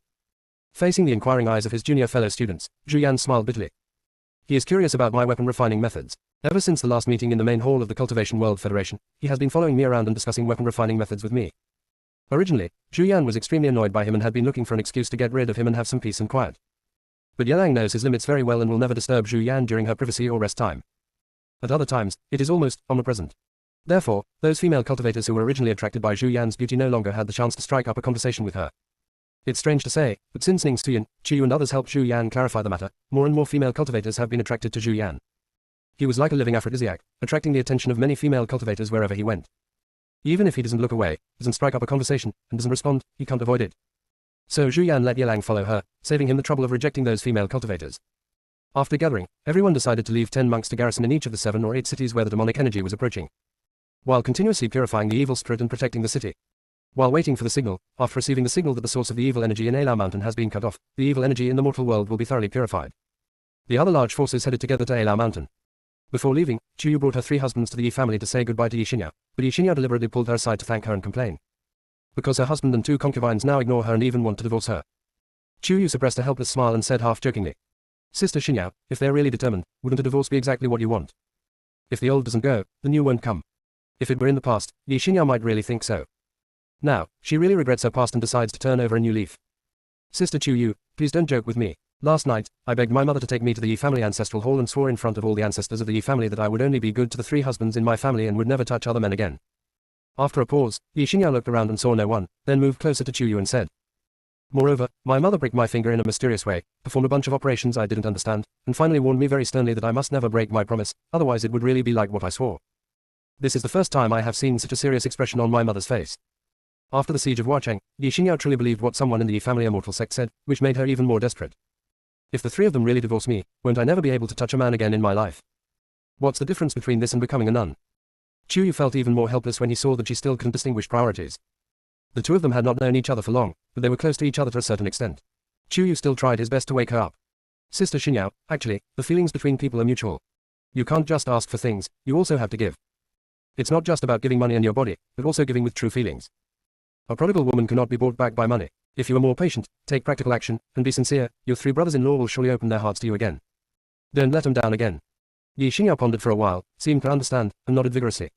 Facing the inquiring eyes of his junior fellow students, Zhu Yan smiled bitterly. He is curious about my weapon refining methods. Ever since the last meeting in the main hall of the Cultivation World Federation, he has been following me around and discussing weapon refining methods with me. Originally, Zhu Yan was extremely annoyed by him and had been looking for an excuse to get rid of him and have some peace and quiet. But Yelang knows his limits very well and will never disturb Zhu Yan during her privacy or rest time. At other times, it is almost omnipresent. Therefore, those female cultivators who were originally attracted by Zhu Yan's beauty no longer had the chance to strike up a conversation with her. It's strange to say, but since Ning Suyin, TakeYou and others helped Zhu Yan clarify the matter, more and more female cultivators have been attracted to Zhu Yan. He was like a living aphrodisiac, attracting the attention of many female cultivators wherever he went. Even if he doesn't look away, doesn't strike up a conversation, and doesn't respond, he can't avoid it. So Zhu Yan let Yelang follow her, saving him the trouble of rejecting those female cultivators. After gathering, everyone decided to leave 10 monks to garrison in each of the 7 or 8 cities where the demonic energy was approaching, while continuously purifying the evil spirit and protecting the city. While waiting for the signal, after receiving the signal that the source of the evil energy in Alau Mountain has been cut off, the evil energy in the mortal world will be thoroughly purified. The other large forces headed together to Alau Mountain. Before leaving, TakeYou brought her 3 husbands to the Yi family to say goodbye to Yi Xinyao, but Yi Xinyao deliberately pulled her aside to thank her and complain. Because her husband and 2 concubines now ignore her and even want to divorce her. TakeYou suppressed a helpless smile and said half-jokingly, Sister Xinyao, if they're really determined, wouldn't a divorce be exactly what you want? If the old doesn't go, the new won't come. If it were in the past, Yi Xinyao might really think so. Now, she really regrets her past and decides to turn over a new leaf. Sister TakeYou, please don't joke with me. Last night, I begged my mother to take me to the Yi family ancestral hall and swore in front of all the ancestors of the Yi family that I would only be good to the 3 husbands in my family and would never touch other men again. After a pause, Yi Xinyao looked around and saw no one, then moved closer to TakeYou and said, Moreover, my mother pricked my finger in a mysterious way, performed a bunch of operations I didn't understand, and finally warned me very sternly that I must never break my promise, otherwise it would really be like what I swore. This is the first time I have seen such a serious expression on my mother's face. After the siege of Huacheng, Yi Xingyao truly believed what someone in the Yi family immortal sect said, which made her even more desperate. If the three of them really divorce me, won't I never be able to touch a man again in my life? What's the difference between this and becoming a nun? TakeYou felt even more helpless when he saw that she still couldn't distinguish priorities. The two of them had not known each other for long, but they were close to each other to a certain extent. TakeYou still tried his best to wake her up. Sister Xingyao, actually, the feelings between people are mutual. You can't just ask for things, you also have to give. It's not just about giving money and your body, but also giving with true feelings. A prodigal woman cannot be bought back by money. If you are more patient, take practical action, and be sincere, your three brothers-in-law will surely open their hearts to you again. Don't let them down again. Yi Xingyao pondered for a while, seemed to understand, and nodded vigorously.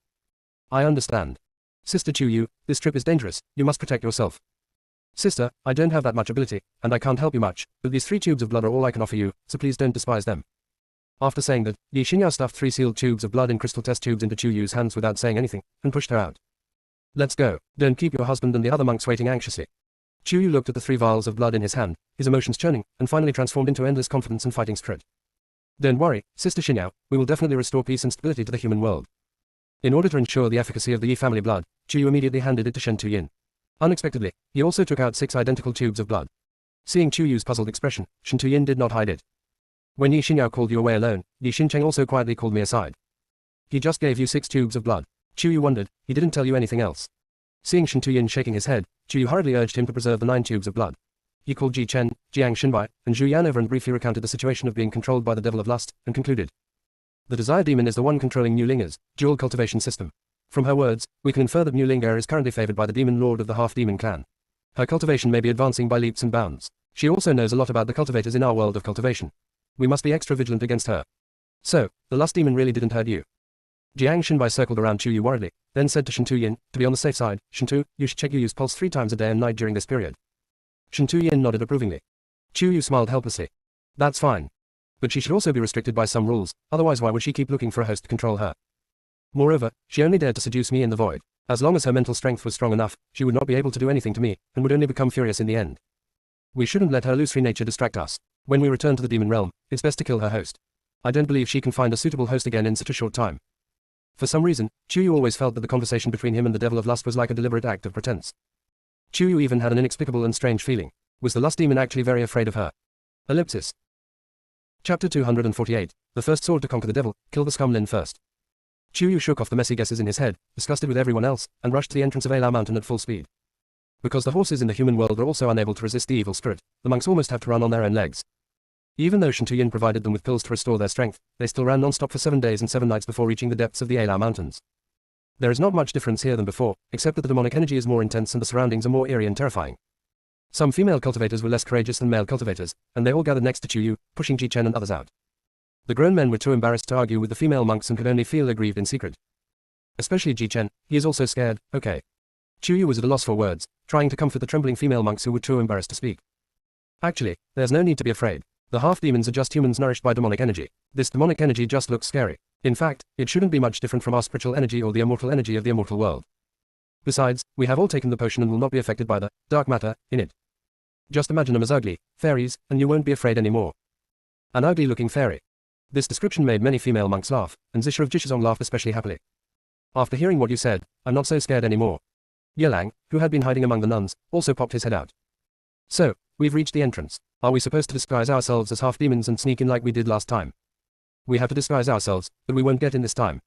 I understand. Sister TakeYou, this trip is dangerous, you must protect yourself. Sister, I don't have that much ability, and I can't help you much, but these 3 tubes of blood are all I can offer you, so please don't despise them. After saying that, Yi Xingyao stuffed 3 sealed tubes of blood in crystal test tubes into TakeYou's hands without saying anything, and pushed her out. Let's go, don't keep your husband and the other monks waiting anxiously. TakeYou looked at the 3 vials of blood in his hand, his emotions churning, and finally transformed into endless confidence and fighting spirit. Don't worry, Sister Xingyao, we will definitely restore peace and stability to the human world. In order to ensure the efficacy of the Yi family blood, TakeYou immediately handed it to Shen Tuyin. Unexpectedly, he also took out 6 identical tubes of blood. Seeing TakeYou's puzzled expression, Shen Tuyin did not hide it. When Yi Xingyao called you away alone, Yi Xincheng also quietly called me aside. He just gave you 6 tubes of blood. TakeYou wondered, he didn't tell you anything else. Seeing Shen Tuyin shaking his head, TakeYou hurriedly urged him to preserve the 9 tubes of blood. He called Ji Chen, Jiang Xinbai, and Zhu Yan over and briefly recounted the situation of being controlled by the devil of lust, and concluded. The desire demon is the one controlling New Linger's dual cultivation system. From her words, we can infer that New Linger is currently favored by the demon lord of the half-demon clan. Her cultivation may be advancing by leaps and bounds. She also knows a lot about the cultivators in our world of cultivation. We must be extra vigilant against her. So, the lust demon really didn't hurt you. Jiang Xinbai circled around TakeYou worriedly, then said to Shen Tuyin, to be on the safe side, Shen Tu, you should check TakeYou's pulse 3 times a day and night during this period. Shen Tuyin nodded approvingly. TakeYou smiled helplessly. That's fine. But she should also be restricted by some rules, otherwise why would she keep looking for a host to control her? Moreover, she only dared to seduce me in the void. As long as her mental strength was strong enough, she would not be able to do anything to me, and would only become furious in the end. We shouldn't let her illusory nature distract us. When we return to the demon realm, it's best to kill her host. I don't believe she can find a suitable host again in such a short time. For some reason, TakeYou always felt that the conversation between him and the devil of lust was like a deliberate act of pretense. TakeYou even had an inexplicable and strange feeling. Was the lust demon actually very afraid of her? Ellipsis. Chapter 248, the first sword to conquer the devil, kill the scumlin first. TakeYou shook off the messy guesses in his head, disgusted with everyone else, and rushed to the entrance of Alau Mountain at full speed. Because the horses in the human world are also unable to resist the evil spirit, the monks almost have to run on their own legs. Even though Shen Tuyin provided them with pills to restore their strength, they still ran non-stop for 7 days and 7 nights before reaching the depths of the Alau Mountains. There is not much difference here than before, except that the demonic energy is more intense and the surroundings are more eerie and terrifying. Some female cultivators were less courageous than male cultivators, and they all gathered next to TakeYou, pushing Ji Chen and others out. The grown men were too embarrassed to argue with the female monks and could only feel aggrieved in secret. Especially Ji Chen, he is also scared, okay. TakeYou was at a loss for words, trying to comfort the trembling female monks who were too embarrassed to speak. Actually, there's no need to be afraid. The half-demons are just humans nourished by demonic energy. This demonic energy just looks scary. In fact, it shouldn't be much different from our spiritual energy or the immortal energy of the immortal world. Besides, we have all taken the potion and will not be affected by the dark matter in it. Just imagine them as ugly fairies, and you won't be afraid anymore. An ugly-looking fairy. This description made many female monks laugh, and Zisha of Jishazong laughed especially happily. After hearing what you said, I'm not so scared anymore. Yelang, who had been hiding among the nuns, also popped his head out. So, we've reached the entrance. Are we supposed to disguise ourselves as half-demons and sneak in like we did last time? We have to disguise ourselves, but we won't get in this time.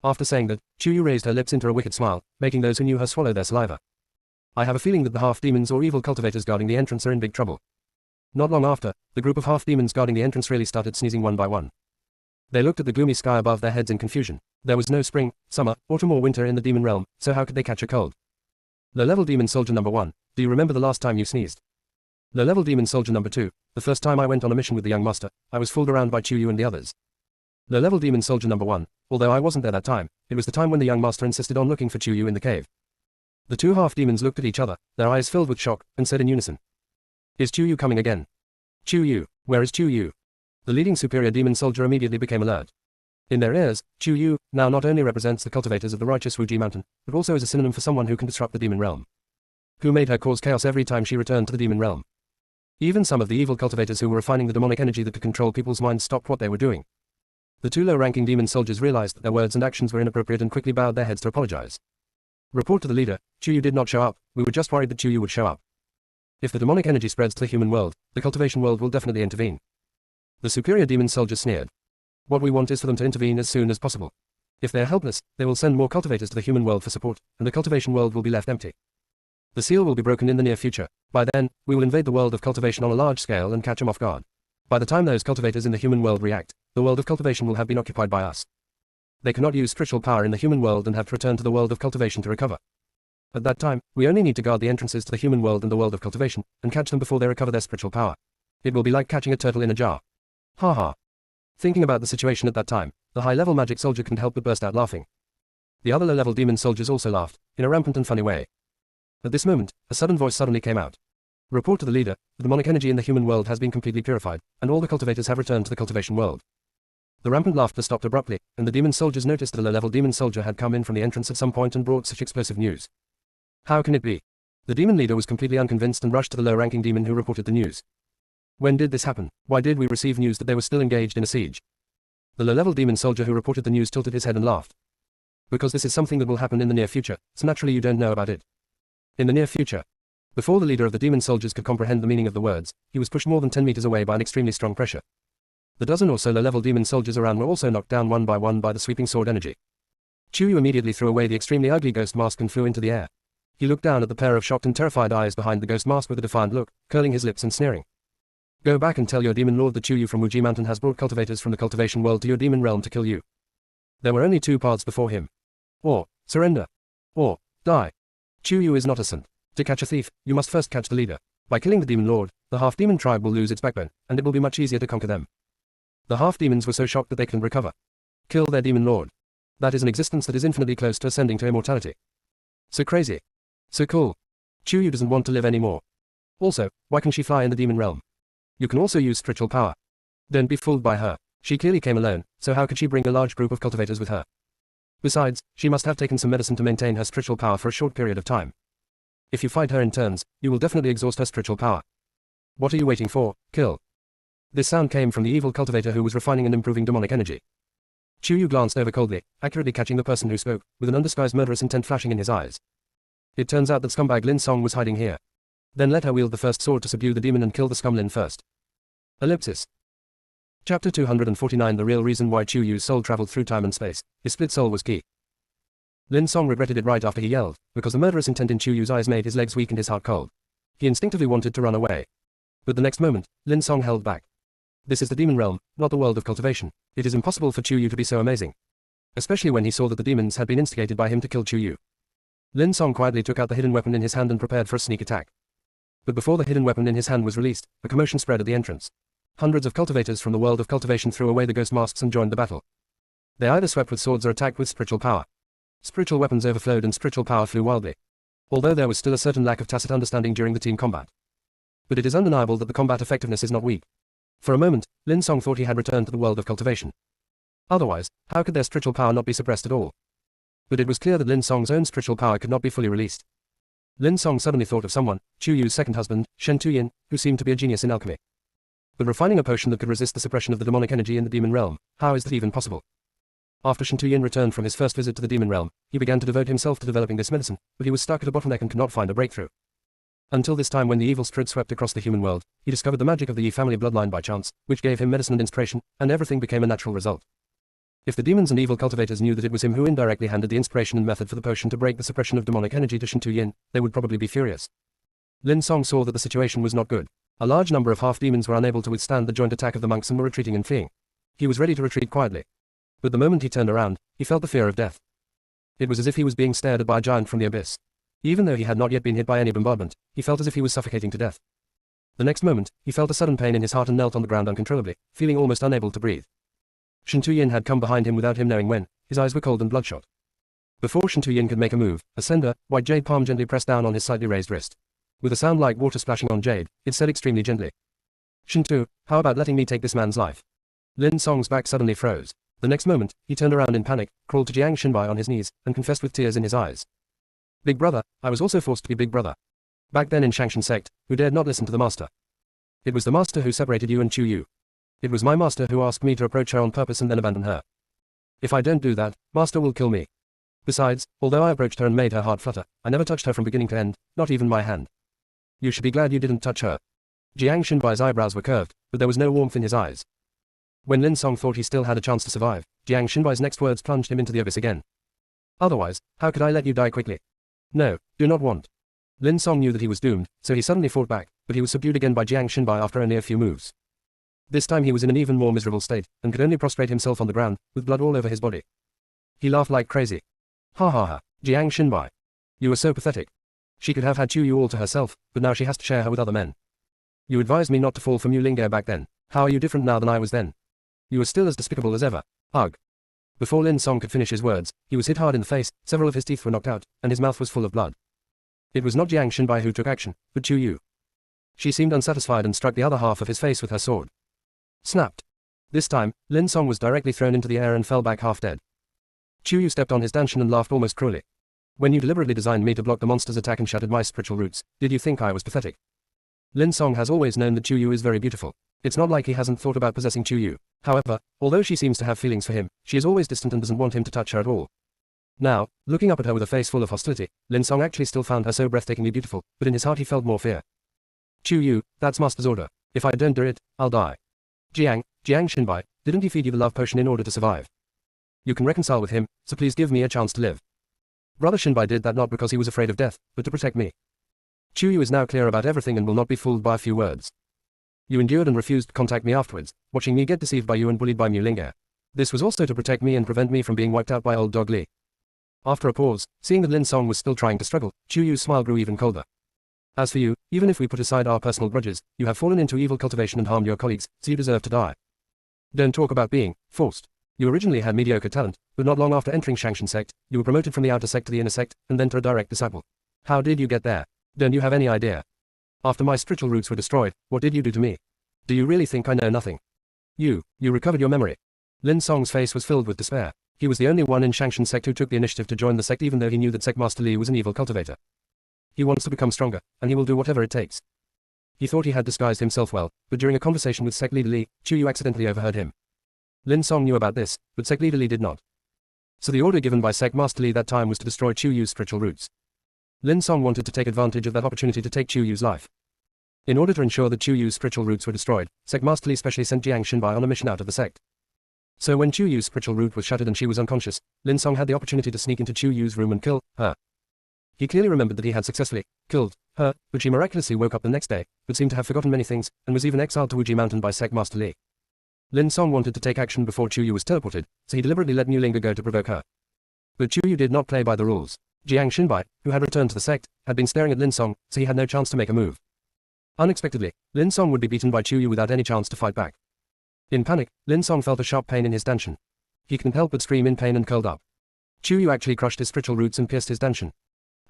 After saying that, TakeYou raised her lips into a wicked smile, making those who knew her swallow their saliva. I have a feeling that the half-demons or evil cultivators guarding the entrance are in big trouble. Not long after, the group of half-demons guarding the entrance really started sneezing one by one. They looked at the gloomy sky above their heads in confusion. There was no spring, summer, autumn or winter in the demon realm, so how could they catch a cold? Low-level demon soldier number 1, do you remember the last time you sneezed? Low-level demon soldier number 2, the first time I went on a mission with the young master, I was fooled around by TakeYou and the others. Low-level demon soldier number 1, although I wasn't there that time, it was the time when the young master insisted on looking for TakeYou in the cave. The 2 half-demons looked at each other, their eyes filled with shock, and said in unison. Is TakeYou coming again? TakeYou, where is TakeYou? The leading superior demon soldier immediately became alert. In their ears, TakeYou now not only represents the cultivators of the righteous Wuji Mountain, but also is a synonym for someone who can disrupt the demon realm. Who made her cause chaos every time she returned to the demon realm. Even some of the evil cultivators who were refining the demonic energy that could control people's minds stopped what they were doing. The 2 low-ranking demon soldiers realized that their words and actions were inappropriate and quickly bowed their heads to apologize. Report to the leader, TakeYou did not show up, we were just worried that TakeYou would show up. If the demonic energy spreads to the human world, the cultivation world will definitely intervene. The superior demon soldier sneered. What we want is for them to intervene as soon as possible. If they are helpless, they will send more cultivators to the human world for support, and the cultivation world will be left empty. The seal will be broken in the near future. By then, we will invade the world of cultivation on a large scale and catch them off guard. By the time those cultivators in the human world react, the world of cultivation will have been occupied by us. They cannot use spiritual power in the human world and have to return to the world of cultivation to recover. At that time, we only need to guard the entrances to the human world and the world of cultivation, and catch them before they recover their spiritual power. It will be like catching a turtle in a jar. Ha ha. Thinking about the situation at that time, the high-level magic soldier couldn't help but burst out laughing. The other low-level demon soldiers also laughed, in a rampant and funny way. At this moment, a sudden voice suddenly came out. Report to the leader, the demonic energy in the human world has been completely purified, and all the cultivators have returned to the cultivation world. The rampant laughter stopped abruptly, and the demon soldiers noticed that a low-level demon soldier had come in from the entrance at some point and brought such explosive news. How can it be? The demon leader was completely unconvinced and rushed to the low-ranking demon who reported the news. When did this happen? Why did we receive news that they were still engaged in a siege? The low-level demon soldier who reported the news tilted his head and laughed. Because this is something that will happen in the near future, so naturally you don't know about it. In the near future. Before the leader of the demon soldiers could comprehend the meaning of the words, he was pushed more than 10 meters away by an extremely strong pressure. The dozen or so low-level demon soldiers around were also knocked down one by the sweeping sword energy. TakeYou immediately threw away the extremely ugly ghost mask and flew into the air. He looked down at the pair of shocked and terrified eyes behind the ghost mask with a defiant look, curling his lips and sneering. Go back and tell your demon lord that TakeYou from Wuji Mountain has brought cultivators from the cultivation world to your demon realm to kill you. There were only two paths before him. Or surrender. Or die. TakeYou is not a saint. To catch a thief, you must first catch the leader. By killing the demon lord, the half-demon tribe will lose its backbone, and it will be much easier to conquer them. The half-demons were so shocked that they couldn't recover. Kill their demon lord. That is an existence that is infinitely close to ascending to immortality. So crazy. So cool. TakeYou doesn't want to live anymore. Also, why can she fly in the demon realm? You can also use spiritual power. Don't be fooled by her. She clearly came alone, so how could she bring a large group of cultivators with her? Besides, she must have taken some medicine to maintain her spiritual power for a short period of time. If you fight her in turns, you will definitely exhaust her spiritual power. What are you waiting for? Kill. This sound came from the evil cultivator who was refining and improving demonic energy. TakeYou glanced over coldly, accurately catching the person who spoke, with an undisguised murderous intent flashing in his eyes. It turns out that scumbag Lin Song was hiding here. Then let her wield the first sword to subdue the demon and kill the scum Lin first. Ellipsis. Chapter 249. The real reason why TakeYou's soul traveled through time and space. His split soul was key. Lin Song regretted it right after he yelled, because the murderous intent in TakeYou's eyes made his legs weak and his heart cold. He instinctively wanted to run away. But the next moment, Lin Song held back. This is the demon realm, not the world of cultivation. It is impossible for TakeYou to be so amazing. Especially when he saw that the demons had been instigated by him to kill TakeYou. Lin Song quietly took out the hidden weapon in his hand and prepared for a sneak attack. But before the hidden weapon in his hand was released, a commotion spread at the entrance. Hundreds of cultivators from the world of cultivation threw away the ghost masks and joined the battle. They either swept with swords or attacked with spiritual power. Spiritual weapons overflowed and spiritual power flew wildly. Although there was still a certain lack of tacit understanding during the team combat. But it is undeniable that the combat effectiveness is not weak. For a moment, Lin Song thought he had returned to the world of cultivation. Otherwise, how could their spiritual power not be suppressed at all? But it was clear that Lin Song's own spiritual power could not be fully released. Lin Song suddenly thought of someone, TakeYou's second husband, Shen Tuyin, who seemed to be a genius in alchemy. But refining a potion that could resist the suppression of the demonic energy in the demon realm, how is that even possible? After Shen Tuyin returned from his first visit to the demon realm, he began to devote himself to developing this medicine, but he was stuck at a bottleneck and could not find a breakthrough. Until this time when the evil spirit swept across the human world, he discovered the magic of the Yi family bloodline by chance, which gave him medicine and inspiration, and everything became a natural result. If the demons and evil cultivators knew that it was him who indirectly handed the inspiration and method for the potion to break the suppression of demonic energy to Shen Tuyin, they would probably be furious. Lin Song saw that the situation was not good. A large number of half-demons were unable to withstand the joint attack of the monks and were retreating and fleeing. He was ready to retreat quietly. But the moment he turned around, he felt the fear of death. It was as if he was being stared at by a giant from the abyss. Even though he had not yet been hit by any bombardment, he felt as if he was suffocating to death. The next moment, he felt a sudden pain in his heart and knelt on the ground uncontrollably, feeling almost unable to breathe. Shen Tuyin had come behind him without him knowing when. His eyes were cold and bloodshot. Before Shen Tuyin could make a move, a slender, white jade palm gently pressed down on his slightly raised wrist. With a sound like water splashing on jade, it said extremely gently, "Shen Tu, how about letting me take this man's life?" Lin Song's back suddenly froze. The next moment, he turned around in panic, crawled to Jiang Xinbai on his knees, and confessed with tears in his eyes. "Big brother, I was also forced to be big brother. Back then in Shangshan sect, who dared not listen to the master. It was the master who separated you and TakeYou. It was my master who asked me to approach her on purpose and then abandon her. If I don't do that, master will kill me." Besides, although I approached her and made her heart flutter, I never touched her from beginning to end, not even my hand. You should be glad you didn't touch her. Jiang Xinbai's eyebrows were curved, but there was no warmth in his eyes. When Lin Song thought he still had a chance to survive, Jiang Xinbai's next words plunged him into the abyss again. Otherwise, how could I let you die quickly? No, do not want. Lin Song knew that he was doomed, so he suddenly fought back, but he was subdued again by Jiang Xinbai after only a few moves. This time he was in an even more miserable state, and could only prostrate himself on the ground, with blood all over his body. He laughed like crazy. Ha ha ha, Jiang Xinbai. You were so pathetic. She could have had TakeYou all to herself, but now she has to share her with other men. You advised me not to fall for Mu Lingge back then. How are you different now than I was then? You are still as despicable as ever. Ugh. Before Lin Song could finish his words, he was hit hard in the face, several of his teeth were knocked out, and his mouth was full of blood. It was not Jiang Xinbai who took action, but TakeYou. She seemed unsatisfied and struck the other half of his face with her sword. Snapped. This time, Lin Song was directly thrown into the air and fell back half dead. TakeYou stepped on his danshan and laughed almost cruelly. When you deliberately designed me to block the monster's attack and shattered my spiritual roots, did you think I was pathetic? Lin Song has always known that TakeYou is very beautiful. It's not like he hasn't thought about possessing TakeYou. However, although she seems to have feelings for him, she is always distant and doesn't want him to touch her at all. Now, looking up at her with a face full of hostility, Lin Song actually still found her so breathtakingly beautiful, but in his heart he felt more fear. TakeYou, that's master's order. If I don't do it, I'll die. Jiang Xinbai, didn't he feed you the love potion in order to survive? You can reconcile with him, so please give me a chance to live. Brother Xinbai did that not because he was afraid of death, but to protect me. TakeYou is now clear about everything and will not be fooled by a few words. You endured and refused to contact me afterwards, watching me get deceived by you and bullied by Mu Lingge. This was also to protect me and prevent me from being wiped out by old dog Li. After a pause, seeing that Lin Song was still trying to struggle, TakeYou's smile grew even colder. As for you, even if we put aside our personal grudges, you have fallen into evil cultivation and harmed your colleagues, so you deserve to die. Don't talk about being forced. You originally had mediocre talent, but not long after entering Shangshan sect, you were promoted from the outer sect to the inner sect, and then to a direct disciple. How did you get there? Don't you have any idea? After my spiritual roots were destroyed, what did you do to me? Do you really think I know nothing? You recovered your memory. Lin Song's face was filled with despair. He was the only one in Shangshan sect who took the initiative to join the sect even though he knew that Sect Master Li was an evil cultivator. He wants to become stronger, and he will do whatever it takes. He thought he had disguised himself well, but during a conversation with Sect Leader Li, TakeYou accidentally overheard him. Lin Song knew about this, but Sect Leader Li did not. So the order given by Sect Master Li that time was to destroy TakeYou's spiritual roots. Lin Song wanted to take advantage of that opportunity to take TakeYou's life. In order to ensure that TakeYou's spiritual roots were destroyed, Sect Master Li specially sent Jiang Xinbai on a mission out of the sect. So when TakeYou's spiritual root was shattered and she was unconscious, Lin Song had the opportunity to sneak into TakeYou's room and kill her. He clearly remembered that he had successfully killed her, but she miraculously woke up the next day, but seemed to have forgotten many things, and was even exiled to Wuji Mountain by Sect Master Li. Lin Song wanted to take action before TakeYou was teleported, so he deliberately let Mu Lingge go to provoke her. But TakeYou did not play by the rules. Jiang Xinbai, who had returned to the sect, had been staring at Lin Song, so he had no chance to make a move. Unexpectedly, Lin Song would be beaten by TakeYou without any chance to fight back. In panic, Lin Song felt a sharp pain in his danshan. He couldn't help but scream in pain and curled up. TakeYou actually crushed his spiritual roots and pierced his danshan.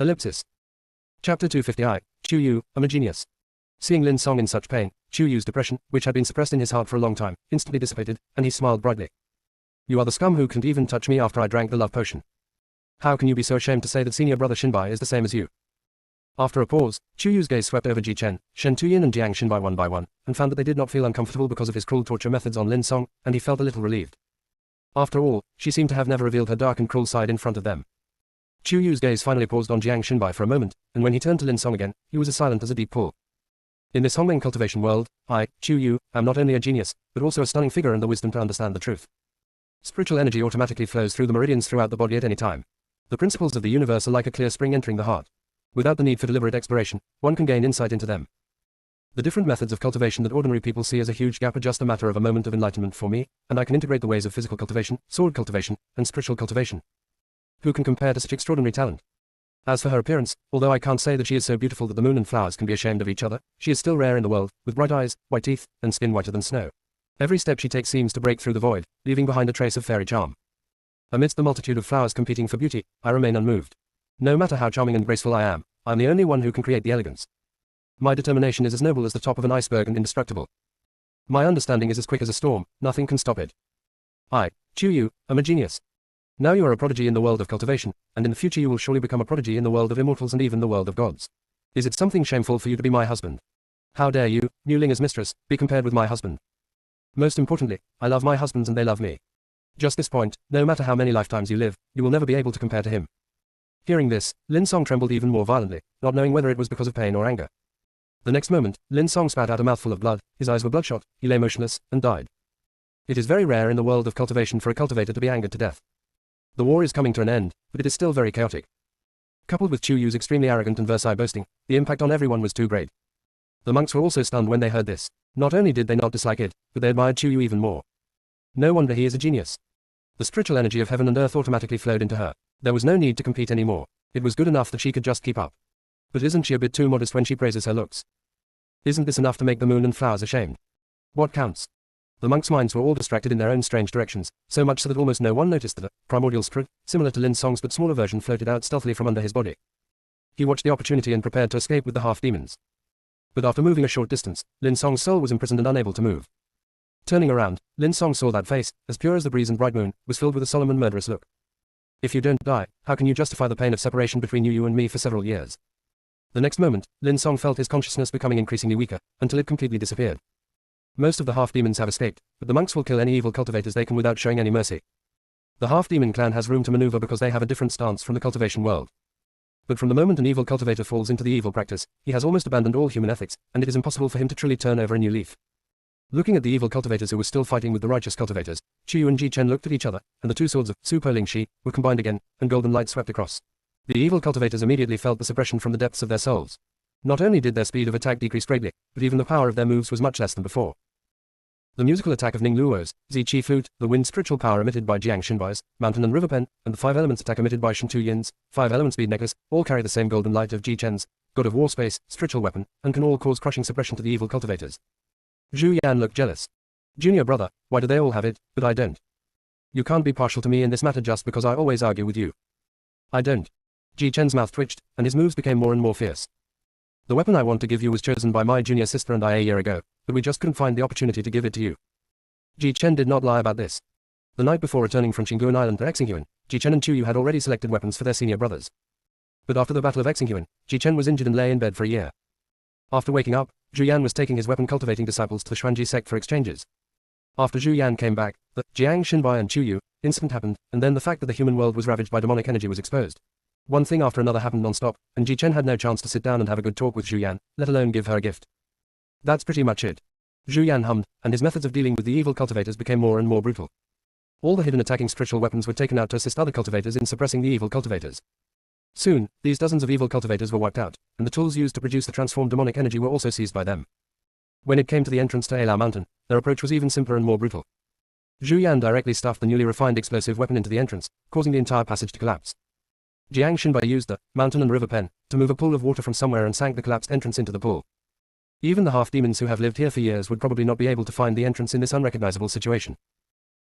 Ellipsis. Chapter 250I, TakeYou, I'm a genius. Seeing Lin Song in such pain, TakeYou's depression, which had been suppressed in his heart for a long time, instantly dissipated, and he smiled brightly. You are the scum who couldn't even touch me after I drank the love potion. How can you be so ashamed to say that senior brother Xinbai is the same as you? After a pause, TakeYou's gaze swept over Ji Chen, Shen Tuyin and Jiang Xinbai one by one, and found that they did not feel uncomfortable because of his cruel torture methods on Lin Song, and he felt a little relieved. After all, she seemed to have never revealed her dark and cruel side in front of them. TakeYou's gaze finally paused on Jiang Xinbai for a moment, and when he turned to Lin Song again, he was as silent as a deep pool. In this Hongmeng cultivation world, I, TakeYou, am not only a genius, but also a stunning figure and the wisdom to understand the truth. Spiritual energy automatically flows through the meridians throughout the body at any time. The principles of the universe are like a clear spring entering the heart. Without the need for deliberate exploration, one can gain insight into them. The different methods of cultivation that ordinary people see as a huge gap are just a matter of a moment of enlightenment for me, and I can integrate the ways of physical cultivation, sword cultivation, and spiritual cultivation. Who can compare to such extraordinary talent? As for her appearance, although I can't say that she is so beautiful that the moon and flowers can be ashamed of each other, she is still rare in the world, with bright eyes, white teeth, and skin whiter than snow. Every step she takes seems to break through the void, leaving behind a trace of fairy charm. Amidst the multitude of flowers competing for beauty, I remain unmoved. No matter how charming and graceful I am the only one who can create the elegance. My determination is as noble as the top of an iceberg and indestructible. My understanding is as quick as a storm, nothing can stop it. I, TakeYou, am a genius. Now you are a prodigy in the world of cultivation, and in the future you will surely become a prodigy in the world of immortals and even the world of gods. Is it something shameful for you to be my husband? How dare you, Mu Lingge's mistress, be compared with my husband? Most importantly, I love my husbands and they love me. Just this point, no matter how many lifetimes you live, you will never be able to compare to him. Hearing this, Lin Song trembled even more violently, not knowing whether it was because of pain or anger. The next moment, Lin Song spat out a mouthful of blood, his eyes were bloodshot, he lay motionless, and died. It is very rare in the world of cultivation for a cultivator to be angered to death. The war is coming to an end, but it is still very chaotic. Coupled with Chuyo's extremely arrogant and Versailles boasting, the impact on everyone was too great. The monks were also stunned when they heard this. Not only did they not dislike it, but they admired Chuyo even more. No wonder he is a genius. The spiritual energy of heaven and earth automatically flowed into her. There was no need to compete anymore. It was good enough that she could just keep up. But isn't she a bit too modest when she praises her looks? Isn't this enough to make the moon and flowers ashamed? What counts? The monks' minds were all distracted in their own strange directions, so much so that almost no one noticed that a primordial spirit, similar to Lin Song's but smaller version, floated out stealthily from under his body. He watched the opportunity and prepared to escape with the half-demons. But after moving a short distance, Lin Song's soul was imprisoned and unable to move. Turning around, Lin Song saw that face, as pure as the breeze and bright moon, was filled with a solemn and murderous look. If you don't die, how can you justify the pain of separation between you and me for several years? The next moment, Lin Song felt his consciousness becoming increasingly weaker, until it completely disappeared. Most of the half-demons have escaped, but the monks will kill any evil cultivators they can without showing any mercy. The half-demon clan has room to maneuver because they have a different stance from the cultivation world. But from the moment an evil cultivator falls into the evil practice, he has almost abandoned all human ethics, and it is impossible for him to truly turn over a new leaf. Looking at the evil cultivators who were still fighting with the righteous cultivators, Chuyo and Ji Chen looked at each other, and the two swords of Su Poling Shi were combined again, and golden light swept across. The evil cultivators immediately felt the suppression from the depths of their souls. Not only did their speed of attack decrease greatly, but even the power of their moves was much less than before. The musical attack of Ning Luo's Zi Qi flute, the wind spiritual power emitted by Jiang Xinbai's mountain and river pen, and the 5 elements attack emitted by Shen Tu Yin's 5 elements bead necklace, all carry the same golden light of Ji Chen's god of war space, spiritual weapon, and can all cause crushing suppression to the evil cultivators. Zhu Yan looked jealous. Junior brother, why do they all have it, but I don't? You can't be partial to me in this matter just because I always argue with you. I don't. Ji Chen's mouth twitched, and his moves became more and more fierce. The weapon I want to give you was chosen by my junior sister and I a year ago, but we just couldn't find the opportunity to give it to you. Ji Chen did not lie about this. The night before returning from Xingyuan Island to Xingyuan, Ji Chen and Chuyo had already selected weapons for their senior brothers. But after the Battle of Xingyuan, Ji Chen was injured and lay in bed for a year. After waking up, Zhu Yan was taking his weapon-cultivating disciples to the Xuanji sect for exchanges. After Zhu Yan came back, the Jiang Xinbai and Chuyo incident happened, and then the fact that the human world was ravaged by demonic energy was exposed. One thing after another happened non-stop, and Ji Chen had no chance to sit down and have a good talk with Zhu Yan, let alone give her a gift. That's pretty much it. Zhu Yan hummed, and his methods of dealing with the evil cultivators became more and more brutal. All the hidden attacking spiritual weapons were taken out to assist other cultivators in suppressing the evil cultivators. Soon, these dozens of evil cultivators were wiped out, and the tools used to produce the transformed demonic energy were also seized by them. When it came to the entrance to Alao Mountain, their approach was even simpler and more brutal. Zhu Yan directly stuffed the newly refined explosive weapon into the entrance, causing the entire passage to collapse. Jiang Xinbai used the mountain and river pen to move a pool of water from somewhere and sank the collapsed entrance into the pool. Even the half-demons who have lived here for years would probably not be able to find the entrance in this unrecognizable situation.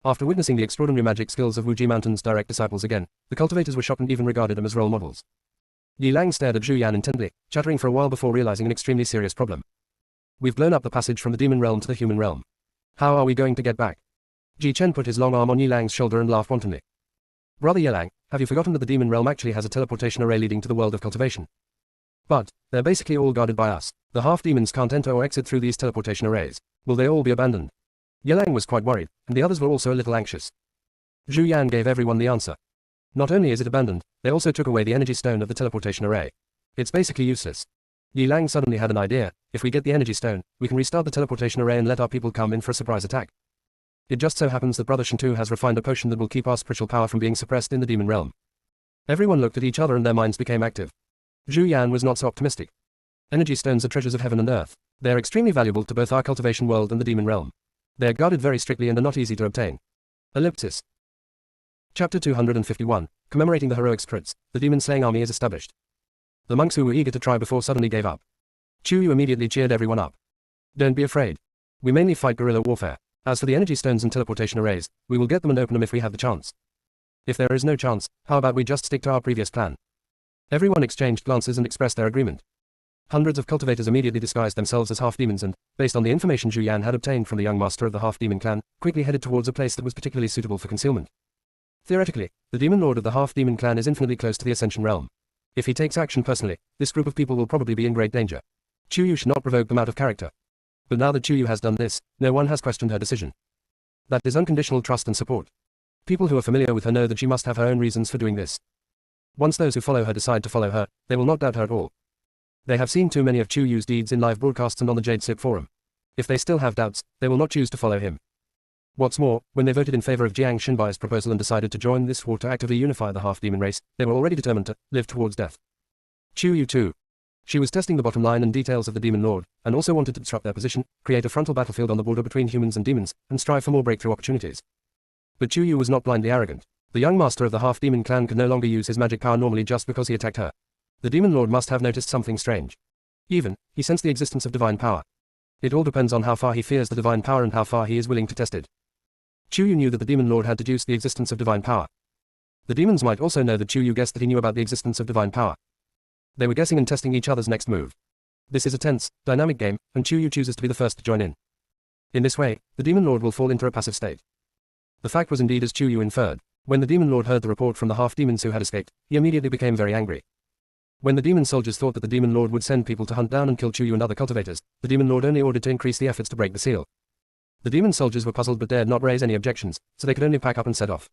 After witnessing the extraordinary magic skills of Wuji Mountain's direct disciples again, the cultivators were shocked and even regarded them as role models. Yi Lang stared at Zhu Yan intently, chattering for a while before realizing an extremely serious problem. We've blown up the passage from the demon realm to the human realm. How are we going to get back? Ji Chen put his long arm on Yi Lang's shoulder and laughed wantonly. Brother Yi Lang, have you forgotten that the demon realm actually has a teleportation array leading to the world of cultivation? But, they're basically all guarded by us. The half-demons can't enter or exit through these teleportation arrays. Will they all be abandoned? Yi Lang was quite worried, and the others were also a little anxious. Zhu Yan gave everyone the answer. Not only is it abandoned, they also took away the energy stone of the teleportation array. It's basically useless. Yi Lang suddenly had an idea. If we get the energy stone, we can restart the teleportation array and let our people come in for a surprise attack. It just so happens that Brother Shentu has refined a potion that will keep our spiritual power from being suppressed in the demon realm. Everyone looked at each other and their minds became active. Zhu Yan was not so optimistic. Energy stones are treasures of heaven and earth. They are extremely valuable to both our cultivation world and the demon realm. They are guarded very strictly and are not easy to obtain. Ellipsis. Chapter 251, commemorating the heroic spirits, the demon-slaying army is established. The monks who were eager to try before suddenly gave up. Chuyo immediately cheered everyone up. Don't be afraid. We mainly fight guerrilla warfare. As for the energy stones and teleportation arrays, we will get them and open them if we have the chance. If there is no chance, how about we just stick to our previous plan? Everyone exchanged glances and expressed their agreement. Hundreds of cultivators immediately disguised themselves as half-demons and, based on the information Zhu Yan had obtained from the young master of the half-demon clan, quickly headed towards a place that was particularly suitable for concealment. Theoretically, the demon lord of the half-demon clan is infinitely close to the Ascension realm. If he takes action personally, this group of people will probably be in great danger. Chuyo should not provoke them out of character. But now that Chuyo has done this, no one has questioned her decision. That is unconditional trust and support. People who are familiar with her know that she must have her own reasons for doing this. Once those who follow her decide to follow her, they will not doubt her at all. They have seen too many of TakeYou's deeds in live broadcasts and on the JuniorSister forum. If they still have doubts, they will not choose to follow him. What's more, when they voted in favor of Jiang Xinbai's proposal and decided to join this war to actively unify the half-demon race, they were already determined to live towards death. TakeYou too. She was testing the bottom line and details of the Demon Lord, and also wanted to disrupt their position, create a frontal battlefield on the border between humans and demons, and strive for more breakthrough opportunities. But TakeYou was not blindly arrogant. The young master of the half-demon clan could no longer use his magic power normally just because he attacked her. The Demon Lord must have noticed something strange. Even, he sensed the existence of divine power. It all depends on how far he fears the divine power and how far he is willing to test it. TakeYou knew that the Demon Lord had deduced the existence of divine power. The demons might also know that TakeYou guessed that he knew about the existence of divine power. They were guessing and testing each other's next move. This is a tense, dynamic game, and TakeYou chooses to be the first to join in. In this way, the Demon Lord will fall into a passive state. The fact was indeed as TakeYou inferred. When the Demon Lord heard the report from the half-demons who had escaped, he immediately became very angry. When the demon soldiers thought that the Demon Lord would send people to hunt down and kill TakeYou and other cultivators, the Demon Lord only ordered to increase the efforts to break the seal. The demon soldiers were puzzled but dared not raise any objections, so they could only pack up and set off.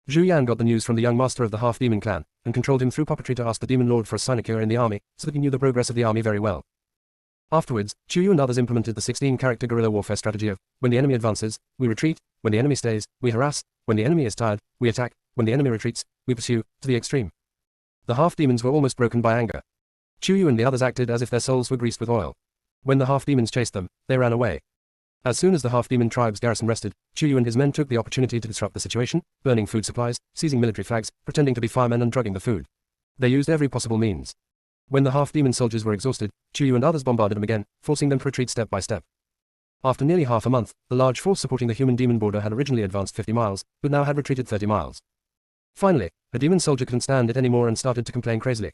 Zhu Yan got the news from the young master of the half-demon clan, and controlled him through puppetry to ask the Demon Lord for a sinecure in the army, so that he knew the progress of the army very well. Afterwards, TakeYou and others implemented the 16-character guerrilla warfare strategy of, when the enemy advances, we retreat, when the enemy stays, we harass, when the enemy is tired, we attack, when the enemy retreats, we pursue, to the extreme. The half-demons were almost broken by anger. TakeYou and the others acted as if their souls were greased with oil. When the half-demons chased them, they ran away. As soon as the half-demon tribe's garrison rested, TakeYou and his men took the opportunity to disrupt the situation, burning food supplies, seizing military flags, pretending to be firemen and drugging the food. They used every possible means. When the half-demon soldiers were exhausted, TakeYou and others bombarded them again, forcing them to retreat step by step. After nearly half a month, the large force supporting the human-demon border had originally advanced 50 miles, but now had retreated 30 miles. Finally, a demon soldier couldn't stand it anymore and started to complain crazily.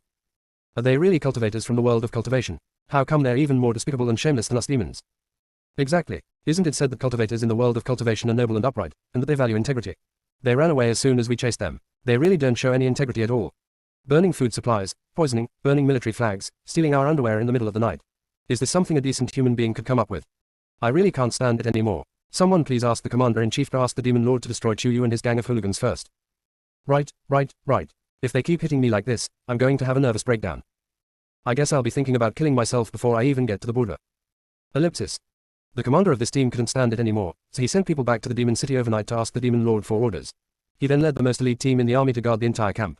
Are they really cultivators from the world of cultivation? How come they're even more despicable and shameless than us demons? Exactly. Isn't it said that cultivators in the world of cultivation are noble and upright, and that they value integrity? They ran away as soon as we chased them. They really don't show any integrity at all. Burning food supplies, poisoning, burning military flags, stealing our underwear in the middle of the night. Is this something a decent human being could come up with? I really can't stand it anymore. Someone please ask the Commander-in-Chief to ask the Demon Lord to destroy TakeYou and his gang of hooligans first. Right. If they keep hitting me like this, I'm going to have a nervous breakdown. I guess I'll be thinking about killing myself before I even get to the border. Ellipsis. The commander of this team couldn't stand it anymore, so he sent people back to the Demon City overnight to ask the Demon Lord for orders. He then led the most elite team in the army to guard the entire camp.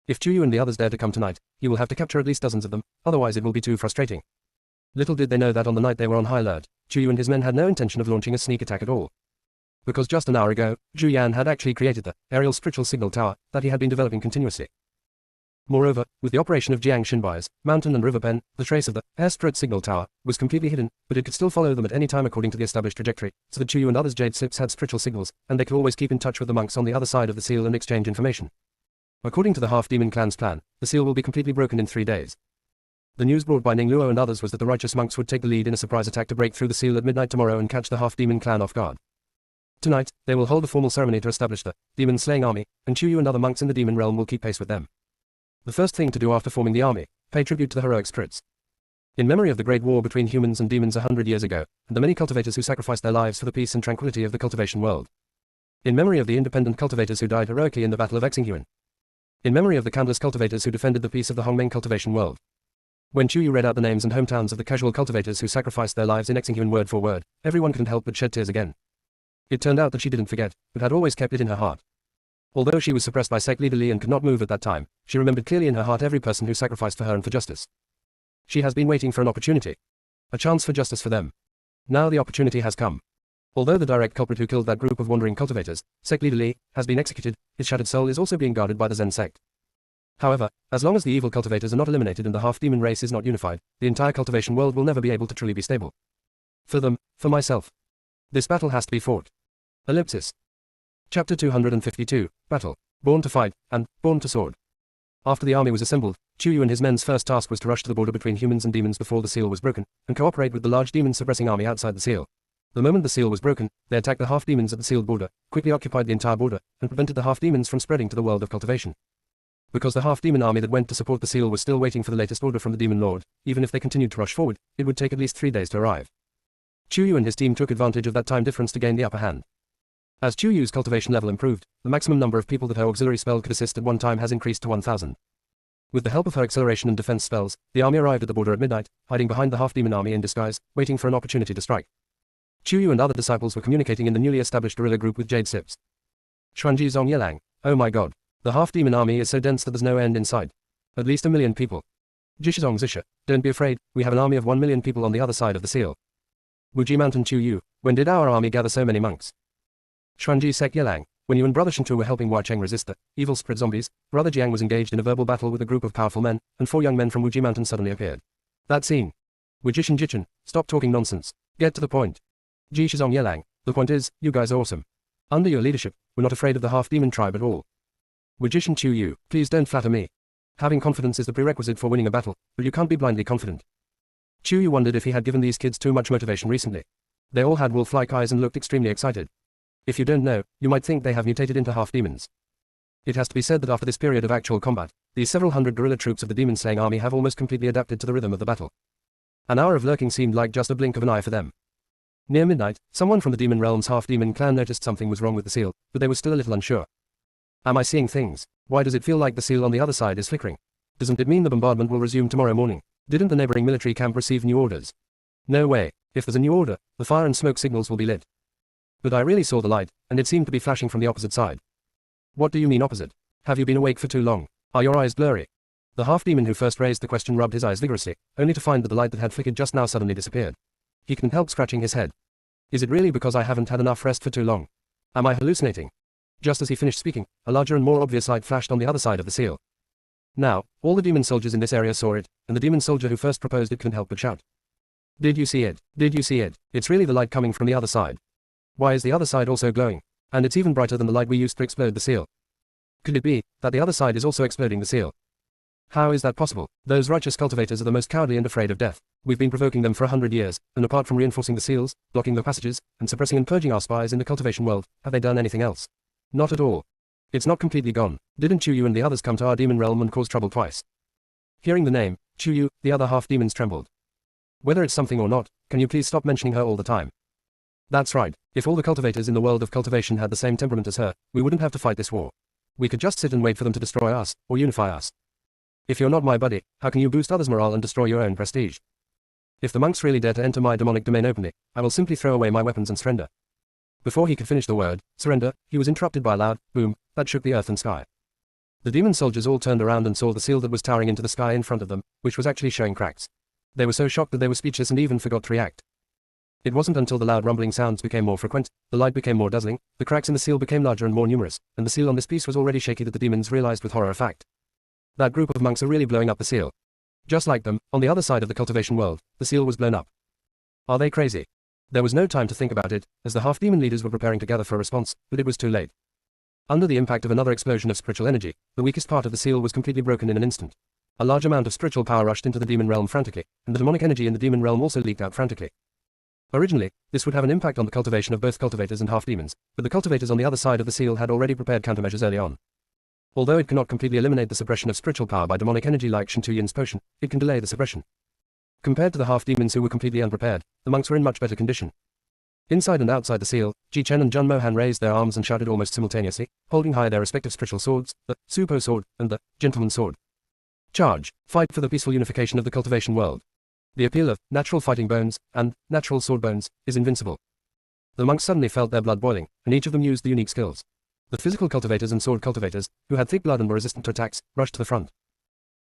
If TakeYou and the others dare to come tonight, he will have to capture at least dozens of them, otherwise it will be too frustrating. Little did they know that on the night they were on high alert, TakeYou and his men had no intention of launching a sneak attack at all. Because just an hour ago, Zhu Yan had actually created the aerial spiritual signal tower that he had been developing continuously. Moreover, with the operation of Jiang Xinbai's mountain and river pen, the trace of the air-spirit signal tower was completely hidden, but it could still follow them at any time according to the established trajectory, so that TakeYou and others JuniorSister had spiritual signals, and they could always keep in touch with the monks on the other side of the seal and exchange information. According to the half-demon clan's plan, the seal will be completely broken in 3 days. The news brought by Ning Luo and others was that the righteous monks would take the lead in a surprise attack to break through the seal at midnight tomorrow and catch the half-demon clan off guard. Tonight, they will hold a formal ceremony to establish the demon-slaying army, and TakeYou and other monks in the demon realm will keep pace with them. The first thing to do after forming the army, pay tribute to the heroic spirits. In memory of the great war between humans and demons 100 years ago, and the many cultivators who sacrificed their lives for the peace and tranquility of the cultivation world. In memory of the independent cultivators who died heroically in the Battle of Xingyuan. In memory of the countless cultivators who defended the peace of the Hongmeng cultivation world. When TakeYou read out the names and hometowns of the casual cultivators who sacrificed their lives in Xingyuan word for word, everyone couldn't help but shed tears again. It turned out that she didn't forget, but had always kept it in her heart. Although she was suppressed by sect leader Li and could not move at that time, she remembered clearly in her heart every person who sacrificed for her and for justice. She has been waiting for an opportunity. A chance for justice for them. Now the opportunity has come. Although the direct culprit who killed that group of wandering cultivators, sect leader Li, has been executed, his shattered soul is also being guarded by the Zen sect. However, as long as the evil cultivators are not eliminated and the half-demon race is not unified, the entire cultivation world will never be able to truly be stable. For them, for myself. This battle has to be fought. Ellipsis. Chapter 252, Battle. Born to fight, and born to sword. After the army was assembled, TakeYou and his men's first task was to rush to the border between humans and demons before the seal was broken, and cooperate with the large demon-suppressing army outside the seal. The moment the seal was broken, they attacked the half-demons at the sealed border, quickly occupied the entire border, and prevented the half-demons from spreading to the world of cultivation. Because the half-demon army that went to support the seal was still waiting for the latest order from the Demon Lord, even if they continued to rush forward, it would take at least 3 days to arrive. TakeYou and his team took advantage of that time difference to gain the upper hand. As TakeYou's cultivation level improved, the maximum number of people that her auxiliary spell could assist at one time has increased to 1,000. With the help of her acceleration and defense spells, the army arrived at the border at midnight, hiding behind the half-demon army in disguise, waiting for an opportunity to strike. TakeYou and other disciples were communicating in the newly established guerrilla group with Jade Sips. Xuanji Zong Yelang, oh my god. The half-demon army is so dense that there's no end in sight. At least 1 million people. Jishizong Zisha, don't be afraid, we have an army of 1 million people on the other side of the seal. Wuji Mountain TakeYou, when did our army gather so many monks? Xuanji Sek Yelang, when you and Brother Shantu were helping Wai Cheng resist the evil spirit zombies, Brother Jiang was engaged in a verbal battle with a group of powerful men, and 4 young men from Wuji Mountain suddenly appeared. That scene. Wujishin Jichin, stop talking nonsense. Get to the point. Jishizong Yelang, the point is, you guys are awesome. Under your leadership, we're not afraid of the half-demon tribe at all. Wujishin TakeYou, please don't flatter me. Having confidence is the prerequisite for winning a battle, but you can't be blindly confident. TakeYou wondered if he had given these kids too much motivation recently. They all had wolf-like eyes and looked extremely excited. If you don't know, you might think they have mutated into half-demons. It has to be said that after this period of actual combat, these several hundred guerrilla troops of the demon-slaying army have almost completely adapted to the rhythm of the battle. An hour of lurking seemed like just a blink of an eye for them. Near midnight, someone from the demon realm's half-demon clan noticed something was wrong with the seal, but they were still a little unsure. Am I seeing things? Why does it feel like the seal on the other side is flickering? Doesn't it mean the bombardment will resume tomorrow morning? Didn't the neighboring military camp receive new orders? No way. If there's a new order, the fire and smoke signals will be lit. But I really saw the light, and it seemed to be flashing from the opposite side. What do you mean opposite? Have you been awake for too long? Are your eyes blurry? The half-demon who first raised the question rubbed his eyes vigorously, only to find that the light that had flickered just now suddenly disappeared. He couldn't help scratching his head. Is it really because I haven't had enough rest for too long? Am I hallucinating? Just as he finished speaking, a larger and more obvious light flashed on the other side of the seal. Now, all the demon soldiers in this area saw it, and the demon soldier who first proposed it couldn't help but shout. Did you see it? Did you see it? It's really the light coming from the other side. Why is the other side also glowing? And it's even brighter than the light we used to explode the seal. Could it be that the other side is also exploding the seal? How is that possible? Those righteous cultivators are the most cowardly and afraid of death. We've been provoking them for 100 years, and apart from reinforcing the seals, blocking the passages, and suppressing and purging our spies in the cultivation world, have they done anything else? Not at all. It's not completely gone. Didn't TakeYou and the others come to our demon realm and cause trouble twice? Hearing the name, TakeYou, the other half-demons trembled. Whether it's something or not, can you please stop mentioning her all the time? That's right. If all the cultivators in the world of cultivation had the same temperament as her, we wouldn't have to fight this war. We could just sit and wait for them to destroy us, or unify us. If you're not my buddy, how can you boost others' morale and destroy your own prestige? If the monks really dare to enter my demonic domain openly, I will simply throw away my weapons and surrender. Before he could finish the word, surrender, he was interrupted by a loud boom that shook the earth and sky. The demon soldiers all turned around and saw the seal that was towering into the sky in front of them, which was actually showing cracks. They were so shocked that they were speechless and even forgot to react. It wasn't until the loud rumbling sounds became more frequent, the light became more dazzling, the cracks in the seal became larger and more numerous, and the seal on this piece was already shaky that the demons realized with horror a fact. That group of monks are really blowing up the seal. Just like them, on the other side of the cultivation world, the seal was blown up. Are they crazy? There was no time to think about it, as the half-demon leaders were preparing to gather for a response, but it was too late. Under the impact of another explosion of spiritual energy, the weakest part of the seal was completely broken in an instant. A large amount of spiritual power rushed into the demon realm frantically, and the demonic energy in the demon realm also leaked out frantically. Originally, this would have an impact on the cultivation of both cultivators and half-demons, but the cultivators on the other side of the seal had already prepared countermeasures early on. Although it cannot completely eliminate the suppression of spiritual power by demonic energy like Shantu Yin's potion, it can delay the suppression. Compared to the half-demons who were completely unprepared, the monks were in much better condition. Inside and outside the seal, Ji Chen and Jun Mohan raised their arms and shouted almost simultaneously, holding high their respective spiritual swords, the Supo sword and the Gentleman's sword. Charge! Fight for the peaceful unification of the cultivation world. The appeal of natural fighting bones and natural sword bones is invincible. The monks suddenly felt their blood boiling, and each of them used the unique skills. The physical cultivators and sword cultivators, who had thick blood and were resistant to attacks, rushed to the front.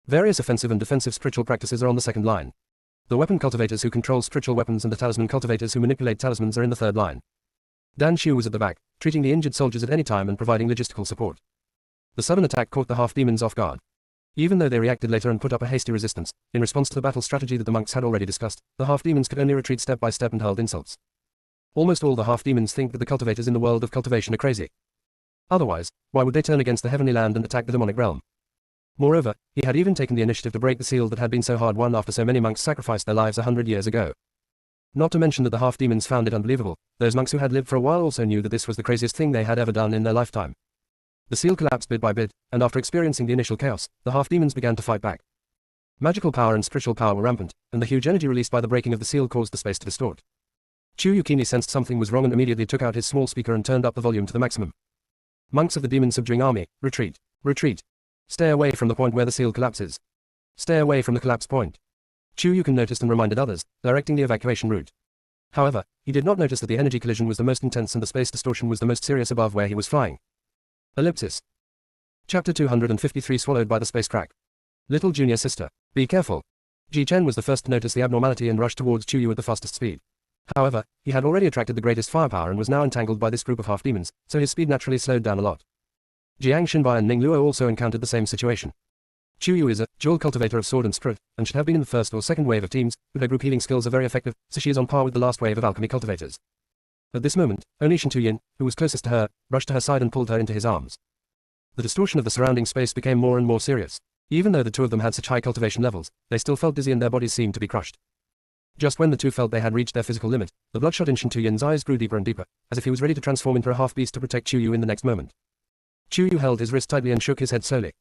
Various offensive and defensive spiritual practices are on the second line. The weapon cultivators who control spiritual weapons and the talisman cultivators who manipulate talismans are in the third line. Dan Shu was at the back, treating the injured soldiers at any time and providing logistical support. The sudden attack caught the half-demons off guard. Even though they reacted later and put up a hasty resistance, in response to the battle strategy that the monks had already discussed, the half-demons could only retreat step by step and hurled insults. Almost all the half-demons think that the cultivators in the world of cultivation are crazy. Otherwise, why would they turn against the heavenly land and attack the demonic realm? Moreover, he had even taken the initiative to break the seal that had been so hard won after so many monks sacrificed their lives 100 years ago. Not to mention that the half-demons found it unbelievable, those monks who had lived for a while also knew that this was the craziest thing they had ever done in their lifetime. The seal collapsed bit by bit, and after experiencing the initial chaos, the half-demons began to fight back. Magical power and spiritual power were rampant, and the huge energy released by the breaking of the seal caused the space to distort. Yu keenly sensed something was wrong and immediately took out his small speaker and turned up the volume to the maximum. Monks of the demon subduing army, retreat, retreat. Stay away from the point where the seal collapses. Stay away from the collapse point. Yu noticed and reminded others, directing the evacuation route. However, he did not notice that the energy collision was the most intense and the space distortion was the most serious above where he was flying. Ellipsis. Chapter 253 swallowed by the space crack. Little junior sister, be careful. Ji Chen was the first to notice the abnormality and rushed towards Yu at the fastest speed. However, he had already attracted the greatest firepower and was now entangled by this group of half-demons, so his speed naturally slowed down a lot. Jiang Xinbai and Ning Luo also encountered the same situation. Yu is a dual cultivator of sword and spirit, and should have been in the first or second wave of teams, but her group healing skills are very effective, so she is on par with the last wave of alchemy cultivators. At this moment, only Yin, who was closest to her, rushed to her side and pulled her into his arms. The distortion of the surrounding space became more and more serious. Even though the two of them had such high cultivation levels, they still felt dizzy and their bodies seemed to be crushed. Just when the two felt they had reached their physical limit, the bloodshot in Yin's eyes grew deeper and deeper, as if he was ready to transform into a half-beast to protect Yu in the next moment. Yu held his wrist tightly and shook his head slowly.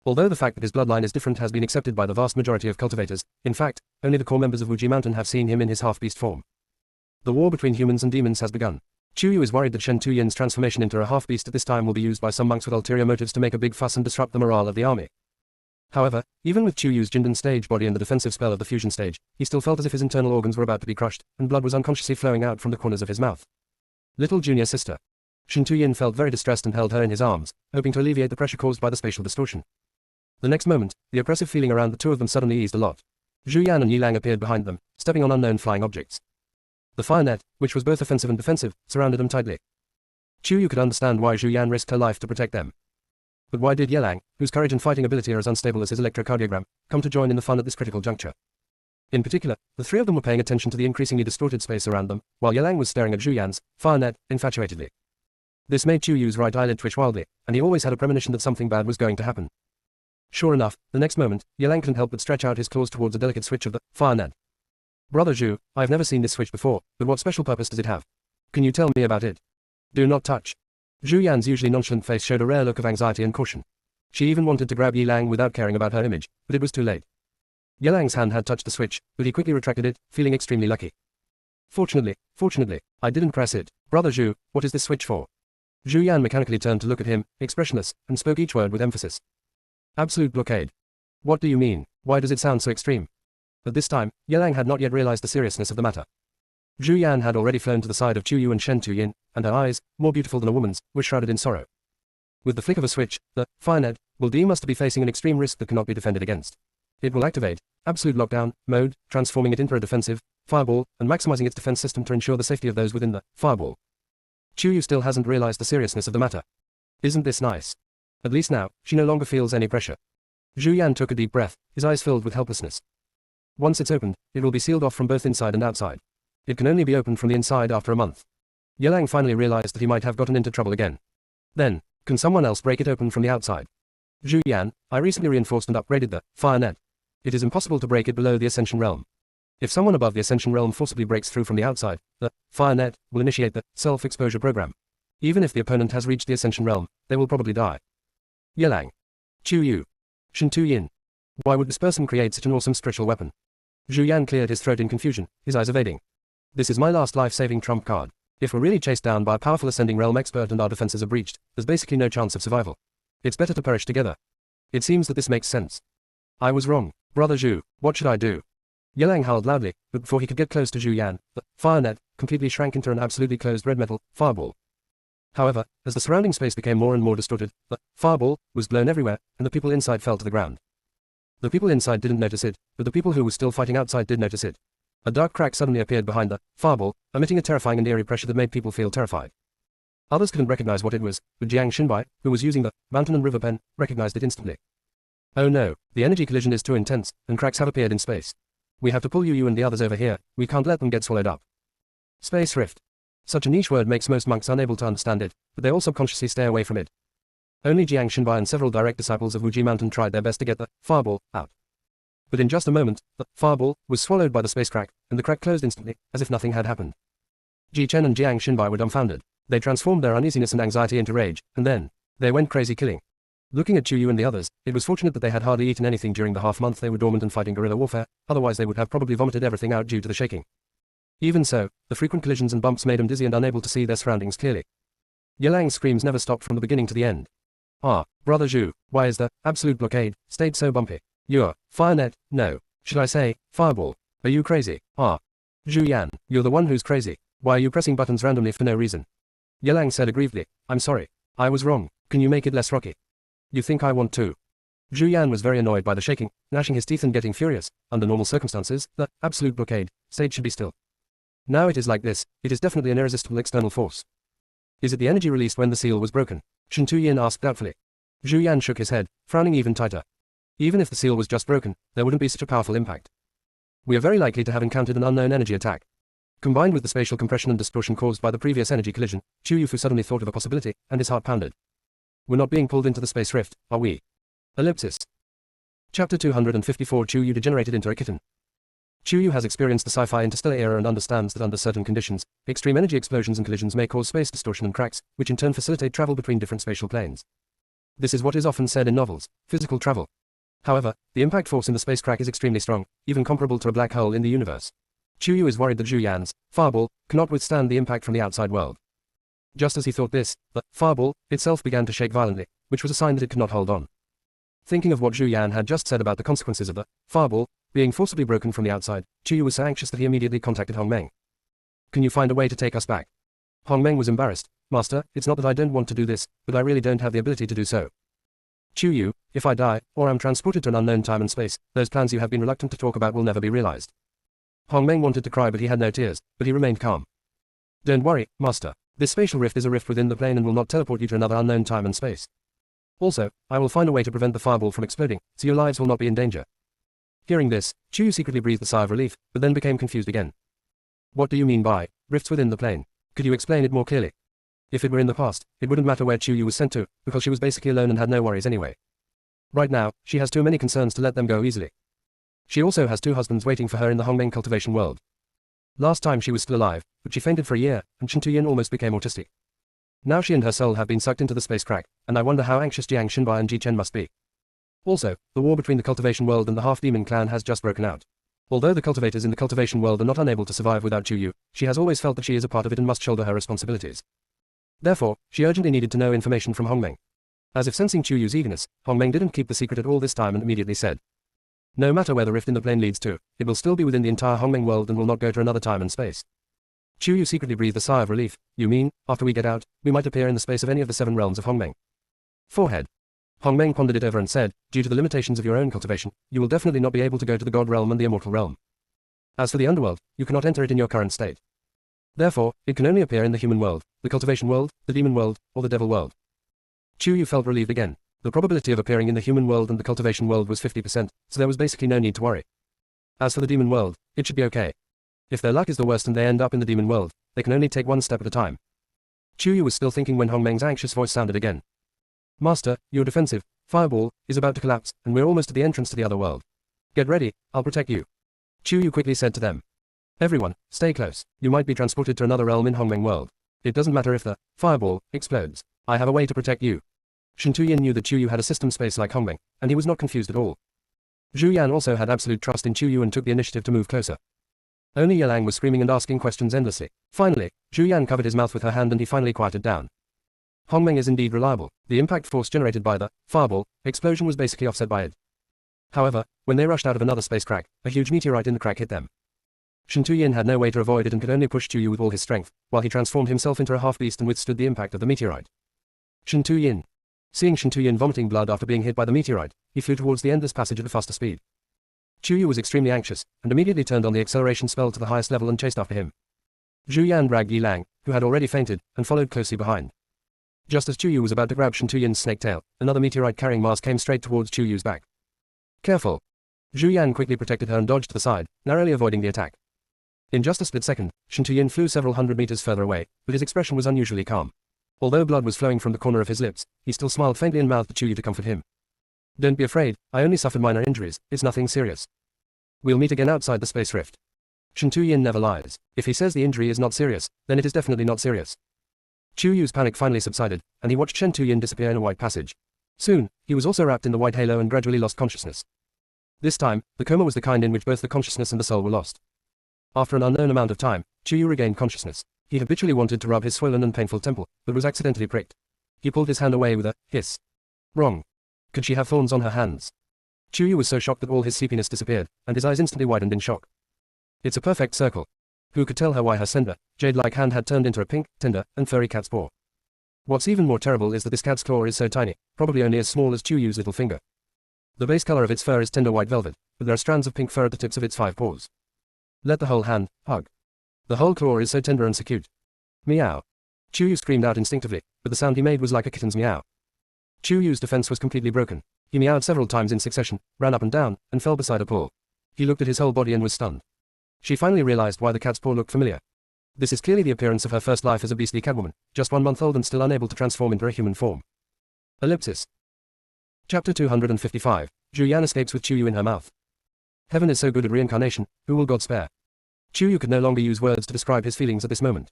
Although the fact that his bloodline is different has been accepted by the vast majority of cultivators, in fact, only the core members of Wuji Mountain have seen him in his half-beast form. The war between humans and demons has begun. Yu is worried that Yin's transformation into a half-beast at this time will be used by some monks with ulterior motives to make a big fuss and disrupt the morale of the army. However, even with Yu's Jindan stage body and the defensive spell of the fusion stage, he still felt as if his internal organs were about to be crushed, and blood was unconsciously flowing out from the corners of his mouth. Little junior sister. Yin felt very distressed and held her in his arms, hoping to alleviate the pressure caused by the spatial distortion. The next moment, the oppressive feeling around the two of them suddenly eased a lot. Zhu Yan and Yilang appeared behind them, stepping on unknown flying objects. The fire net, which was both offensive and defensive, surrounded them tightly. Yu could understand why Zhu Yan risked her life to protect them. But why did Yilang, whose courage and fighting ability are as unstable as his electrocardiogram, come to join in the fun at this critical juncture? In particular, the three of them were paying attention to the increasingly distorted space around them, while Yilang was staring at Zhu Yan's fire net infatuatedly. This made Yu's right eyelid twitch wildly, and he always had a premonition that something bad was going to happen. Sure enough, the next moment, Yilang couldn't help but stretch out his claws towards a delicate switch of the fire net. Brother Zhu, I've never seen this switch before, but what special purpose does it have? Can you tell me about it? Do not touch. Zhu Yan's usually nonchalant face showed a rare look of anxiety and caution. She even wanted to grab Yilang without caring about her image, but it was too late. Yilang's hand had touched the switch, but he quickly retracted it, feeling extremely lucky. Fortunately, I didn't press it. Brother Zhu, what is this switch for? Zhu Yan mechanically turned to look at him, expressionless, and spoke each word with emphasis. Absolute blockade. What do you mean? Why does it sound so extreme? At this time, Yilang had not yet realized the seriousness of the matter. Zhu Yan had already flown to the side of Yu and Yin, and her eyes, more beautiful than a woman's, were shrouded in sorrow. With the flick of a switch, the fire net will D must be facing an extreme risk that cannot be defended against. It will activate absolute lockdown mode, transforming it into a defensive fireball and maximizing its defense system to ensure the safety of those within the fireball. Yu still hasn't realized the seriousness of the matter. Isn't this nice? At least now, she no longer feels any pressure. Zhu Yan took a deep breath, his eyes filled with helplessness. Once it's opened, it will be sealed off from both inside and outside. It can only be opened from the inside after a month. Yilang finally realized that he might have gotten into trouble again. Then, can someone else break it open from the outside? Zhu Yan, I recently reinforced and upgraded the fire net. It is impossible to break it below the Ascension Realm. If someone above the Ascension Realm forcibly breaks through from the outside, the fire net will initiate the self-exposure program. Even if the opponent has reached the Ascension Realm, they will probably die. Yilang. Yu. Yin. Why would this person create such an awesome spiritual weapon? Zhu Yan cleared his throat in confusion, his eyes evading. This is my last life-saving trump card. If we're really chased down by a powerful Ascending Realm expert and our defenses are breached, there's basically no chance of survival. It's better to perish together. It seems that this makes sense. I was wrong. Brother Zhu, what should I do? Yilang howled loudly, but before he could get close to Zhu Yan, the fire net completely shrank into an absolutely closed red metal fireball. However, as the surrounding space became more and more distorted, the fireball was blown everywhere, and the people inside fell to the ground. The people inside didn't notice it, but the people who were still fighting outside did notice it. A dark crack suddenly appeared behind the fireball, emitting a terrifying and eerie pressure that made people feel terrified. Others couldn't recognize what it was, but Jiang Xinbai, who was using the mountain and river pen, recognized it instantly. Oh no, the energy collision is too intense, and cracks have appeared in space. We have to pull Yu and the others over here, we can't let them get swallowed up. Space rift. Such a niche word makes most monks unable to understand it, but they all subconsciously stay away from it. Only Jiang Xinbai and several direct disciples of Wuji Mountain tried their best to get the fireball out. But in just a moment, the fireball was swallowed by the space crack, and the crack closed instantly, as if nothing had happened. Ji Chen and Jiang Xinbai were dumbfounded. They transformed their uneasiness and anxiety into rage, and then, they went crazy killing. Looking at Yu and the others, it was fortunate that they had hardly eaten anything during the half-month they were dormant and fighting guerrilla warfare, otherwise they would have probably vomited everything out due to the shaking. Even so, the frequent collisions and bumps made him dizzy and unable to see their surroundings clearly. Yelang's screams never stopped from the beginning to the end. Ah, Brother Zhu, why is the absolute blockade stayed so bumpy? You're fire net, no. Should I say, fireball? Are you crazy? Ah. Zhu Yan, you're the one who's crazy. Why are you pressing buttons randomly for no reason? Yelang said aggrievedly. I'm sorry. I was wrong. Can you make it less rocky? You think I want to? Zhu Yan was very annoyed by the shaking, gnashing his teeth and getting furious. Under normal circumstances, the absolute blockade state should be still. Now it is like this. It is definitely an irresistible external force. Is it the energy released when the seal was broken? Shen Tuyin asked doubtfully. Zhu Yan shook his head, frowning even tighter. Even if the seal was just broken, there wouldn't be such a powerful impact. We are very likely to have encountered an unknown energy attack. Combined with the spatial compression and distortion caused by the previous energy collision, Chu Yufu suddenly thought of a possibility, and his heart pounded. We're not being pulled into the space rift, are we? Ellipsis. Chapter 254 Chu Yu degenerated into a kitten. Chu Yu has experienced the sci-fi interstellar era and understands that under certain conditions, extreme energy explosions and collisions may cause space distortion and cracks, which in turn facilitate travel between different spatial planes. This is what is often said in novels, physical travel. However, the impact force in the space crack is extremely strong, even comparable to a black hole in the universe. Chu Yu is worried that Zhu Yan's fireball cannot withstand the impact from the outside world. Just as he thought this, the fireball itself began to shake violently, which was a sign that it could not hold on. Thinking of what Zhu Yan had just said about the consequences of the fireball being forcibly broken from the outside, Chu Yu was so anxious that he immediately contacted Hong Meng. Can you find a way to take us back? Hong Meng was embarrassed. Master, it's not that I don't want to do this, but I really don't have the ability to do so. Chu Yu, if I die, or am transported to an unknown time and space, those plans you have been reluctant to talk about will never be realized. Hong Meng wanted to cry but he had no tears, but he remained calm. Don't worry, Master. This spatial rift is a rift within the plane and will not teleport you to another unknown time and space. Also, I will find a way to prevent the fireball from exploding, so your lives will not be in danger. Hearing this, Chu Yu secretly breathed a sigh of relief, but then became confused again. What do you mean by rifts within the plane? Could you explain it more clearly? If it were in the past, it wouldn't matter where Chu Yu was sent to, because she was basically alone and had no worries anyway. Right now, she has too many concerns to let them go easily. She also has 2 husbands waiting for her in the Hongmeng cultivation world. Last time she was still alive, but she fainted for a year, and Shen Tuyin almost became autistic. Now she and her soul have been sucked into the space crack, and I wonder how anxious Jiang Xinbai and Ji Chen must be. Also, the war between the cultivation world and the half-demon clan has just broken out. Although the cultivators in the cultivation world are not unable to survive without Chu Yu, she has always felt that she is a part of it and must shoulder her responsibilities. Therefore, she urgently needed to know information from Hongmeng. As if sensing Chu Yu's eagerness, Hongmeng didn't keep the secret at all this time and immediately said, no matter where the rift in the plane leads to, it will still be within the entire Hongmeng world and will not go to another time and space. Chu Yu secretly breathed a sigh of relief. You mean, after we get out, we might appear in the space of any of the 7 realms of Hongmeng? Forehead. Hongmeng pondered it over and said, due to the limitations of your own cultivation, you will definitely not be able to go to the God realm and the immortal realm. As for the underworld, you cannot enter it in your current state. Therefore, it can only appear in the human world, the cultivation world, the demon world, or the devil world. Chu Yu felt relieved again. The probability of appearing in the human world and the cultivation world was 50%, so there was basically no need to worry. As for the demon world, it should be okay. If their luck is the worst and they end up in the demon world, they can only take one step at a time. Chu Yu was still thinking when Hongmeng's anxious voice sounded again. Master, your defensive fireball is about to collapse, and we're almost at the entrance to the other world. Get ready, I'll protect you. Chu Yu quickly said to them. Everyone, stay close. You might be transported to another realm in Hongmeng world. It doesn't matter if the fireball explodes. I have a way to protect you. Shen Tuyin knew that Chu Yu had a system space like Hongmeng, and he was not confused at all. Zhu Yan also had absolute trust in Chu Yu and took the initiative to move closer. Only Yelang was screaming and asking questions endlessly. Finally, Zhu Yan covered his mouth with her hand and he finally quieted down. Hongmeng is indeed reliable. The impact force generated by the fireball explosion was basically offset by it. However, when they rushed out of another space crack, a huge meteorite in the crack hit them. Shen Tuyin had no way to avoid it and could only push Chu Yu with all his strength, while he transformed himself into a half-beast and withstood the impact of the meteorite. Shen Tuyin. Seeing Shen Tuyin vomiting blood after being hit by the meteorite, he flew towards the endless passage at a faster speed. Chu Yu was extremely anxious, and immediately turned on the acceleration spell to the highest level and chased after him. Zhu Yan dragged Yi Lang, who had already fainted, and followed closely behind. Just as Chu Yu was about to grab Shen Tuyin's snake tail, another meteorite-carrying mass came straight towards Chu Yu's back. Careful! Zhu Yan quickly protected her and dodged to the side, narrowly avoiding the attack. In just a split second, Shen Tuyin flew several hundred meters further away, but his expression was unusually calm. Although blood was flowing from the corner of his lips, he still smiled faintly and mouthed to Chu Yu to comfort him. Don't be afraid, I only suffered minor injuries, it's nothing serious. We'll meet again outside the space rift. Shen Tuyin never lies. If he says the injury is not serious, then it is definitely not serious. Chu Yu's panic finally subsided, and he watched Shen Tuyin disappear in a white passage. Soon, he was also wrapped in the white halo and gradually lost consciousness. This time, the coma was the kind in which both the consciousness and the soul were lost. After an unknown amount of time, Chuyu regained consciousness. He habitually wanted to rub his swollen and painful temple, but was accidentally pricked. He pulled his hand away with a hiss. Wrong. Could she have thorns on her hands? Chuyu was so shocked that all his sleepiness disappeared, and his eyes instantly widened in shock. It's a perfect circle. Who could tell her why her slender, jade-like hand had turned into a pink, tender, and furry cat's paw? What's even more terrible is that this cat's claw is so tiny, probably only as small as Chuyu's little finger. The base color of its fur is tender white velvet, but there are strands of pink fur at the tips of its 5 paws. Let the whole hand hug. The whole claw is so tender and so cute. Meow. Chuyu screamed out instinctively, but the sound he made was like a kitten's meow. Chuyu's defense was completely broken. He meowed several times in succession, ran up and down, and fell beside a pool. He looked at his whole body and was stunned. She finally realized why the cat's paw looked familiar. This is clearly the appearance of her first life as a beastly catwoman, just 1 month old and still unable to transform into a human form. Ellipsis. Chapter 255. Juyan escapes with Chuyu in her mouth. Heaven is so good at reincarnation, who will God spare? Chuyu could no longer use words to describe his feelings at this moment.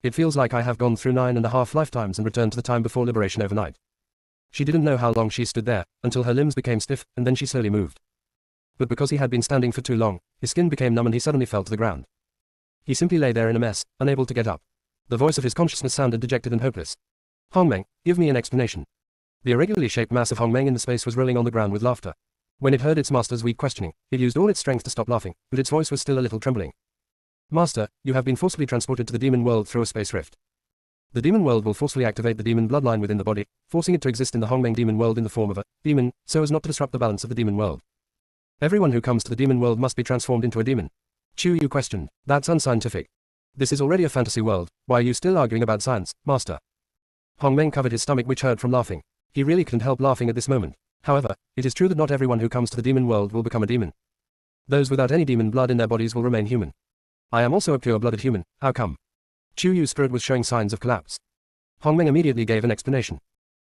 It feels like I have gone through 9.5 lifetimes and returned to the time before liberation overnight. She didn't know how long she stood there, until her limbs became stiff, and then she slowly moved. But because he had been standing for too long, his skin became numb and he suddenly fell to the ground. He simply lay there in a mess, unable to get up. The voice of his consciousness sounded dejected and hopeless. Hongmeng, give me an explanation. The irregularly shaped mass of Hongmeng in the space was rolling on the ground with laughter. When it heard its master's weak questioning, it used all its strength to stop laughing, but its voice was still a little trembling. Master, you have been forcibly transported to the demon world through a space rift. The demon world will forcefully activate the demon bloodline within the body, forcing it to exist in the Hongmeng demon world in the form of a demon, so as not to disrupt the balance of the demon world. Everyone who comes to the demon world must be transformed into a demon. Chuyu questioned. That's unscientific. This is already a fantasy world, why are you still arguing about science, master? Hongmeng covered his stomach which hurt from laughing. He really couldn't help laughing at this moment. However, it is true that not everyone who comes to the demon world will become a demon. Those without any demon blood in their bodies will remain human. I am also a pure-blooded human, how come? Chuyu's spirit was showing signs of collapse. Hongmeng immediately gave an explanation.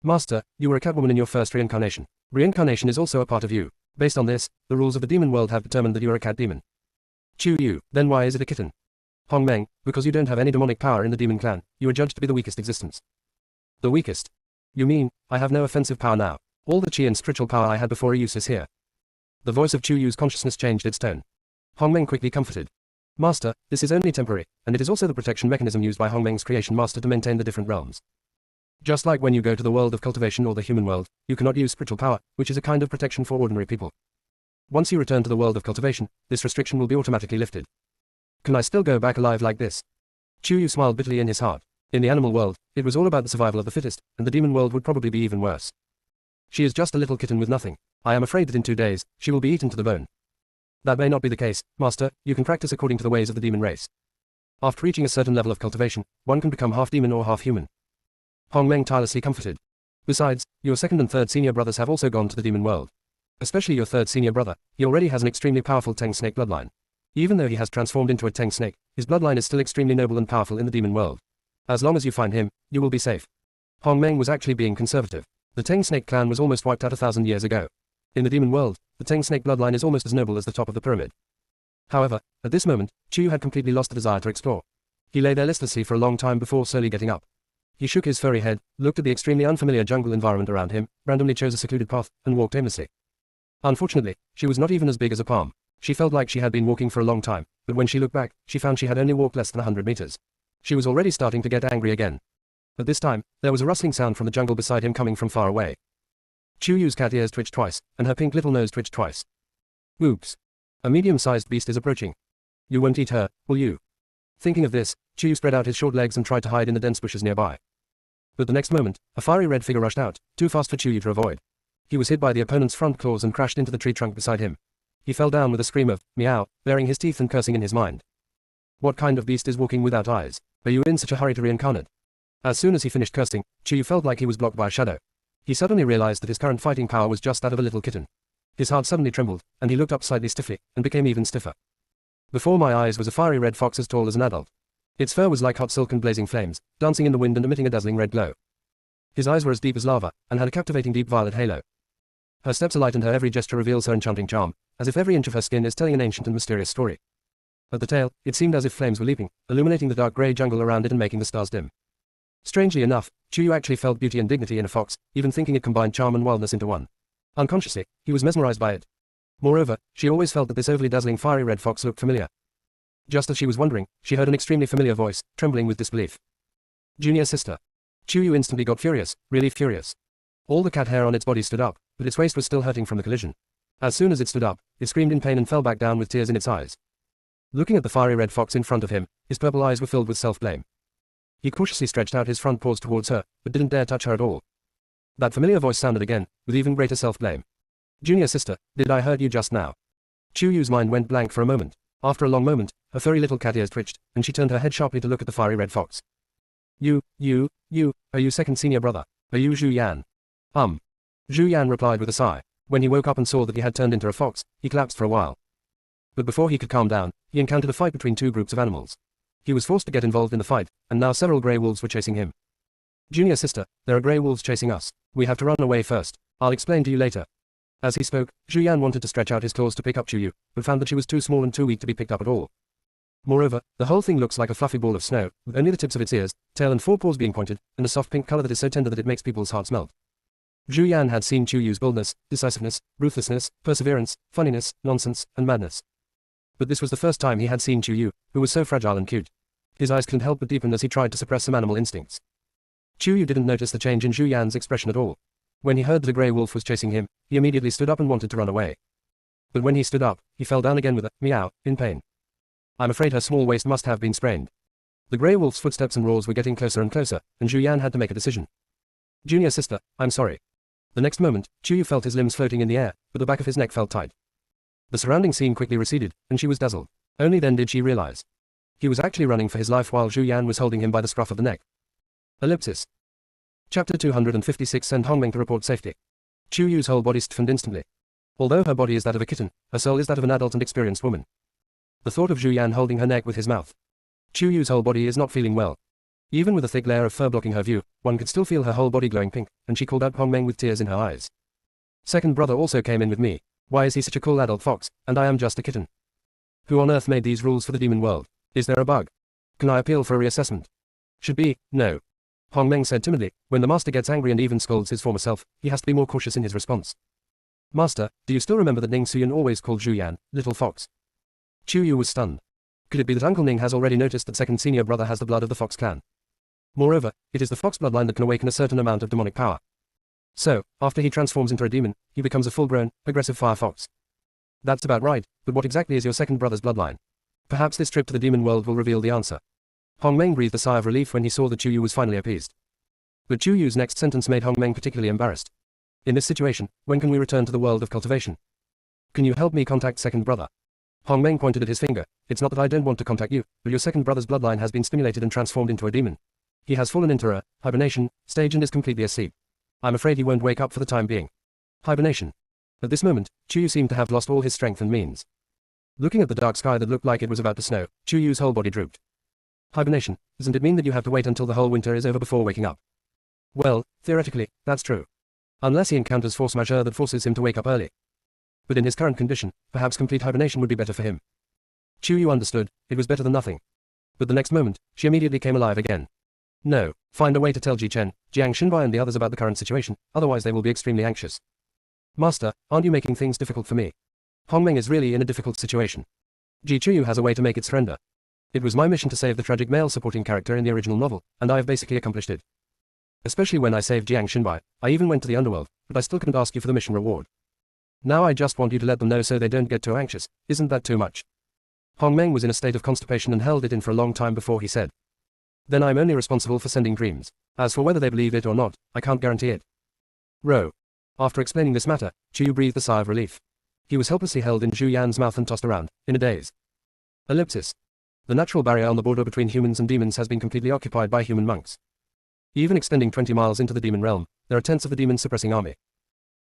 Master, you were a catwoman in your first reincarnation. Reincarnation is also a part of you. Based on this, the rules of the demon world have determined that you are a cat demon. Chuyu, then why is it a kitten? Hongmeng, because you don't have any demonic power in the demon clan, you are judged to be the weakest existence. The weakest? You mean, I have no offensive power now. All the chi and spiritual power I had before are useless here. The voice of Chuyu's consciousness changed its tone. Hongmeng quickly comforted. Master, this is only temporary, and it is also the protection mechanism used by Hongmeng's creation master to maintain the different realms. Just like when you go to the world of cultivation or the human world, you cannot use spiritual power, which is a kind of protection for ordinary people. Once you return to the world of cultivation, this restriction will be automatically lifted. Can I still go back alive like this? Chuyu smiled bitterly in his heart. In the animal world, it was all about the survival of the fittest, and the demon world would probably be even worse. She is just a little kitten with nothing. I am afraid that in 2 days, she will be eaten to the bone. That may not be the case, master, you can practice according to the ways of the demon race. After reaching a certain level of cultivation, one can become half demon or half human. Hongmeng tirelessly comforted. Besides, your second and third senior brothers have also gone to the demon world. Especially your third senior brother, he already has an extremely powerful Teng snake bloodline. Even though he has transformed into a Teng snake, his bloodline is still extremely noble and powerful in the demon world. As long as you find him, you will be safe. Hongmeng was actually being conservative. The Teng snake clan was almost wiped out 1,000 years ago. In the demon world, the Teng snake bloodline is almost as noble as the top of the pyramid. However, at this moment, Chuyu had completely lost the desire to explore. He lay there listlessly for a long time before slowly getting up. He shook his furry head, looked at the extremely unfamiliar jungle environment around him, randomly chose a secluded path, and walked aimlessly. Unfortunately, she was not even as big as a palm. She felt like she had been walking for a long time, but when she looked back, she found she had only walked less than 100 meters. She was already starting to get angry again. At this time, there was a rustling sound from the jungle beside him coming from far away. Chuyu's cat ears twitched twice, and her pink little nose twitched twice. Oops. A medium-sized beast is approaching. You won't eat her, will you? Thinking of this, Chuyu spread out his short legs and tried to hide in the dense bushes nearby. But the next moment, a fiery red figure rushed out, too fast for Chuyu to avoid. He was hit by the opponent's front claws and crashed into the tree trunk beside him. He fell down with a scream of, meow, baring his teeth and cursing in his mind. What kind of beast is walking without eyes? Are you in such a hurry to reincarnate? As soon as he finished cursing, Chuyu felt like he was blocked by a shadow. He suddenly realized that his current fighting power was just that of a little kitten. His heart suddenly trembled, and he looked up slightly stiffly, and became even stiffer. Before my eyes was a fiery red fox as tall as an adult. Its fur was like hot silk and blazing flames, dancing in the wind and emitting a dazzling red glow. His eyes were as deep as lava, and had a captivating deep violet halo. Her steps are light and her every gesture reveals her enchanting charm, as if every inch of her skin is telling an ancient and mysterious story. At the tail, it seemed as if flames were leaping, illuminating the dark grey jungle around it and making the stars dim. Strangely enough, Chuyu actually felt beauty and dignity in a fox, even thinking it combined charm and wildness into one. Unconsciously, he was mesmerized by it. Moreover, she always felt that this overly dazzling fiery red fox looked familiar. Just as she was wondering, she heard an extremely familiar voice, trembling with disbelief. Junior sister. TakeYou instantly got furious, really furious. All the cat hair on its body stood up, but its waist was still hurting from the collision. As soon as it stood up, it screamed in pain and fell back down with tears in its eyes. Looking at the fiery red fox in front of him, his purple eyes were filled with self-blame. He cautiously stretched out his front paws towards her, but didn't dare touch her at all. That familiar voice sounded again, with even greater self-blame. Junior sister, did I hurt you just now? TakeYou's mind went blank for a moment. After a long moment, her furry little cat ears twitched, and she turned her head sharply to look at the fiery red fox. You, are you second senior brother? Are you Zhu Yan? Zhu Yan replied with a sigh. When he woke up and saw that he had turned into a fox, he collapsed for a while. But before he could calm down, he encountered a fight between two groups of animals. He was forced to get involved in the fight, and now several grey wolves were chasing him. Junior sister, there are grey wolves chasing us. We have to run away first. I'll explain to you later. As he spoke, Zhu Yan wanted to stretch out his claws to pick up TakeYou, but found that she was too small and too weak to be picked up at all. Moreover, the whole thing looks like a fluffy ball of snow, with only the tips of its ears, tail and forepaws being pointed, and a soft pink color that is so tender that it makes people's hearts melt. Zhu Yan had seen TakeYou's boldness, decisiveness, ruthlessness, perseverance, funniness, nonsense, and madness. But this was the first time he had seen TakeYou, who was so fragile and cute. His eyes couldn't help but deepen as he tried to suppress some animal instincts. TakeYou didn't notice the change in Zhu Yan's expression at all. When he heard that a grey wolf was chasing him, he immediately stood up and wanted to run away. But when he stood up, he fell down again with a meow, in pain. I'm afraid her small waist must have been sprained. The grey wolf's footsteps and roars were getting closer and closer, and Zhu Yan had to make a decision. Junior sister, I'm sorry. The next moment, TakeYou felt his limbs floating in the air, but the back of his neck felt tight. The surrounding scene quickly receded, and she was dazzled. Only then did she realize. He was actually running for his life while Zhu Yan was holding him by the scruff of the neck. Ellipsis. Chapter 256 Send Hongmeng to report safety. TakeYou's whole body stiffened instantly. Although her body is that of a kitten, her soul is that of an adult and experienced woman. The thought of Zhu Yan holding her neck with his mouth. TakeYou's whole body is not feeling well. Even with a thick layer of fur blocking her view, one could still feel her whole body glowing pink, and she called out Hongmeng with tears in her eyes. Second brother also came in with me. Why is he such a cool adult fox, and I am just a kitten? Who on earth made these rules for the demon world? Is there a bug? Can I appeal for a reassessment? Should be, no. Hongmeng said timidly. When the master gets angry and even scolds his former self, he has to be more cautious in his response. Master, do you still remember that Ning Suyan always called Zhu Yan, little fox? TakeYou was stunned. Could it be that Uncle Ning has already noticed that second senior brother has the blood of the fox clan? Moreover, it is the fox bloodline that can awaken a certain amount of demonic power. So, after he transforms into a demon, he becomes a full-grown, aggressive fire fox. That's about right, but what exactly is your second brother's bloodline? Perhaps this trip to the demon world will reveal the answer. Hongmeng breathed a sigh of relief when he saw that TakeYou was finally appeased. But TakeYou's next sentence made Hongmeng particularly embarrassed. In this situation, when can we return to the world of cultivation? Can you help me contact second brother? Hongmeng pointed at his finger. It's not that I don't want to contact you, but your second brother's bloodline has been stimulated and transformed into a demon. He has fallen into a hibernation stage and is completely asleep. I'm afraid he won't wake up for the time being. Hibernation. At this moment, TakeYou seemed to have lost all his strength and means. Looking at the dark sky that looked like it was about to snow, TakeYou's whole body drooped. Hibernation, doesn't it mean that you have to wait until the whole winter is over before waking up? Well, theoretically, that's true. Unless he encounters force majeure that forces him to wake up early. But in his current condition, perhaps complete hibernation would be better for him. TakeYou understood, it was better than nothing. But the next moment, she immediately came alive again. No, find a way to tell Ji Chen, Jiang Xinbai and the others about the current situation, otherwise they will be extremely anxious. Master, aren't you making things difficult for me? Hongmeng is really in a difficult situation. TakeYou has a way to make it surrender. It was my mission to save the tragic male supporting character in the original novel, and I have basically accomplished it. Especially when I saved Jiang Xinbai, I even went to the underworld, but I still couldn't ask you for the mission reward. Now I just want you to let them know so they don't get too anxious, isn't that too much? Hongmeng was in a state of constipation and held it in for a long time before he said. Then I'm only responsible for sending dreams. As for whether they believe it or not, I can't guarantee it. Row. After explaining this matter, TakeYou breathed a sigh of relief. He was helplessly held in Zhu Yan's mouth and tossed around, in a daze. Ellipsis. The natural barrier on the border between humans and demons has been completely occupied by human monks. Even extending 20 miles into the demon realm, there are tents of the demon suppressing army.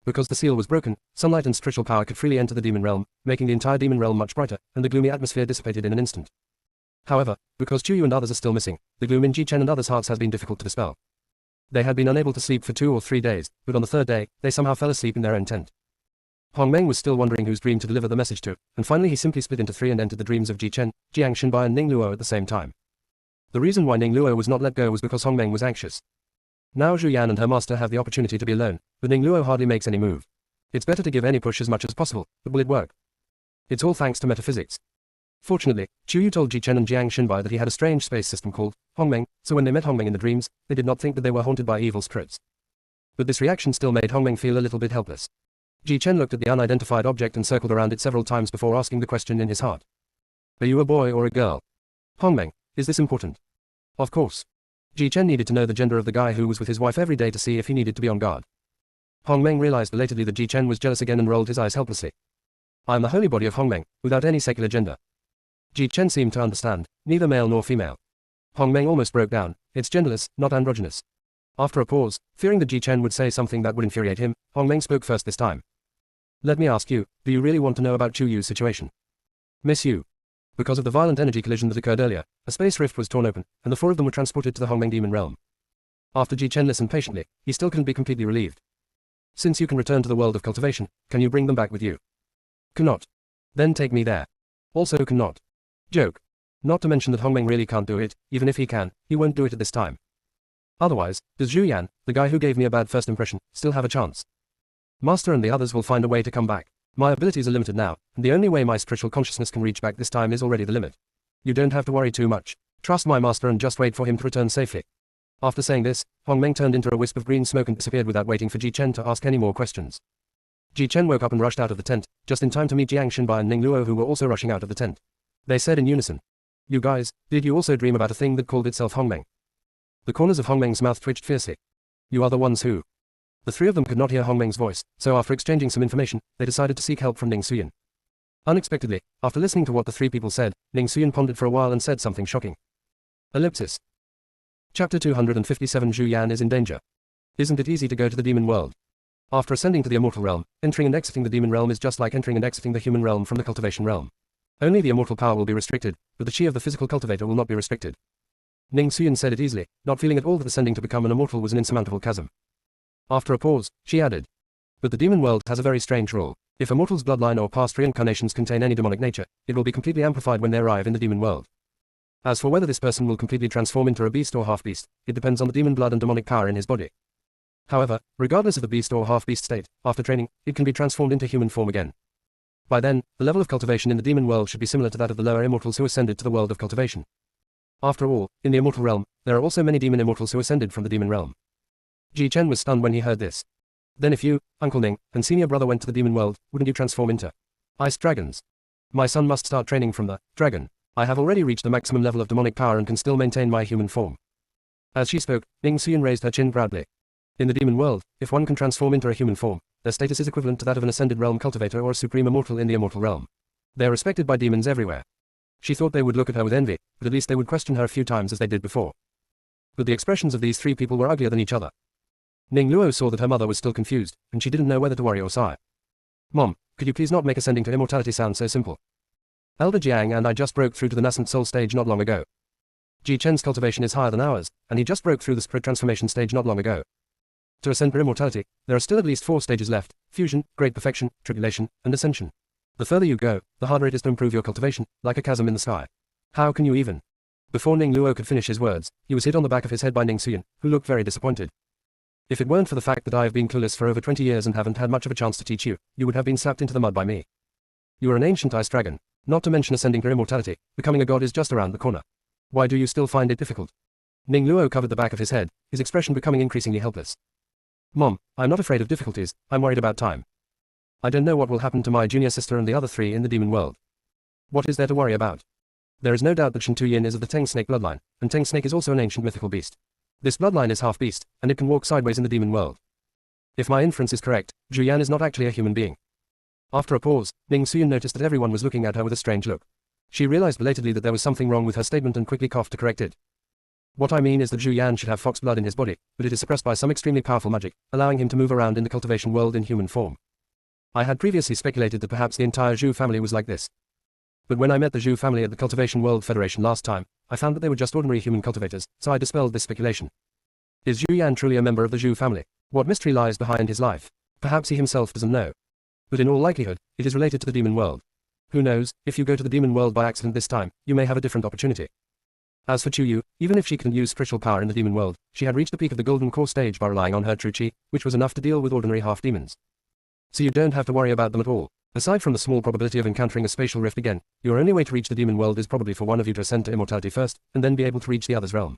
Because the seal was broken, sunlight and spiritual power could freely enter the demon realm, making the entire demon realm much brighter, and the gloomy atmosphere dissipated in an instant. However, because TakeYou and others are still missing, the gloom in Ji Chen and others' hearts has been difficult to dispel. They had been unable to sleep for 2 or 3 days, but on the third day, they somehow fell asleep in their own tent. Hongmeng was still wondering whose dream to deliver the message to, and finally he simply split into 3 and entered the dreams of Ji Chen, Jiang Xinbai and Ning Luo at the same time. The reason why Ning Luo was not let go was because Hongmeng was anxious. Now Zhu Yan and her master have the opportunity to be alone, but Ning Luo hardly makes any move. It's better to give any push as much as possible, but will it work? It's all thanks to metaphysics. Fortunately, TakeYou told Ji Chen and Jiang Xinbai that he had a strange space system called Hongmeng, so when they met Hongmeng in the dreams, they did not think that they were haunted by evil spirits. But this reaction still made Hongmeng feel a little bit helpless. Ji Chen looked at the unidentified object and circled around it several times before asking the question in his heart. Are you a boy or a girl? Hongmeng, is this important? Of course. Ji Chen needed to know the gender of the guy who was with his wife every day to see if he needed to be on guard. Hongmeng realized belatedly that Ji Chen was jealous again and rolled his eyes helplessly. I am the holy body of Hongmeng, without any secular gender. Ji Chen seemed to understand, neither male nor female. Hongmeng almost broke down, it's genderless, not androgynous. After a pause, fearing that Ji Chen would say something that would infuriate him, Hongmeng spoke first this time. Let me ask you, do you really want to know about TakeYou's situation? Miss Yu. Because of the violent energy collision that occurred earlier, a space rift was torn open, and the four of them were transported to the Hongmeng demon realm. After Ji Chen listened patiently, he still couldn't be completely relieved. Since you can return to the world of cultivation, can you bring them back with you? Cannot. Then take me there. Also cannot. Joke. Not to mention that Hongmeng really can't do it, even if he can, he won't do it at this time. Otherwise, does Zhu Yan, the guy who gave me a bad first impression, still have a chance? Master and the others will find a way to come back. My abilities are limited now, and the only way my spiritual consciousness can reach back this time is already the limit. You don't have to worry too much. Trust my master and just wait for him to return safely. After saying this, Hongmeng turned into a wisp of green smoke and disappeared without waiting for Ji Chen to ask any more questions. Ji Chen woke up and rushed out of the tent, just in time to meet Jiang Xinbai and Ning Luo, who were also rushing out of the tent. They said in unison. You guys, did you also dream about a thing that called itself Hongmeng? The corners of Hongmeng's mouth twitched fiercely. You are the ones who... The three of them could not hear Hongmeng's voice, so after exchanging some information, they decided to seek help from Ning Suyin. Unexpectedly, after listening to what the three people said, Ning Suyin pondered for a while and said something shocking. Ellipsis. Chapter 257 Zhu Yan is in danger. Isn't it easy to go to the demon world? After ascending to the immortal realm, entering and exiting the demon realm is just like entering and exiting the human realm from the cultivation realm. Only the immortal power will be restricted, but the chi of the physical cultivator will not be restricted. Ning Suyin said it easily, not feeling at all that ascending to become an immortal was an insurmountable chasm. After a pause, she added. But the demon world has a very strange rule. If a mortal's bloodline or past reincarnations contain any demonic nature, it will be completely amplified when they arrive in the demon world. As for whether this person will completely transform into a beast or half-beast, it depends on the demon blood and demonic power in his body. However, regardless of the beast or half-beast state, after training, it can be transformed into human form again. By then, the level of cultivation in the demon world should be similar to that of the lower immortals who ascended to the world of cultivation. After all, in the immortal realm, there are also many demon immortals who ascended from the demon realm. Ji Chen was stunned when he heard this. Then if you, Uncle Ning, and senior brother went to the demon world, wouldn't you transform into ice dragons? My son must start training from the dragon. I have already reached the maximum level of demonic power and can still maintain my human form. As she spoke, Ning Suyin raised her chin proudly. In the demon world, if one can transform into a human form, their status is equivalent to that of an ascended realm cultivator or a supreme immortal in the immortal realm. They are respected by demons everywhere. She thought they would look at her with envy, but at least they would question her a few times as they did before. But the expressions of these three people were uglier than each other. Ning Luo saw that her mother was still confused, and she didn't know whether to worry or sigh. Mom, could you please not make ascending to immortality sound so simple? Elder Jiang and I just broke through to the nascent soul stage not long ago. Ji Chen's cultivation is higher than ours, and he just broke through the spirit transformation stage not long ago. To ascend to immortality, there are still at least 4 stages left: fusion, great perfection, tribulation, and ascension. The further you go, the harder it is to improve your cultivation, like a chasm in the sky. How can you even? Before Ning Luo could finish his words, he was hit on the back of his head by Ning Suyin, who looked very disappointed. If it weren't for the fact that I have been clueless for over 20 years and haven't had much of a chance to teach you, you would have been slapped into the mud by me. You are an ancient ice dragon. Not to mention ascending to immortality, becoming a god is just around the corner. Why do you still find it difficult? Ning Luo covered the back of his head, his expression becoming increasingly helpless. Mom, I'm not afraid of difficulties, I'm worried about time. I don't know what will happen to my junior sister and the other 3 in the demon world. What is there to worry about? There is no doubt that Shen Tuyin is of the Teng Snake bloodline, and Teng Snake is also an ancient mythical beast. This bloodline is half-beast, and it can walk sideways in the demon world. If my inference is correct, Zhu Yan is not actually a human being. After a pause, Ning Suyin noticed that everyone was looking at her with a strange look. She realized belatedly that there was something wrong with her statement and quickly coughed to correct it. What I mean is that Zhu Yan should have fox blood in his body, but it is suppressed by some extremely powerful magic, allowing him to move around in the cultivation world in human form. I had previously speculated that perhaps the entire Zhu family was like this. But when I met the Zhu family at the Cultivation World Federation last time, I found that they were just ordinary human cultivators, so I dispelled this speculation. Is Zhu Yan truly a member of the Zhu family? What mystery lies behind his life? Perhaps he himself doesn't know. But in all likelihood, it is related to the demon world. Who knows, if you go to the demon world by accident this time, you may have a different opportunity. As for TakeYou, even if she couldn't use spiritual power in the demon world, she had reached the peak of the golden core stage by relying on her true chi, which was enough to deal with ordinary half-demons. So you don't have to worry about them at all. Aside from the small probability of encountering a spatial rift again, your only way to reach the demon world is probably for one of you to ascend to immortality first, and then be able to reach the other's realm.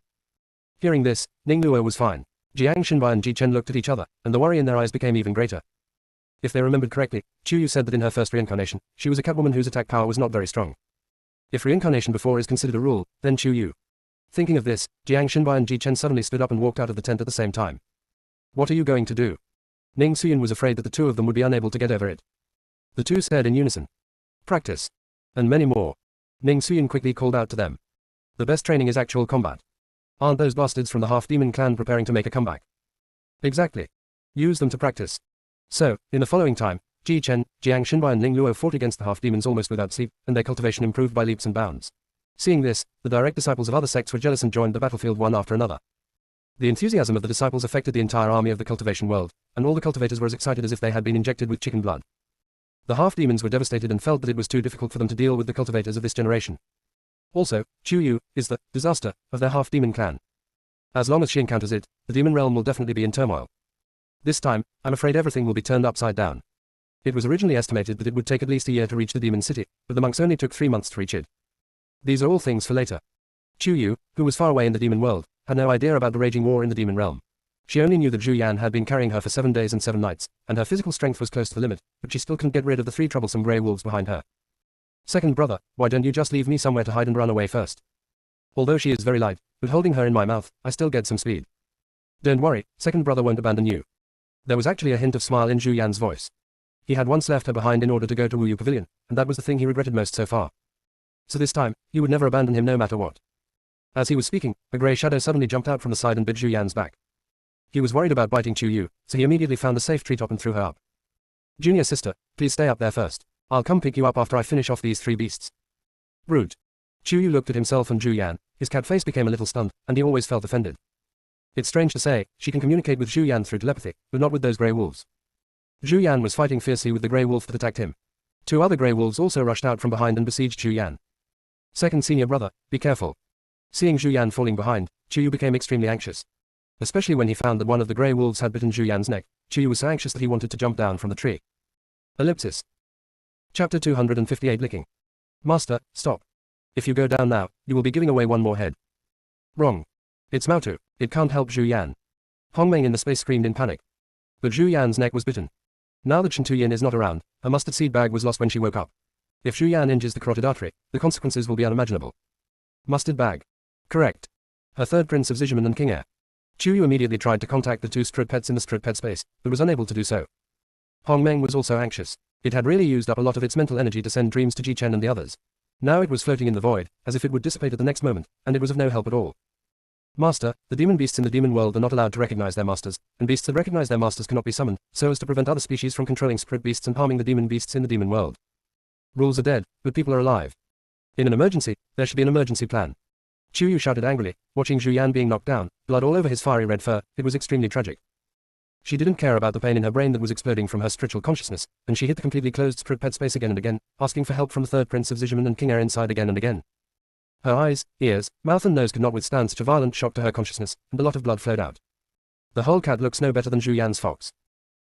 Hearing this, Ning Luo was fine. Jiang Xinbai and Ji Chen looked at each other, and the worry in their eyes became even greater. If they remembered correctly, TakeYou said that in her first reincarnation, she was a catwoman whose attack power was not very strong. If reincarnation before is considered a rule, then TakeYou. Thinking of this, Jiang Xinbai and Ji Chen suddenly stood up and walked out of the tent at the same time. What are you going to do? Ning Suyin was afraid that the two of them would be unable to get over it. The two said in unison. Practice. And many more. Ning Suyin quickly called out to them. The best training is actual combat. Aren't those bastards from the half-demon clan preparing to make a comeback? Exactly. Use them to practice. So, in the following time, Ji Chen, Jiang Xinbai and Ning Luo fought against the half-demons almost without sleep, and their cultivation improved by leaps and bounds. Seeing this, the direct disciples of other sects were jealous and joined the battlefield one after another. The enthusiasm of the disciples affected the entire army of the cultivation world, and all the cultivators were as excited as if they had been injected with chicken blood. The half-demons were devastated and felt that it was too difficult for them to deal with the cultivators of this generation. Also, TakeYou is the disaster of their half-demon clan. As long as she encounters it, the demon realm will definitely be in turmoil. This time, I'm afraid everything will be turned upside down. It was originally estimated that it would take at least a year to reach the demon city, but the monks only took 3 months to reach it. These are all things for later. TakeYou, who was far away in the demon world, had no idea about the raging war in the demon realm. She only knew that Zhu Yan had been carrying her for 7 days and 7 nights, and her physical strength was close to the limit, but she still couldn't get rid of the 3 troublesome grey wolves behind her. Second brother, why don't you just leave me somewhere to hide and run away first? Although she is very light, but holding her in my mouth, I still get some speed. Don't worry, second brother won't abandon you. There was actually a hint of smile in Zhu Yan's voice. He had once left her behind in order to go to Wu Yu Pavilion, and that was the thing he regretted most so far. So this time, he would never abandon him no matter what. As he was speaking, a grey shadow suddenly jumped out from the side and bit Zhu Yan's back. He was worried about biting TakeYou, so he immediately found a safe treetop and threw her up. Junior sister, please stay up there first. I'll come pick you up after I finish off these 3 beasts. Brute. TakeYou looked at himself and Zhu Yan, his cat face became a little stunned, and he always felt offended. It's strange to say, she can communicate with Zhu Yan through telepathy, but not with those grey wolves. Zhu Yan was fighting fiercely with the grey wolf that attacked him. 2 other grey wolves also rushed out from behind and besieged Zhu Yan. Second senior brother, be careful. Seeing Zhu Yan falling behind, TakeYou became extremely anxious. Especially when he found that one of the grey wolves had bitten Zhu Yan's neck, TakeYou was so anxious that he wanted to jump down from the tree. Ellipsis. Chapter 258 Licking. Master, stop. If you go down now, you will be giving away one more head. Wrong. It's Maotu, it can't help Zhu Yan. Hongmeng in the space screamed in panic. But Zhu Yan's neck was bitten. Now that Chen Tuyin is not around, her mustard seed bag was lost when she woke up. If Zhu Yan injures the carotid artery, the consequences will be unimaginable. Mustard bag. Correct. Her third prince of Zizhiman and King Air. TakeYou immediately tried to contact the 2 Strud pets in the Strud pet space, but was unable to do so. Hongmeng was also anxious. It had really used up a lot of its mental energy to send dreams to Ji Chen and the others. Now it was floating in the void, as if it would dissipate at the next moment, and it was of no help at all. Master, the demon beasts in the demon world are not allowed to recognize their masters, and beasts that recognize their masters cannot be summoned, so as to prevent other species from controlling spirit beasts and harming the demon beasts in the demon world. Rules are dead, but people are alive. In an emergency, there should be an emergency plan. TakeYou shouted angrily, watching Zhu Yan being knocked down, blood all over his fiery red fur. It was extremely tragic. She didn't care about the pain in her brain that was exploding from her spiritual consciousness, and she hit the completely closed spirit pet space again and again, asking for help from the third prince of Zizhiman and King Air inside again and again. Her eyes, ears, mouth and nose could not withstand such a violent shock to her consciousness, and a lot of blood flowed out. The whole cat looks no better than Zhu Yan's fox.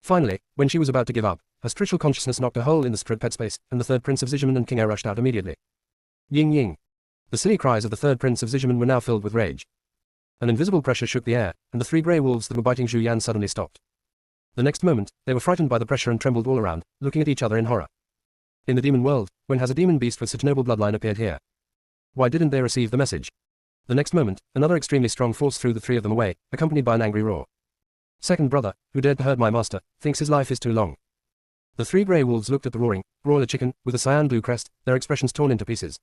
Finally, when she was about to give up, her spiritual consciousness knocked a hole in the spirit pet space, and the third prince of Zizhiman and King Air rushed out immediately. Ying ying. The silly cries of the third prince of Zizhiman were now filled with rage. An invisible pressure shook the air, and the 3 grey wolves that were biting Zhu Yan suddenly stopped. The next moment, they were frightened by the pressure and trembled all around, looking at each other in horror. In the demon world, when has a demon beast with such noble bloodline appeared here? Why didn't they receive the message? The next moment, another extremely strong force threw the 3 of them away, accompanied by an angry roar. Second brother, who dared to hurt my master, thinks his life is too long. The 3 grey wolves looked at the roaring, broiler chicken, with a cyan blue crest, their expressions torn into pieces.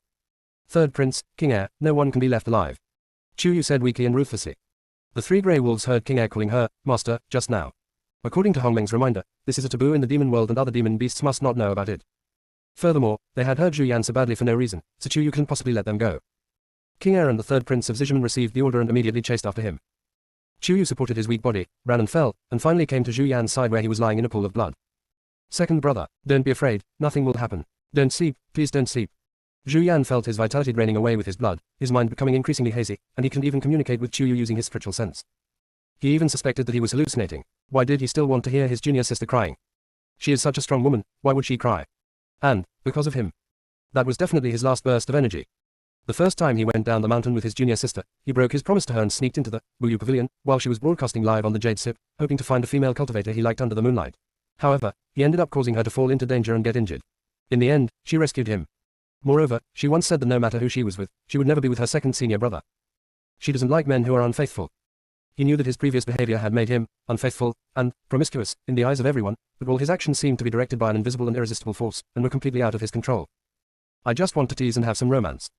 Third prince, King Air, no one can be left alive. TakeYou said weakly and ruthlessly. The 3 grey wolves heard King Air calling her, master, just now. According to Hongmeng's reminder, this is a taboo in the demon world and other demon beasts must not know about it. Furthermore, they had hurt Zhu Yan so badly for no reason, so TakeYou couldn't possibly let them go. King Air and the third prince of Zizhiman received the order and immediately chased after him. TakeYou supported his weak body, ran and fell, and finally came to Zhu Yan's side where he was lying in a pool of blood. Second brother, don't be afraid, nothing will happen. Don't sleep, please don't sleep. Zhu Yan felt his vitality draining away with his blood, his mind becoming increasingly hazy, and he couldn't even communicate with TakeYou using his spiritual sense. He even suspected that he was hallucinating. Why did he still want to hear his junior sister crying? She is such a strong woman, why would she cry? And, because of him. That was definitely his last burst of energy. The first time he went down the mountain with his junior sister, he broke his promise to her and sneaked into the Wu pavilion, while she was broadcasting live on the Jade Sip, hoping to find a female cultivator he liked under the moonlight. However, he ended up causing her to fall into danger and get injured. In the end, she rescued him. Moreover, she once said that no matter who she was with, she would never be with her second senior brother. She doesn't like men who are unfaithful. He knew that his previous behavior had made him unfaithful and promiscuous in the eyes of everyone, but all his actions seemed to be directed by an invisible and irresistible force, and were completely out of his control. I just want to tease and have some romance.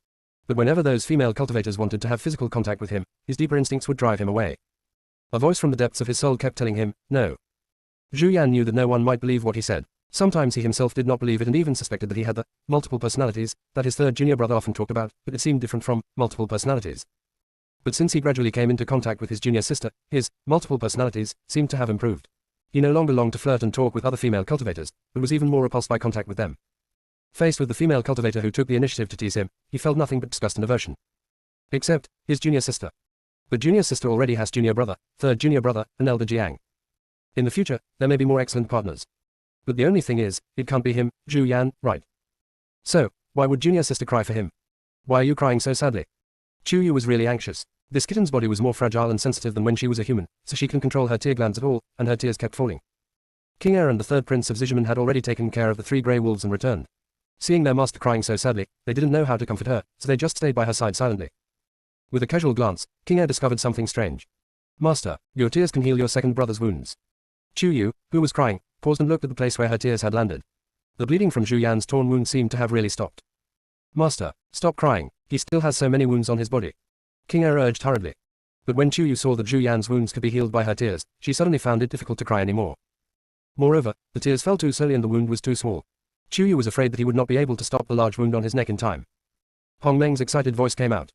But whenever those female cultivators wanted to have physical contact with him, his deeper instincts would drive him away. A voice from the depths of his soul kept telling him, no. Zhu Yan knew that no one might believe what he said. Sometimes he himself did not believe it and even suspected that he had the multiple personalities that his third junior brother often talked about, but it seemed different from multiple personalities. But since he gradually came into contact with his junior sister, his multiple personalities seemed to have improved. He no longer longed to flirt and talk with other female cultivators, but was even more repulsed by contact with them. Faced with the female cultivator who took the initiative to tease him, he felt nothing but disgust and aversion. Except his junior sister. But junior sister already has junior brother, third junior brother, and elder Jiang. In the future, there may be more excellent partners. But the only thing is, it can't be him, Zhu Yan, right? So, why would junior sister cry for him? Why are you crying so sadly? TakeYou was really anxious. This kitten's body was more fragile and sensitive than when she was a human, so she couldn't control her tear glands at all, and her tears kept falling. King Er and the third prince of Zizhiman had already taken care of the 3 grey wolves and returned. Seeing their master crying so sadly, they didn't know how to comfort her, so they just stayed by her side silently. With a casual glance, King Er discovered something strange. Master, your tears can heal your second brother's wounds. TakeYou, who was crying, paused and looked at the place where her tears had landed. The bleeding from Zhu Yan's torn wound seemed to have really stopped. Master, stop crying, he still has so many wounds on his body. King Er urged hurriedly. But when TakeYou saw that Zhu Yan's wounds could be healed by her tears, she suddenly found it difficult to cry anymore. Moreover, the tears fell too slowly and the wound was too small. TakeYou was afraid that he would not be able to stop the large wound on his neck in time. Hong Meng's excited voice came out.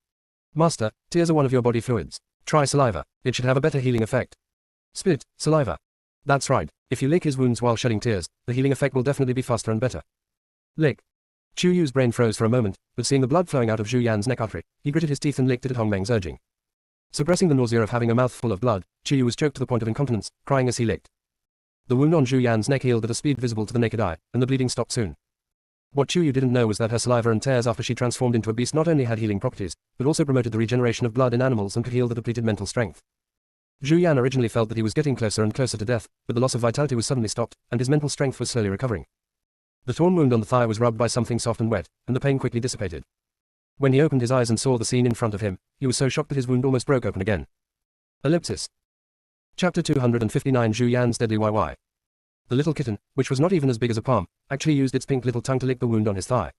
Master, tears are one of your body fluids. Try saliva, it should have a better healing effect. Spit, saliva. That's right, if you lick his wounds while shedding tears, the healing effect will definitely be faster and better. Lick. TakeYou's brain froze for a moment, but seeing the blood flowing out of Zhu Yan's neck artery, he gritted his teeth and licked it at Hong Meng's urging. Suppressing the nausea of having a mouthful of blood, TakeYou was choked to the point of incontinence, crying as he licked. The wound on Zhu Yan's neck healed at a speed visible to the naked eye, and the bleeding stopped soon. What TakeYou didn't know was that her saliva and tears after she transformed into a beast not only had healing properties, but also promoted the regeneration of blood in animals and could heal the depleted mental strength. Zhu Yan originally felt that he was getting closer and closer to death, but the loss of vitality was suddenly stopped, and his mental strength was slowly recovering. The torn wound on the thigh was rubbed by something soft and wet, and the pain quickly dissipated. When he opened his eyes and saw the scene in front of him, he was so shocked that his wound almost broke open again. Ellipsis. Chapter 259 Zhu Yan's Deadly YY. The little kitten, which was not even as big as a palm, actually used its pink little tongue to lick the wound on his thigh.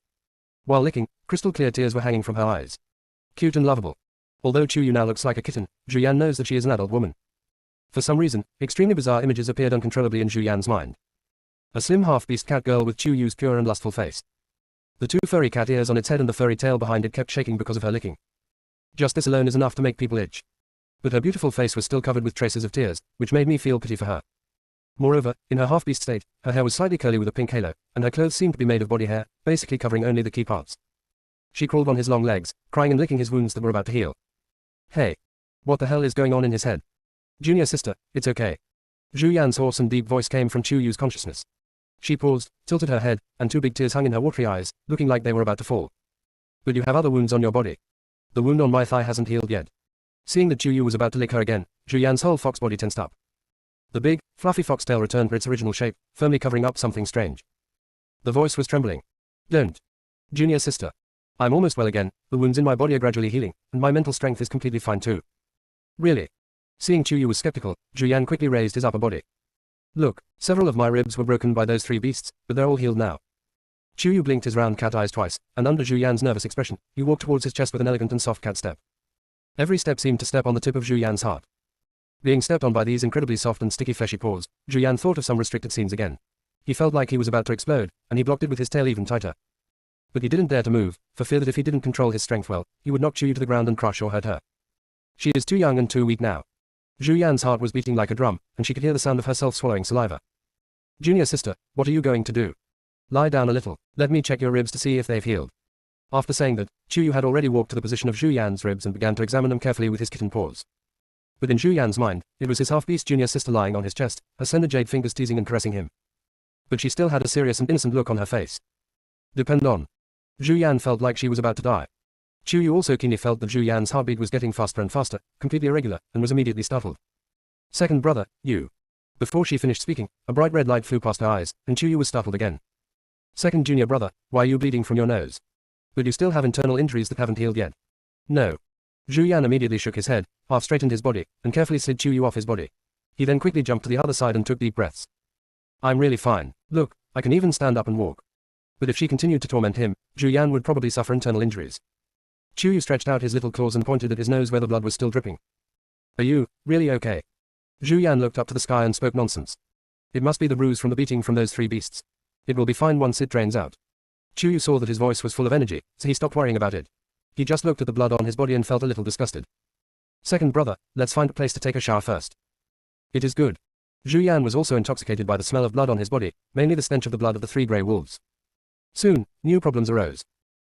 While licking, crystal clear tears were hanging from her eyes. Cute and lovable. Although TakeYou now looks like a kitten, Zhu Yan knows that she is an adult woman. For some reason, extremely bizarre images appeared uncontrollably in Zhu Yan's mind. A slim half-beast cat girl with TakeYou's pure and lustful face. The 2 furry cat ears on its head and the furry tail behind it kept shaking because of her licking. Just this alone is enough to make people itch. But her beautiful face was still covered with traces of tears, which made me feel pity for her. Moreover, in her half-beast state, her hair was slightly curly with a pink halo, and her clothes seemed to be made of body hair, basically covering only the key parts. She crawled on his long legs, crying and licking his wounds that were about to heal. Hey. What the hell is going on in his head? Junior sister, it's okay. Zhu Yan's hoarse and deep voice came from TakeYou's consciousness. She paused, tilted her head, and 2 big tears hung in her watery eyes, looking like they were about to fall. But you have other wounds on your body. The wound on my thigh hasn't healed yet. Seeing that TakeYou was about to lick her again, Zhu Yan's whole fox body tensed up. The big, fluffy foxtail returned to its original shape, firmly covering up something strange. The voice was trembling. Don't. Junior sister. I'm almost well again, the wounds in my body are gradually healing, and my mental strength is completely fine too. Really? Seeing TakeYou was skeptical, Zhu Yan quickly raised his upper body. Look, several of my ribs were broken by those 3 beasts, but they're all healed now. TakeYou blinked his round cat eyes twice, and under Zhu Yan's nervous expression, he walked towards his chest with an elegant and soft cat step. Every step seemed to step on the tip of Zhu Yan's heart. Being stepped on by these incredibly soft and sticky fleshy paws, Zhu Yan thought of some restricted scenes again. He felt like he was about to explode, and he blocked it with his tail even tighter. But he didn't dare to move, for fear that if he didn't control his strength well, he would knock TakeYou to the ground and crush or hurt her. She is too young and too weak now. Zhu Yan's heart was beating like a drum, and she could hear the sound of herself swallowing saliva. Junior sister, what are you going to do? Lie down a little, let me check your ribs to see if they've healed. After saying that, TakeYou had already walked to the position of Zhu Yan's ribs and began to examine them carefully with his kitten paws. But in Zhu Yan's mind, it was his half-beast junior sister lying on his chest, her slender jade fingers teasing and caressing him. But she still had a serious and innocent look on her face. Depend on. Zhu Yan felt like she was about to die. TakeYou also keenly felt that Zhu Yan's heartbeat was getting faster and faster, completely irregular, and was immediately startled. Second brother, you. Before she finished speaking, a bright red light flew past her eyes, and TakeYou was startled again. Second junior brother, why are you bleeding from your nose? But you still have internal injuries that haven't healed yet. No. Zhu Yan immediately shook his head, half-straightened his body, and carefully slid TakeYou off his body. He then quickly jumped to the other side and took deep breaths. I'm really fine. Look, I can even stand up and walk. But if she continued to torment him, Zhu Yan would probably suffer internal injuries. TakeYou stretched out his little claws and pointed at his nose where the blood was still dripping. Are you really okay? Zhu Yan looked up to the sky and spoke nonsense. It must be the bruise from the beating from those 3 beasts. It will be fine once it drains out. TakeYou saw that his voice was full of energy, so he stopped worrying about it. He just looked at the blood on his body and felt a little disgusted. Second brother, let's find a place to take a shower first. It is good. Zhu Yan was also intoxicated by the smell of blood on his body, mainly the stench of the blood of the 3 grey wolves. Soon, new problems arose.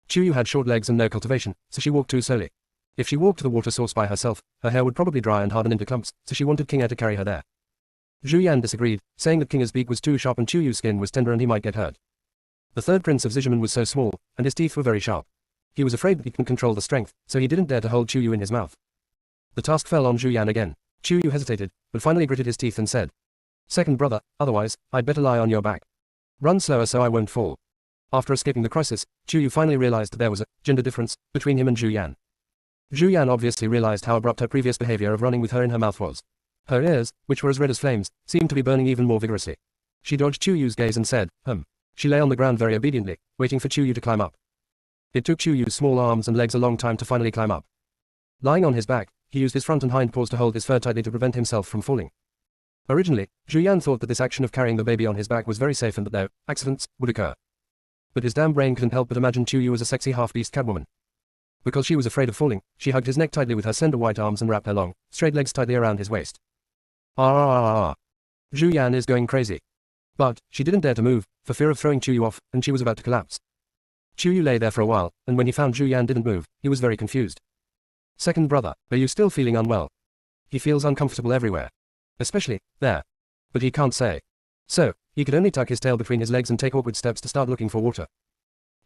TakeYou had short legs and no cultivation, so she walked too slowly. If she walked to the water source by herself, her hair would probably dry and harden into clumps, so she wanted King Air to carry her there. Zhu Yan disagreed, saying that King Air's beak was too sharp and TakeYou's skin was tender and he might get hurt. The third prince of Zizhiman was so small, and his teeth were very sharp. He was afraid that he couldn't control the strength, so he didn't dare to hold TakeYou in his mouth. The task fell on Zhu Yan again. TakeYou hesitated, but finally gritted his teeth and said, Second brother, otherwise, I'd better lie on your back. Run slower so I won't fall. After escaping the crisis, TakeYou finally realized that there was a gender difference between him and Zhu Yan. Zhu Yan obviously realized how abrupt her previous behavior of running with her in her mouth was. Her ears, which were as red as flames, seemed to be burning even more vigorously. She dodged TakeYou's gaze and said, She lay on the ground very obediently, waiting for TakeYou to climb up. It took TakeYou's small arms and legs a long time to finally climb up. Lying on his back, he used his front and hind paws to hold his fur tightly to prevent himself from falling. Originally, Zhu Yan thought that this action of carrying the baby on his back was very safe and that no accidents would occur. But his damn brain couldn't help but imagine TakeYou as a sexy half-beast catwoman. Because she was afraid of falling, she hugged his neck tightly with her slender white arms and wrapped her long, straight legs tightly around his waist. Zhu Yan is going crazy. But she didn't dare to move, for fear of throwing TakeYou off, and she was about to collapse. TakeYou lay there for a while, and when he found Zhu Yan didn't move, he was very confused. Second brother, are you still feeling unwell? He feels uncomfortable everywhere. Especially, there. But he can't say. So, he could only tuck his tail between his legs and take awkward steps to start looking for water.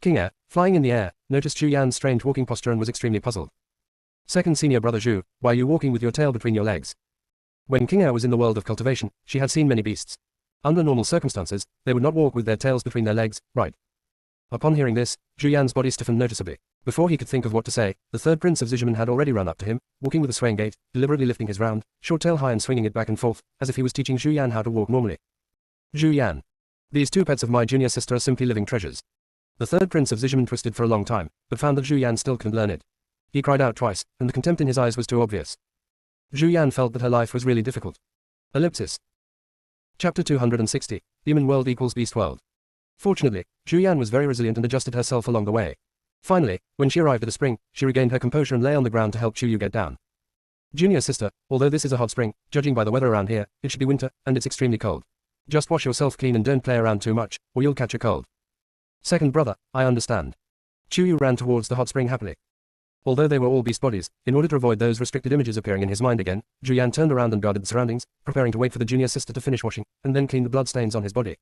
King Air, flying in the air, noticed Zhu Yan's strange walking posture and was extremely puzzled. Second senior brother Zhu, why are you walking with your tail between your legs? When King Air was in the world of cultivation, she had seen many beasts. Under normal circumstances, they would not walk with their tails between their legs, right? Upon hearing this, Zhu Yan's body stiffened noticeably. Before he could think of what to say, the third prince of Zizhiman had already run up to him, walking with a swaying gait, deliberately lifting his round, short tail high and swinging it back and forth, as if he was teaching Zhu Yan how to walk normally. Zhu Yan. These 2 pets of my junior sister are simply living treasures. The third prince of Zizhiman twisted for a long time, but found that Zhu Yan still couldn't learn it. He cried out twice, and the contempt in his eyes was too obvious. Zhu Yan felt that her life was really difficult. Ellipsis. Chapter 260, Demon World equals Beast World. Fortunately, Zhu Yan was very resilient and adjusted herself along the way. Finally, when she arrived at a spring, she regained her composure and lay on the ground to help TakeYou get down. Junior sister, although this is a hot spring, judging by the weather around here, it should be winter, and it's extremely cold. Just wash yourself clean and don't play around too much, or you'll catch a cold. Second brother, I understand. TakeYou ran towards the hot spring happily. Although they were all beast bodies, in order to avoid those restricted images appearing in his mind again, Zhu Yan turned around and guarded the surroundings, preparing to wait for the junior sister to finish washing, and then clean the blood stains on his body.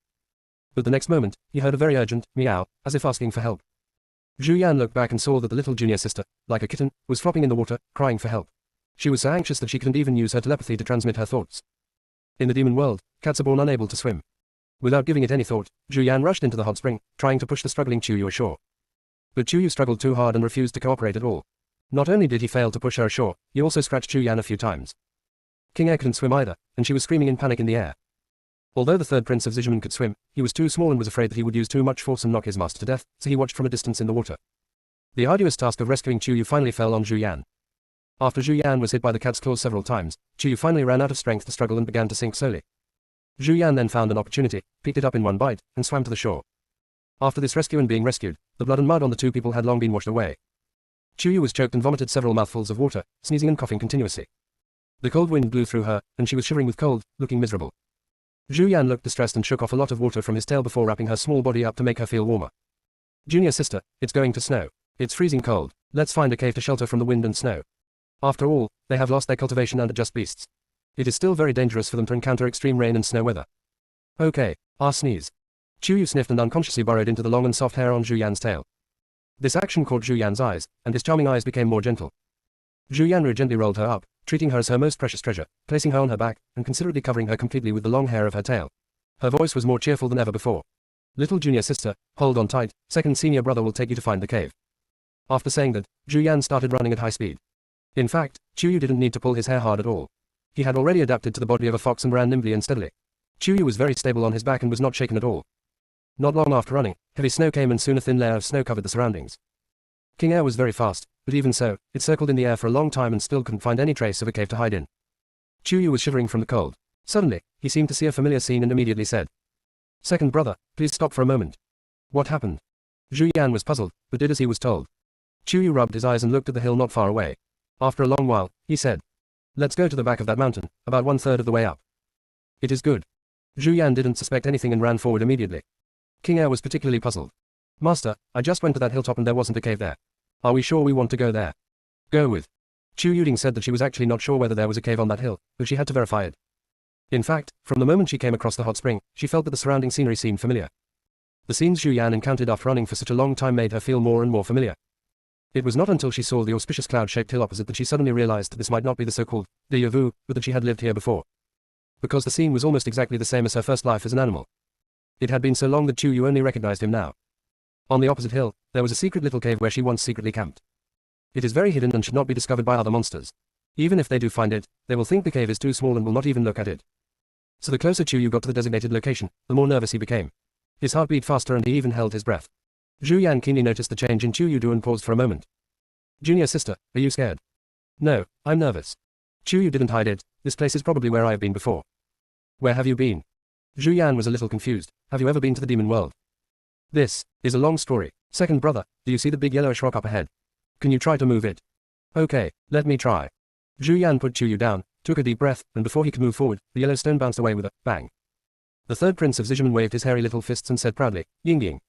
But the next moment, he heard a very urgent meow, as if asking for help. Zhu Yan looked back and saw that the little junior sister, like a kitten, was flopping in the water, crying for help. She was so anxious that she couldn't even use her telepathy to transmit her thoughts. In the demon world, cats are born unable to swim. Without giving it any thought, Zhu Yan rushed into the hot spring, trying to push the struggling TakeYou ashore. But TakeYou struggled too hard and refused to cooperate at all. Not only did he fail to push her ashore, he also scratched Zhu Yan a few times. King Air couldn't swim either, and she was screaming in panic in the air. Although the third prince of Zizhiman could swim, he was too small and was afraid that he would use too much force and knock his master to death, so he watched from a distance in the water. The arduous task of rescuing TakeYou finally fell on Zhu Yan. After Zhu Yan was hit by the cat's claws several times, TakeYou finally ran out of strength to struggle and began to sink slowly. Zhu Yan then found an opportunity, picked it up in one bite, and swam to the shore. After this rescue and being rescued, the blood and mud on the 2 people had long been washed away. TakeYou was choked and vomited several mouthfuls of water, sneezing and coughing continuously. The cold wind blew through her, and she was shivering with cold, looking miserable. Zhu Yan looked distressed and shook off a lot of water from his tail before wrapping her small body up to make her feel warmer. Junior sister, it's going to snow. It's freezing cold. Let's find a cave to shelter from the wind and snow. After all, they have lost their cultivation and are just beasts. It is still very dangerous for them to encounter extreme rain and snow weather. Okay, sneeze. Yu sniffed and unconsciously burrowed into the long and soft hair on Zhu Yan's tail. This action caught Zhu Yan's eyes, and his charming eyes became more gentle. Zhu Yan gently rolled her up, treating her as her most precious treasure, placing her on her back, and considerately covering her completely with the long hair of her tail. Her voice was more cheerful than ever before. Little junior sister, hold on tight, second senior brother will take you to find the cave. After saying that, Zhu Yan started running at high speed. In fact, Yu didn't need to pull his hair hard at all. He had already adapted to the body of a fox and ran nimbly and steadily. Yu was very stable on his back and was not shaken at all. Not long after running, heavy snow came and soon a thin layer of snow covered the surroundings. King Air was very fast, but even so, it circled in the air for a long time and still couldn't find any trace of a cave to hide in. Yu was shivering from the cold. Suddenly, he seemed to see a familiar scene and immediately said, "Second brother, please stop for a moment." What happened? Zhu Yan was puzzled, but did as he was told. Yu rubbed his eyes and looked at the hill not far away. After a long while, he said, "Let's go to the back of that mountain, about 1/3 of the way up." "It is good." Zhu Yan didn't suspect anything and ran forward immediately. King Air was particularly puzzled. "Master, I just went to that hilltop and there wasn't a cave there. Are we sure we want to go there?" "Go with." Chu Yuding said that she was actually not sure whether there was a cave on that hill, but she had to verify it. In fact, from the moment she came across the hot spring, she felt that the surrounding scenery seemed familiar. The scenes Zhu Yan encountered after running for such a long time made her feel more and more familiar. It was not until she saw the auspicious cloud-shaped hill opposite that she suddenly realized that this might not be the so-called Deja Vu, but that she had lived here before. Because the scene was almost exactly the same as her first life as an animal. It had been so long that Chu Yu only recognized him now. On the opposite hill, there was a secret little cave where she once secretly camped. It is very hidden and should not be discovered by other monsters. Even if they do find it, they will think the cave is too small and will not even look at it. So the closer Chu Yu got to the designated location, the more nervous he became. His heart beat faster and he even held his breath. Zhu Yan keenly noticed the change in Chu Yu and paused for a moment. "Junior sister, are you scared?" "No, I'm nervous." Chu Yu didn't hide it. "This place is probably where I have been before." "Where have you been?" Zhu Yan was a little confused. "Have you ever been to the demon world?" "This is a long story. Second brother, do you see the big yellowish rock up ahead? Can you try to move it?" "Okay, let me try." Zhu Yan put Chu Yu down, took a deep breath, and before he could move forward, the yellow stone bounced away with a bang. The third prince of Zizhiman waved his hairy little fists and said proudly, "Ying Ying.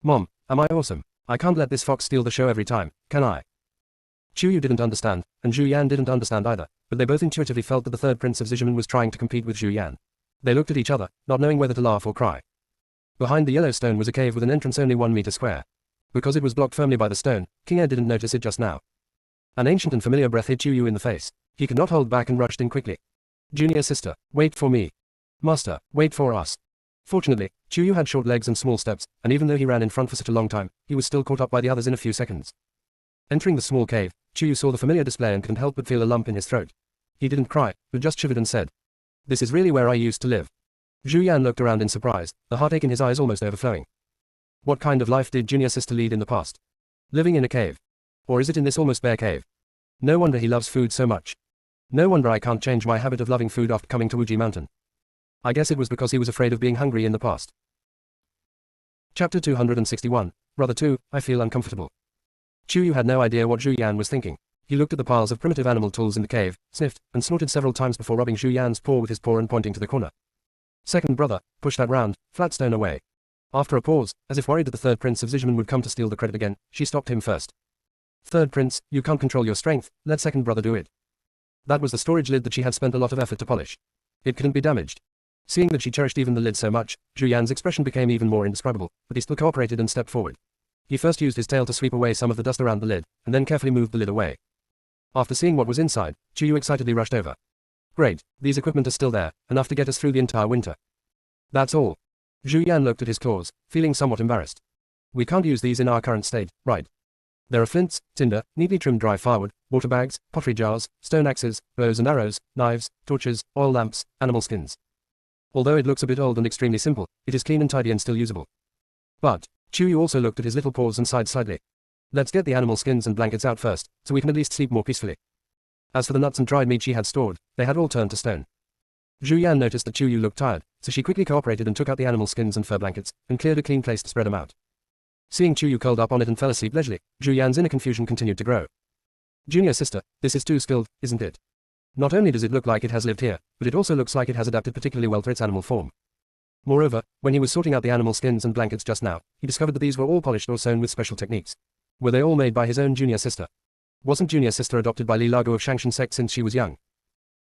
Mom, am I awesome? I can't let this fox steal the show every time, can I?" Chu Yu didn't understand, and Zhu Yan didn't understand either, but they both intuitively felt that the third prince of Zizhiman was trying to compete with Zhu Yan. They looked at each other, not knowing whether to laugh or cry. Behind the yellow stone was a cave with an entrance only 1 meter square. Because it was blocked firmly by the stone, King Air didn't notice it just now. An ancient and familiar breath hit Chu Yu in the face. He could not hold back and rushed in quickly. "Junior sister, wait for me." "Master, wait for us." Fortunately, Chu Yu had short legs and small steps, and even though he ran in front for such a long time, he was still caught up by the others in a few seconds. Entering the small cave, Chu Yu saw the familiar display and couldn't help but feel a lump in his throat. He didn't cry, but just shivered and said, "This is really where I used to live." Zhu Yan looked around in surprise, the heartache in his eyes almost overflowing. What kind of life did Junior Sister lead in the past? Living in a cave? Or is it in this almost bare cave? No wonder he loves food so much. No wonder I can't change my habit of loving food after coming to Wuji Mountain. I guess it was because he was afraid of being hungry in the past. Chapter 261, Brother 2, I feel uncomfortable. Chu Yu had no idea what Zhu Yan was thinking. He looked at the piles of primitive animal tools in the cave, sniffed, and snorted several times before rubbing Zhu Yan's paw with his paw and pointing to the corner. "Second brother, push that round, flat stone away." After a pause, as if worried that the third prince of Zizhiman would come to steal the credit again, she stopped him first. "Third prince, you can't control your strength, let second brother do it." That was the storage lid that she had spent a lot of effort to polish. It couldn't be damaged. Seeing that she cherished even the lid so much, Zhu Yan's expression became even more indescribable, but he still cooperated and stepped forward. He first used his tail to sweep away some of the dust around the lid, and then carefully moved the lid away. After seeing what was inside, Chu Yu excitedly rushed over. "Great, these equipment are still there, enough to get us through the entire winter." "That's all." Zhu Yan looked at his claws, feeling somewhat embarrassed. "We can't use these in our current state, right? There are flints, tinder, neatly trimmed dry firewood, water bags, pottery jars, stone axes, bows and arrows, knives, torches, oil lamps, animal skins. Although it looks a bit old and extremely simple, it is clean and tidy and still usable." But, Chu Yu also looked at his little paws and sighed slightly. "Let's get the animal skins and blankets out first, so we can at least sleep more peacefully." As for the nuts and dried meat she had stored, they had all turned to stone. Zhu Yan noticed that Chu Yu looked tired, so she quickly cooperated and took out the animal skins and fur blankets, and cleared a clean place to spread them out. Seeing Chu Yu curled up on it and fell asleep leisurely, Zhu Yan's inner confusion continued to grow. "Junior sister, this is too skilled, isn't it? Not only does it look like it has lived here, but it also looks like it has adapted particularly well to its animal form." Moreover, when he was sorting out the animal skins and blankets just now, he discovered that these were all polished or sewn with special techniques. Were they all made by his own junior sister? Wasn't junior sister adopted by Li Lago of Shangshan sect since she was young?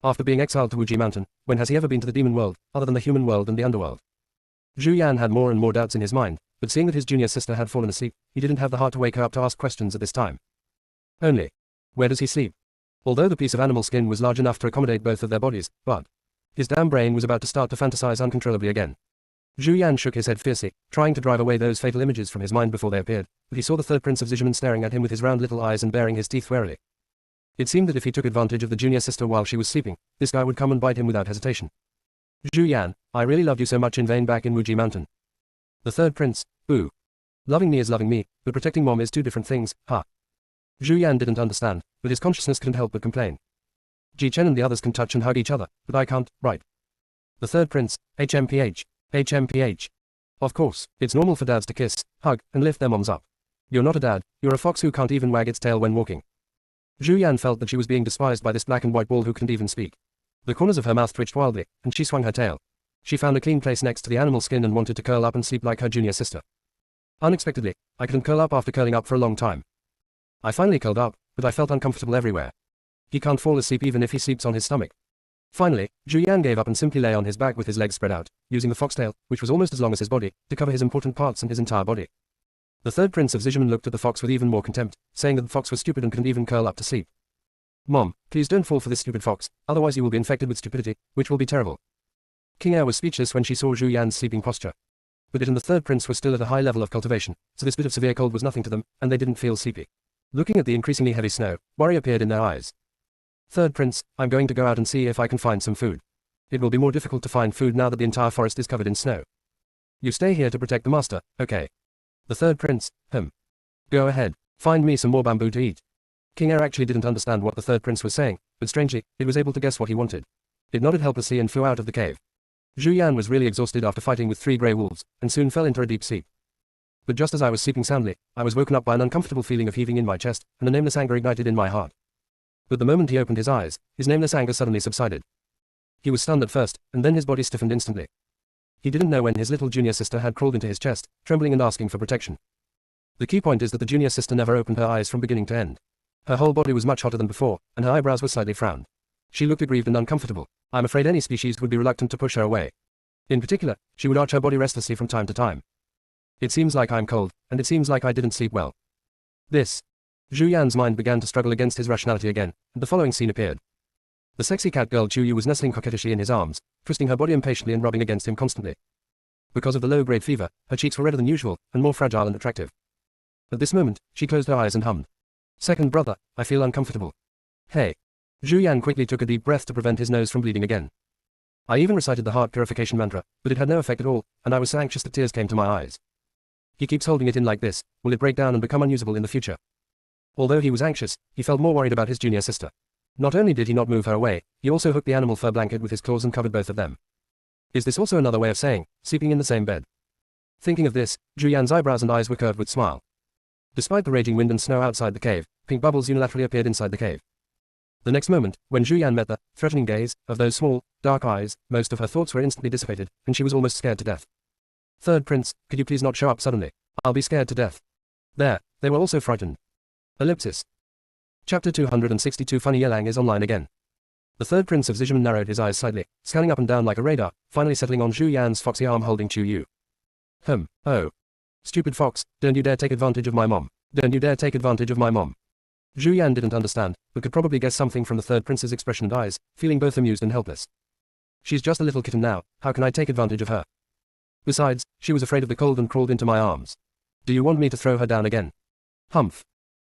After being exiled to Wuji Mountain, when has he ever been to the demon world, other than the human world and the underworld? Zhu Yan had more and more doubts in his mind, but seeing that his junior sister had fallen asleep, he didn't have the heart to wake her up to ask questions at this time. Only, where does he sleep? Although the piece of animal skin was large enough to accommodate both of their bodies, but his damn brain was about to start to fantasize uncontrollably again. Zhu Yan shook his head fiercely, trying to drive away those fatal images from his mind before they appeared, but he saw the third prince of Zizhiman staring at him with his round little eyes and baring his teeth warily. It seemed that if he took advantage of the junior sister while she was sleeping, this guy would come and bite him without hesitation. Zhu Yan, I really loved you so much in vain back in Wuji Mountain. The third prince, ooh. Loving me is loving me, but protecting mom is two different things, huh? Zhu Yan didn't understand, but his consciousness couldn't help but complain. Ji Chen and the others can touch and hug each other, but I can't, right? The third prince, HMPH. HMPH. Of course, it's normal for dads to kiss, hug, and lift their moms up. You're not a dad, you're a fox who can't even wag its tail when walking. Zhu Yan felt that she was being despised by this black and white ball who couldn't even speak. The corners of her mouth twitched wildly, and she swung her tail. She found a clean place next to the animal skin and wanted to curl up and sleep like her junior sister. Unexpectedly, I couldn't curl up after curling up for a long time. I finally curled up, but I felt uncomfortable everywhere. He can't fall asleep even if he sleeps on his stomach. Finally, Zhu Yan gave up and simply lay on his back with his legs spread out, using the foxtail, which was almost as long as his body, to cover his important parts and his entire body. The third prince of Zizhiman looked at the fox with even more contempt, saying that the fox was stupid and couldn't even curl up to sleep. Mom, please don't fall for this stupid fox, otherwise you will be infected with stupidity, which will be terrible. King Air was speechless when she saw Zhu Yan's sleeping posture. But it and the third prince were still at a high level of cultivation, so this bit of severe cold was nothing to them, and they didn't feel sleepy. Looking at the increasingly heavy snow, worry appeared in their eyes. Third prince, I'm going to go out and see if I can find some food. It will be more difficult to find food now that the entire forest is covered in snow. You stay here to protect the master, okay? The third prince, Go ahead, find me some more bamboo to eat. King Air actually didn't understand what the third prince was saying, but strangely, it was able to guess what he wanted. It nodded helplessly and flew out of the cave. Zhu Yan was really exhausted after fighting with 3 grey wolves, and soon fell into a deep sleep. But just as I was sleeping soundly, I was woken up by an uncomfortable feeling of heaving in my chest, and a nameless anger ignited in my heart. But the moment he opened his eyes, his nameless anger suddenly subsided. He was stunned at first, and then his body stiffened instantly. He didn't know when his little junior sister had crawled into his chest, trembling and asking for protection. The key point is that the junior sister never opened her eyes from beginning to end. Her whole body was much hotter than before, and her eyebrows were slightly frowned. She looked aggrieved and uncomfortable. I'm afraid any species would be reluctant to push her away. In particular, she would arch her body restlessly from time to time. It seems like I'm cold, and it seems like I didn't sleep well. Zhu Yan's mind began to struggle against his rationality again, and the following scene appeared. The sexy cat girl TakeYou was nestling coquettishly in his arms, twisting her body impatiently and rubbing against him constantly. Because of the low-grade fever, her cheeks were redder than usual, and more fragile and attractive. At this moment, she closed her eyes and hummed. Second brother, I feel uncomfortable. Hey. Zhu Yan quickly took a deep breath to prevent his nose from bleeding again. I even recited the heart purification mantra, but it had no effect at all, and I was so anxious that tears came to my eyes. He keeps holding it in like this, will it break down and become unusable in the future? Although he was anxious, he felt more worried about his junior sister. Not only did he not move her away, he also hooked the animal fur blanket with his claws and covered both of them. Is this also another way of saying, sleeping in the same bed? Thinking of this, Zhu Yan's eyebrows and eyes were curved with smile. Despite the raging wind and snow outside the cave, pink bubbles unilaterally appeared inside the cave. The next moment, when Zhu Yan met the threatening gaze of those small, dark eyes, most of her thoughts were instantly dissipated, and she was almost scared to death. Third prince, could you please not show up suddenly? I'll be scared to death. There, they were also frightened. Ellipsis. Chapter 262 Funny Yelang is online again. The third prince of Zizhiman narrowed his eyes slightly, scanning up and down like a radar, finally settling on Zhu Yan's foxy arm holding TakeYou. Oh. Stupid fox, don't you dare take advantage of my mom. Don't you dare take advantage of my mom. Zhu Yan didn't understand, but could probably guess something from the third prince's expression and eyes, feeling both amused and helpless. She's just a little kitten now, how can I take advantage of her? Besides, she was afraid of the cold and crawled into my arms. Do you want me to throw her down again? Humph.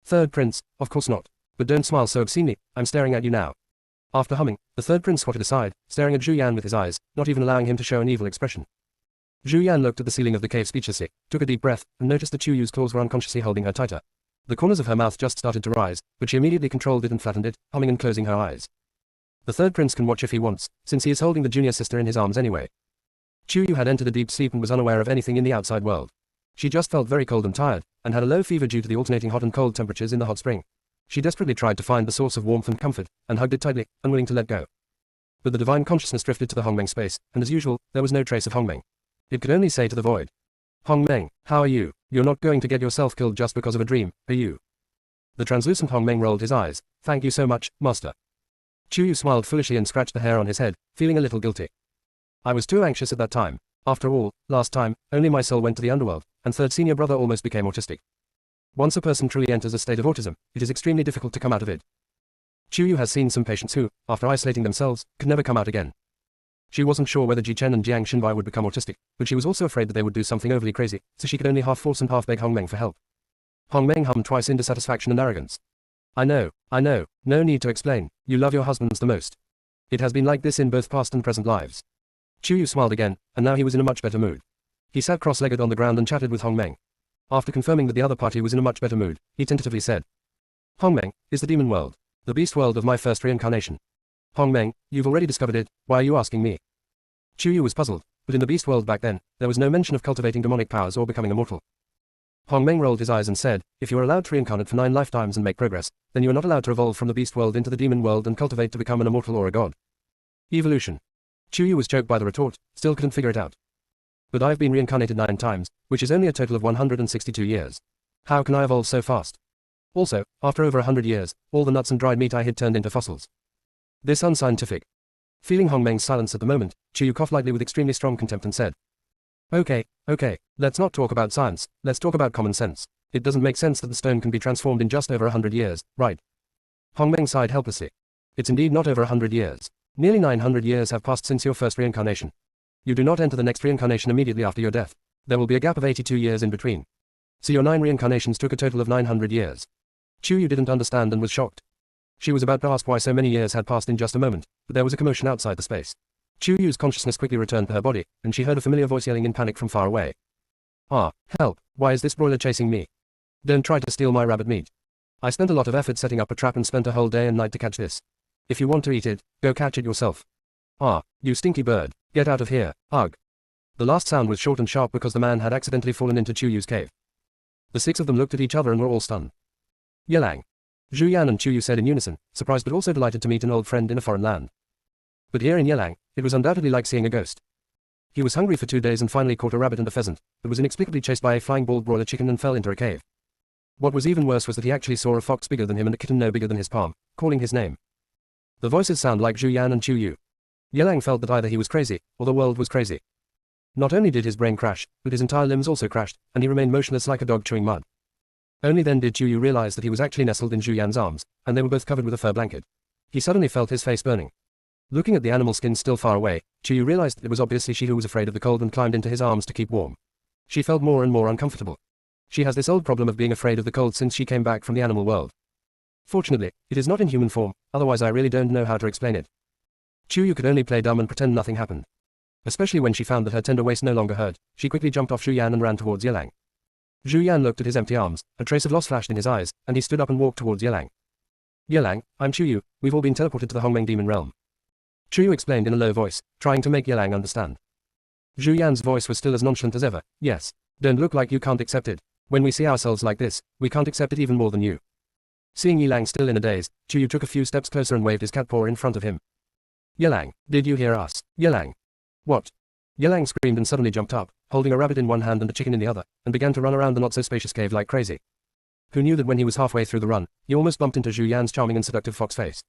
Third prince, of course not. But don't smile so obscenely, I'm staring at you now. After humming, the third prince squatted aside, staring at Zhu Yan with his eyes, not even allowing him to show an evil expression. Zhu Yan looked at the ceiling of the cave speechlessly, took a deep breath, and noticed that TakeYou's claws were unconsciously holding her tighter. The corners of her mouth just started to rise, but she immediately controlled it and flattened it, humming and closing her eyes. The third prince can watch if he wants, since he is holding the junior sister in his arms anyway. TakeYou had entered a deep sleep and was unaware of anything in the outside world. She just felt very cold and tired, and had a low fever due to the alternating hot and cold temperatures in the hot spring. She desperately tried to find the source of warmth and comfort, and hugged it tightly, unwilling to let go. But the divine consciousness drifted to the Hongmeng space, and as usual, there was no trace of Hongmeng. It could only say to the void. Hongmeng, how are you? You're not going to get yourself killed just because of a dream, are you? The translucent Hongmeng rolled his eyes. Thank you so much, master. TakeYou smiled foolishly and scratched the hair on his head, feeling a little guilty. I was too anxious at that time. After all, last time, only my soul went to the underworld, and third senior brother almost became autistic. Once a person truly enters a state of autism, it is extremely difficult to come out of it. TakeYou has seen some patients who, after isolating themselves, could never come out again. She wasn't sure whether Ji-Chen and Jiang Xinbai would become autistic, but she was also afraid that they would do something overly crazy, so she could only half force and half beg Hongmeng for help. Hongmeng hummed twice in dissatisfaction and arrogance. I know, no need to explain, you love your husbands the most. It has been like this in both past and present lives. TakeYou smiled again, and now he was in a much better mood. He sat cross-legged on the ground and chatted with Hongmeng. After confirming that the other party was in a much better mood, he tentatively said, Hongmeng, is the demon world the beast world of my first reincarnation? Hongmeng, you've already discovered it, why are you asking me? TakeYou was puzzled, but in the beast world back then, there was no mention of cultivating demonic powers or becoming immortal. Hongmeng rolled his eyes and said, if you are allowed to reincarnate for 9 lifetimes and make progress, then you are not allowed to evolve from the beast world into the demon world and cultivate to become an immortal or a god. Evolution. TakeYou was choked by the retort, still couldn't figure it out. But I've been reincarnated 9 times, which is only a total of 162 years. How can I evolve so fast? Also, after over 100 years, all the nuts and dried meat I hid turned into fossils. This unscientific. Feeling Hongmeng's silence at the moment, TakeYou coughed lightly with extremely strong contempt and said, Okay, let's not talk about science, let's talk about common sense. It doesn't make sense that the stone can be transformed in just over 100 years, right? Hongmeng sighed helplessly. It's indeed not over 100 years. Nearly 900 years have passed since your first reincarnation. You do not enter the next reincarnation immediately after your death. There will be a gap of 82 years in between. So your 9 reincarnations took a total of 900 years. TakeYou didn't understand and was shocked. She was about to ask why so many years had passed in just a moment, but there was a commotion outside the space. TakeYou's consciousness quickly returned to her body, and she heard a familiar voice yelling in panic from far away. Ah, help, why is this broiler chasing me? Don't try to steal my rabbit meat. I spent a lot of effort setting up a trap and spent a whole day and night to catch this. If you want to eat it, go catch it yourself. Ah, you stinky bird, get out of here, ugh. The last sound was short and sharp because the man had accidentally fallen into TakeYou's cave. The 6 of them looked at each other and were all stunned. Yelang. Zhu Yan and TakeYou said in unison, surprised but also delighted to meet an old friend in a foreign land. But here in Yelang, it was undoubtedly like seeing a ghost. He was hungry for 2 days and finally caught a rabbit and a pheasant, but was inexplicably chased by a flying bald broiler chicken and fell into a cave. What was even worse was that he actually saw a fox bigger than him and a kitten no bigger than his palm, calling his name. The voices sound like Zhu Yan and TakeYou. Yelang felt that either he was crazy, or the world was crazy. Not only did his brain crash, but his entire limbs also crashed, and he remained motionless like a dog chewing mud. Only then did TakeYou realize that he was actually nestled in Zhu Yan's arms, and they were both covered with a fur blanket. He suddenly felt his face burning. Looking at the animal skin still far away, TakeYou realized that it was obviously she who was afraid of the cold and climbed into his arms to keep warm. She felt more and more uncomfortable. She has this old problem of being afraid of the cold since she came back from the animal world. Fortunately, it is not in human form, otherwise I really don't know how to explain it. TakeYou could only play dumb and pretend nothing happened. Especially when she found that her tender waist no longer hurt, she quickly jumped off Zhu Yan and ran towards Yelang. Zhu Yan looked at his empty arms, a trace of loss flashed in his eyes, and he stood up and walked towards Yelang. Yelang, I'm TakeYou, we've all been teleported to the Hongmeng demon realm. TakeYou explained in a low voice, trying to make Yelang understand. Zhu Yan's voice was still as nonchalant as ever, yes. Don't look like you can't accept it. When we see ourselves like this, we can't accept it even more than you. Seeing Yelang still in a daze, TakeYou took a few steps closer and waved his cat paw in front of him. Yelang, did you hear us? Yelang. What? Yelang screamed and suddenly jumped up, holding a rabbit in one hand and a chicken in the other, and began to run around the not-so-spacious cave like crazy. Who knew that when he was halfway through the run, he almost bumped into Zhu Yan's charming and seductive fox face.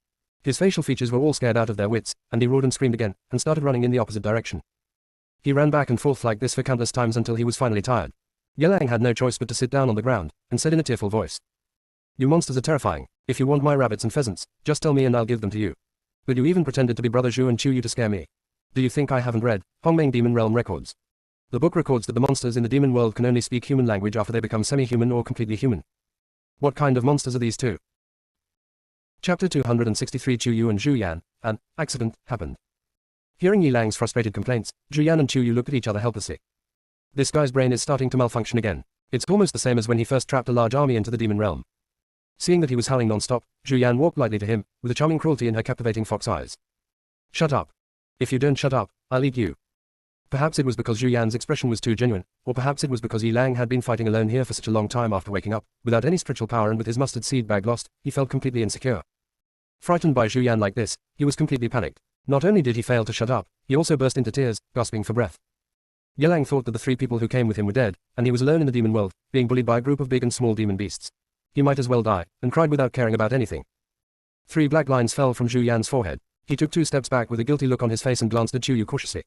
His facial features were all scared out of their wits, and he roared and screamed again, and started running in the opposite direction. He ran back and forth like this for countless times until he was finally tired. Yelang had no choice but to sit down on the ground, and said in a tearful voice. You monsters are terrifying. If you want my rabbits and pheasants, just tell me and I'll give them to you. But you even pretended to be Brother Zhu and TakeYou to scare me. Do you think I haven't read Hongmeng Demon Realm Records? The book records that the monsters in the demon world can only speak human language after they become semi-human or completely human. What kind of monsters are these two? Chapter 263 TakeYou and Zhu Yan, an accident happened. Hearing Yilang's frustrated complaints, Zhu Yan and TakeYou looked at each other helplessly. This guy's brain is starting to malfunction again. It's almost the same as when he first trapped a large army into the demon realm. Seeing that he was howling non-stop, Zhu Yan walked lightly to him, with a charming cruelty in her captivating fox eyes. Shut up. If you don't shut up, I'll eat you. Perhaps it was because Zhu Yan's expression was too genuine, or perhaps it was because Yilang had been fighting alone here for such a long time after waking up, without any spiritual power and with his mustard seed bag lost, he felt completely insecure. Frightened by Zhu Yan like this, he was completely panicked. Not only did he fail to shut up, he also burst into tears, gasping for breath. Yilang thought that the 3 people who came with him were dead, and he was alone in the demon world, being bullied by a group of big and small demon beasts. He might as well die, and cried without caring about anything. 3 black lines fell from Zhu Yan's forehead. He took 2 steps back with a guilty look on his face and glanced at TakeYou cautiously.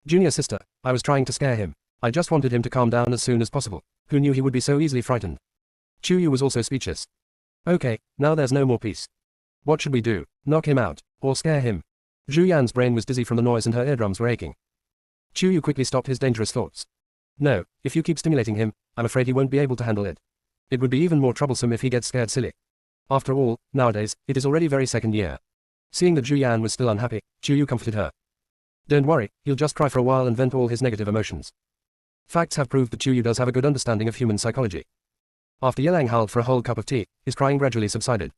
JuniorSister, I was trying to scare him. I just wanted him to calm down as soon as possible. Who knew he would be so easily frightened? TakeYou was also speechless. Okay, now there's no more peace. What should we do? Knock him out, or scare him? Zhu Yan's brain was dizzy from the noise and her eardrums were aching. TakeYou quickly stopped his dangerous thoughts. No, if you keep stimulating him, I'm afraid he won't be able to handle it. It would be even more troublesome if he gets scared silly. After all, nowadays, it is already very second year. Seeing that Zhu Yan was still unhappy, TakeYou comforted her. Don't worry, he'll just cry for a while and vent all his negative emotions. Facts have proved that TakeYou does have a good understanding of human psychology. After Yelang howled for a whole cup of tea, his crying gradually subsided.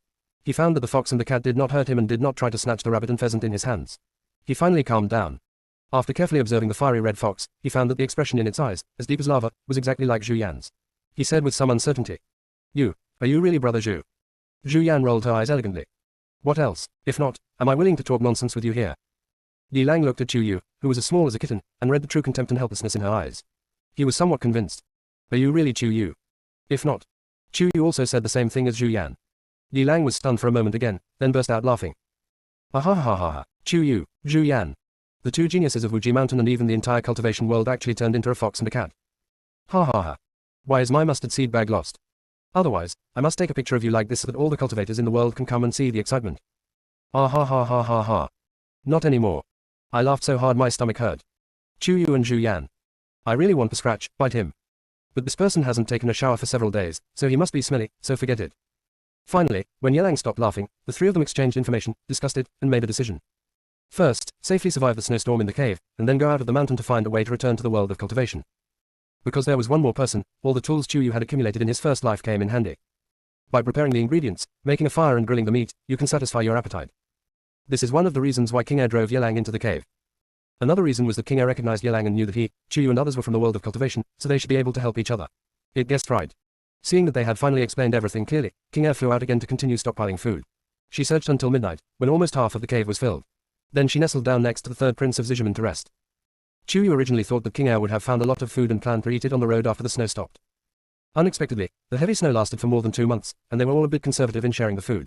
He found that the fox and the cat did not hurt him and did not try to snatch the rabbit and pheasant in his hands. He finally calmed down. After carefully observing the fiery red fox, he found that the expression in its eyes, as deep as lava, was exactly like Zhu Yan's. He said with some uncertainty. Are you really Brother Zhu? Zhu Yan rolled her eyes elegantly. What else? If not, am I willing to talk nonsense with you here? Yelang looked at TakeYou, who was as small as a kitten, and read the true contempt and helplessness in her eyes. He was somewhat convinced. Are you really TakeYou? If not. TakeYou also said the same thing as Zhu Yan. Yelang was stunned for a moment again, then burst out laughing. Ah ha ha ha ha, TakeYou, Zhu Yan. The two geniuses of Wuji Mountain and even the entire cultivation world actually turned into a fox and a cat. Ha ha ha. Why is my mustard seed bag lost? Otherwise, I must take a picture of you like this so that all the cultivators in the world can come and see the excitement. Ah ha ha ha ha ha. Not anymore. I laughed so hard my stomach hurt. TakeYou and Zhu Yan. I really want to scratch, bite him. But this person hasn't taken a shower for several days, so he must be smelly, so forget it. Finally, when Yelang stopped laughing, the three of them exchanged information, discussed it, and made a decision. First, safely survive the snowstorm in the cave, and then go out of the mountain to find a way to return to the world of cultivation. Because there was one more person, all the tools TakeYou had accumulated in his first life came in handy. By preparing the ingredients, making a fire and grilling the meat, you can satisfy your appetite. This is one of the reasons why King Air drove Yelang into the cave. Another reason was that King Air recognized Yelang and knew that he, TakeYou and others were from the world of cultivation, so they should be able to help each other. It guessed right. Seeing that they had finally explained everything clearly, King Air flew out again to continue stockpiling food. She searched until midnight, when almost half of the cave was filled. Then she nestled down next to the third prince of Zizhiman to rest. TakeYou originally thought that King Air would have found a lot of food and planned to eat it on the road after the snow stopped. Unexpectedly, the heavy snow lasted for more than 2 months, and they were all a bit conservative in sharing the food.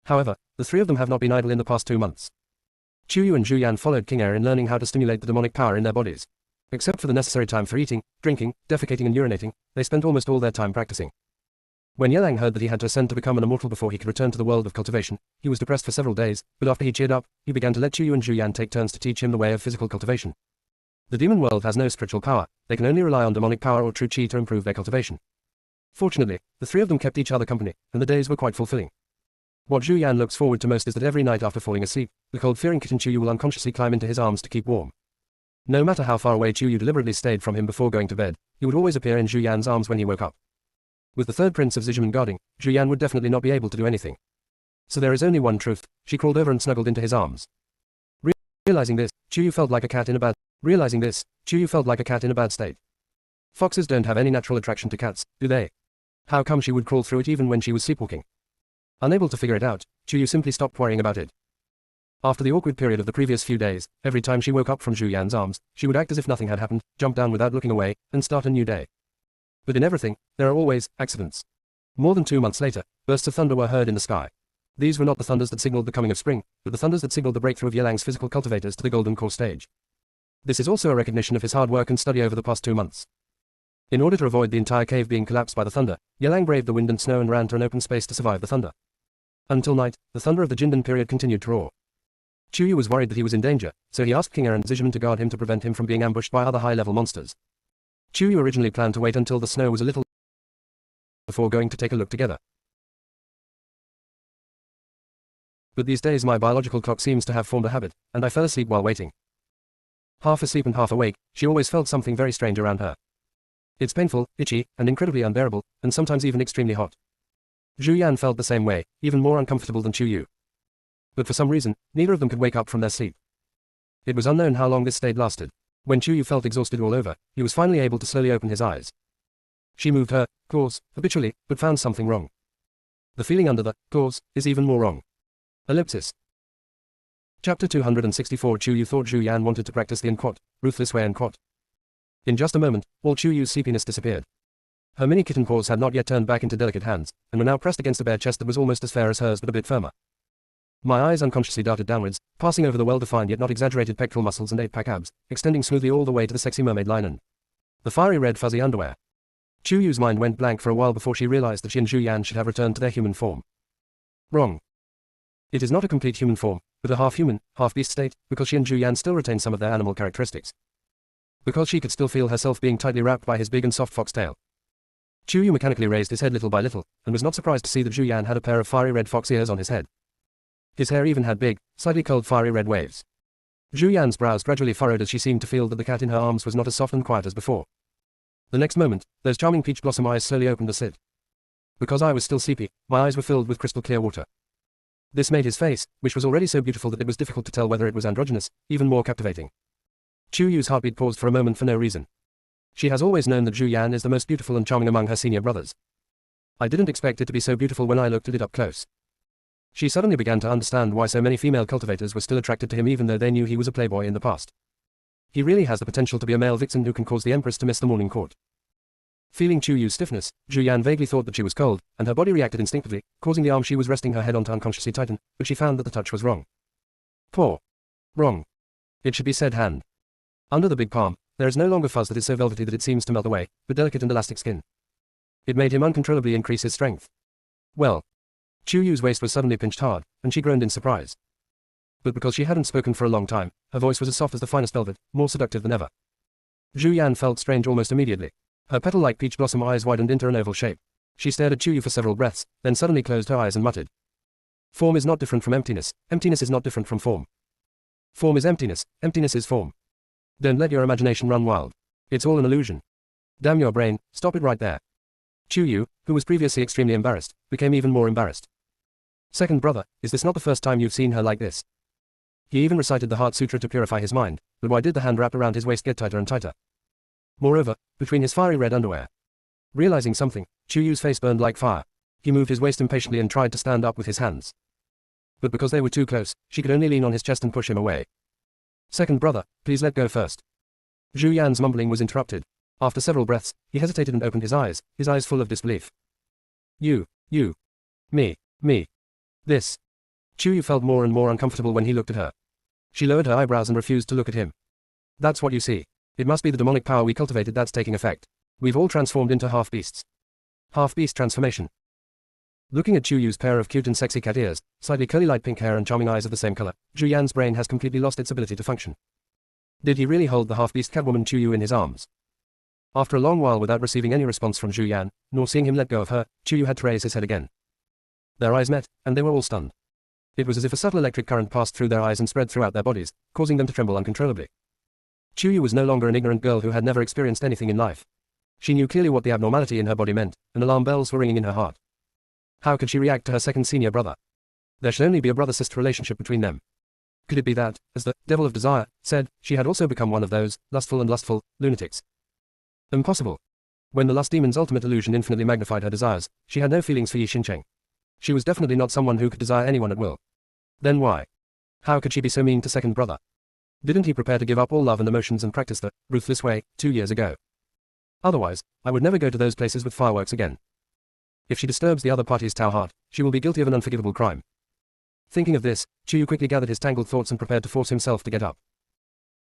However, the three of them have not been idle in the past 2 months. TakeYou and Zhu Yan followed King Air in learning how to stimulate the demonic power in their bodies. Except for the necessary time for eating, drinking, defecating and urinating, they spent almost all their time practicing. When Yelang heard that he had to ascend to become an immortal before he could return to the world of cultivation, he was depressed for several days, but after he cheered up, he began to let TakeYou and Zhu Yan take turns to teach him the way of physical cultivation. The demon world has no spiritual power, they can only rely on demonic power or true chi to improve their cultivation. Fortunately, the three of them kept each other company, and the days were quite fulfilling. What Zhu Yan looks forward to most is that every night after falling asleep, the cold-fearing kitten TakeYou will unconsciously climb into his arms to keep warm. No matter how far away TakeYou deliberately stayed from him before going to bed, he would always appear in Zhu Yan's arms when he woke up. With the third prince of Zizhiman guarding, Zhu Yan would definitely not be able to do anything. So there is only one truth, she crawled over and snuggled into his arms. Realizing this, TakeYou felt like a cat in a bad state. Foxes don't have any natural attraction to cats, do they? How come she would crawl through it even when she was sleepwalking? Unable to figure it out, TakeYou simply stopped worrying about it. After the awkward period of the previous few days, every time she woke up from Zhu Yan's arms, she would act as if nothing had happened, jump down without looking away, and start a new day. But in everything, there are always accidents. More than 2 months later, bursts of thunder were heard in the sky. These were not the thunders that signaled the coming of spring, but the thunders that signaled the breakthrough of Yelang's physical cultivators to the golden core stage. This is also a recognition of his hard work and study over the past 2 months. In order to avoid the entire cave being collapsed by the thunder, Yelang braved the wind and snow and ran to an open space to survive the thunder. Until night, the thunder of the Jindan period continued to roar. TakeYou was worried that he was in danger, so he asked King Air and Zizhiman to guard him to prevent him from being ambushed by other high-level monsters. TakeYou originally planned to wait until the snow was a little before going to take a look together. But these days my biological clock seems to have formed a habit, and I fell asleep while waiting. Half asleep and half awake, she always felt something very strange around her. It's painful, itchy, and incredibly unbearable, and sometimes even extremely hot. Zhu Yan felt the same way, even more uncomfortable than TakeYou. But for some reason, neither of them could wake up from their sleep. It was unknown how long this state lasted. When TakeYou felt exhausted all over, he was finally able to slowly open his eyes. She moved her claws habitually, but found something wrong. The feeling under the claws is even more wrong. Ellipsis. Chapter 264. TakeYou thought Zhu Yan wanted to practice the ruthless way. In just a moment, all TakeYou's sleepiness disappeared. Her mini kitten paws had not yet turned back into delicate hands, and were now pressed against a bare chest that was almost as fair as hers but a bit firmer. My eyes unconsciously darted downwards, passing over the well-defined yet not exaggerated pectoral muscles and 8-pack abs, extending smoothly all the way to the sexy mermaid line. The fiery red fuzzy underwear. Chuyo's mind went blank for a while before she realized that she and Zhu Yan should have returned to their human form. Wrong. It is not a complete human form, but a half-human, half-beast state, because she and Zhu Yan still retain some of their animal characteristics. Because she could still feel herself being tightly wrapped by his big and soft fox tail. Chuyo mechanically raised his head little by little, and was not surprised to see that Zhu Yan had a pair of fiery red fox ears on his head. His hair even had big, slightly curled fiery red waves. Zhu Yan's brows gradually furrowed as she seemed to feel that the cat in her arms was not as soft and quiet as before. The next moment, those charming peach blossom eyes slowly opened a slit. Because I was still sleepy, my eyes were filled with crystal clear water. This made his face, which was already so beautiful that it was difficult to tell whether it was androgynous, even more captivating. Chuyu's heartbeat paused for a moment for no reason. She has always known that Zhu Yan is the most beautiful and charming among her senior brothers. I didn't expect it to be so beautiful when I looked at it up close. She suddenly began to understand why so many female cultivators were still attracted to him even though they knew he was a playboy in the past. He really has the potential to be a male vixen who can cause the Empress to miss the morning court. Feeling Chuyu's stiffness, Zhu Yan vaguely thought that she was cold, and her body reacted instinctively, causing the arm she was resting her head on to unconsciously tighten, but she found that the touch was wrong. Paw. Wrong. It should be said hand. Under the big palm, there is no longer fuzz that is so velvety that it seems to melt away, but delicate and elastic skin. It made him uncontrollably increase his strength. Well. Chuyu's waist was suddenly pinched hard, and she groaned in surprise. But because she hadn't spoken for a long time, her voice was as soft as the finest velvet, more seductive than ever. Zhu Yan felt strange almost immediately. Her petal-like peach blossom eyes widened into an oval shape. She stared at Chuyu for several breaths, then suddenly closed her eyes and muttered. Form is not different from emptiness, emptiness is not different from form. Form is emptiness, emptiness is form. Don't let your imagination run wild. It's all an illusion. Damn your brain, stop it right there. Chuyu, who was previously extremely embarrassed, became even more embarrassed. Second brother, is this not the first time you've seen her like this? He even recited the Heart Sutra to purify his mind, but why did the hand wrapped around his waist get tighter and tighter? Moreover, between his fiery red underwear. Realizing something, Chuyu's face burned like fire. He moved his waist impatiently and tried to stand up with his hands. But because they were too close, she could only lean on his chest and push him away. Second brother, please let go first. Zhu Yan's mumbling was interrupted. After several breaths, he hesitated and opened his eyes full of disbelief. You, me. This. Chuyu felt more and more uncomfortable when he looked at her. She lowered her eyebrows and refused to look at him. That's what you see. It must be the demonic power we cultivated that's taking effect. We've all transformed into half-beasts. Half-beast transformation. Looking at Chuyu's pair of cute and sexy cat ears, slightly curly light pink hair and charming eyes of the same color, Zhu Yan's brain has completely lost its ability to function. Did he really hold the half-beast catwoman Chuyu in his arms? After a long while without receiving any response from Zhu Yan, nor seeing him let go of her, Chuyu had to raise his head again. Their eyes met, and they were all stunned. It was as if a subtle electric current passed through their eyes and spread throughout their bodies, causing them to tremble uncontrollably. Chuyu was no longer an ignorant girl who had never experienced anything in life. She knew clearly what the abnormality in her body meant, and alarm bells were ringing in her heart. How could she react to her second senior brother? There should only be a brother-sister relationship between them. Could it be that, as the devil of desire said, she had also become one of those lustful lunatics? Impossible. When the lust demon's ultimate illusion infinitely magnified her desires, she had no feelings for Yi Xincheng. She was definitely not someone who could desire anyone at will. Then why? How could she be so mean to second brother? Didn't he prepare to give up all love and emotions and practice the ruthless way 2 years ago? Otherwise, I would never go to those places with fireworks again. If she disturbs the other party's Tao heart, she will be guilty of an unforgivable crime. Thinking of this, Chuyu quickly gathered his tangled thoughts and prepared to force himself to get up.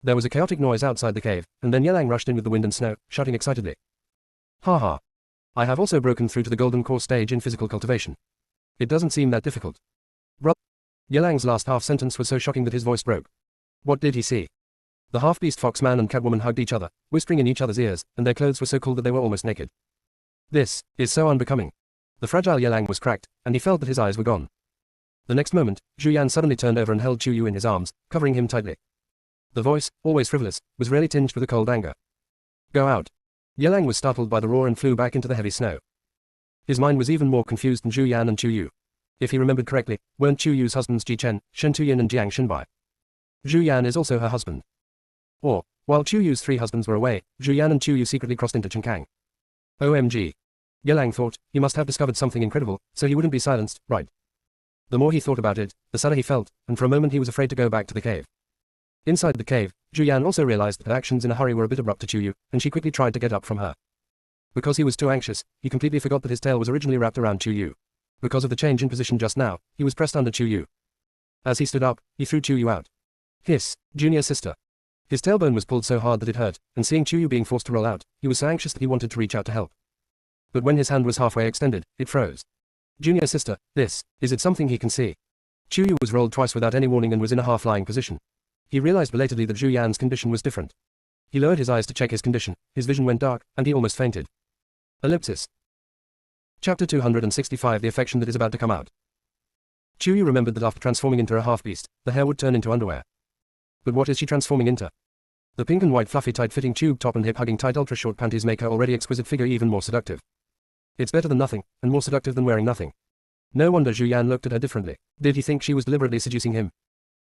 There was a chaotic noise outside the cave, and then Yelang rushed in with the wind and snow, shouting excitedly. Ha ha. I have also broken through to the golden core stage in physical cultivation. It doesn't seem that difficult. Yelang's last half sentence was so shocking that his voice broke. What did he see? The half-beast foxman and catwoman hugged each other, whispering in each other's ears, and their clothes were so cool that they were almost naked. This is so unbecoming. The fragile Yelang was cracked, and he felt that his eyes were gone. The next moment, Zhu Yan suddenly turned over and held Chuyu in his arms, covering him tightly. The voice, always frivolous, was rarely tinged with a cold anger. Go out. Yelang was startled by the roar and flew back into the heavy snow. His mind was even more confused than Zhu Yan and Chuyu. If he remembered correctly, weren't Chuyu's husbands Ji Chen, Shen Tuyin and Jiang Xinbai? Zhu Yan is also her husband. Or, while Chuyu's 3 husbands were away, Zhu Yan and Chuyu secretly crossed into Chenkang. OMG. Yelang thought, he must have discovered something incredible, so he wouldn't be silenced, right? The more he thought about it, the sadder he felt, and for a moment he was afraid to go back to the cave. Inside the cave, Zhu Yan also realized that her actions in a hurry were a bit abrupt to Chuyu, and she quickly tried to get up from her. Because he was too anxious, he completely forgot that his tail was originally wrapped around Chuyu. Because of the change in position just now, he was pressed under Chuyu. As he stood up, he threw TakeYou out. Hiss, junior sister. His tailbone was pulled so hard that it hurt, and seeing TakeYou being forced to roll out, he was so anxious that he wanted to reach out to help. But when his hand was halfway extended, it froze. Junior sister, is it something he can see? TakeYou was rolled twice without any warning and was in a half-lying position. He realized belatedly that Zhu Yan's condition was different. He lowered his eyes to check his condition, his vision went dark, and he almost fainted. Ellipsis. Chapter 265 The affection that is about to come out. TakeYou remembered that after transforming into a half-beast, the hair would turn into underwear. But what is she transforming into? The pink and white fluffy tight-fitting tube top and hip-hugging tight ultra-short panties make her already exquisite figure even more seductive. It's better than nothing, and more seductive than wearing nothing. No wonder Zhu Yan looked at her differently. Did he think she was deliberately seducing him?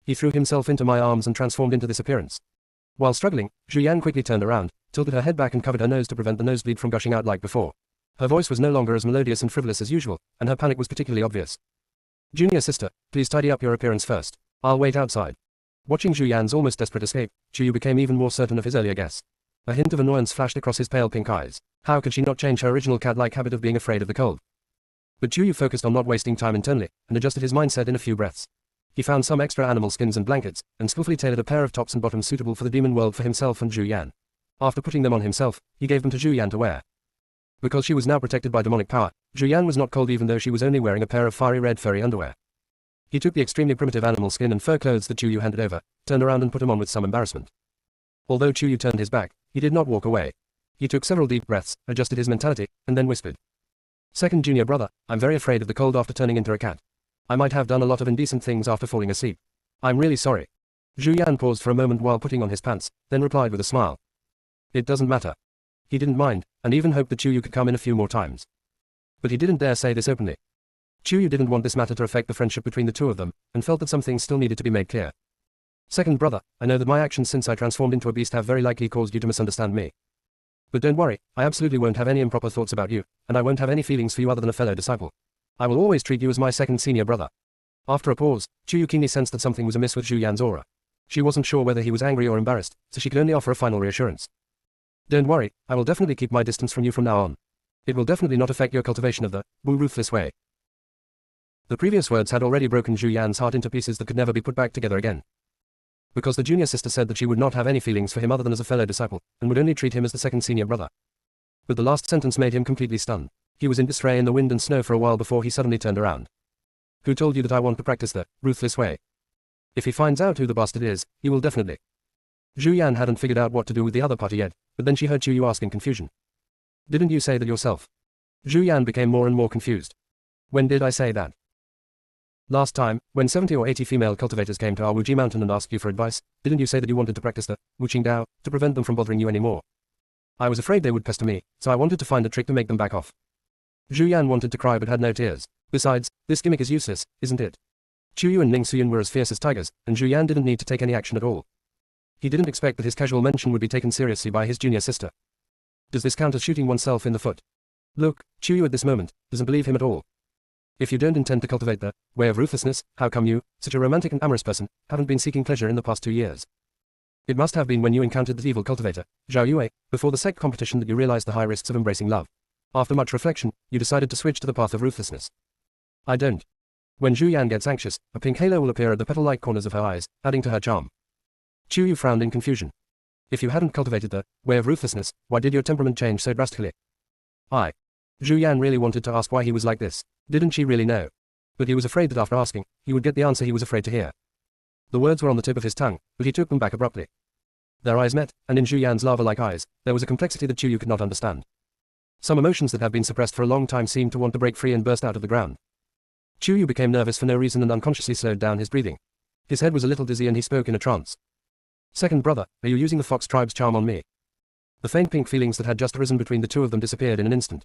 He threw himself into my arms and transformed into this appearance. While struggling, Zhu Yan quickly turned around, tilted her head back and covered her nose to prevent the nosebleed from gushing out like before. Her voice was no longer as melodious and frivolous as usual, and her panic was particularly obvious. Junior sister, please tidy up your appearance first. I'll wait outside. Watching Zhu Yan's almost desperate escape, TakeYou became even more certain of his earlier guess. A hint of annoyance flashed across his pale pink eyes. How could she not change her original cat-like habit of being afraid of the cold? But TakeYou focused on not wasting time internally, and adjusted his mindset in a few breaths. He found some extra animal skins and blankets, and skillfully tailored a pair of tops and bottoms suitable for the demon world for himself and Zhu Yan. After putting them on himself, he gave them to Zhu Yan to wear. Because she was now protected by demonic power, Zhu Yan was not cold even though she was only wearing a pair of fiery red furry underwear. He took the extremely primitive animal skin and fur clothes that TakeYou handed over, turned around and put them on with some embarrassment. Although TakeYou turned his back, he did not walk away. He took several deep breaths, adjusted his mentality, and then whispered. Second junior brother, I'm very afraid of the cold after turning into a cat. I might have done a lot of indecent things after falling asleep. I'm really sorry. Zhu Yan paused for a moment while putting on his pants, then replied with a smile. It doesn't matter. He didn't mind, and even hoped that TakeYou could come in a few more times. But he didn't dare say this openly. TakeYou didn't want this matter to affect the friendship between the two of them, and felt that some things still needed to be made clear. Second brother, I know that my actions since I transformed into a beast have very likely caused you to misunderstand me. But don't worry, I absolutely won't have any improper thoughts about you, and I won't have any feelings for you other than a fellow disciple. I will always treat you as my second senior brother. After a pause, TakeYou keenly sensed that something was amiss with Zhu Yan's aura. She wasn't sure whether he was angry or embarrassed, so she could only offer a final reassurance. Don't worry, I will definitely keep my distance from you from now on. It will definitely not affect your cultivation of the ruthless way. The previous words had already broken Zhu Yan's heart into pieces that could never be put back together again. Because the junior sister said that she would not have any feelings for him other than as a fellow disciple, and would only treat him as the second senior brother. But the last sentence made him completely stunned. He was in disarray in the wind and snow for a while before he suddenly turned around. Who told you that I want to practice the ruthless way? If he finds out who the bastard is, he will definitely. Zhu Yan hadn't figured out what to do with the other party yet, but then she heard TakeYou ask in confusion. Didn't you say that yourself? Zhu Yan became more and more confused. When did I say that? Last time, when 70 or 80 female cultivators came to our Wuji mountain and asked you for advice, didn't you say that you wanted to practice the Wuqing Dao to prevent them from bothering you anymore? I was afraid they would pester me, so I wanted to find a trick to make them back off. Zhu Yan wanted to cry but had no tears. Besides, this gimmick is useless, isn't it? TakeYou and Ning Suyin were as fierce as tigers, and Zhu Yan didn't need to take any action at all. He didn't expect that his casual mention would be taken seriously by his junior sister. Does this count as shooting oneself in the foot? Look, TakeYou at this moment doesn't believe him at all. If you don't intend to cultivate the way of ruthlessness, how come you, such a romantic and amorous person, haven't been seeking pleasure in the past 2 years? It must have been when you encountered that evil cultivator, Zhao Yue, before the sect competition that you realized the high risks of embracing love. After much reflection, you decided to switch to the path of ruthlessness. I don't. When Zhu Yan gets anxious, a pink halo will appear at the petal-like corners of her eyes, adding to her charm. TakeYou frowned in confusion. If you hadn't cultivated the way of ruthlessness, why did your temperament change so drastically? Zhu Yan really wanted to ask why he was like this. Didn't she really know? But he was afraid that after asking, he would get the answer he was afraid to hear. The words were on the tip of his tongue, but he took them back abruptly. Their eyes met, and in Zhu Yan's lava-like eyes, there was a complexity that TakeYou could not understand. Some emotions that had been suppressed for a long time seemed to want to break free and burst out of the ground. TakeYou became nervous for no reason and unconsciously slowed down his breathing. His head was a little dizzy and he spoke in a trance. Second brother, are you using the fox tribe's charm on me? The faint pink feelings that had just arisen between the two of them disappeared in an instant.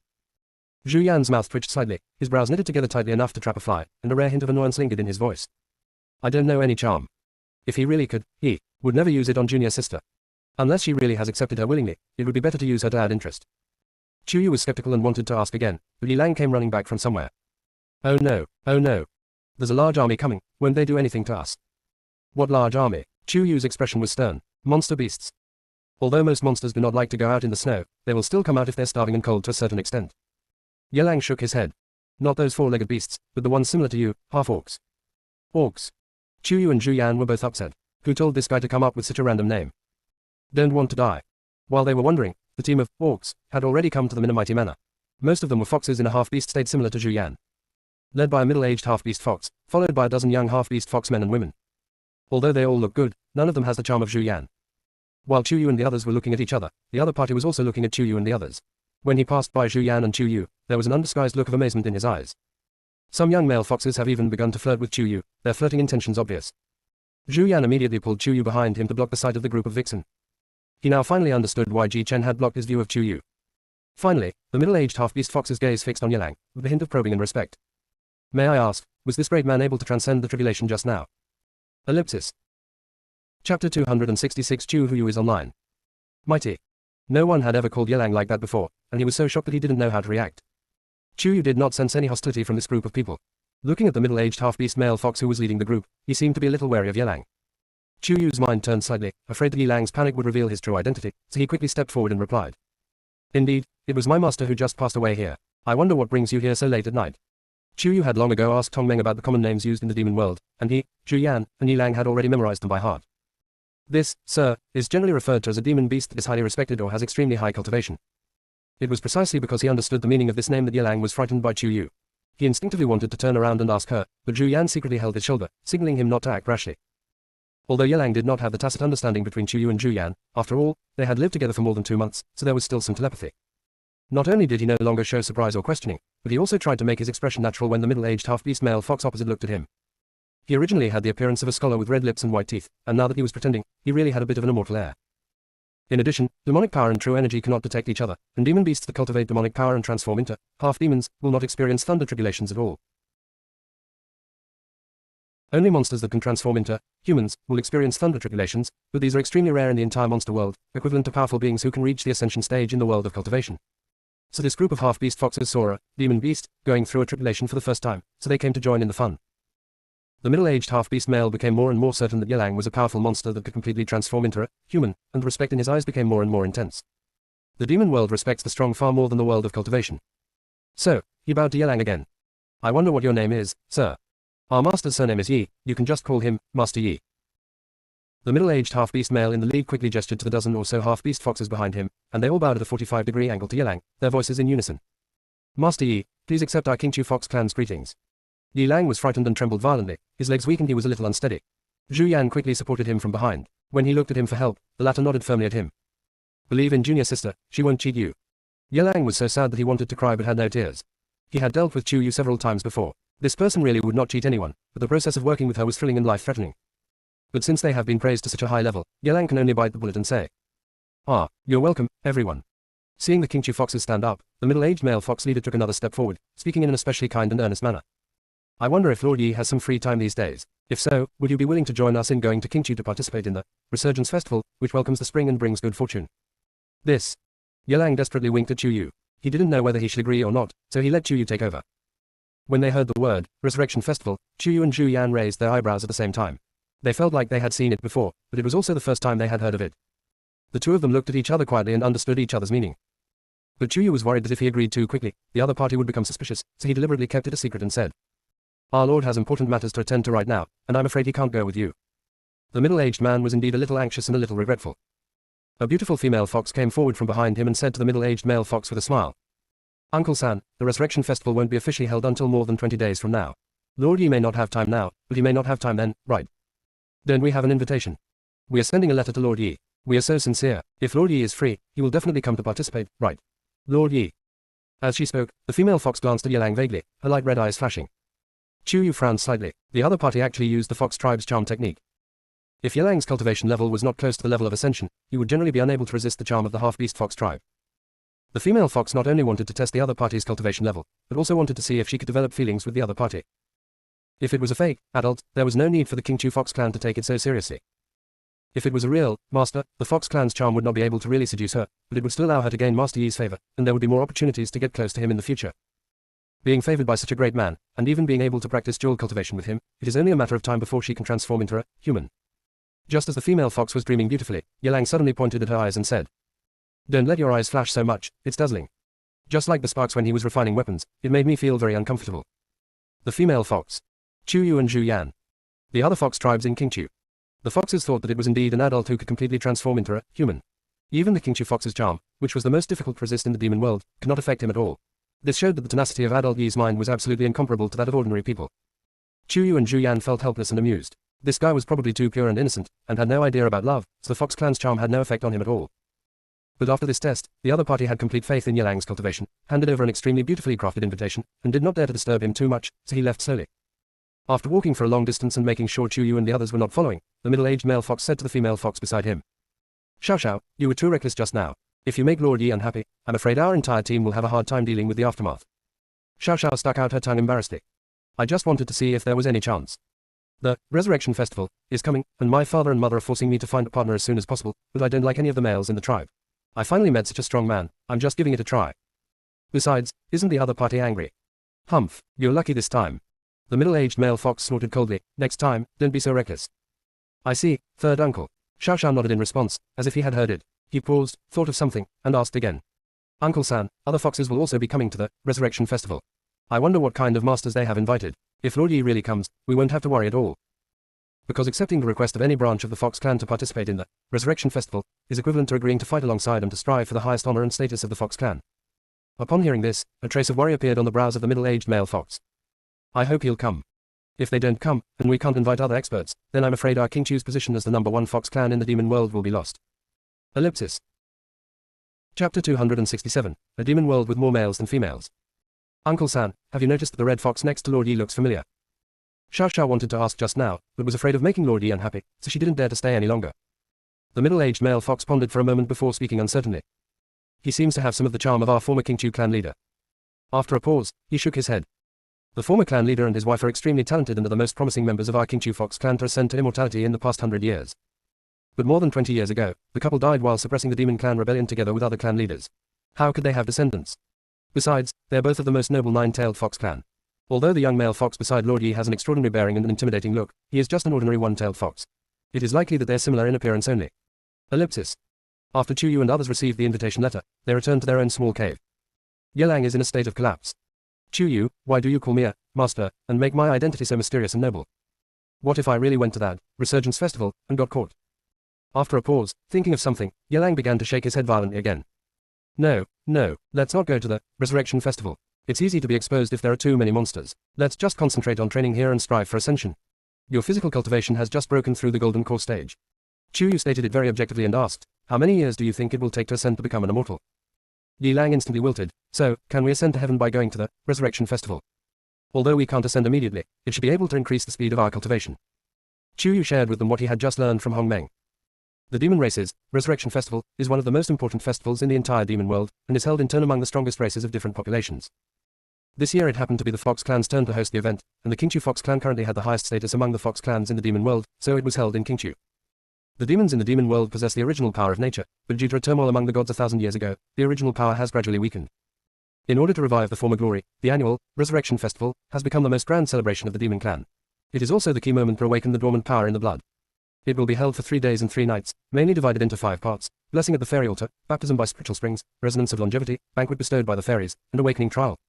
Zhu Yan's mouth twitched slightly, his brows knitted together tightly enough to trap a fly, and a rare hint of annoyance lingered in his voice. I don't know any charm. If he really could, he would never use it on junior sister. Unless she really has accepted her willingly, it would be better to use her to add interest. TakeYou was skeptical and wanted to ask again, but Li Lang came running back from somewhere. Oh no, oh no. There's a large army coming, won't they do anything to us? What large army? TakeYou's expression was stern. Monster beasts. Although most monsters do not like to go out in the snow, they will still come out if they're starving and cold to a certain extent. Yelang shook his head. Not those four-legged beasts, but the ones similar to you, half-orcs. Orcs. Yu and Zhu Yan were both upset. Who told this guy to come up with such a random name? Don't want to die. While they were wondering, the team of orcs had already come to them in a mighty manner. Most of them were foxes in a half-beast state similar to Zhu Yan. Led by a middle-aged half-beast fox, followed by a dozen young half-beast fox men and women. Although they all look good, none of them has the charm of Zhu Yan. While Yu and the others were looking at each other, the other party was also looking at Yu and the others. When he passed by Zhu Yan and Yu, there was an undisguised look of amazement in his eyes. Some young male foxes have even begun to flirt with Yu, their flirting intentions obvious. Zhu Yan immediately pulled Yu behind him to block the sight of the group of vixen. He now finally understood why Ji Chen had blocked his view of Yu. Finally, the middle-aged half-beast fox's gaze fixed on Yelang, with a hint of probing and respect. May I ask, was this great man able to transcend the tribulation just now? Ellipsis. Chapter 266 Yu is online. Mighty. No one had ever called Yelang like that before, and he was so shocked that he didn't know how to react. Yu did not sense any hostility from this group of people. Looking at the middle-aged half-beast male fox who was leading the group, he seemed to be a little wary of Yelang. Yu's mind turned slightly, afraid that Yelang's panic would reveal his true identity, so he quickly stepped forward and replied. Indeed, it was my master who just passed away here. I wonder what brings you here so late at night. Yu had long ago asked Tong Meng about the common names used in the demon world, and he, Zhu Yan, and Yelang had already memorized them by heart. This, sir, is generally referred to as a demon beast that is highly respected or has extremely high cultivation. It was precisely because he understood the meaning of this name that Yelang was frightened by Yu. He instinctively wanted to turn around and ask her, but Zhu Yan secretly held his shoulder, signaling him not to act rashly. Although Yelang did not have the tacit understanding between Yu and Zhu Yan, after all, they had lived together for more than 2 months, so there was still some telepathy. Not only did he no longer show surprise or questioning, but he also tried to make his expression natural when the middle-aged half-beast male fox opposite looked at him. He originally had the appearance of a scholar with red lips and white teeth, and now that he was pretending, he really had a bit of an immortal air. In addition, demonic power and true energy cannot detect each other, and demon beasts that cultivate demonic power and transform into half-demons will not experience thunder tribulations at all. Only monsters that can transform into humans will experience thunder tribulations, but these are extremely rare in the entire monster world, equivalent to powerful beings who can reach the ascension stage in the world of cultivation. So this group of half-beast foxes saw a demon beast going through a tribulation for the first time, so they came to join in the fun. The middle-aged half-beast male became more and more certain that Yelang was a powerful monster that could completely transform into a human, and the respect in his eyes became more and more intense. The demon world respects the strong far more than the world of cultivation. So, he bowed to Yelang again. I wonder what your name is, sir. Our master's surname is Yi, you can just call him Master Yi. The middle-aged half-beast male in the lead quickly gestured to the dozen or so half-beast foxes behind him, and they all bowed at a 45-degree angle to Yelang, their voices in unison. Master Yi, please accept our King Chu Fox clan's greetings. Yelang was frightened and trembled violently, his legs weakened, he was a little unsteady. Zhu Yan quickly supported him from behind. When he looked at him for help, the latter nodded firmly at him. Believe in JuniorSister, she won't cheat you. Yelang was so sad that he wanted to cry but had no tears. He had dealt with TakeYou several times before. This person really would not cheat anyone, but the process of working with her was thrilling and life-threatening. But since they have been praised to such a high level, Yelang can only bite the bullet and say, "Ah, you're welcome, everyone." Seeing the King Chu foxes stand up, the middle-aged male fox leader took another step forward, speaking in an especially kind and earnest manner. I wonder if Lord Yi has some free time these days. If so, would you be willing to join us in going to King Chu to participate in the Resurgence Festival, which welcomes the spring and brings good fortune? This. Yelang desperately winked at Yu. He didn't know whether he should agree or not, so he let Yu take over. When they heard the word, Resurrection Festival, Yu and Zhu Yan raised their eyebrows at the same time. They felt like they had seen it before, but it was also the first time they had heard of it. The two of them looked at each other quietly and understood each other's meaning. But Yu was worried that if he agreed too quickly, the other party would become suspicious, so he deliberately kept it a secret and said, "Our lord has important matters to attend to right now, and I'm afraid he can't go with you." The middle-aged man was indeed a little anxious and a little regretful. A beautiful female fox came forward from behind him and said to the middle-aged male fox with a smile, "Uncle San, the Resurrection Festival won't be officially held until more than 20 days from now. Lord Yi may not have time now, but he may not have time then, right? Don't we have an invitation? We are sending a letter to Lord Yi. We are so sincere. If Lord Yi is free, he will definitely come to participate, right? Lord Yi." As she spoke, the female fox glanced at Yelang vaguely, her light red eyes flashing. Yu frowned slightly. The other party actually used the fox tribe's charm technique. If Yelang's cultivation level was not close to the level of ascension, he would generally be unable to resist the charm of the half-beast fox tribe. The female fox not only wanted to test the other party's cultivation level, but also wanted to see if she could develop feelings with the other party. If it was a fake adult, there was no need for the King Chu fox clan to take it so seriously. If it was a real master, the fox clan's charm would not be able to really seduce her, but it would still allow her to gain Master Yi's favor, and there would be more opportunities to get close to him in the future. Being favored by such a great man, and even being able to practice dual cultivation with him, it is only a matter of time before she can transform into a human. Just as the female fox was dreaming beautifully, Yelang suddenly pointed at her eyes and said, "Don't let your eyes flash so much, it's dazzling." Just like the sparks when he was refining weapons, it made me feel very uncomfortable. The female fox. Yu and Zhu Yan. The other fox tribes in TakeYou. The foxes thought that it was indeed an adult who could completely transform into a human. Even the TakeYou fox's charm, which was the most difficult to resist in the demon world, could not affect him at all. This showed that the tenacity of adult Yi's mind was absolutely incomparable to that of ordinary people. Yu and Zhu Yan felt helpless and amused. This guy was probably too pure and innocent, and had no idea about love, so the fox clan's charm had no effect on him at all. But after this test, the other party had complete faith in Yelang's cultivation, handed over an extremely beautifully crafted invitation, and did not dare to disturb him too much, so he left slowly. After walking for a long distance and making sure Yu and the others were not following, the middle-aged male fox said to the female fox beside him, "Xiao Xiao, you were too reckless just now. If you make Lord Yi unhappy, I'm afraid our entire team will have a hard time dealing with the aftermath." Xiao Xiao stuck out her tongue embarrassedly. "I just wanted to see if there was any chance. The Resurrection Festival is coming, and my father and mother are forcing me to find a partner as soon as possible, but I don't like any of the males in the tribe. I finally met such a strong man, I'm just giving it a try. Besides, isn't the other party angry?" "Humph, you're lucky this time." The middle-aged male fox snorted coldly. "Next time, don't be so reckless." "I see, third uncle." Xiao Xiao nodded in response, as if he had heard it. He paused, thought of something, and asked again. "Uncle San, other foxes will also be coming to the Resurrection Festival. I wonder what kind of masters they have invited. If Lord Yi really comes, we won't have to worry at all." Because accepting the request of any branch of the Fox clan to participate in the Resurrection Festival is equivalent to agreeing to fight alongside and to strive for the highest honor and status of the Fox clan. Upon hearing this, a trace of worry appeared on the brows of the middle-aged male fox. "I hope he'll come. If they don't come, and we can't invite other experts, then I'm afraid our TakeYou's position as the #1 Fox clan in the demon world will be lost." Ellipsis. Chapter 267, A Demon World with More Males Than Females. "Uncle San, have you noticed that the red fox next to Lord Yi looks familiar?" Xiao Xiao wanted to ask just now, but was afraid of making Lord Yi unhappy, so she didn't dare to stay any longer. The middle-aged male fox pondered for a moment before speaking uncertainly. "He seems to have some of the charm of our former TakeYou clan leader." After a pause, he shook his head. "The former clan leader and his wife are extremely talented and are the most promising members of our TakeYou Fox clan to ascend to immortality in the past 100 years. But more than 20 years ago, the couple died while suppressing the demon clan rebellion together with other clan leaders. How could they have descendants? Besides, they are both of the most noble nine-tailed fox clan. Although the young male fox beside Lord Yi has an extraordinary bearing and an intimidating look, he is just an ordinary one-tailed fox. It is likely that they are similar in appearance only." Ellipsis. After TakeYou and others received the invitation letter, they returned to their own small cave. Yelang is in a state of collapse. "TakeYou, why do you call me a master, and make my identity so mysterious and noble? What if I really went to that Resurgence Festival, and got caught?" After a pause, thinking of something, Yelang began to shake his head violently again. No, let's not go to the Resurrection Festival. It's easy to be exposed if there are too many monsters. Let's just concentrate on training here and strive for ascension. Your physical cultivation has just broken through the golden core stage." TakeYou stated it very objectively and asked, "How many years do you think it will take to ascend to become an immortal?" Yelang instantly wilted. "So, can we ascend to heaven by going to the Resurrection Festival? Although we can't ascend immediately, it should be able to increase the speed of our cultivation." TakeYou shared with them what he had just learned from Hong Meng. The Demon Races Resurrection Festival is one of the most important festivals in the entire demon world, and is held in turn among the strongest races of different populations. This year it happened to be the Fox clan's turn to host the event, and the TakeYou Fox clan currently had the highest status among the Fox clans in the demon world, so it was held in TakeYou. The demons in the demon world possess the original power of nature, but due to a turmoil among the gods 1,000 years ago, the original power has gradually weakened. In order to revive the former glory, the annual Resurrection Festival has become the most grand celebration of the demon clan. It is also the key moment to awaken the dormant power in the blood. It will be held for 3 days and 3 nights, mainly divided into 5 parts: blessing at the fairy altar, baptism by spiritual springs, resonance of longevity, banquet bestowed by the fairies, and awakening trial.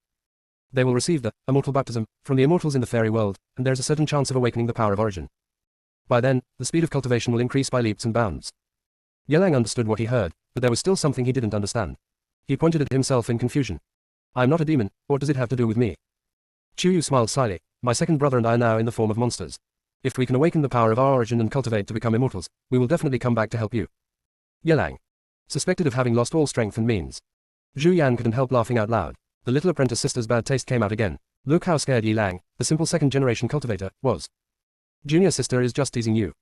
They will receive the immortal baptism from the immortals in the fairy world, and there is a certain chance of awakening the power of origin. By then, the speed of cultivation will increase by leaps and bounds. Yelang understood what he heard, but there was still something he didn't understand. He pointed at himself in confusion. "I'm not a demon, what does it have to do with me?" TakeYou smiled slyly. "My second brother and I are now in the form of monsters. If we can awaken the power of our origin and cultivate to become immortals, we will definitely come back to help you." Yelang suspected of having lost all strength and means. Zhu Yan couldn't help laughing out loud. The little apprentice sister's bad taste came out again. Look how scared Yelang, the simple second-generation cultivator, was. "JuniorSister is just teasing you.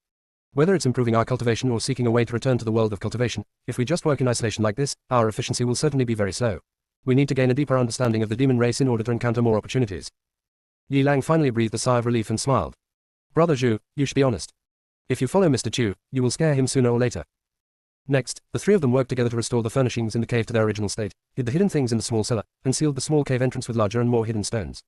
Whether it's improving our cultivation or seeking a way to return to the world of cultivation, if we just work in isolation like this, our efficiency will certainly be very slow. We need to gain a deeper understanding of the demon race in order to encounter more opportunities." Yelang finally breathed a sigh of relief and smiled. "Brother Zhu, you should be honest. If you follow Mr. Chu, you will scare him sooner or later." Next, the 3 of them worked together to restore the furnishings in the cave to their original state, hid the hidden things in the small cellar, and sealed the small cave entrance with larger and more hidden stones.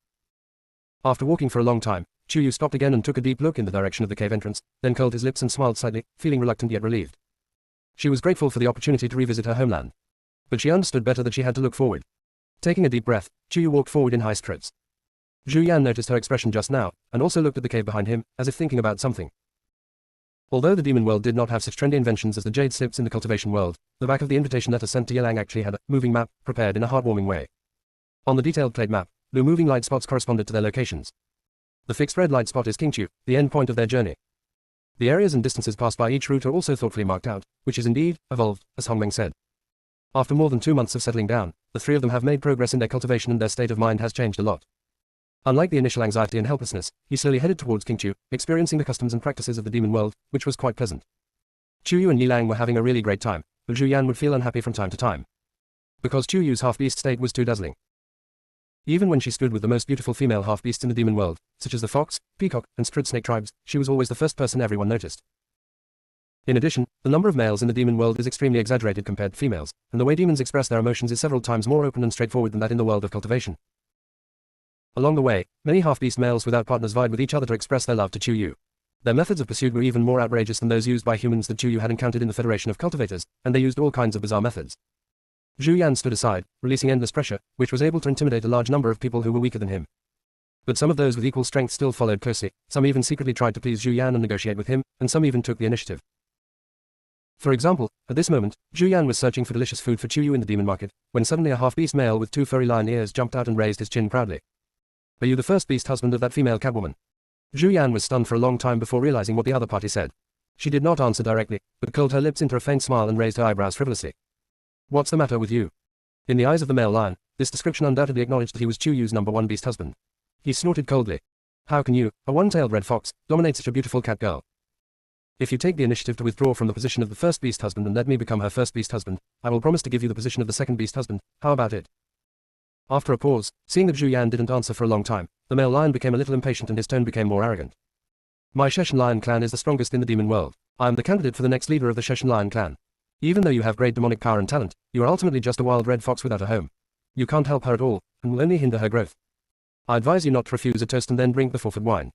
After walking for a long time, TakeYou stopped again and took a deep look in the direction of the cave entrance, then curled his lips and smiled slightly, feeling reluctant yet relieved. She was grateful for the opportunity to revisit her homeland. But she understood better that she had to look forward. Taking a deep breath, TakeYou walked forward in high strides. Zhu Yan noticed her expression just now, and also looked at the cave behind him, as if thinking about something. Although the demon world did not have such trendy inventions as the jade slips in the cultivation world, the back of the invitation letter sent to Yelang actually had a moving map, prepared in a heartwarming way. On the detailed plate map, blue moving light spots corresponded to their locations. The fixed red light spot is TakeYou, the end point of their journey. The areas and distances passed by each route are also thoughtfully marked out, which is indeed evolved, as Hongmeng said. After more than 2 months of settling down, the three of them have made progress in their cultivation and their state of mind has changed a lot. Unlike the initial anxiety and helplessness, he slowly headed towards TakeYou, experiencing the customs and practices of the demon world, which was quite pleasant. Chuyu and Yelang were having a really great time, but Zhu Yan would feel unhappy from time to time. Because Chuyu's half-beast state was too dazzling. Even when she stood with the most beautiful female half-beasts in the demon world, such as the fox, peacock, and strud snake tribes, she was always the first person everyone noticed. In addition, the number of males in the demon world is extremely exaggerated compared to females, and the way demons express their emotions is several times more open and straightforward than that in the world of cultivation. Along the way, many half-beast males without partners vied with each other to express their love to Chuyu. Their methods of pursuit were even more outrageous than those used by humans that Chuyu had encountered in the Federation of Cultivators, and they used all kinds of bizarre methods. Zhu Yan stood aside, releasing endless pressure, which was able to intimidate a large number of people who were weaker than him. But some of those with equal strength still followed closely, some even secretly tried to please Zhu Yan and negotiate with him, and some even took the initiative. For example, at this moment, Zhu Yan was searching for delicious food for Chuyu in the demon market, when suddenly a half-beast male with 2 furry lion ears jumped out and raised his chin proudly. "Are you the first beast husband of that female catwoman?" Zhu Yan was stunned for a long time before realizing what the other party said. She did not answer directly, but curled her lips into a faint smile and raised her eyebrows frivolously. "What's the matter with you?" In the eyes of the male lion, this description undoubtedly acknowledged that he was Chuyu's #1 beast husband. He snorted coldly. "How can you, a one-tailed red fox, dominate such a beautiful cat girl? If you take the initiative to withdraw from the position of the first beast husband and let me become her first beast husband, I will promise to give you the position of the second beast husband. How about it?" After a pause, seeing that Zhu Yan didn't answer for a long time, the male lion became a little impatient and his tone became more arrogant. "My Sheshan lion clan is the strongest in the demon world. I am the candidate for the next leader of the Sheshan lion clan. Even though you have great demonic power and talent, you are ultimately just a wild red fox without a home. You can't help her at all, and will only hinder her growth. I advise you not to refuse a toast and then drink the forfeit wine."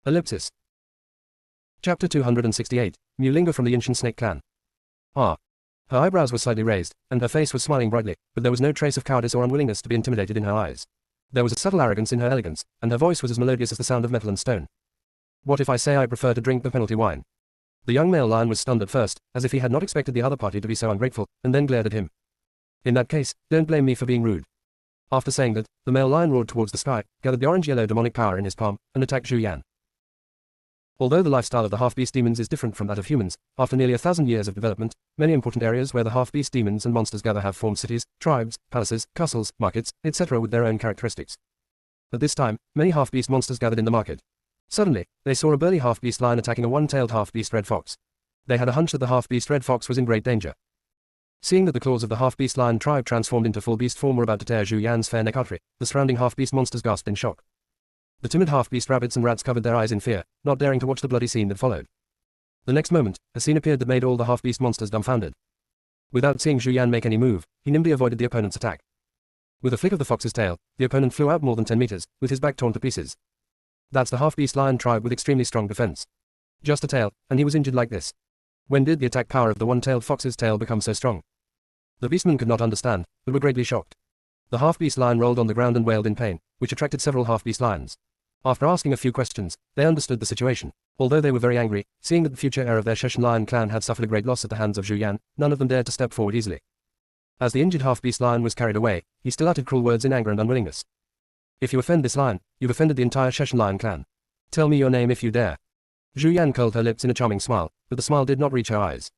Ellipsis. Chapter 268, Mulinga from the Yinshan Snake Clan. Ah. Her eyebrows were slightly raised, and her face was smiling brightly, but there was no trace of cowardice or unwillingness to be intimidated in her eyes. There was a subtle arrogance in her elegance, and her voice was as melodious as the sound of metal and stone. "What if I say I prefer to drink the penalty wine?" The young male lion was stunned at first, as if he had not expected the other party to be so ungrateful, and then glared at him. "In that case, don't blame me for being rude." After saying that, the male lion roared towards the sky, gathered the orange-yellow demonic power in his palm, and attacked Zhu Yan. Although the lifestyle of the half-beast demons is different from that of humans, after nearly 1,000 years of development, many important areas where the half-beast demons and monsters gather have formed cities, tribes, palaces, castles, markets, etc. with their own characteristics. At this time, many half-beast monsters gathered in the market. Suddenly, they saw a burly half-beast lion attacking a one-tailed half-beast red fox. They had a hunch that the half-beast red fox was in great danger. Seeing that the claws of the half-beast lion tribe transformed into full beast form were about to tear Zhu Yan's fair neck artery, the surrounding half-beast monsters gasped in shock. The timid half-beast rabbits and rats covered their eyes in fear, not daring to watch the bloody scene that followed. The next moment, a scene appeared that made all the half-beast monsters dumbfounded. Without seeing Zhu Yan make any move, he nimbly avoided the opponent's attack. With a flick of the fox's tail, the opponent flew out more than 10 meters, with his back torn to pieces. That's the half-beast lion tribe with extremely strong defense. Just a tail, and he was injured like this. When did the attack power of the one-tailed fox's tail become so strong? The beastmen could not understand, but were greatly shocked. The half-beast lion rolled on the ground and wailed in pain, which attracted several half-beast lions. After asking a few questions, they understood the situation. Although they were very angry, seeing that the future heir of their Sheshan lion clan had suffered a great loss at the hands of Zhu Yan, none of them dared to step forward easily. As the injured half-beast lion was carried away, he still uttered cruel words in anger and unwillingness. "If you offend this lion, you've offended the entire Sheshan lion clan. Tell me your name if you dare." Zhu Yan curled her lips in a charming smile, but the smile did not reach her eyes.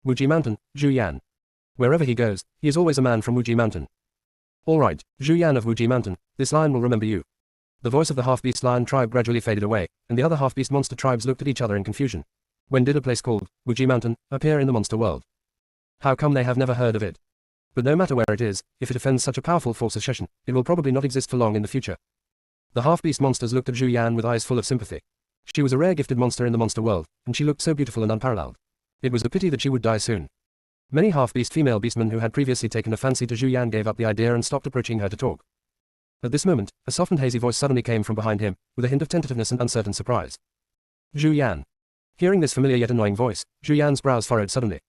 "Wuji Mountain, Zhu Yan. Wherever he goes, he is always a man from Wuji Mountain." "All right, Zhu Yan of Wuji Mountain, this lion will remember you." The voice of the half-beast lion tribe gradually faded away, and the other half-beast monster tribes looked at each other in confusion. When did a place called Wuji Mountain appear in the monster world? How come they have never heard of it? But no matter where it is, if it offends such a powerful force as Sheshan, it will probably not exist for long in the future. The half-beast monsters looked at Zhu Yan with eyes full of sympathy. She was a rare gifted monster in the monster world, and she looked so beautiful and unparalleled. It was a pity that she would die soon. Many half-beast female beastmen who had previously taken a fancy to Zhu Yan gave up the idea and stopped approaching her to talk. At this moment, a soft and hazy voice suddenly came from behind him, with a hint of tentativeness and uncertain surprise. "Zhu Yan." Hearing this familiar yet annoying voice, Zhu Yan's brows furrowed suddenly.